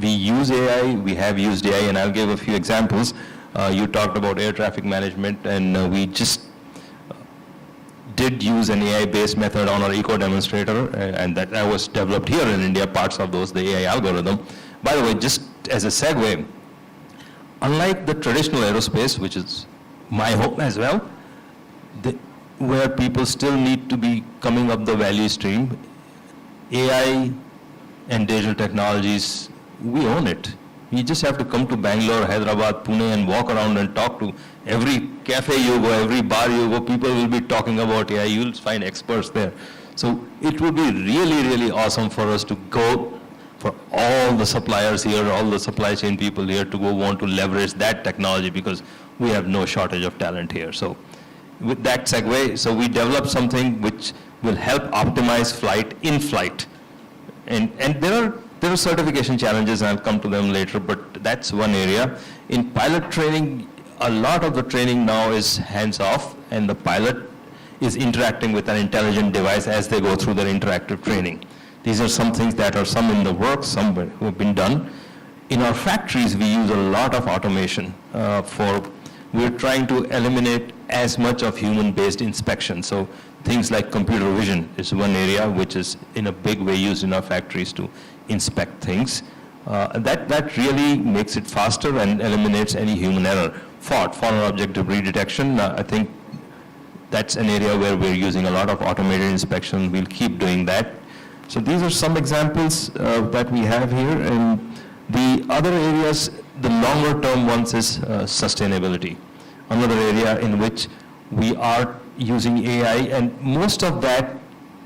use AI, we have used AI, and I'll give a few examples. You talked about air traffic management, and we just did use an AI-based method on our eco demonstrator, and that was developed here in India, parts of those, the AI algorithm. By the way, just as a segue, unlike the traditional aerospace, which is my home as well, where people still need to be coming up the value stream, AI and digital technologies, we own it. You just have to come to Bangalore, Hyderabad, Pune, and walk around and talk to every cafe you go, every bar you go, people will be talking about AI. You'll find experts there. So it would be really, really awesome for us to go, for all the suppliers here, all the supply chain people here, to go want to leverage that technology, because we have no shortage of talent here. So with that segue, so we developed something which will help optimize flight in flight. And there are certification challenges, and I'll come to them later, but that's one area. In pilot training, a lot of the training now is hands-off, and the pilot is interacting with an intelligent device as they go through their interactive training. These are some things that are some in the works, some who have been done. In our factories, we use a lot of automation we're trying to eliminate as much of human-based inspection. So things like computer vision is one area which is in a big way used in our factories to inspect things. That really makes it faster and eliminates any human error. Foreign object debris detection, I think that's an area where we're using a lot of automated inspection. We'll keep doing that. So these are some examples that we have here. And the other areas, the longer term ones, is sustainability. Another area in which we are using AI, and most of that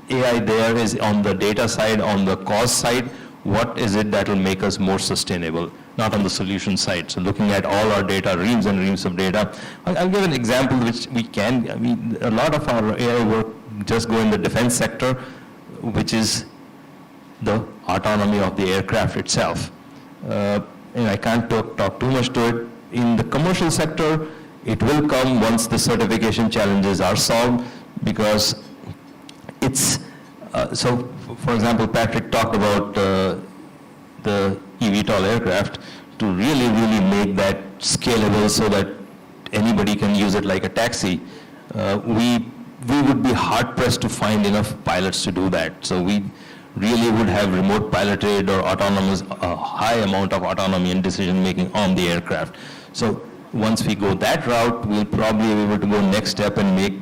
AI there is on the data side, on the cost side. What is it that will make us more sustainable, not on the solution side? So looking at all our data, reams and reams of data. I'll give an example which we can, I mean, a lot of our AI work just go in the defense sector, which is the autonomy of the aircraft itself. And I can't talk too much to it. In the commercial sector, it will come once the certification challenges are solved, because it's, so for example, Patrick talked about the eVTOL aircraft. To really make that scalable so that anybody can use it like a taxi, we would be hard pressed to find enough pilots to do that. So we really would have remote piloted or autonomous, high amount of autonomy and decision making on the aircraft. So once we go that route, we'll probably be able to go next step and make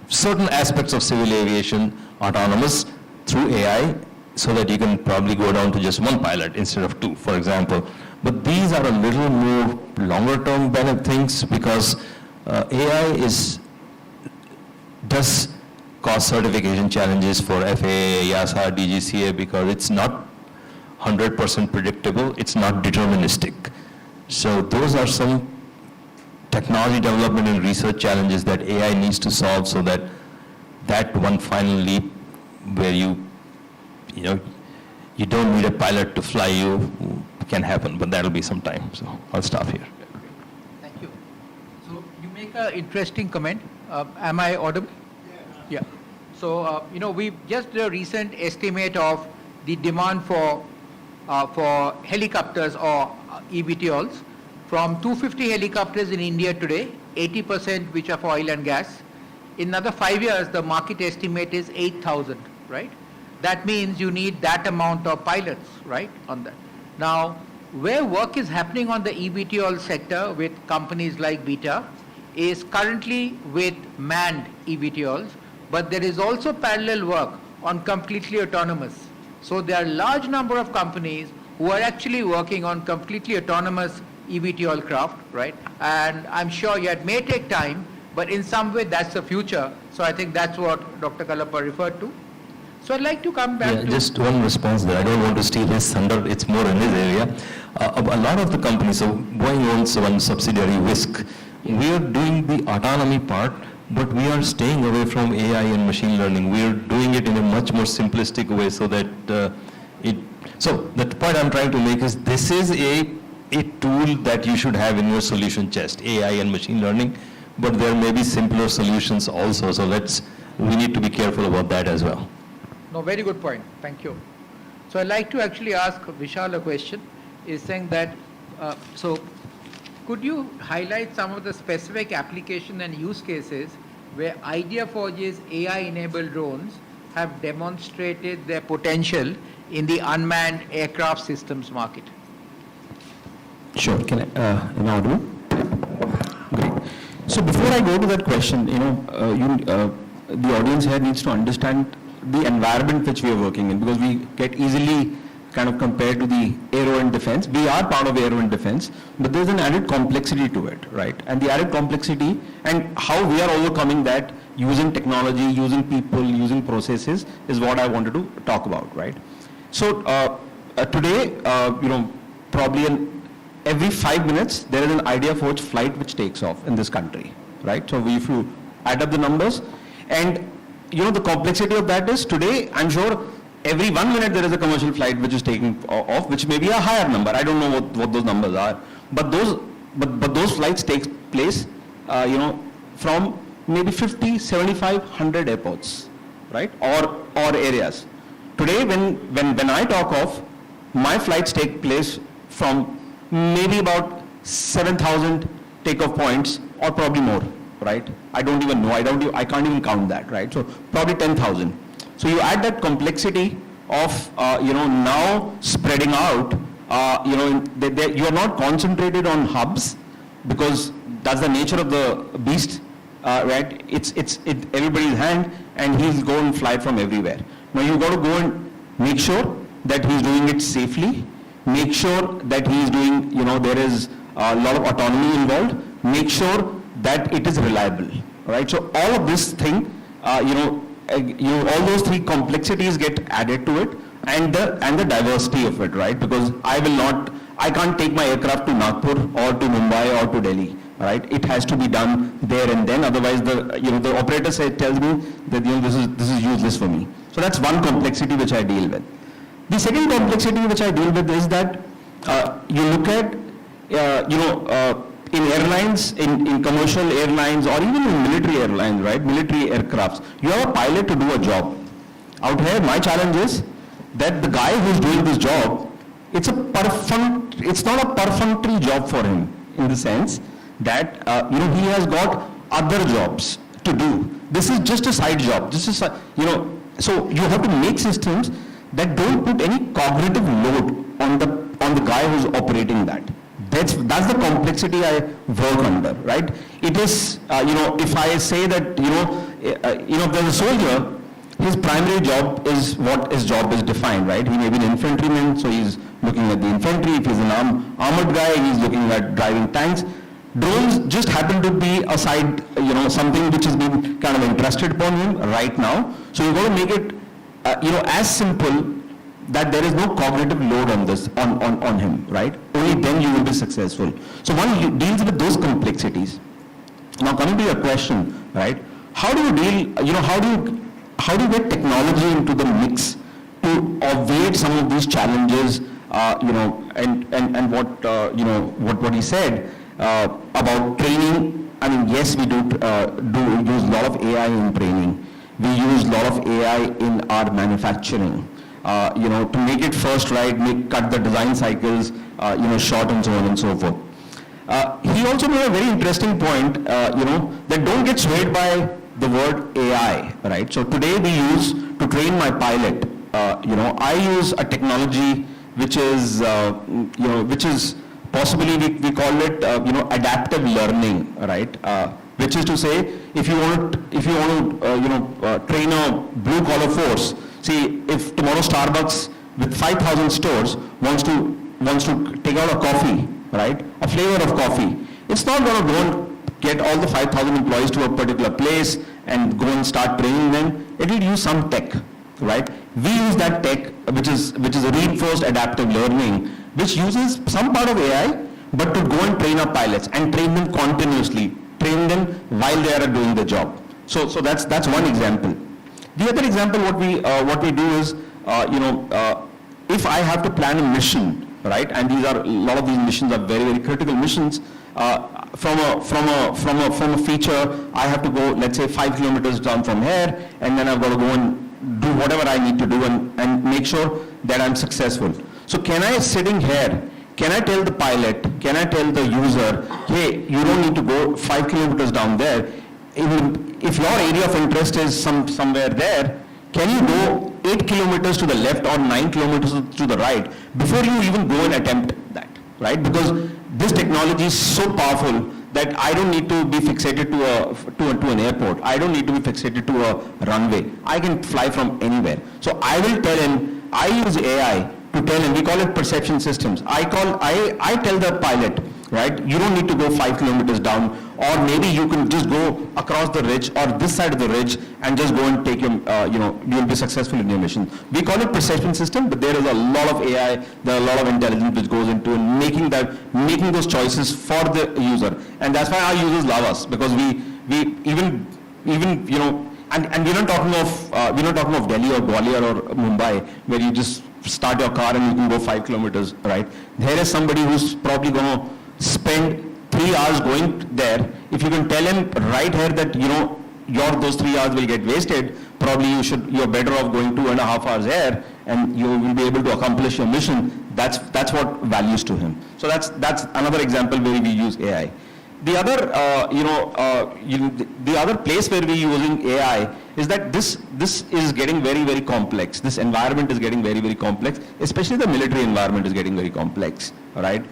certain aspects of civil aviation autonomous through AI, so that you can probably go down to just one pilot instead of two, for example. But these are a little more longer-term things, because AI does cause certification challenges for FAA, EASA, DGCA, because it's not 100% predictable, it's not deterministic. So those are some technology development and research challenges that AI needs to solve, so that that one final leap where you don't need a pilot to fly you can happen, but that'll be some time. So I'll stop here. Thank you. So you make an interesting comment. Am I audible? Yeah. So, we just did a recent estimate of the demand for helicopters or eVTOLs. From 250 helicopters in India today, 80% which are for oil and gas. In another 5 years, the market estimate is 8,000, right? That means you need that amount of pilots, right, on that. Now, where work is happening on the eVTOL sector with companies like Beta is currently with manned eVTOLs, but there is also parallel work on completely autonomous. So there are a large number of companies who are actually working on completely autonomous eVTOL craft, right? And I'm sure it may take time, but in some way that's the future. So I think that's what Dr. Kalapa referred to. So I'd like to come back to... Just one response there. I don't want to steal his thunder. It's more in his area. A lot of the companies, so Boeing owns one subsidiary, Whisk. We are doing the autonomy part, but we are staying away from AI and machine learning. We are doing it in a much more simplistic way, so that So the point I'm trying to make is, this is a tool that you should have in your solution chest, AI and machine learning, but there may be simpler solutions also. So we need to be careful about that as well. No, very good point. Thank you. So I'd like to actually ask Vishal a question, is saying that, so could you highlight some of the specific application and use cases where IdeaForge's AI-enabled drones have demonstrated their potential in the unmanned aircraft systems market? Sure. Can I, am I audible? Great. So before I go to that question, the audience here needs to understand the environment which we are working in, because we get easily kind of compared to the aero and defense. We are part of aero and defense, but there's an added complexity to it, right? And the added complexity and how we are overcoming that using technology, using people, using processes is what I wanted to talk about, right? So today, probably every 5 minutes, there is an IdeaForge flight which takes off in this country, right? So if you add up the numbers, and the complexity of that is, today, I'm sure every 1 minute there is a commercial flight which is taking off, which may be a higher number. I don't know what those numbers are, but those flights take place, from maybe 50, 75, 100 airports, right? Or areas. Today, when I talk of, my flights take place from maybe about 7,000 takeoff points, or probably more, right? I don't even know. I can't even count that, right? So probably 10,000. So you add that complexity of now spreading out. You are not concentrated on hubs, because that's the nature of the beast, right? It's everybody's hand, and he's going to fly from everywhere. Now you got to go and make sure that he's doing it safely. Make sure that he's doing, there is a lot of autonomy involved. Make sure that it is reliable, right? So all of this thing, all those three complexities get added to it, and the diversity of it, right? Because I can't take my aircraft to Nagpur or to Mumbai or to Delhi, right? It has to be done there and then. Otherwise, the operator tells me that this is useless for me. So that's one complexity which I deal with. The second complexity which I deal with is that you look at in airlines, in commercial airlines, or even in military airlines, right? Military aircrafts, you have a pilot to do a job. Out here, my challenge is that the guy who's doing this job, it's not a perfunctory job for him, in the sense that he has got other jobs to do. This is just a side job. This is so you have to make systems that don't put any cognitive load on the guy who's operating that. That's the complexity I work under, right? It is, if I say that, if there's a soldier, his primary job is what his job is defined, right? He may be an infantryman, so he's looking at the infantry. If he's an armored guy, he's looking at driving tanks. Drones just happen to be a side, something which has been kind of entrusted upon him right now. So you've got to make it, as simple that there is no cognitive load on this, on him, right? Only then you will be successful. So one deals with those complexities. Now coming to your question, right? How do you deal, how do you get technology into the mix to obviate some of these challenges, and what he said about training. I mean, yes, we do use a lot of AI in training. We use a lot of AI in our manufacturing. To make it first right, cut the design cycles, short and so on and so forth. He also made a very interesting point, that don't get swayed by the word AI, right? So today we use, to train my pilot, I use a technology which is, possibly we call it, adaptive learning, right? Which is to say, if you want to, train a blue collar force, see, if tomorrow Starbucks with 5,000 stores wants to take out a coffee, right? A flavor of coffee, it's not going to go and get all the 5,000 employees to a particular place and go and start training them. It will use some tech, right? We use that tech, which is a reinforced adaptive learning, which uses some part of AI, but to go and train our pilots and train them continuously, train them while they are doing the job. So that's one example. The other example, what we do is, if I have to plan a mission, right? And a lot of these missions are very, very critical missions. From a feature, I have to go, let's say, 5 kilometers down from here, and then I've got to go and do whatever I need to do and make sure that I'm successful. So can I, sitting here, can I tell the pilot, can I tell the user, hey, you don't need to go 5 kilometers down there. If your area of interest is somewhere there, can you go 8 kilometers to the left or 9 kilometers to the right before you even go and attempt that, right? Because this technology is so powerful that I don't need to be fixated to an airport. I don't need to be fixated to a runway. I can fly from anywhere. So I will tell him, I use AI to tell him, we call it perception systems. I tell the pilot, right, you don't need to go 5 kilometers down, or maybe you can just go across the ridge or this side of the ridge and just go and take him, you'll be successful in your mission. We call it perception system, but there is a lot of AI, there are a lot of intelligence which goes into making those choices for the user. And that's why our users love us, because we even and we're not talking of Delhi or Gwalior or Mumbai, where you just start your car and you can go 5 kilometers, right? There is somebody who's probably going to spend 3 hours going there. If you can tell him right here that, those 3 hours will get wasted, probably you're better off going 2.5 hours there, and you will be able to accomplish your mission. That's what values to him. So that's another example where we use AI. The other, the other place where we're using AI is that this is getting very, very complex. This environment is getting very, very complex, especially the military environment is getting very complex, right?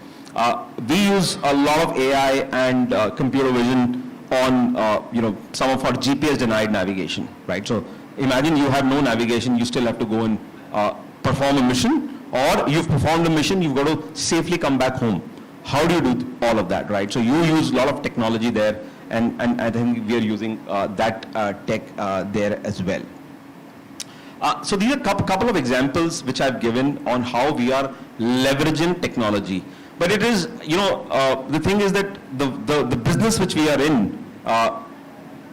We use a lot of AI and computer vision on, some of our GPS denied navigation, right? So imagine you have no navigation, you still have to go and perform a mission, or you've performed a mission, you've got to safely come back home. How do you do all of that, right? So you use a lot of technology there, and I think we are using that tech there as well. So these are a couple of examples which I've given on how we are leveraging technology. But it is, the thing is that the business which we are in,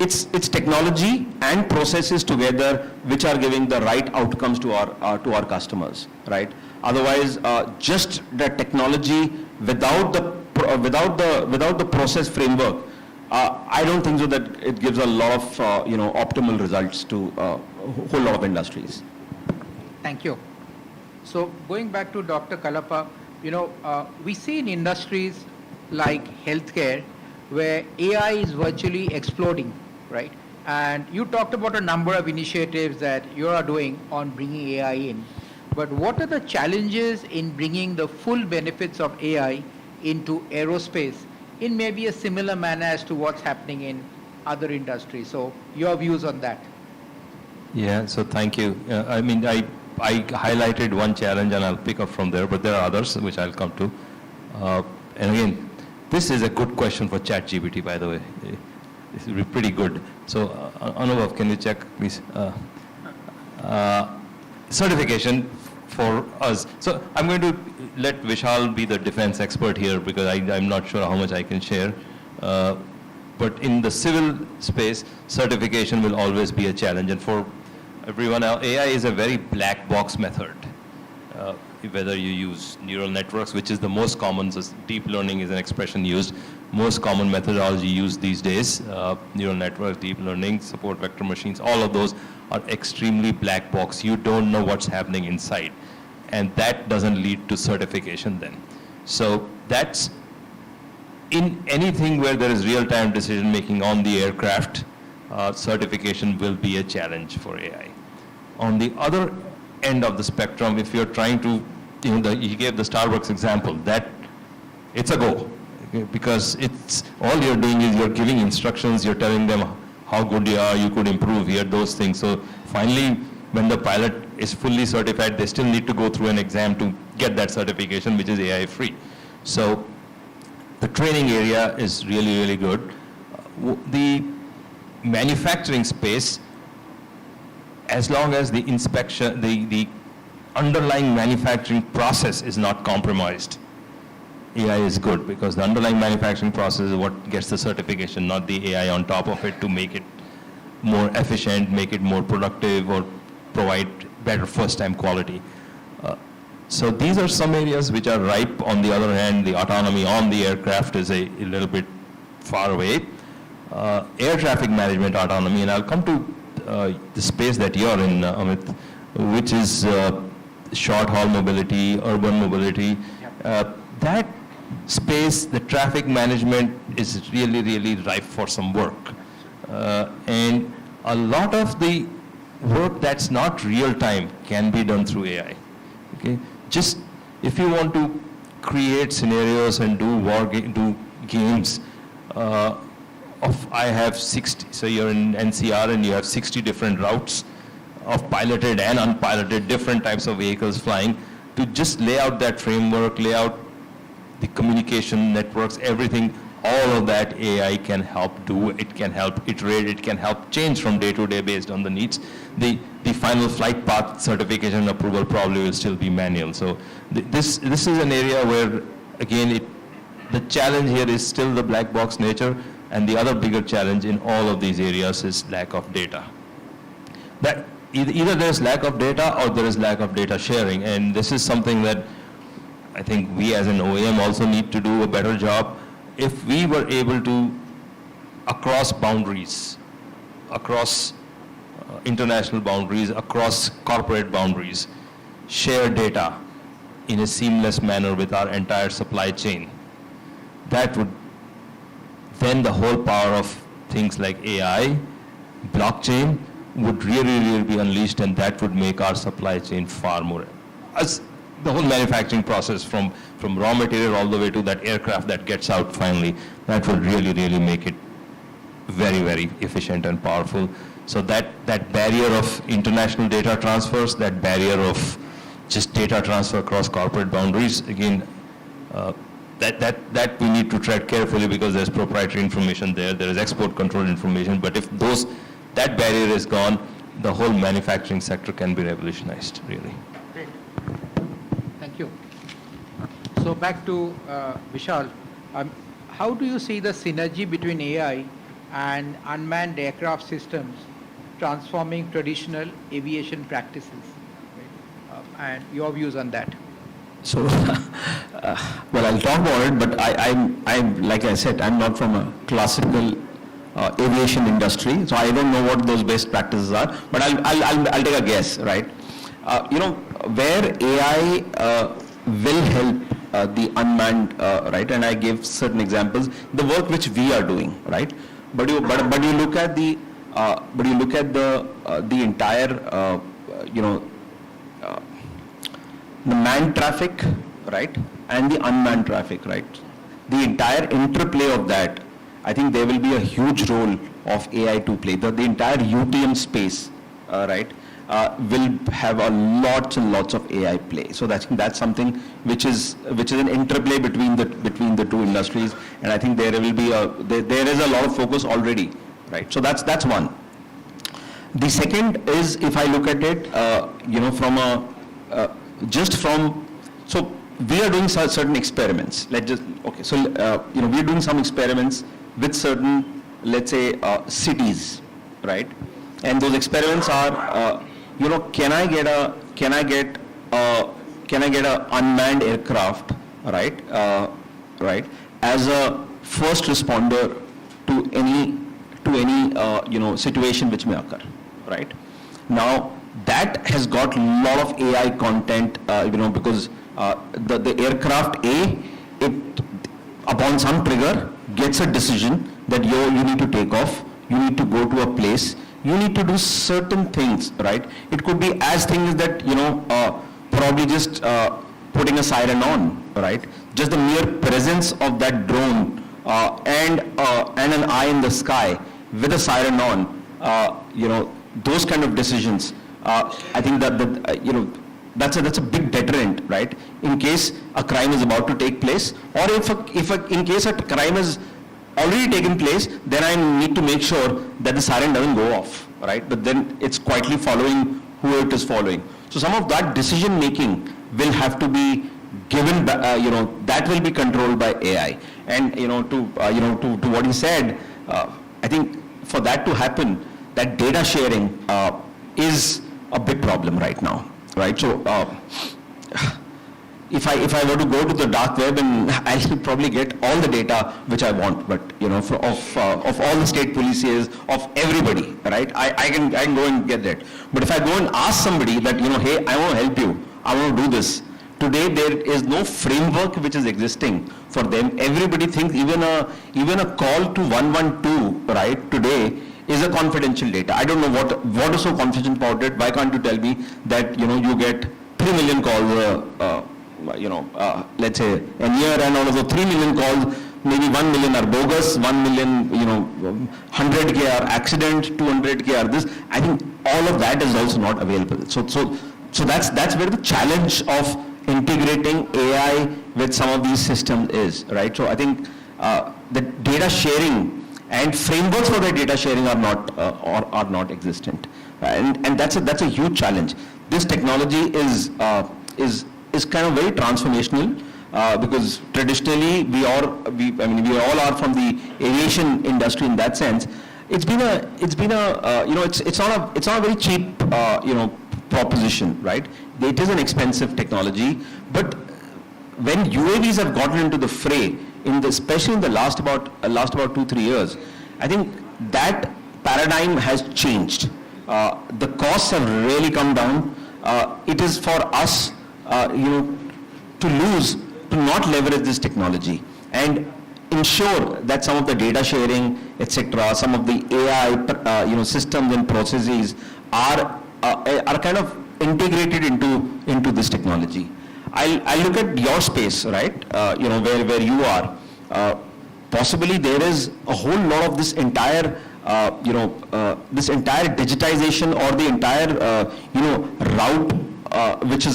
it's technology and processes together which are giving the right outcomes to our customers, right? Otherwise, just the technology without the process framework, I don't think so that it gives a lot of optimal results to a whole lot of industries. Thank you. So going back to Dr. Kalapa, we see in industries like healthcare where AI is virtually exploding, right? And you talked about a number of initiatives that you are doing on bringing AI in. But what are the challenges in bringing the full benefits of AI into aerospace in maybe a similar manner as to what's happening in other industries. So your views on that? Yeah, so thank you. I mean, I highlighted one challenge and I'll pick up from there, but there are others which I'll come to. And again, this is a good question for ChatGPT, by the way. This is pretty good. So, Anubhav, can you check, please? Certification for us. So I'm going to let Vishal be the defense expert here because I'm not sure how much I can share. But in the civil space, certification will always be a challenge. And for everyone else, AI is a very black box method. Whether you use neural networks, which is the most common, so deep learning is an expression used, most common methodology used these days, neural networks, deep learning, support vector machines, all of those are extremely black box. You don't know what's happening inside. And that doesn't lead to certification then. So that's in anything where there is real-time decision making on the aircraft, certification will be a challenge for AI. On the other end of the spectrum, if you're trying to, you gave the Starbucks example, that it's a go. Okay, because it's all you're doing is you're giving instructions, you're telling them how good you are, you could improve here, those things. So finally, when the pilot is fully certified, they still need to go through an exam to get that certification, which is AI free. So the training area is really, really good. The manufacturing space, as long as the inspection, the underlying manufacturing process is not compromised, AI is good because the underlying manufacturing process is what gets the certification, not the AI on top of it to make it more efficient, make it more productive, or provide better first-time quality. So these are some areas which are ripe. On the other hand, the autonomy on the aircraft is a little bit far away. Air traffic management autonomy, and I'll come to the space that you're in, Amit, which is short-haul mobility, urban mobility. That space, the traffic management is really, really ripe for some work. And a lot of the work that's not real-time can be done through AI. Okay? Just if you want to create scenarios and do games, I have 60, so you're in NCR and you have 60 different routes of piloted and unpiloted, different types of vehicles flying, to just lay out that framework, lay out the communication networks, everything, all of that AI can help do. It can help iterate, it can help change from day to day based on the needs. The final flight path certification approval probably will still be manual. So this is an area where, again, the challenge here is still the black box nature, and the other bigger challenge in all of these areas is lack of data. That either there's lack of data or there is lack of data sharing, and this is something that I think we as an OEM also need to do a better job. If we were able to, across boundaries, across international boundaries, across corporate boundaries, share data in a seamless manner with our entire supply chain, that would, then the whole power of things like AI, blockchain, would really, really be unleashed, and that would make our supply chain far more, as the whole manufacturing process from raw material all the way to that aircraft that gets out finally, that will really, really make it very, very efficient and powerful. So that barrier of international data transfers, that barrier of just data transfer across corporate boundaries, again, that we need to tread carefully because there's proprietary information there is export control information, but if that barrier is gone, the whole manufacturing sector can be revolutionized, really. Great. Thank you. So back to Vishal. How do you see the synergy between AI and unmanned aircraft systems transforming traditional aviation practices? And your views on that? So, well, I'll talk about it, but I'm like I said, I'm not from a classical aviation industry, so I don't know what those best practices are. But I'll take a guess, right? Where AI will help the unmanned, right? And I give certain examples. The work which we are doing, right? But you look at the entire, the manned traffic, right, and the unmanned traffic, right? The entire interplay of that I think there will be a huge role of AI to play. The entire UTM space, right, will have a lots and lots of AI play. So that's something which is an interplay between the two industries, and I think there will be there is a lot of focus already, right? So that's one. The second is, if I look at it, so we are doing certain experiments. We are doing some experiments with certain, let's say, cities, right? And those experiments are, can I get a unmanned aircraft, right, as a first responder to any situation which may occur, right? Now that has got a lot of AI content, because the aircraft upon some trigger gets a decision that you need to take off, you need to go to a place, you need to do certain things, right? It could be as things that, probably just putting a siren on, right? Just the mere presence of that drone and an eye in the sky with a siren on, those kind of decisions, I think that's a big deterrent, right? In case a crime is about to take place, or if in case a crime is already taken place, then I need to make sure that the siren doesn't go off, right? But then it's quietly following who it is following. So some of that decision making will have to be given, that will be controlled by AI. And to what he said, I think for that to happen, that data sharing is a big problem right now, right? So if I were to go to the dark web, and I'll probably get all the data which I want, but of all the state policies, of everybody, right? I can go and get that. But if I go and ask somebody that, hey, I want to help you, I want to do this. Today there is no framework which is existing for them. Everybody thinks even a call to 112, right, today is a confidential data. I don't know what is so confidential about it. Why can't you tell me that you get 3 million calls, let's say a year, and out of the 3 million calls, maybe 1 million are bogus, 1 million, 100K are accident, 200K are this. I think all of that is also not available. So that's where the challenge of integrating AI with some of these systems is, right? So I think the data sharing and frameworks for the data sharing are not existent, and that's a huge challenge. This technology is kind of very transformational, because traditionally we all are from the aviation industry in that sense. It's not a very cheap proposition, right? It is an expensive technology, but when UAVs have gotten into the fray, especially in the last about 2-3 years, I think that paradigm has changed. The costs have really come down. It is for us, to not leverage this technology and ensure that some of the data sharing, etc., some of the AI, systems and processes are kind of integrated into this technology. I look at your space, right? Where you are. Possibly there is a whole lot of this entire, this entire digitization, or the entire, route which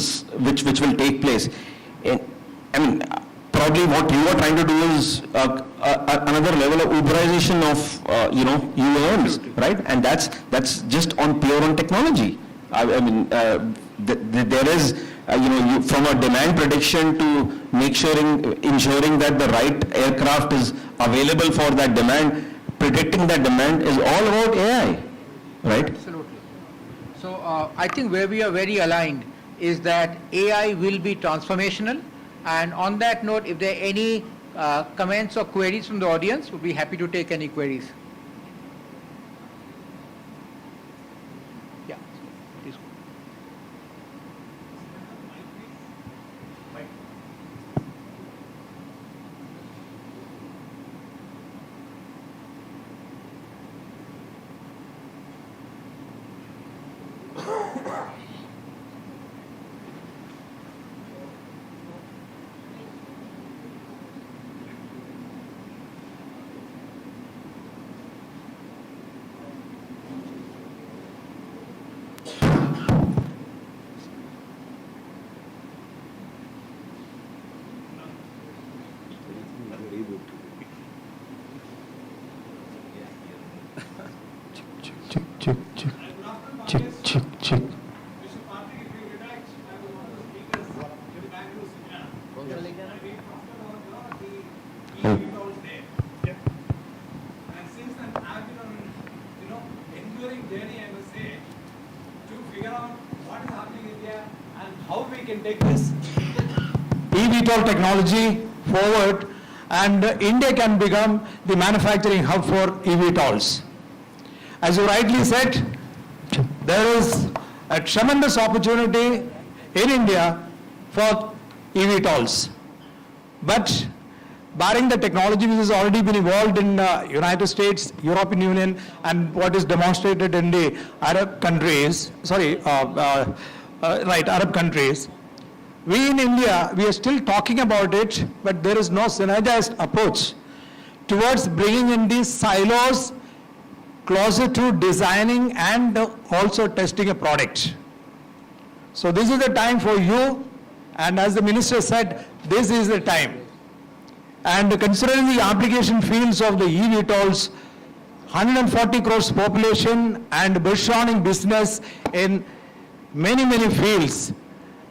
will take place. Probably what you are trying to do is another level of Uberization of UAMs, right? And that's just on pure on technology. There is from a demand prediction to ensuring that the right aircraft is available for that demand, predicting that demand is all about AI, right? Absolutely. So I think where we are very aligned is that AI will be transformational. And on that note, if there are any comments or queries from the audience, we'll be happy to take any queries. Yeah, please go. check, check, check, check, check. How we can take this eVTOL technology forward, and India can become the manufacturing hub for eVTOLs. As you rightly said, there is a tremendous opportunity in India for eVTOLs. But barring the technology which has already been evolved in United States, European Union, and what is demonstrated in the Arab countries, Arab countries, we in India, we are still talking about it, but there is no synergized approach towards bringing in these silos closer to designing and also testing a product. So this is the time for you, and as the minister said, this is the time. And considering the application fields of the eVTOLs, 140 crores population and bushroning business in many, many fields,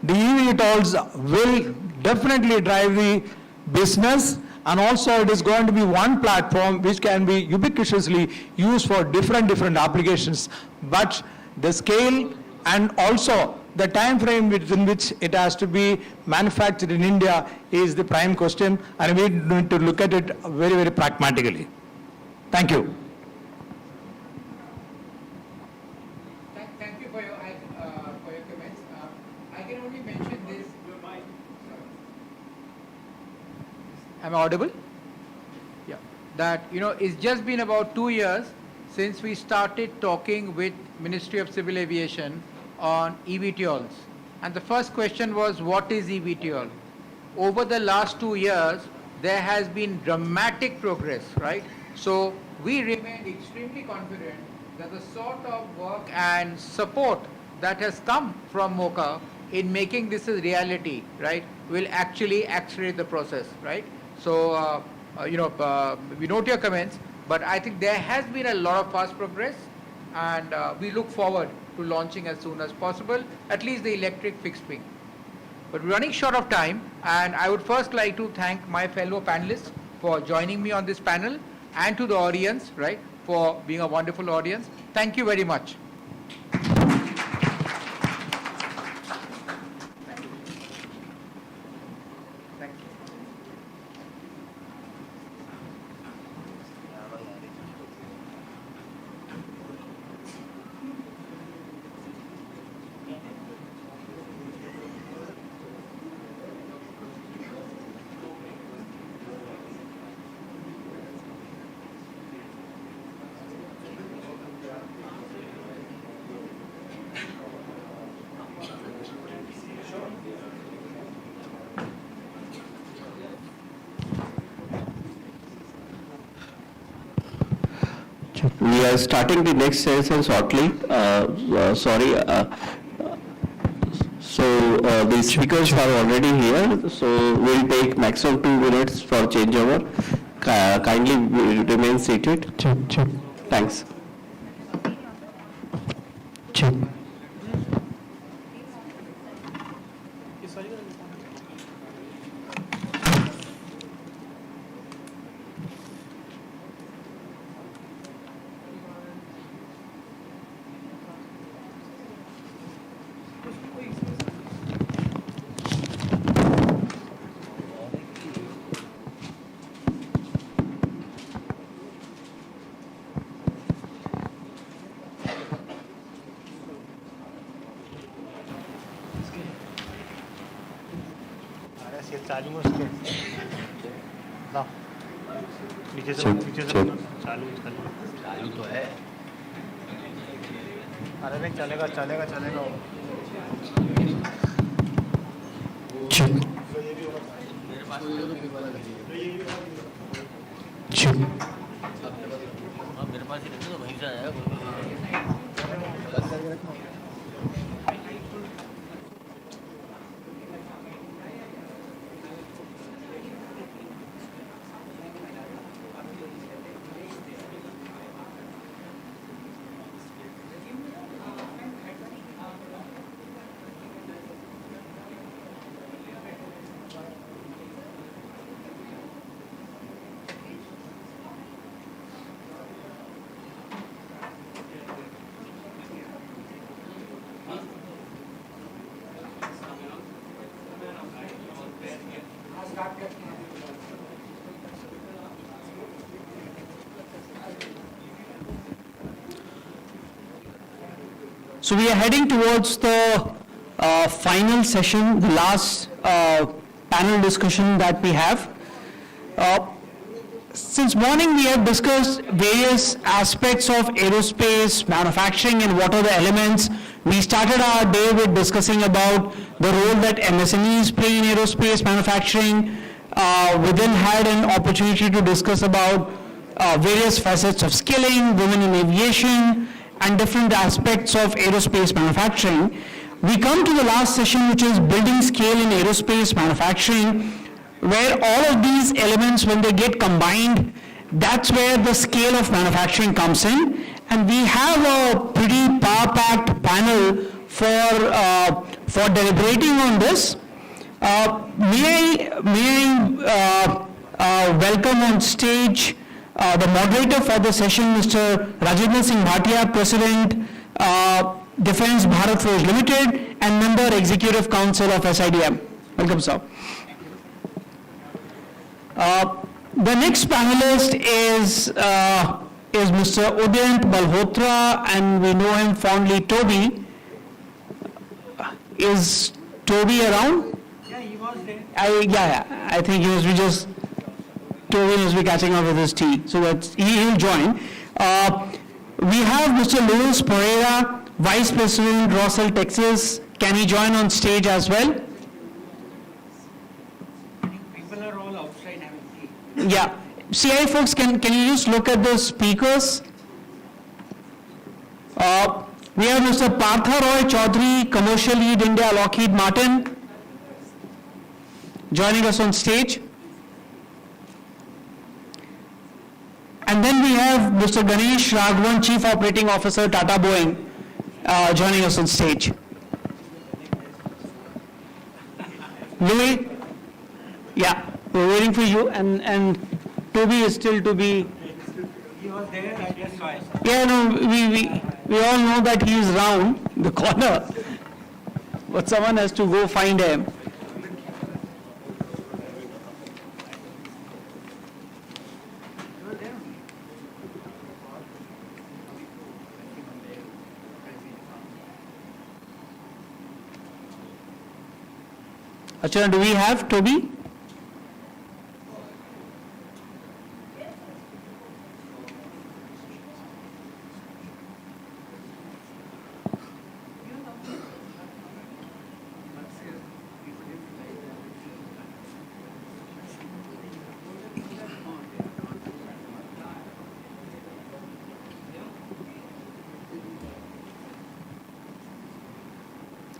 the eVTOLs will definitely drive the business, and also it is going to be one platform which can be ubiquitously used for different applications. But the scale and also the time frame within which it has to be manufactured in India is the prime question, and we need to look at it very, very pragmatically. Thank you. Thank you for your comments. I can only mention this. Am I audible? Yeah. That, it's just been about 2 years since we started talking with Ministry of Civil Aviation on eVTOLs. And the first question was, what is eVTOL? Over the last 2 years, there has been dramatic progress, right? So we remain extremely confident that the sort of work and support that has come from MOCA in making this a reality, right, will actually accelerate the process, right? So, we note your comments, but I think there has been a lot of fast progress, and we look forward to launching as soon as possible, at least the electric fixed wing. But we're running short of time, and I would first like to thank my fellow panelists for joining me on this panel, and to the audience, right, for being a wonderful audience. Thank you very much. We are starting the next session shortly. The speakers are already here, so we'll take maximum 2 minutes for changeover. Kindly remain seated. Check, check. Thanks. Check. चालू है उसके लाओ नीचे से चालू तो है अरे नहीं चलेगा मेरे पास ही रहते तो वहीं से आया So we are heading towards the final session, the last panel discussion that we have. Since morning we have discussed various aspects of aerospace manufacturing and what are the elements. We started our day with discussing about the role that MSMEs play in aerospace manufacturing. We then had an opportunity to discuss about various facets of skilling, women in aviation, and different aspects of aerospace manufacturing. We come to the last session, which is building scale in aerospace manufacturing, where all of these elements, when they get combined, that's where the scale of manufacturing comes in. And we have a pretty power-packed panel for deliberating on this. May I welcome on stage the moderator for the session, Mr. Rajendra Singh Bhatia, President, Defence Bharat Forge Limited, and Member Executive Council of SIDM. Welcome, sir. The next panelist is Mr. Udayant Balhotra, and we know him fondly, Toby. Is Toby around? Yeah, he was there. I think he must be just, Toby must be catching up with his tea, so that he'll join. We have Mr. Luis Pereira, Vice President, Russell, Texas. Can he join on stage as well? People are all outside having tea. Yeah. CI folks, can you just look at the speakers? We have Mr. Partha Roy Chaudhary, Commercial Lead India, Lockheed Martin, joining us on stage. And then we have Mr. Ganesh Raghavan, Chief Operating Officer, Tata Boeing, joining us on stage. Louis? Yeah, we're waiting for you, and Toby is still to be. He was there, I just saw it. Yeah, no, we all know that he is round the corner, but someone has to go find him. Achana, do we have Toby?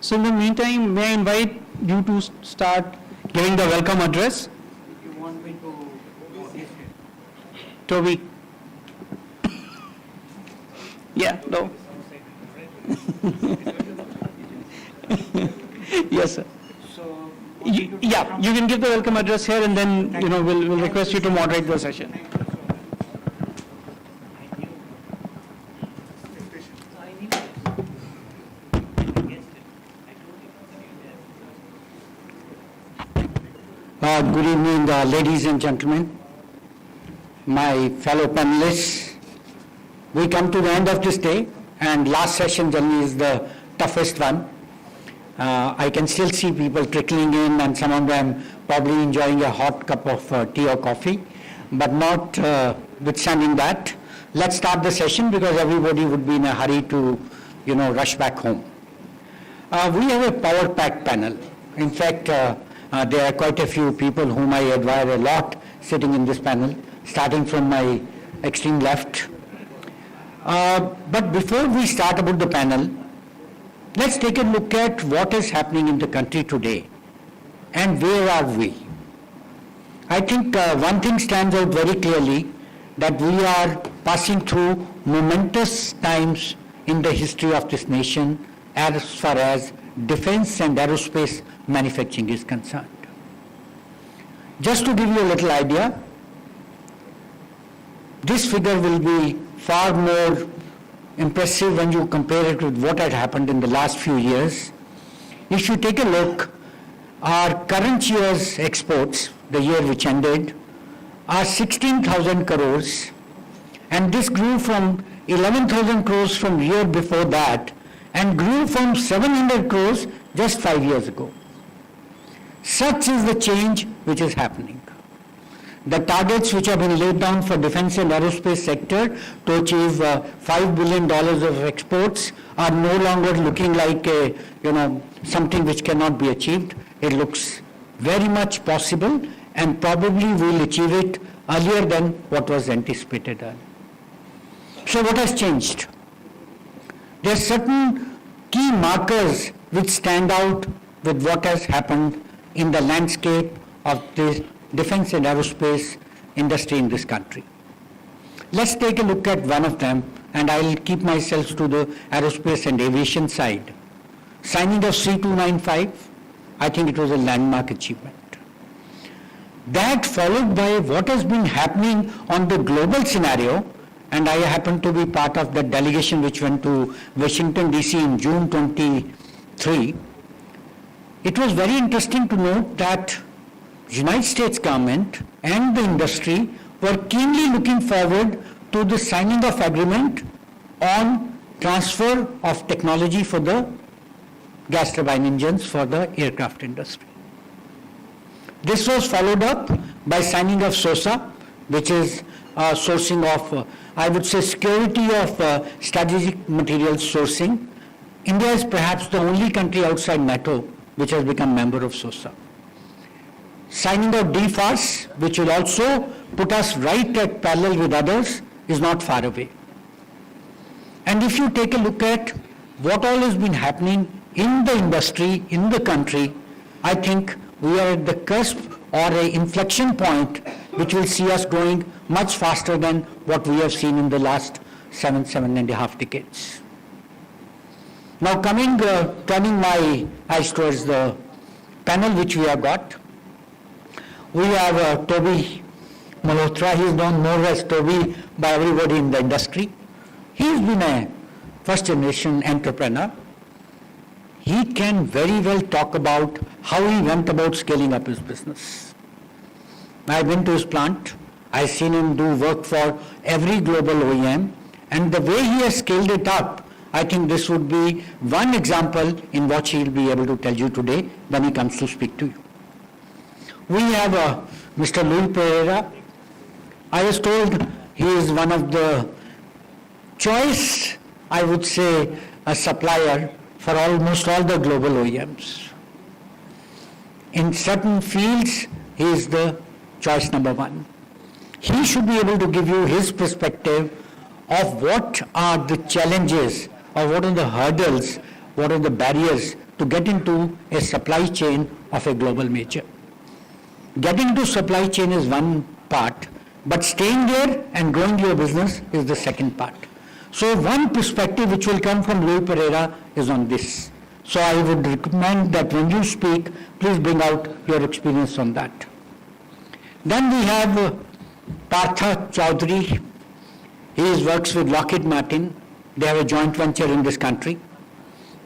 So in the meantime, may I invite you to start giving the welcome address? You want me to notice it? Toby? Yeah, no. Yes, sir. So, You can give the welcome address here, and then, we'll request you to moderate the session. Good evening, ladies and gentlemen, my fellow panelists. We come to the end of this day, and last session generally is the toughest one. I can still see people trickling in, and some of them probably enjoying a hot cup of tea or coffee, but notwithstanding that, let's start the session because everybody would be in a hurry to, rush back home. We have a power-packed panel. In fact, there are quite a few people whom I admire a lot sitting in this panel, starting from my extreme left. But before we start about the panel, let's take a look at what is happening in the country today and where are we. I think one thing stands out very clearly, that we are passing through momentous times in the history of this nation as far as defense and aerospace manufacturing is concerned. Just to give you a little idea, this figure will be far more impressive when you compare it with what had happened in the last few years. If you take a look, our current year's exports, the year which ended, are 16,000 crores, and this grew from 11,000 crores from year before that, and grew from 700 crores just 5 years ago. Such is the change which is happening. The targets which have been laid down for defense and aerospace sector to achieve $5 billion of exports are no longer looking like something which cannot be achieved. It looks very much possible, and probably we will achieve it earlier than what was anticipated earlier. So what has changed? There are certain key markers which stand out with what has happened in the landscape of the defense and aerospace industry in this country. Let's take a look at one of them, and I'll keep myself to the aerospace and aviation side. Signing of C-295, I think it was a landmark achievement. That followed by what has been happening on the global scenario, and I happen to be part of the delegation which went to Washington DC in June 23. It was very interesting to note that United States government and the industry were keenly looking forward to the signing of agreement on transfer of technology for the gas turbine engines for the aircraft industry. This was followed up by signing of SOSA, which is sourcing of, I would say, security of strategic materials sourcing. India is perhaps the only country outside NATO which has become member of SOSA. Signing of DFARS, which will also put us right at parallel with others, is not far away. And if you take a look at what all has been happening in the industry, in the country, I think we are at the cusp or an inflection point which will see us growing much faster than what we have seen in the last 7.5 decades. Now turning my eyes towards the panel which we have got. We have Toby Malhotra. He is known more as Toby by everybody in the industry. He has been a first generation entrepreneur. He can very well talk about how he went about scaling up his business. I've been to his plant. I've seen him do work for every global OEM, and the way he has scaled it up, I think this would be one example in what he will be able to tell you today when he comes to speak to you. We have Mr. Louis Pereira. I was told he is one of the choice, I would say, a supplier for almost all the global OEMs. In certain fields, he is the choice number one. He should be able to give you his perspective of what are the challenges or what are the hurdles, what are the barriers to get into a supply chain of a global major. Getting into supply chain is one part, but staying there and growing your business is the second part. So one perspective which will come from Louis Pereira is on this. So I would recommend that when you speak, please bring out your experience on that. Then we have Partha Chaudhary. He works with Lockheed Martin. They have a joint venture in this country,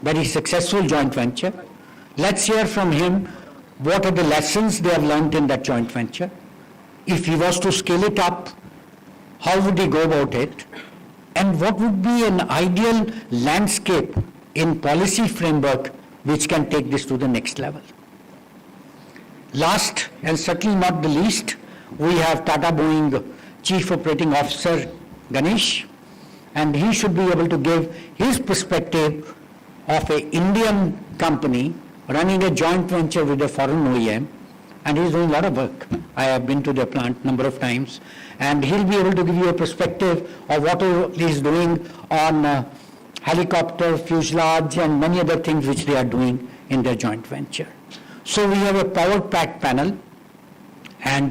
very successful joint venture. Let's hear from him what are the lessons they have learned in that joint venture. If he was to scale it up, how would he go about it? And what would be an ideal landscape in policy framework which can take this to the next level? Last and certainly not the least, we have Tata Boeing Chief Operating Officer Ganesh, and he should be able to give his perspective of an Indian company running a joint venture with a foreign OEM, and he's doing a lot of work. I have been to their plant a number of times, and he'll be able to give you a perspective of what he's doing on helicopter, fuselage, and many other things which they are doing in their joint venture. So we have a power-packed panel, and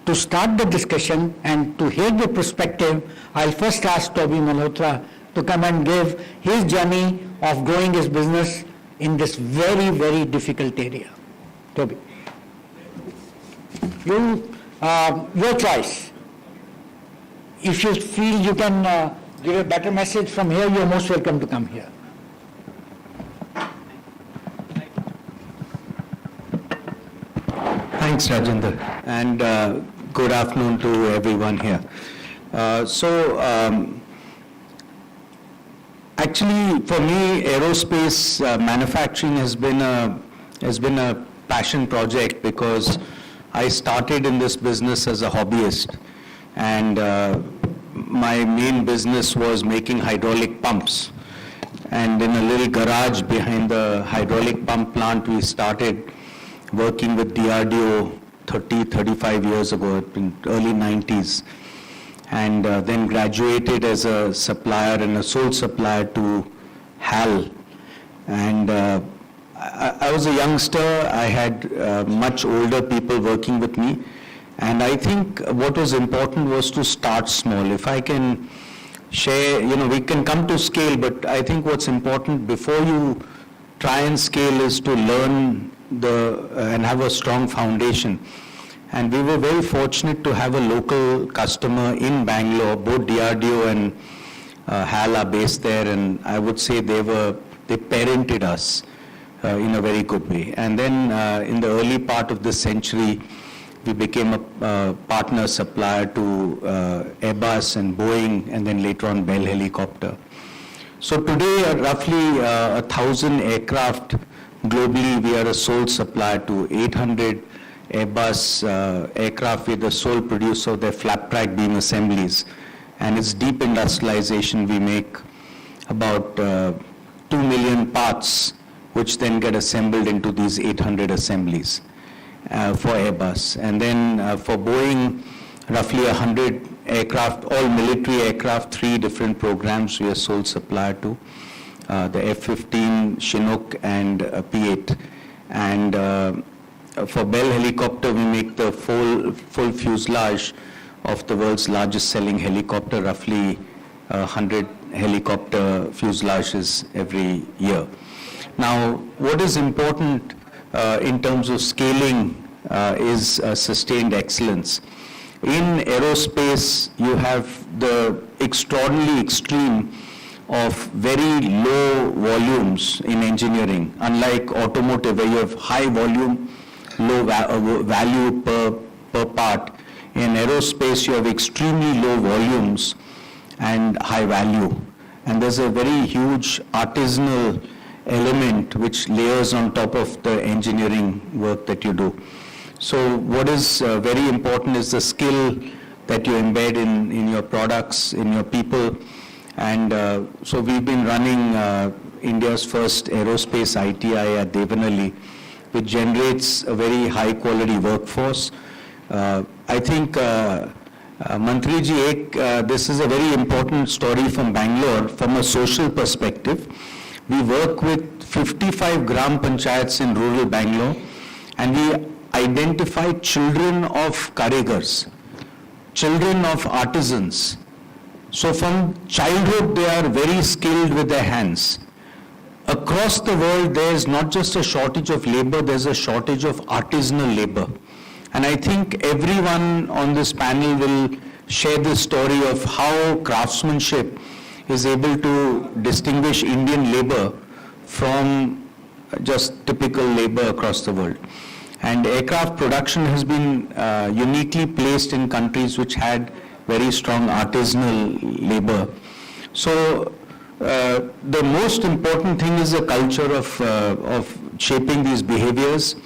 to start the discussion and to hear the perspective, I'll first ask Toby Malhotra to come and give his journey of growing his business in this very, very difficult area. Toby. Your choice. If you feel you can give a better message from here, you're most welcome to come here. Thanks, Rajendra, and good afternoon to everyone here. Actually, for me, aerospace manufacturing has been a passion project because I started in this business as a hobbyist, and my main business was making hydraulic pumps. And in a little garage behind the hydraulic pump plant, we started working with DRDO 35 years ago, in early 90s. And then graduated as a supplier and a sole supplier to HAL. And I was a youngster. I had much older people working with me. And I think what was important was to start small. If I can share, we can come to scale, but I think what's important before you try and scale is to learn and have a strong foundation. And we were very fortunate to have a local customer in Bangalore. Both DRDO and HAL are based there, and I would say they parented us in a very good way. And then in the early part of this century, we became a partner supplier to Airbus and Boeing, and then later on Bell Helicopter. So today, roughly 1,000 aircraft globally, we are a sole supplier to 800 Airbus aircraft. We're the sole producer of their flap track beam assemblies. And it's deep industrialization. We make about 2 million parts, which then get assembled into these 800 assemblies for Airbus. And then for Boeing, roughly 100 aircraft, all military aircraft, 3 different programs we are sole supplier to, the F-15, Chinook, and P-8. And for Bell Helicopter, we make the full fuselage of the world's largest selling helicopter, roughly 100 helicopter fuselages every year. Now, what is important in terms of scaling is sustained excellence. In aerospace, you have the extraordinary extreme of very low volumes in engineering, unlike automotive where you have high volume, low value per part. In aerospace, you have extremely low volumes and high value. And there's a very huge artisanal element which layers on top of the engineering work that you do. So what is very important is the skill that you embed in your products, in your people. And so we've been running India's first aerospace ITI at Devanali, which generates a very high quality workforce. I think Mantriji, this is a very important story from Bangalore from a social perspective. We work with 55 gram panchayats in rural Bangalore, and we identify children of karigars, children of artisans. So from childhood, they are very skilled with their hands. Across the world, there is not just a shortage of labor, there's a shortage of artisanal labor. And I think everyone on this panel will share the story of how craftsmanship is able to distinguish Indian labor from just typical labor across the world. And aircraft production has been uniquely placed in countries which had very strong artisanal labor. So the most important thing is a culture of shaping these behaviors,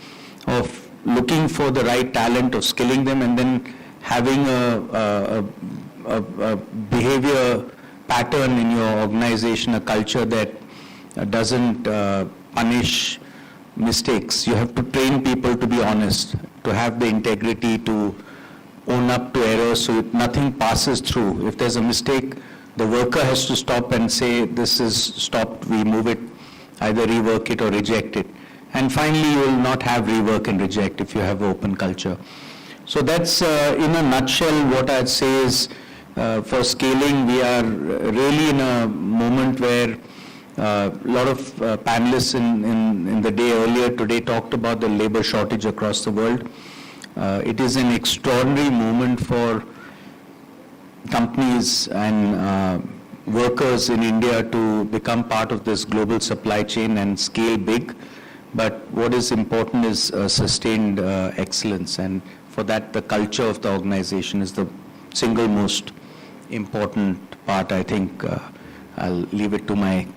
of looking for the right talent, of skilling them, and then having a behavior pattern in your organization, a culture that doesn't punish mistakes. You have to train people to be honest, to have the integrity to own up to errors so nothing passes through. If there's a mistake, the worker has to stop and say, this is stopped, we move it, either rework it or reject it. And finally, you will not have rework and reject if you have open culture. So that's in a nutshell what I'd say is for scaling, we are really in a moment where a lot of panelists in the day earlier today talked about the labor shortage across the world. It is an extraordinary moment for companies and workers in India to become part of this global supply chain and scale big. But what is important is sustained excellence, and for that the culture of the organization is the single most important part, I think, I'll leave it to my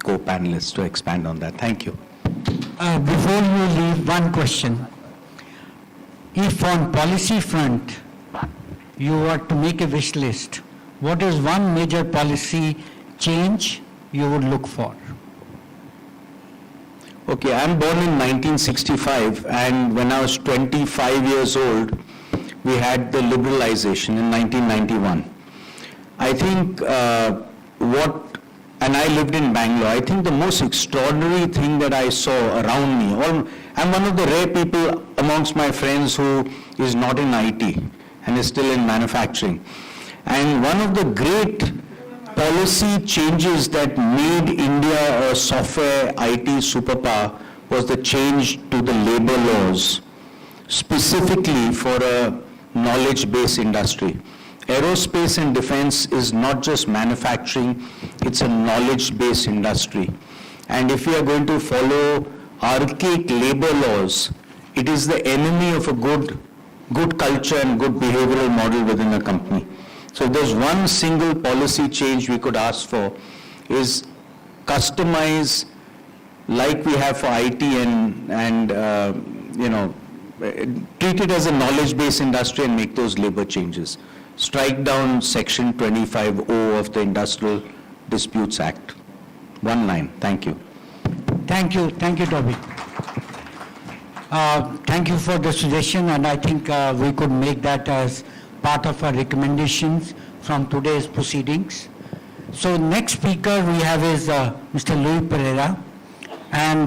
co-panelists to expand on that. Thank you. Before you leave, one question. If on policy front you were to make a wish list, what is one major policy change you would look for? Okay, I'm born in 1965, and when I was 25 years old, we had the liberalization in 1991. I think and I lived in Bangalore, I think the most extraordinary thing that I saw around me, I'm one of the rare people amongst my friends who is not in IT and is still in manufacturing. And one of the great policy changes that made India a software IT superpower was the change to the labor laws, specifically for a knowledge-based industry. Aerospace and defense is not just manufacturing, it's a knowledge-based industry. And if we are going to follow archaic labor laws, it is the enemy of a good culture and good behavioral model within a company. So if there's one single policy change we could ask for is customize like we have for IT and treat it as a knowledge-based industry and make those labor changes. Strike down Section 25O of the Industrial Disputes Act. One line. Thank you. Thank you, Toby. Thank you for the suggestion, and I think we could make that as part of our recommendations from today's proceedings. So next speaker we have is Mr. Louis Pereira. And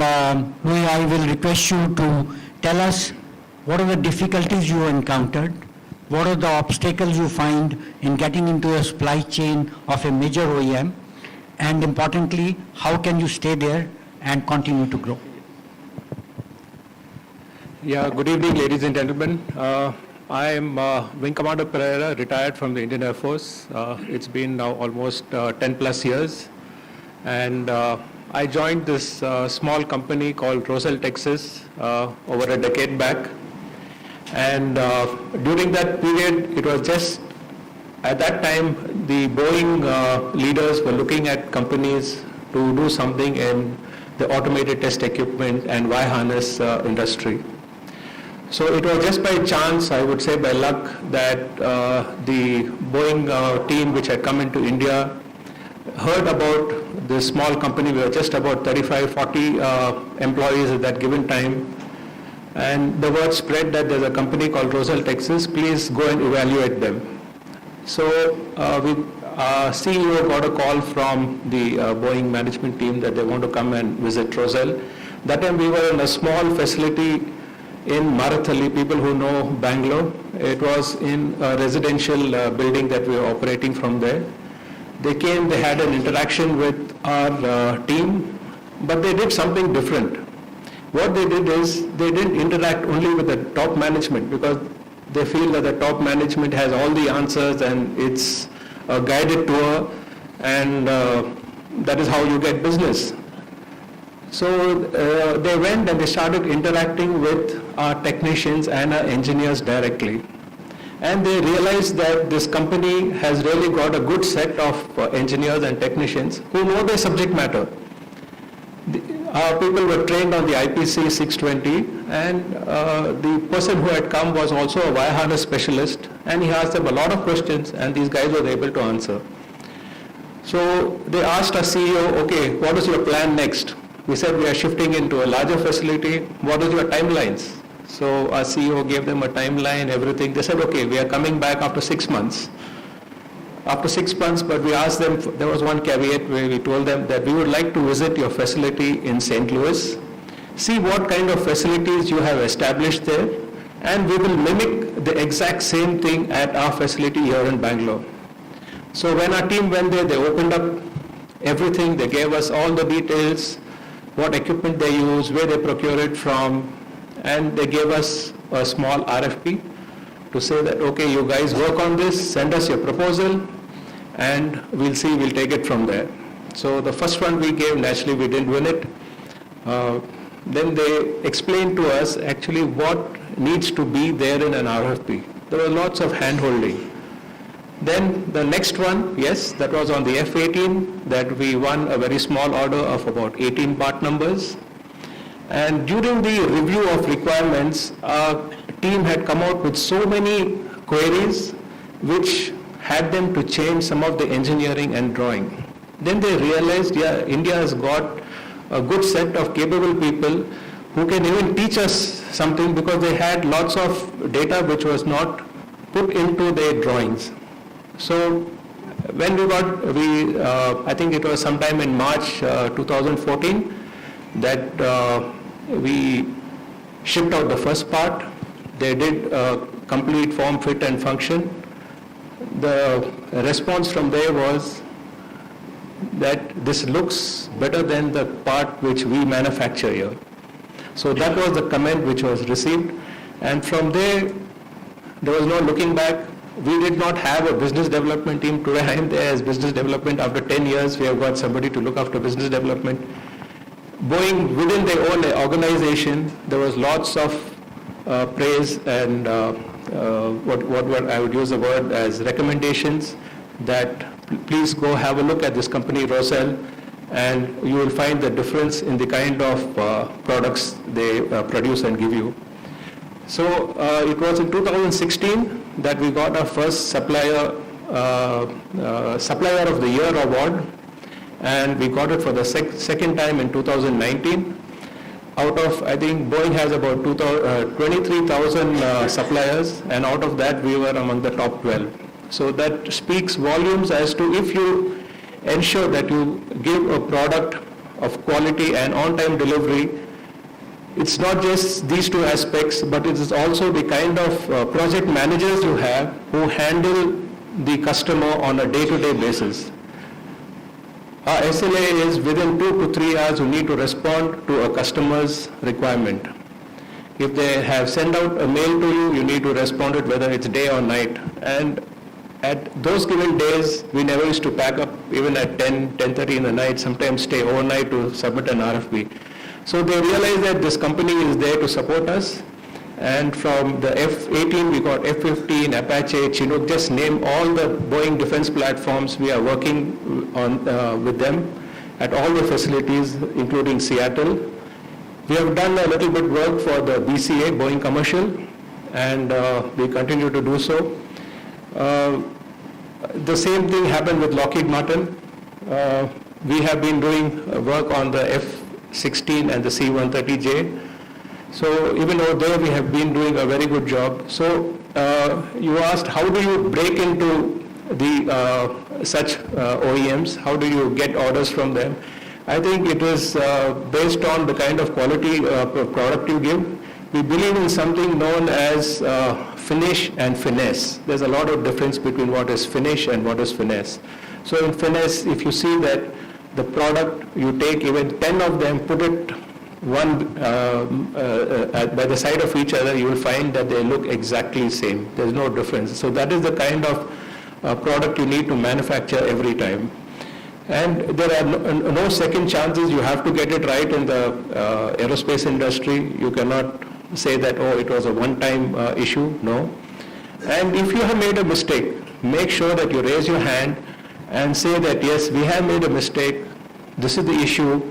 Louis, I will request you to tell us what are the difficulties you encountered, what are the obstacles you find in getting into a supply chain of a major OEM, and importantly, how can you stay there and continue to grow? Yeah, good evening, ladies and gentlemen. I am Wing Commander Pereira, retired from the Indian Air Force. It's been now almost 10 plus years. And I joined this small company called Roselle, Texas, over a decade back. And during that period, it was just, at that time, the Boeing leaders were looking at companies to do something in the automated test equipment and wire harness industry. So it was just by chance, I would say by luck, that the Boeing team which had come into India heard about this small company. We were just about 35, 40 employees at that given time. And the word spread that there's a company called Roselle, Texas, please go and evaluate them. So CEO got a call from the Boeing management team that they want to come and visit Roselle. That time we were in a small facility in Marathalli. People who know Bangalore, it was in a residential building that we were operating from there. They came, they had an interaction with our team, but they did something different. What they did is they didn't interact only with the top management because they feel that the top management has all the answers and it's a guided tour and that is how you get business. So they went and they started interacting with our technicians and our engineers directly. And they realized that this company has really got a good set of engineers and technicians who know their subject matter. Our people were trained on the IPC 620, and the person who had come was also a wire harness specialist, and he asked them a lot of questions, and these guys were able to answer. So they asked our CEO, okay, what is your plan next? We said we are shifting into a larger facility. What is your timelines? So our CEO gave them a timeline, everything. They said, okay, we are coming back after 6 months. After 6 months, but we asked them, there was one caveat where we told them that we would like to visit your facility in St. Louis, see what kind of facilities you have established there, and we will mimic the exact same thing at our facility here in Bangalore. So when our team went there, they opened up everything, they gave us all the details, what equipment they use, where they procure it from, and they gave us a small RFP to say that, okay, you guys work on this, send us your proposal, and we'll see, we'll take it from there. So the first one we gave, naturally we didn't win it. Then they explained to us actually what needs to be there in an RFP. There were lots of hand-holding. Then the next one, yes, that was on the F-18, that we won a very small order of about 18 part numbers. And during the review of requirements, our team had come out with so many queries which had them to change some of the engineering and drawing. Then they realized, yeah, India has got a good set of capable people who can even teach us something, because they had lots of data which was not put into their drawings. So when I think it was sometime in March 2014 that we shipped out the first part. They did a complete form, fit and function. The response from there was that this looks better than the part which we manufacture here. So that was the comment which was received, and from there was no looking back. We did not have a business development team. Today I am there as business development. After 10 years we have got somebody to look after business development. Boeing, within their own organization, there was lots of praise and what I would use the word as recommendations, that please go have a look at this company Rosell, and you will find the difference in the kind of products they produce and give you. So it was in 2016 that we got our first Supplier of the Year award, and we got it for the second time in 2019. Out of, I think Boeing has about 23,000 suppliers, and out of that we were among the top 12. So that speaks volumes as to if you ensure that you give a product of quality and on-time delivery. It's not just these two aspects, but it is also the kind of project managers you have who handle the customer on a day-to-day basis. Our SLA is within 2 to 3 hours you need to respond to a customer's requirement. If they have sent out a mail to you, you need to respond to it whether it's day or night. And at those given days, we never used to pack up even at 10:30 in the night, sometimes stay overnight to submit an RFP. So they realized that this company is there to support us. And from the F-18, we got F-15, Apache, Chinook, just name all the Boeing defense platforms. We are working on with them at all the facilities, including Seattle. We have done a little bit work for the BCA, Boeing Commercial, and we continue to do so. The same thing happened with Lockheed Martin. We have been doing work on the F-16 and the C-130J. So even over there we have been doing a very good job. So you asked, how do you break into the such OEMs? How do you get orders from them? I think it is based on the kind of quality product you give. We believe in something known as finish and finesse. There's a lot of difference between what is finish and what is finesse. So in finesse, if you see that the product, you take even 10 of them, put it one by the side of each other, you will find that they look exactly the same. There's no difference. So that is the kind of product you need to manufacture every time. And there are no second chances. You have to get it right in the aerospace industry. You cannot say that, oh, it was a one-time issue. No. And if you have made a mistake, make sure that you raise your hand and say that, yes, we have made a mistake. This is the issue.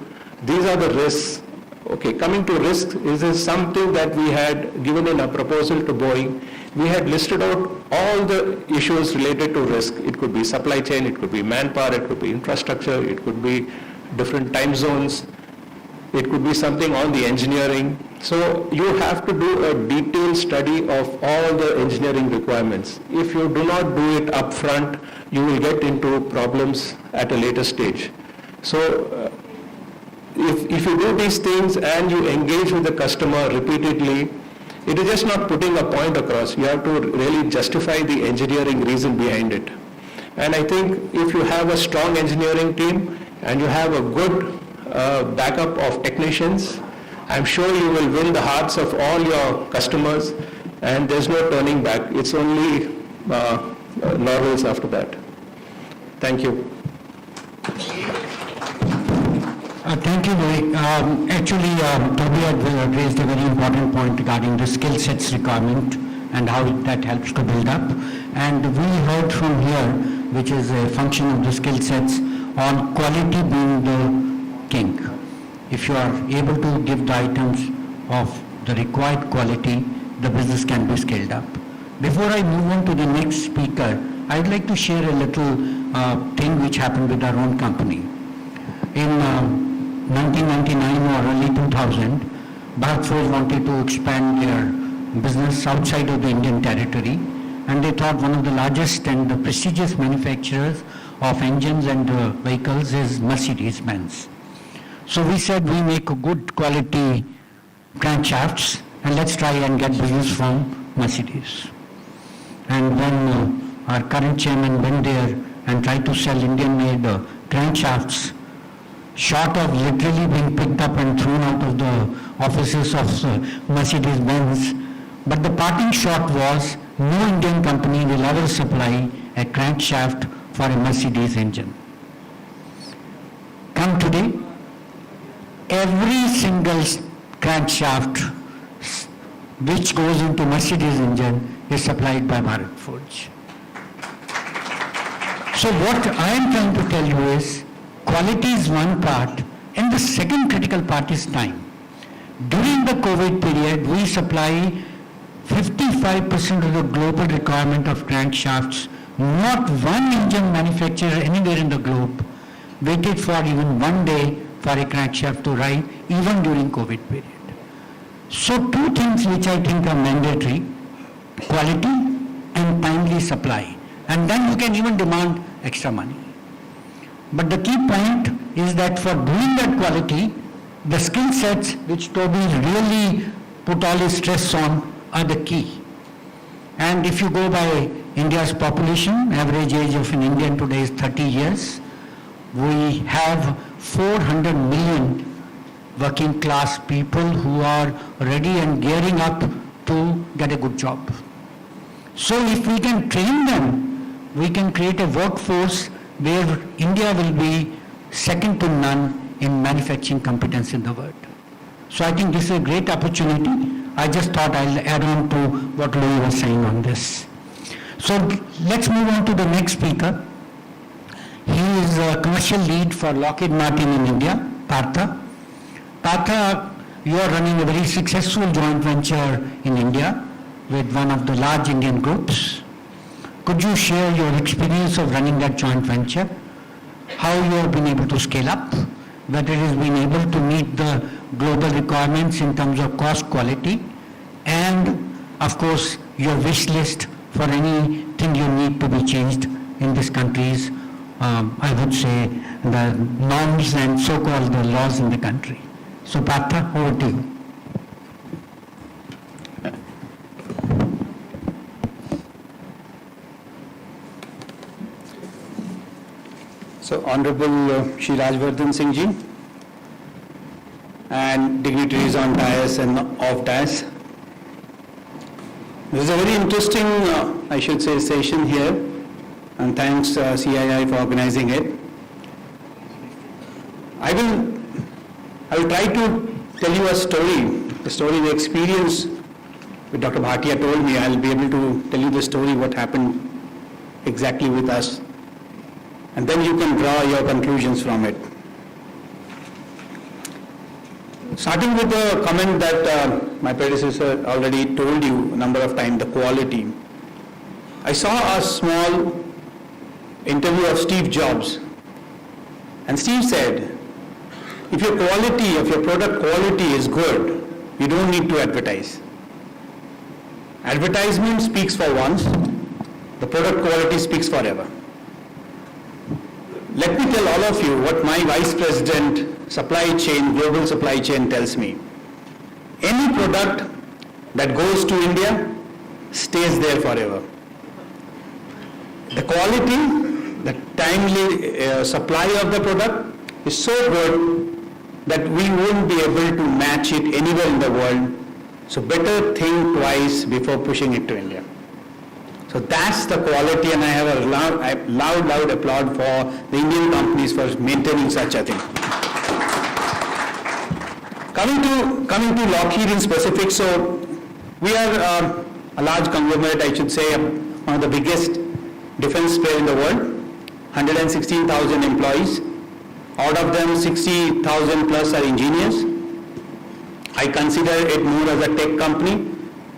These are the risks. Okay, coming to risk, is this something that we had given in a proposal to Boeing? We had listed out all the issues related to risk. It could be supply chain, it could be manpower, it could be infrastructure, it could be different time zones, it could be something on the engineering. So you have to do a detailed study of all the engineering requirements. If you do not do it up front, you will get into problems at a later stage. So if you do these things and you engage with the customer repeatedly, it is just not putting a point across. You have to really justify the engineering reason behind it. And I think if you have a strong engineering team and you have a good backup of technicians, I'm sure you will win the hearts of all your customers, and there's no turning back. It's only laurels after that. Thank you. Thank you, Vivek. Actually, Toby had raised a very important point regarding the skill sets requirement and how that helps to build up. And we heard from here, which is a function of the skill sets, on quality being the king. If you are able to give the items of the required quality, the business can be scaled up. Before I move on to the next speaker, I'd like to share a little thing which happened with our own company. In 1999 or early 2000, Bharat Forge wanted to expand their business outside of the Indian territory, and they thought one of the largest and the prestigious manufacturers of engines and vehicles is Mercedes-Benz. So we said we make good quality crankshafts and let's try and get business from Mercedes. And when our current chairman went there and tried to sell Indian-made crankshafts, short of literally being picked up and thrown out of the offices of Mercedes-Benz, but the parting shot was no Indian company will ever supply a crankshaft for a Mercedes engine. Come today, every single crankshaft which goes into Mercedes engine is supplied by Bharat Forge. So what I am trying to tell you is, quality is one part, and the second critical part is time. During the COVID period, we supply 55% of the global requirement of crankshafts. Not one engine manufacturer anywhere in the globe waited for even one day for a crankshaft to arrive, even during COVID period. So two things which I think are mandatory: quality and timely supply. And then you can even demand extra money. But the key point is that for doing that quality, the skill sets which Toby really put all his stress on are the key. And if you go by India's population, average age of an Indian today is 30 years. We have 400 million working class people who are ready and gearing up to get a good job. So if we can train them, we can create a workforce where India will be second to none in manufacturing competence in the world. So I think this is a great opportunity. I just thought I'll add on to what Louis was saying on this. So let's move on to the next speaker. He is a commercial lead for Lockheed Martin in India, Partha. Partha, you are running a very successful joint venture in India with one of the large Indian groups. Could you share your experience of running that joint venture? How you have been able to scale up? Whether it has been able to meet the global requirements in terms of cost, quality, and of course your wish list for anything you need to be changed in this country's, I would say, the norms and so-called the laws in the country. So Partha, over to you. So Honorable Shri Rajvardhan Singh Ji and dignitaries on dais and off dais. This is a very interesting, I should say, session here, and thanks CII for organizing it. I will try to tell you a story, the story, the experience with Dr. Bhatia told me. I'll be able to tell you the story, what happened exactly with us, and then you can draw your conclusions from it. Starting with the comment that my predecessor already told you a number of times, the quality. I saw a small interview of Steve Jobs, and Steve said, if your quality, if your product quality is good, you don't need to advertise. Advertisement speaks for once, the product quality speaks forever. Let me tell all of you what my Vice President, supply chain, global supply chain tells me. Any product that goes to India stays there forever. The quality, the timely supply of the product is so good that we won't be able to match it anywhere in the world. So better think twice before pushing it to India. So that's the quality, and I have a loud applaud for the Indian companies for maintaining such a thing. Coming to Lockheed in specific, so we are a large conglomerate, I should say, one of the biggest defense player in the world, 116,000 employees. Out of them, 60,000 plus are engineers. I consider it more as a tech company.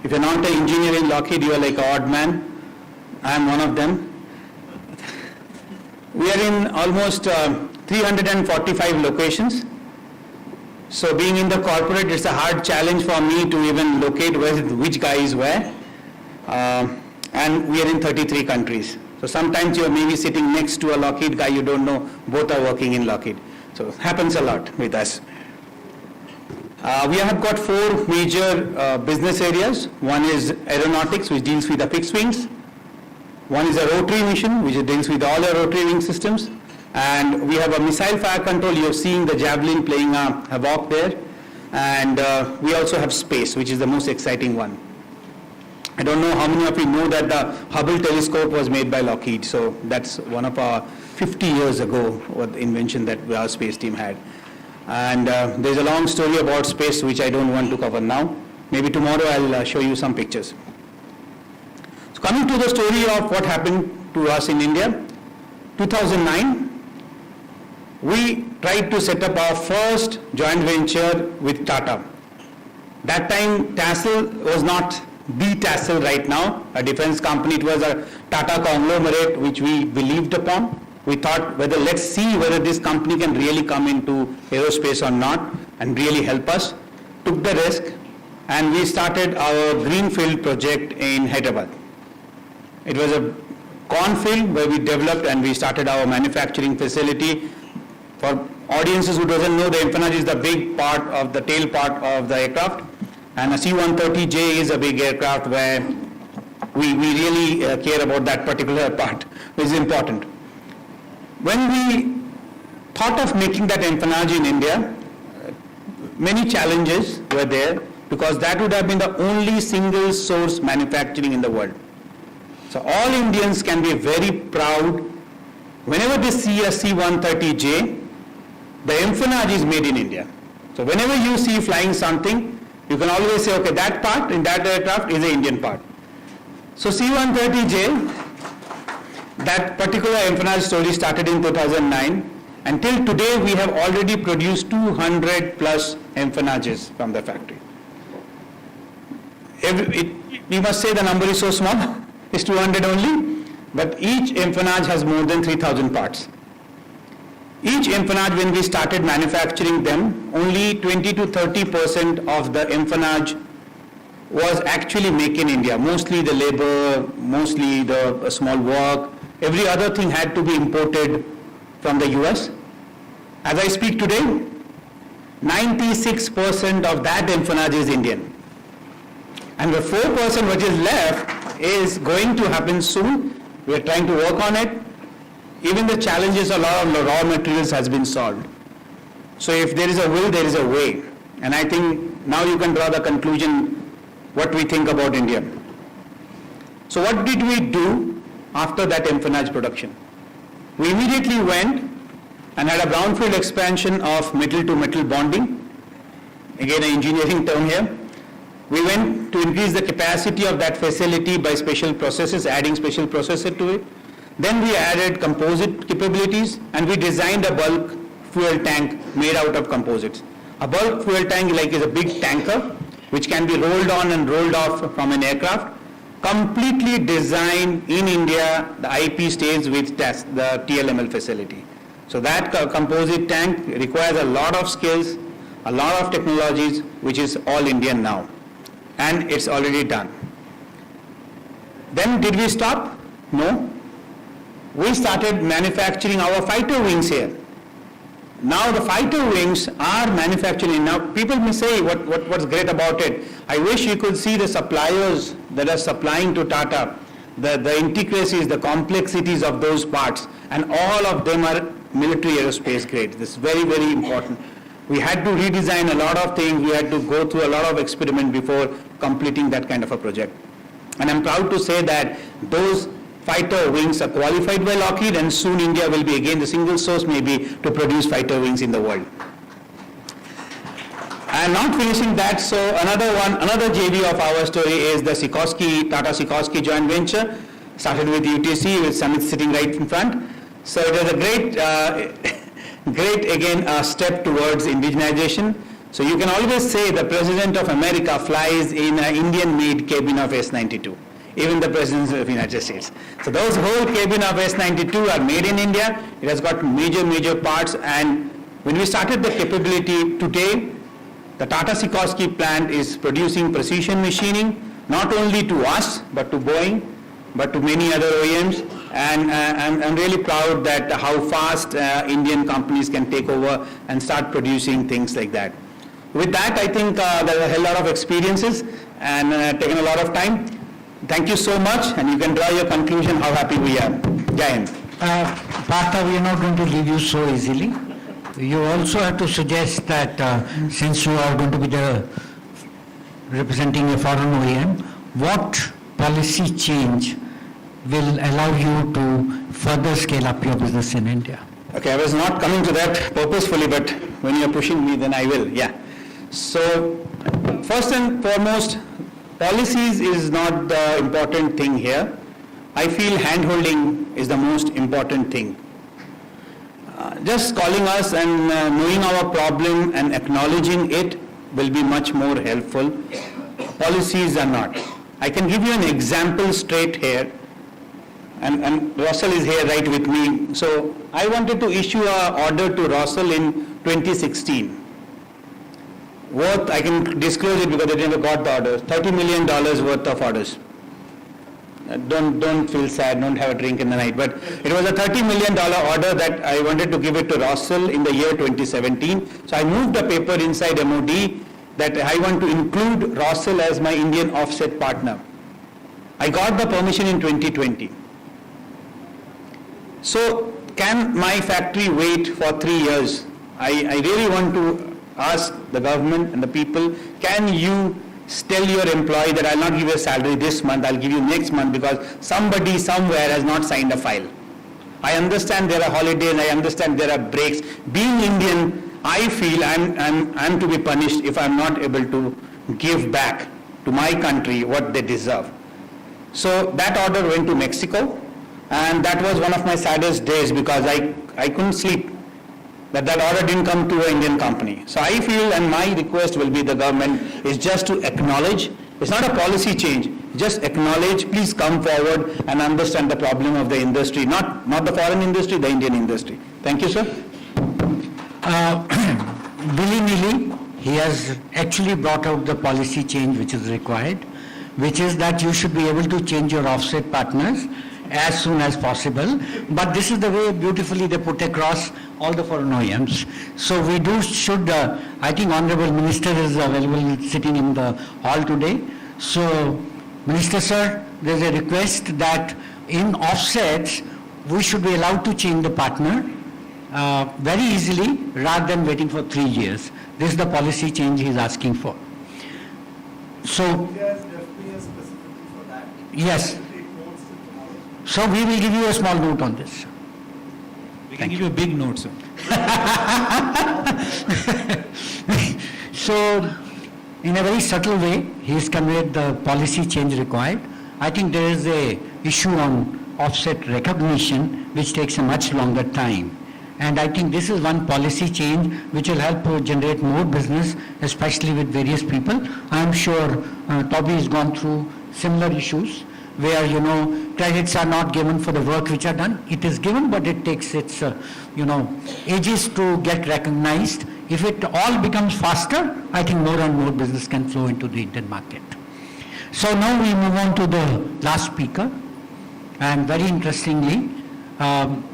If you're not an engineer in Lockheed, you are like an odd man. I am one of them. We are in almost 345 locations. So being in the corporate, it's a hard challenge for me to even locate which guy is where. And we are in 33 countries. So sometimes you are maybe sitting next to a Lockheed guy you don't know, both are working in Lockheed. So it happens a lot with us. We have got 4 major business areas. One is aeronautics, which deals with the fixed wings. One is a rotary mission, which deals with all the rotary wing systems. And we have a missile fire control. You're seeing the Javelin playing a havoc there. And we also have space, which is the most exciting one. I don't know how many of you know that the Hubble telescope was made by Lockheed. So that's one of our 50 years ago invention that our space team had. And there's a long story about space which I don't want to cover now. Maybe tomorrow I'll show you some pictures. So coming to the story of what happened to us in India, 2009, we tried to set up our first joint venture with Tata. That time TASL was not the TASL right now, a defense company. It was a Tata conglomerate which we believed upon. We thought let's see whether this company can really come into aerospace or not and really help us. Took the risk and we started our greenfield project in Hyderabad. It was a cornfield where we developed and we started our manufacturing facility. For audiences who doesn't know, the empennage is the big part of the tail part of the aircraft, and a C-130J is a big aircraft where we really care about that particular part, which is important. When we thought of making that empennage in India, many challenges were there because that would have been the only single source manufacturing in the world. So all Indians can be very proud whenever they see a C-130J, the empennage is made in India. So whenever you see flying something, you can always say, okay, that part in that aircraft is an Indian part. So C-130J, that particular empennage story started in 2009. Until today, we have already produced 200 plus empennages from the factory. We must say the number is so small, it's 200 only, but each empennage has more than 3,000 parts. Each empennage, when we started manufacturing them, only 20 to 30% of the empennage was actually made in India. Mostly the labor, mostly the small work, every other thing had to be imported from the US. As I speak today, 96% of that empennage is Indian. And the 4% which is left is going to happen soon. We are trying to work on it. Even the challenges, a lot of raw materials has been solved. So if there is a will, there is a way. And I think now you can draw the conclusion what we think about India. So what did we do after that empennage production? We immediately went and had a brownfield expansion of metal to metal bonding. Again, an engineering term here. We went to increase the capacity of that facility by special processes, adding special processor to it. Then we added composite capabilities and we designed a bulk fuel tank made out of composites. A bulk fuel tank is a big tanker which can be rolled on and rolled off from an aircraft. Completely designed in India, the IP stays with the TLML facility. So that composite tank requires a lot of skills, a lot of technologies, which is all Indian now. And it's already done. Then did we stop? No. We started manufacturing our fighter wings here. Now the fighter wings are manufactured. Now people may say what's great about it. I wish you could see the suppliers that are supplying to Tata, the intricacies, the complexities of those parts, and all of them are military aerospace grade. This is very, very important. We had to redesign a lot of things. We had to go through a lot of experiment before completing that kind of a project. And I'm proud to say that those fighter wings are qualified by Lockheed, and soon India will be again the single source maybe to produce fighter wings in the world. And not finishing that, so another JV of our story is the Tata Sikorsky joint venture, started with UTC, with Samit sitting right in front. So it was a great again step towards indigenization. So you can always say the President of America flies in an Indian-made cabin of S-92, even the Presidents of the United States. So those whole cabin of S-92 are made in India. It has got major parts, and when we started the capability today, the Tata Sikorsky plant is producing precision machining, not only to us, but to Boeing, but to many other OEMs. And I'm really proud that how fast Indian companies can take over and start producing things like that. With that, I think there are a lot of experiences and taken a lot of time. Thank you so much, and you can draw your conclusion how happy we are. Jai Hind. Partha, we are not going to leave you so easily. You also have to suggest that since you are going to be representing a foreign OEM, what policy change will allow you to further scale up your business in India? Okay, I was not coming to that purposefully, but when you are pushing me, then I will, yeah. So, first and foremost, policies is not the important thing here. I feel hand-holding is the most important thing. Just calling us and knowing our problem and acknowledging it will be much more helpful. Policies are not. I can give you an example straight here, and Russell is here right with me. So I wanted to issue an order to Russell in 2016. Worth, I can disclose it because I never got the order, $30 million worth of orders. Don't feel sad, don't have a drink in the night, but it was a $30 million order that I wanted to give it to Russell in the year 2017. So I moved a paper inside MOD that I want to include Russell as my Indian offset partner. I got the permission in 2020. So can my factory wait for 3 years? I really want to ask the government and the people, can you tell your employee that I'll not give you a salary this month, I'll give you next month because somebody somewhere has not signed a file. I understand there are holidays, I understand there are breaks. Being Indian, I feel I'm to be punished if I'm not able to give back to my country what they deserve. So that order went to Mexico, and that was one of my saddest days because I couldn't sleep. That order didn't come to an Indian company. So I feel, and my request will be the government is just to acknowledge, it's not a policy change, just acknowledge, please come forward and understand the problem of the industry, not the foreign industry, the Indian industry. Thank you, sir. Willy-nilly, he has actually brought out the policy change which is required, which is that you should be able to change your offset partners as soon as possible. But this is the way beautifully they put across all the foreign OEMs. So we should, I think Honorable Minister is available sitting in the hall today. So Minister Sir, there's a request that in offsets, we should be allowed to change the partner very easily rather than waiting for 3 years. This is the policy change he is asking for. So, yes. So we will give you a small note on this. We can give you a big note, sir. So, in a very subtle way, he has conveyed the policy change required. I think there is a issue on offset recognition which takes a much longer time. And I think this is one policy change which will help generate more business, especially with various people. I'm sure Toby has gone through similar issues where, credits are not given for the work which are done. It is given, but it takes its, ages to get recognized. If it all becomes faster, I think more and more business can flow into the Indian market. So now we move on to the last speaker. And very interestingly,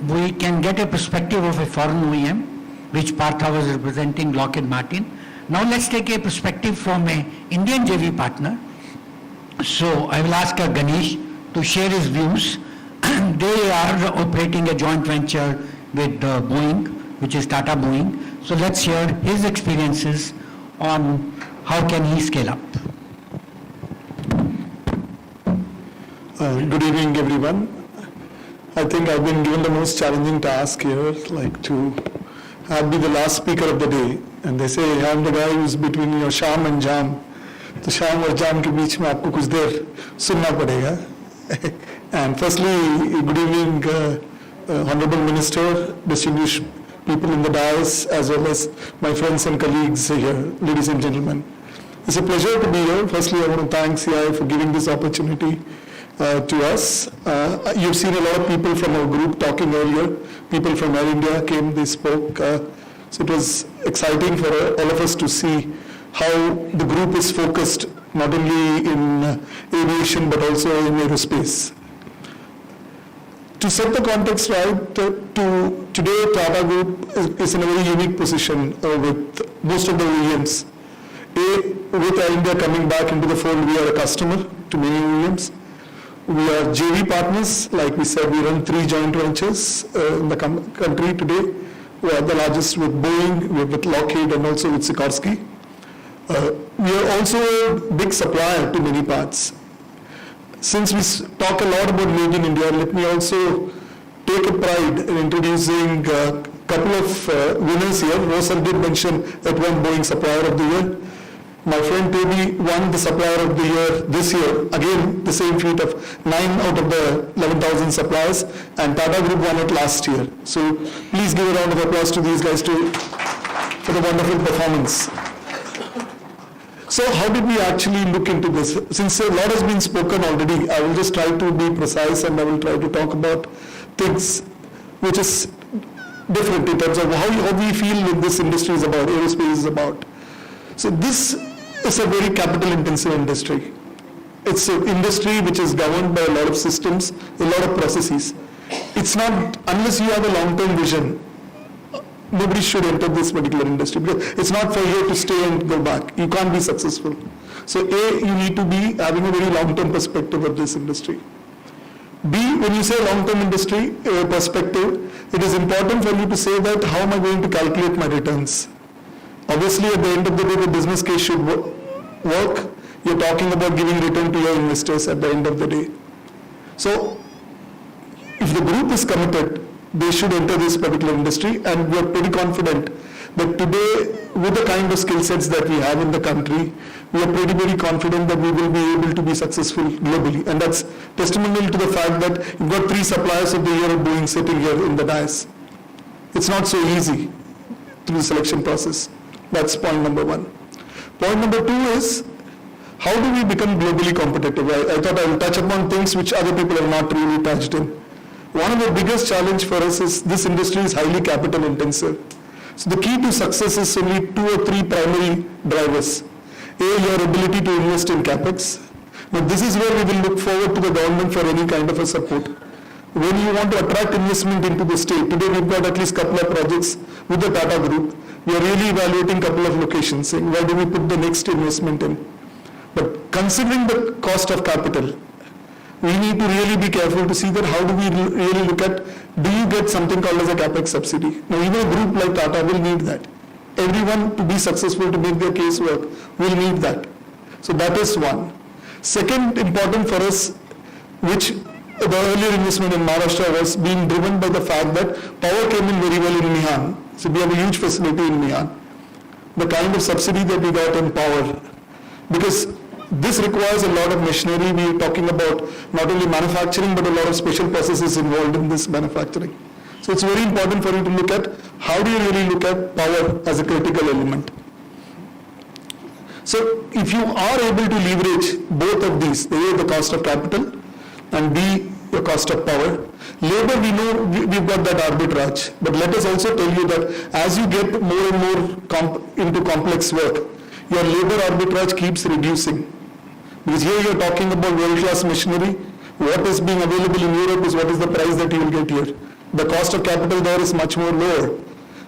we can get a perspective of a foreign OEM, which Partha was representing, Lockheed Martin. Now let's take a perspective from an Indian JV partner. So I will ask Ganesh to share his views. They are operating a joint venture with Boeing, which is Tata Boeing. So let's hear his experiences on how can he scale up. Good evening, everyone. I think I've been given the most challenging task here, like to I'll be the last speaker of the day. And they say, I'm the guy who's between your sham and jam. तो शाम और जाम के बीच में आपको कुछ देर सुनना पड़ेगा. And firstly, good evening, Honorable Minister, distinguished people in the dais, as well as my friends and colleagues here, ladies and gentlemen. It's a pleasure to be here. Firstly, I want to thank CI for giving this opportunity to us. You've seen a lot of people from our group talking earlier. People from Air India came, they spoke. So it was exciting for all of us to see how the group is focused not only in aviation but also in aerospace. To set the context right, today Tata Group is in a very unique position with most of the OEMs. With Air India coming back into the fold, we are a customer to many OEMs. We are JV partners. Like we said, we run 3 joint ventures in the country today. We are the largest with Boeing, with Lockheed, and also with Sikorsky. We are also a big supplier to many parts. Since we talk a lot about Made in India, let me also take a pride in introducing a couple of winners here. Rosa did mention at one Boeing Supplier of the Year. My friend Toby won the Supplier of the Year this year. Again, the same feat of 9 out of the 11,000 suppliers, and Tata Group won it last year. So please give a round of applause to these guys too for the wonderful performance. So how did we actually look into this? Since a lot has been spoken already, I will just try to be precise and I will try to talk about things which is different in terms of how we feel that this industry is about, aerospace is about. So this is a very capital intensive industry. It's an industry which is governed by a lot of systems, a lot of processes. It's not, unless you have a long-term vision, nobody should enter this particular industry because it's not for you to stay and go back. You can't be successful. So A, you need to be having a very long-term perspective of this industry. B, when you say long-term industry perspective, it is important for you to say that how am I going to calculate my returns? Obviously, at the end of the day, the business case should work. You're talking about giving return to your investors at the end of the day. So if the group is committed, they should enter this particular industry, and we are pretty confident that today, with the kind of skill sets that we have in the country, we are pretty, very confident that we will be able to be successful globally. And that's testimonial to the fact that you've got 3 suppliers of the year of Boeing sitting here in the dais. It's not so easy through the selection process. That's point number 1. Point number 2 is, how do we become globally competitive? I thought I would touch upon things which other people have not really touched in. One of the biggest challenge for us is this industry is highly capital intensive. So the key to success is only 2 or 3 primary drivers. A, your ability to invest in capex. Now this is where we will look forward to the government for any kind of a support. When you want to attract investment into the state, today we've got at least a couple of projects with the Tata Group. We are really evaluating a couple of locations, saying where do we put the next investment in. But considering the cost of capital, we need to really be careful to see that how do we really look at, do you get something called as a capex subsidy? Now even a group like Tata will need that. Everyone to be successful to make their case work will need that. So that is one. Second important for us, which the earlier investment in Maharashtra was being driven by the fact that power came in very well in Mihan. So we have a huge facility in Mihan. The kind of subsidy that we got in power, because this requires a lot of machinery. We are talking about not only manufacturing but a lot of special processes involved in this manufacturing. So it's very important for you to look at how do you really look at power as a critical element. So if you are able to leverage both of these, A, the cost of capital, and B, the cost of power. Labor, we know we've got that arbitrage, but let us also tell you that as you get more and more into complex work, your labor arbitrage keeps reducing. Because here you're talking about world-class machinery. What is being available in Europe is what is the price that you will get here. The cost of capital there is much more lower,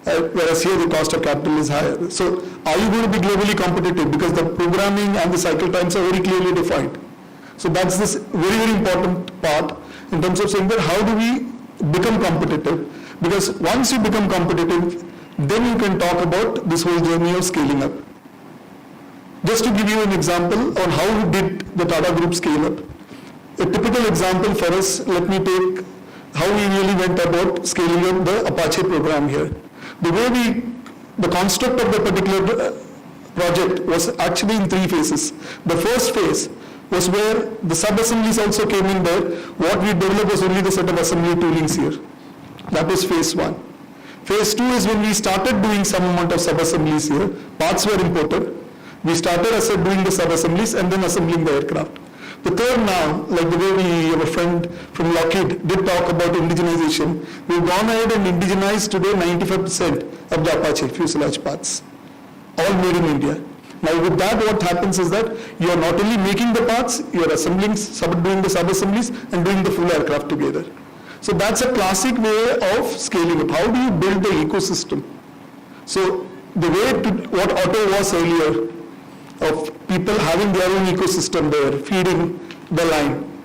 whereas here the cost of capital is higher. So are you going to be globally competitive? Because the programming and the cycle times are very clearly defined. So that's this very, very important part in terms of saying that how do we become competitive? Because once you become competitive, then you can talk about this whole journey of scaling up. Just to give you an example on how did the Tata Group scale up. A typical example for us, let me take how we really went about scaling up the Apache program here. the construct of the particular project was actually in 3 phases. The first phase was where the sub-assemblies also came in there. What we developed was only the set of assembly toolings here. That was phase 1. Phase 2 is when we started doing some amount of sub-assemblies here. Parts were imported. We started doing the sub-assemblies and then assembling the aircraft. The third now, like the way our friend from Lockheed did talk about indigenization, we've gone ahead and indigenized today 95% of the Apache fuselage parts, all made in India. Now with that, what happens is that you are not only making the parts, you are assembling, doing the sub-assemblies and doing the full aircraft together. So that's a classic way of scaling up. How do you build the ecosystem? So the way what auto was earlier, of people having their own ecosystem there, feeding the line,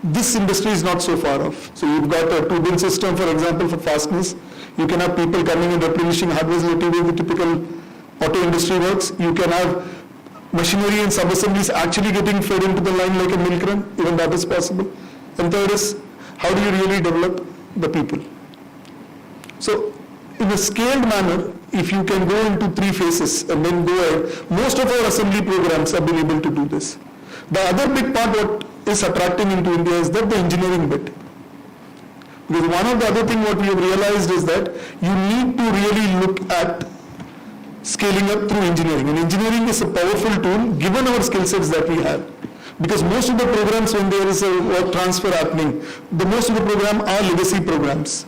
this industry is not so far off. So you've got a two-bin system, for example, for fasteners. You can have people coming and replenishing hardware relatively the typical auto industry works. You can have machinery and sub-assemblies actually getting fed into the line like a milk run, even that is possible. And third is, how do you really develop the people? So in a scaled manner, if you can go into 3 phases and then go ahead, most of our assembly programs have been able to do this. The other big part what is attracting into India is that the engineering bit. Because one of the other thing what we have realized is that you need to really look at scaling up through engineering. And engineering is a powerful tool given our skill sets that we have. Because most of the programs, when there is a work transfer happening, most of the program are legacy programs.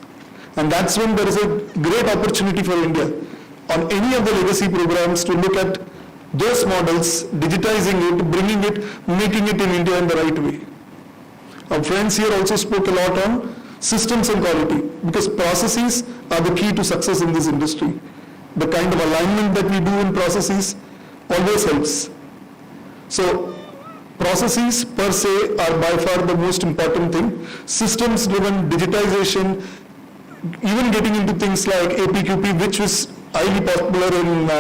And that's when there is a great opportunity for India on any of the legacy programs to look at those models, digitizing it, bringing it, making it in India in the right way. Our friends here also spoke a lot on systems and quality, because processes are the key to success in this industry. The kind of alignment that we do in processes always helps. So processes per se are by far the most important thing. Systems-driven digitization, even getting into things like APQP, which was highly popular in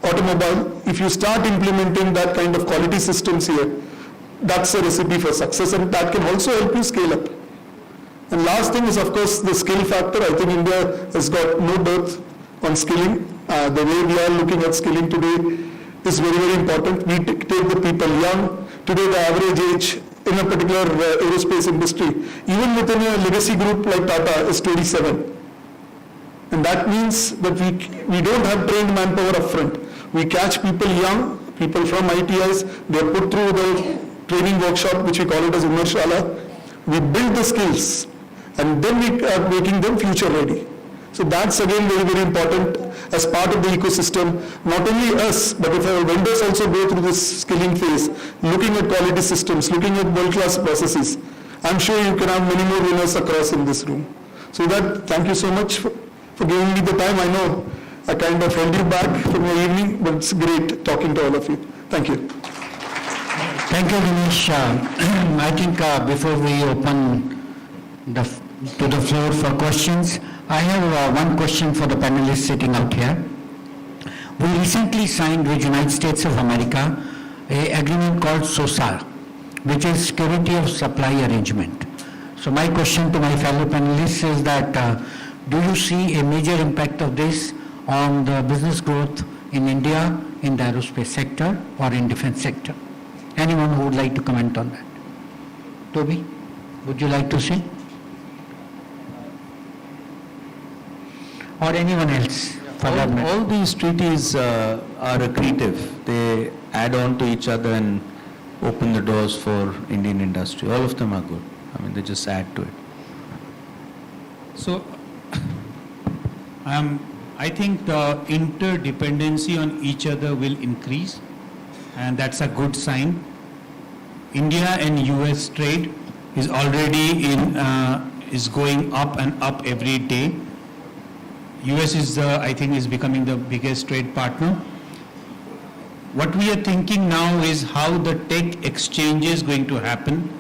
automobile, if you start implementing that kind of quality systems here, that's a recipe for success, and that can also help you scale up. And last thing is, of course, the skill factor. I think India has got no dearth on skilling. The way we are looking at skilling today is very, very important. We take the people young. Today, the average age in a particular aerospace industry, even within a legacy group like Tata, is 27. And that means that we don't have trained manpower up front. We catch people young, people from ITIs, they are put through the training workshop, which we call it as Umershala. We build the skills, and then we are making them future ready. So that's again very, very important as part of the ecosystem. Not only us, but if our vendors also go through this skilling phase, looking at quality systems, looking at world-class processes, I'm sure you can have many more winners across in this room. So that, thank you so much for giving me the time. I know I kind of held you back from your evening, but it's great talking to all of you. Thank you. Thank you, Dinesh. I think before we open to the floor for questions, I have one question for the panelists sitting out here. We recently signed with United States of America an agreement called SOSAR, which is Security of Supply Arrangement. So my question to my fellow panelists is that do you see a major impact of this on the business growth in India, in the aerospace sector or in defense sector? Anyone who would like to comment on that? Toby, would you like to say? Or anyone else? All these treaties are accretive. They add on to each other and open the doors for Indian industry. All of them are good. I mean, they just add to it. So, I think the interdependency on each other will increase, and that's a good sign. India and US trade is already is going up and up every day. US is I think is becoming the biggest trade partner. What we are thinking now is how the tech exchange is going to happen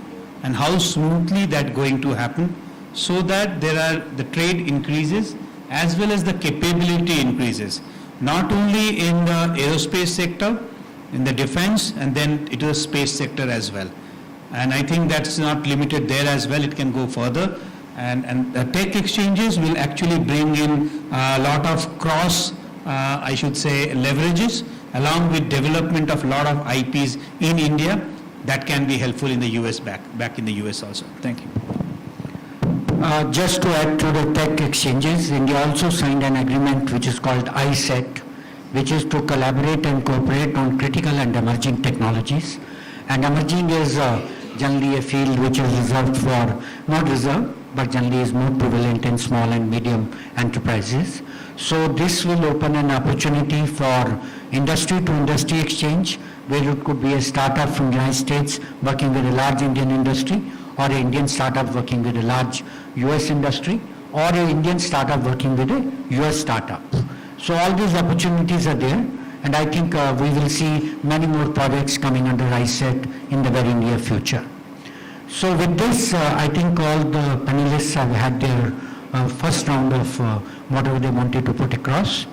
and how smoothly that going to happen, so that the trade increases as well as the capability increases, not only in the aerospace sector, in the defense, and then it is space sector as well. And I think that's not limited there as well, it can go further. And tech exchanges will actually bring in a lot of I should say, leverages, along with development of a lot of IPs in India that can be helpful in the US back in the US also. Thank you. Just to add to the tech exchanges, India also signed an agreement which is called ISET, which is to collaborate and cooperate on critical and emerging technologies. And emerging is generally a field which is reserved for, not reserved, but generally is more prevalent in small and medium enterprises. So this will open an opportunity for industry-to-industry exchange, where it could be a startup from the United States working with a large Indian industry, or an Indian startup working with a large US industry, or an Indian startup working with a US startup. So all these opportunities are there, and I think we will see many more projects coming under ISET in the very near future. So with this, I think all the panelists have had their first round of whatever they wanted to put across.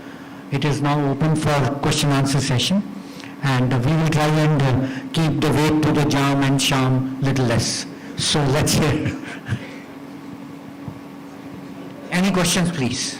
It is now open for question-answer session, and we will try and keep the weight to the jam and sham little less. So let's hear. Any questions, please?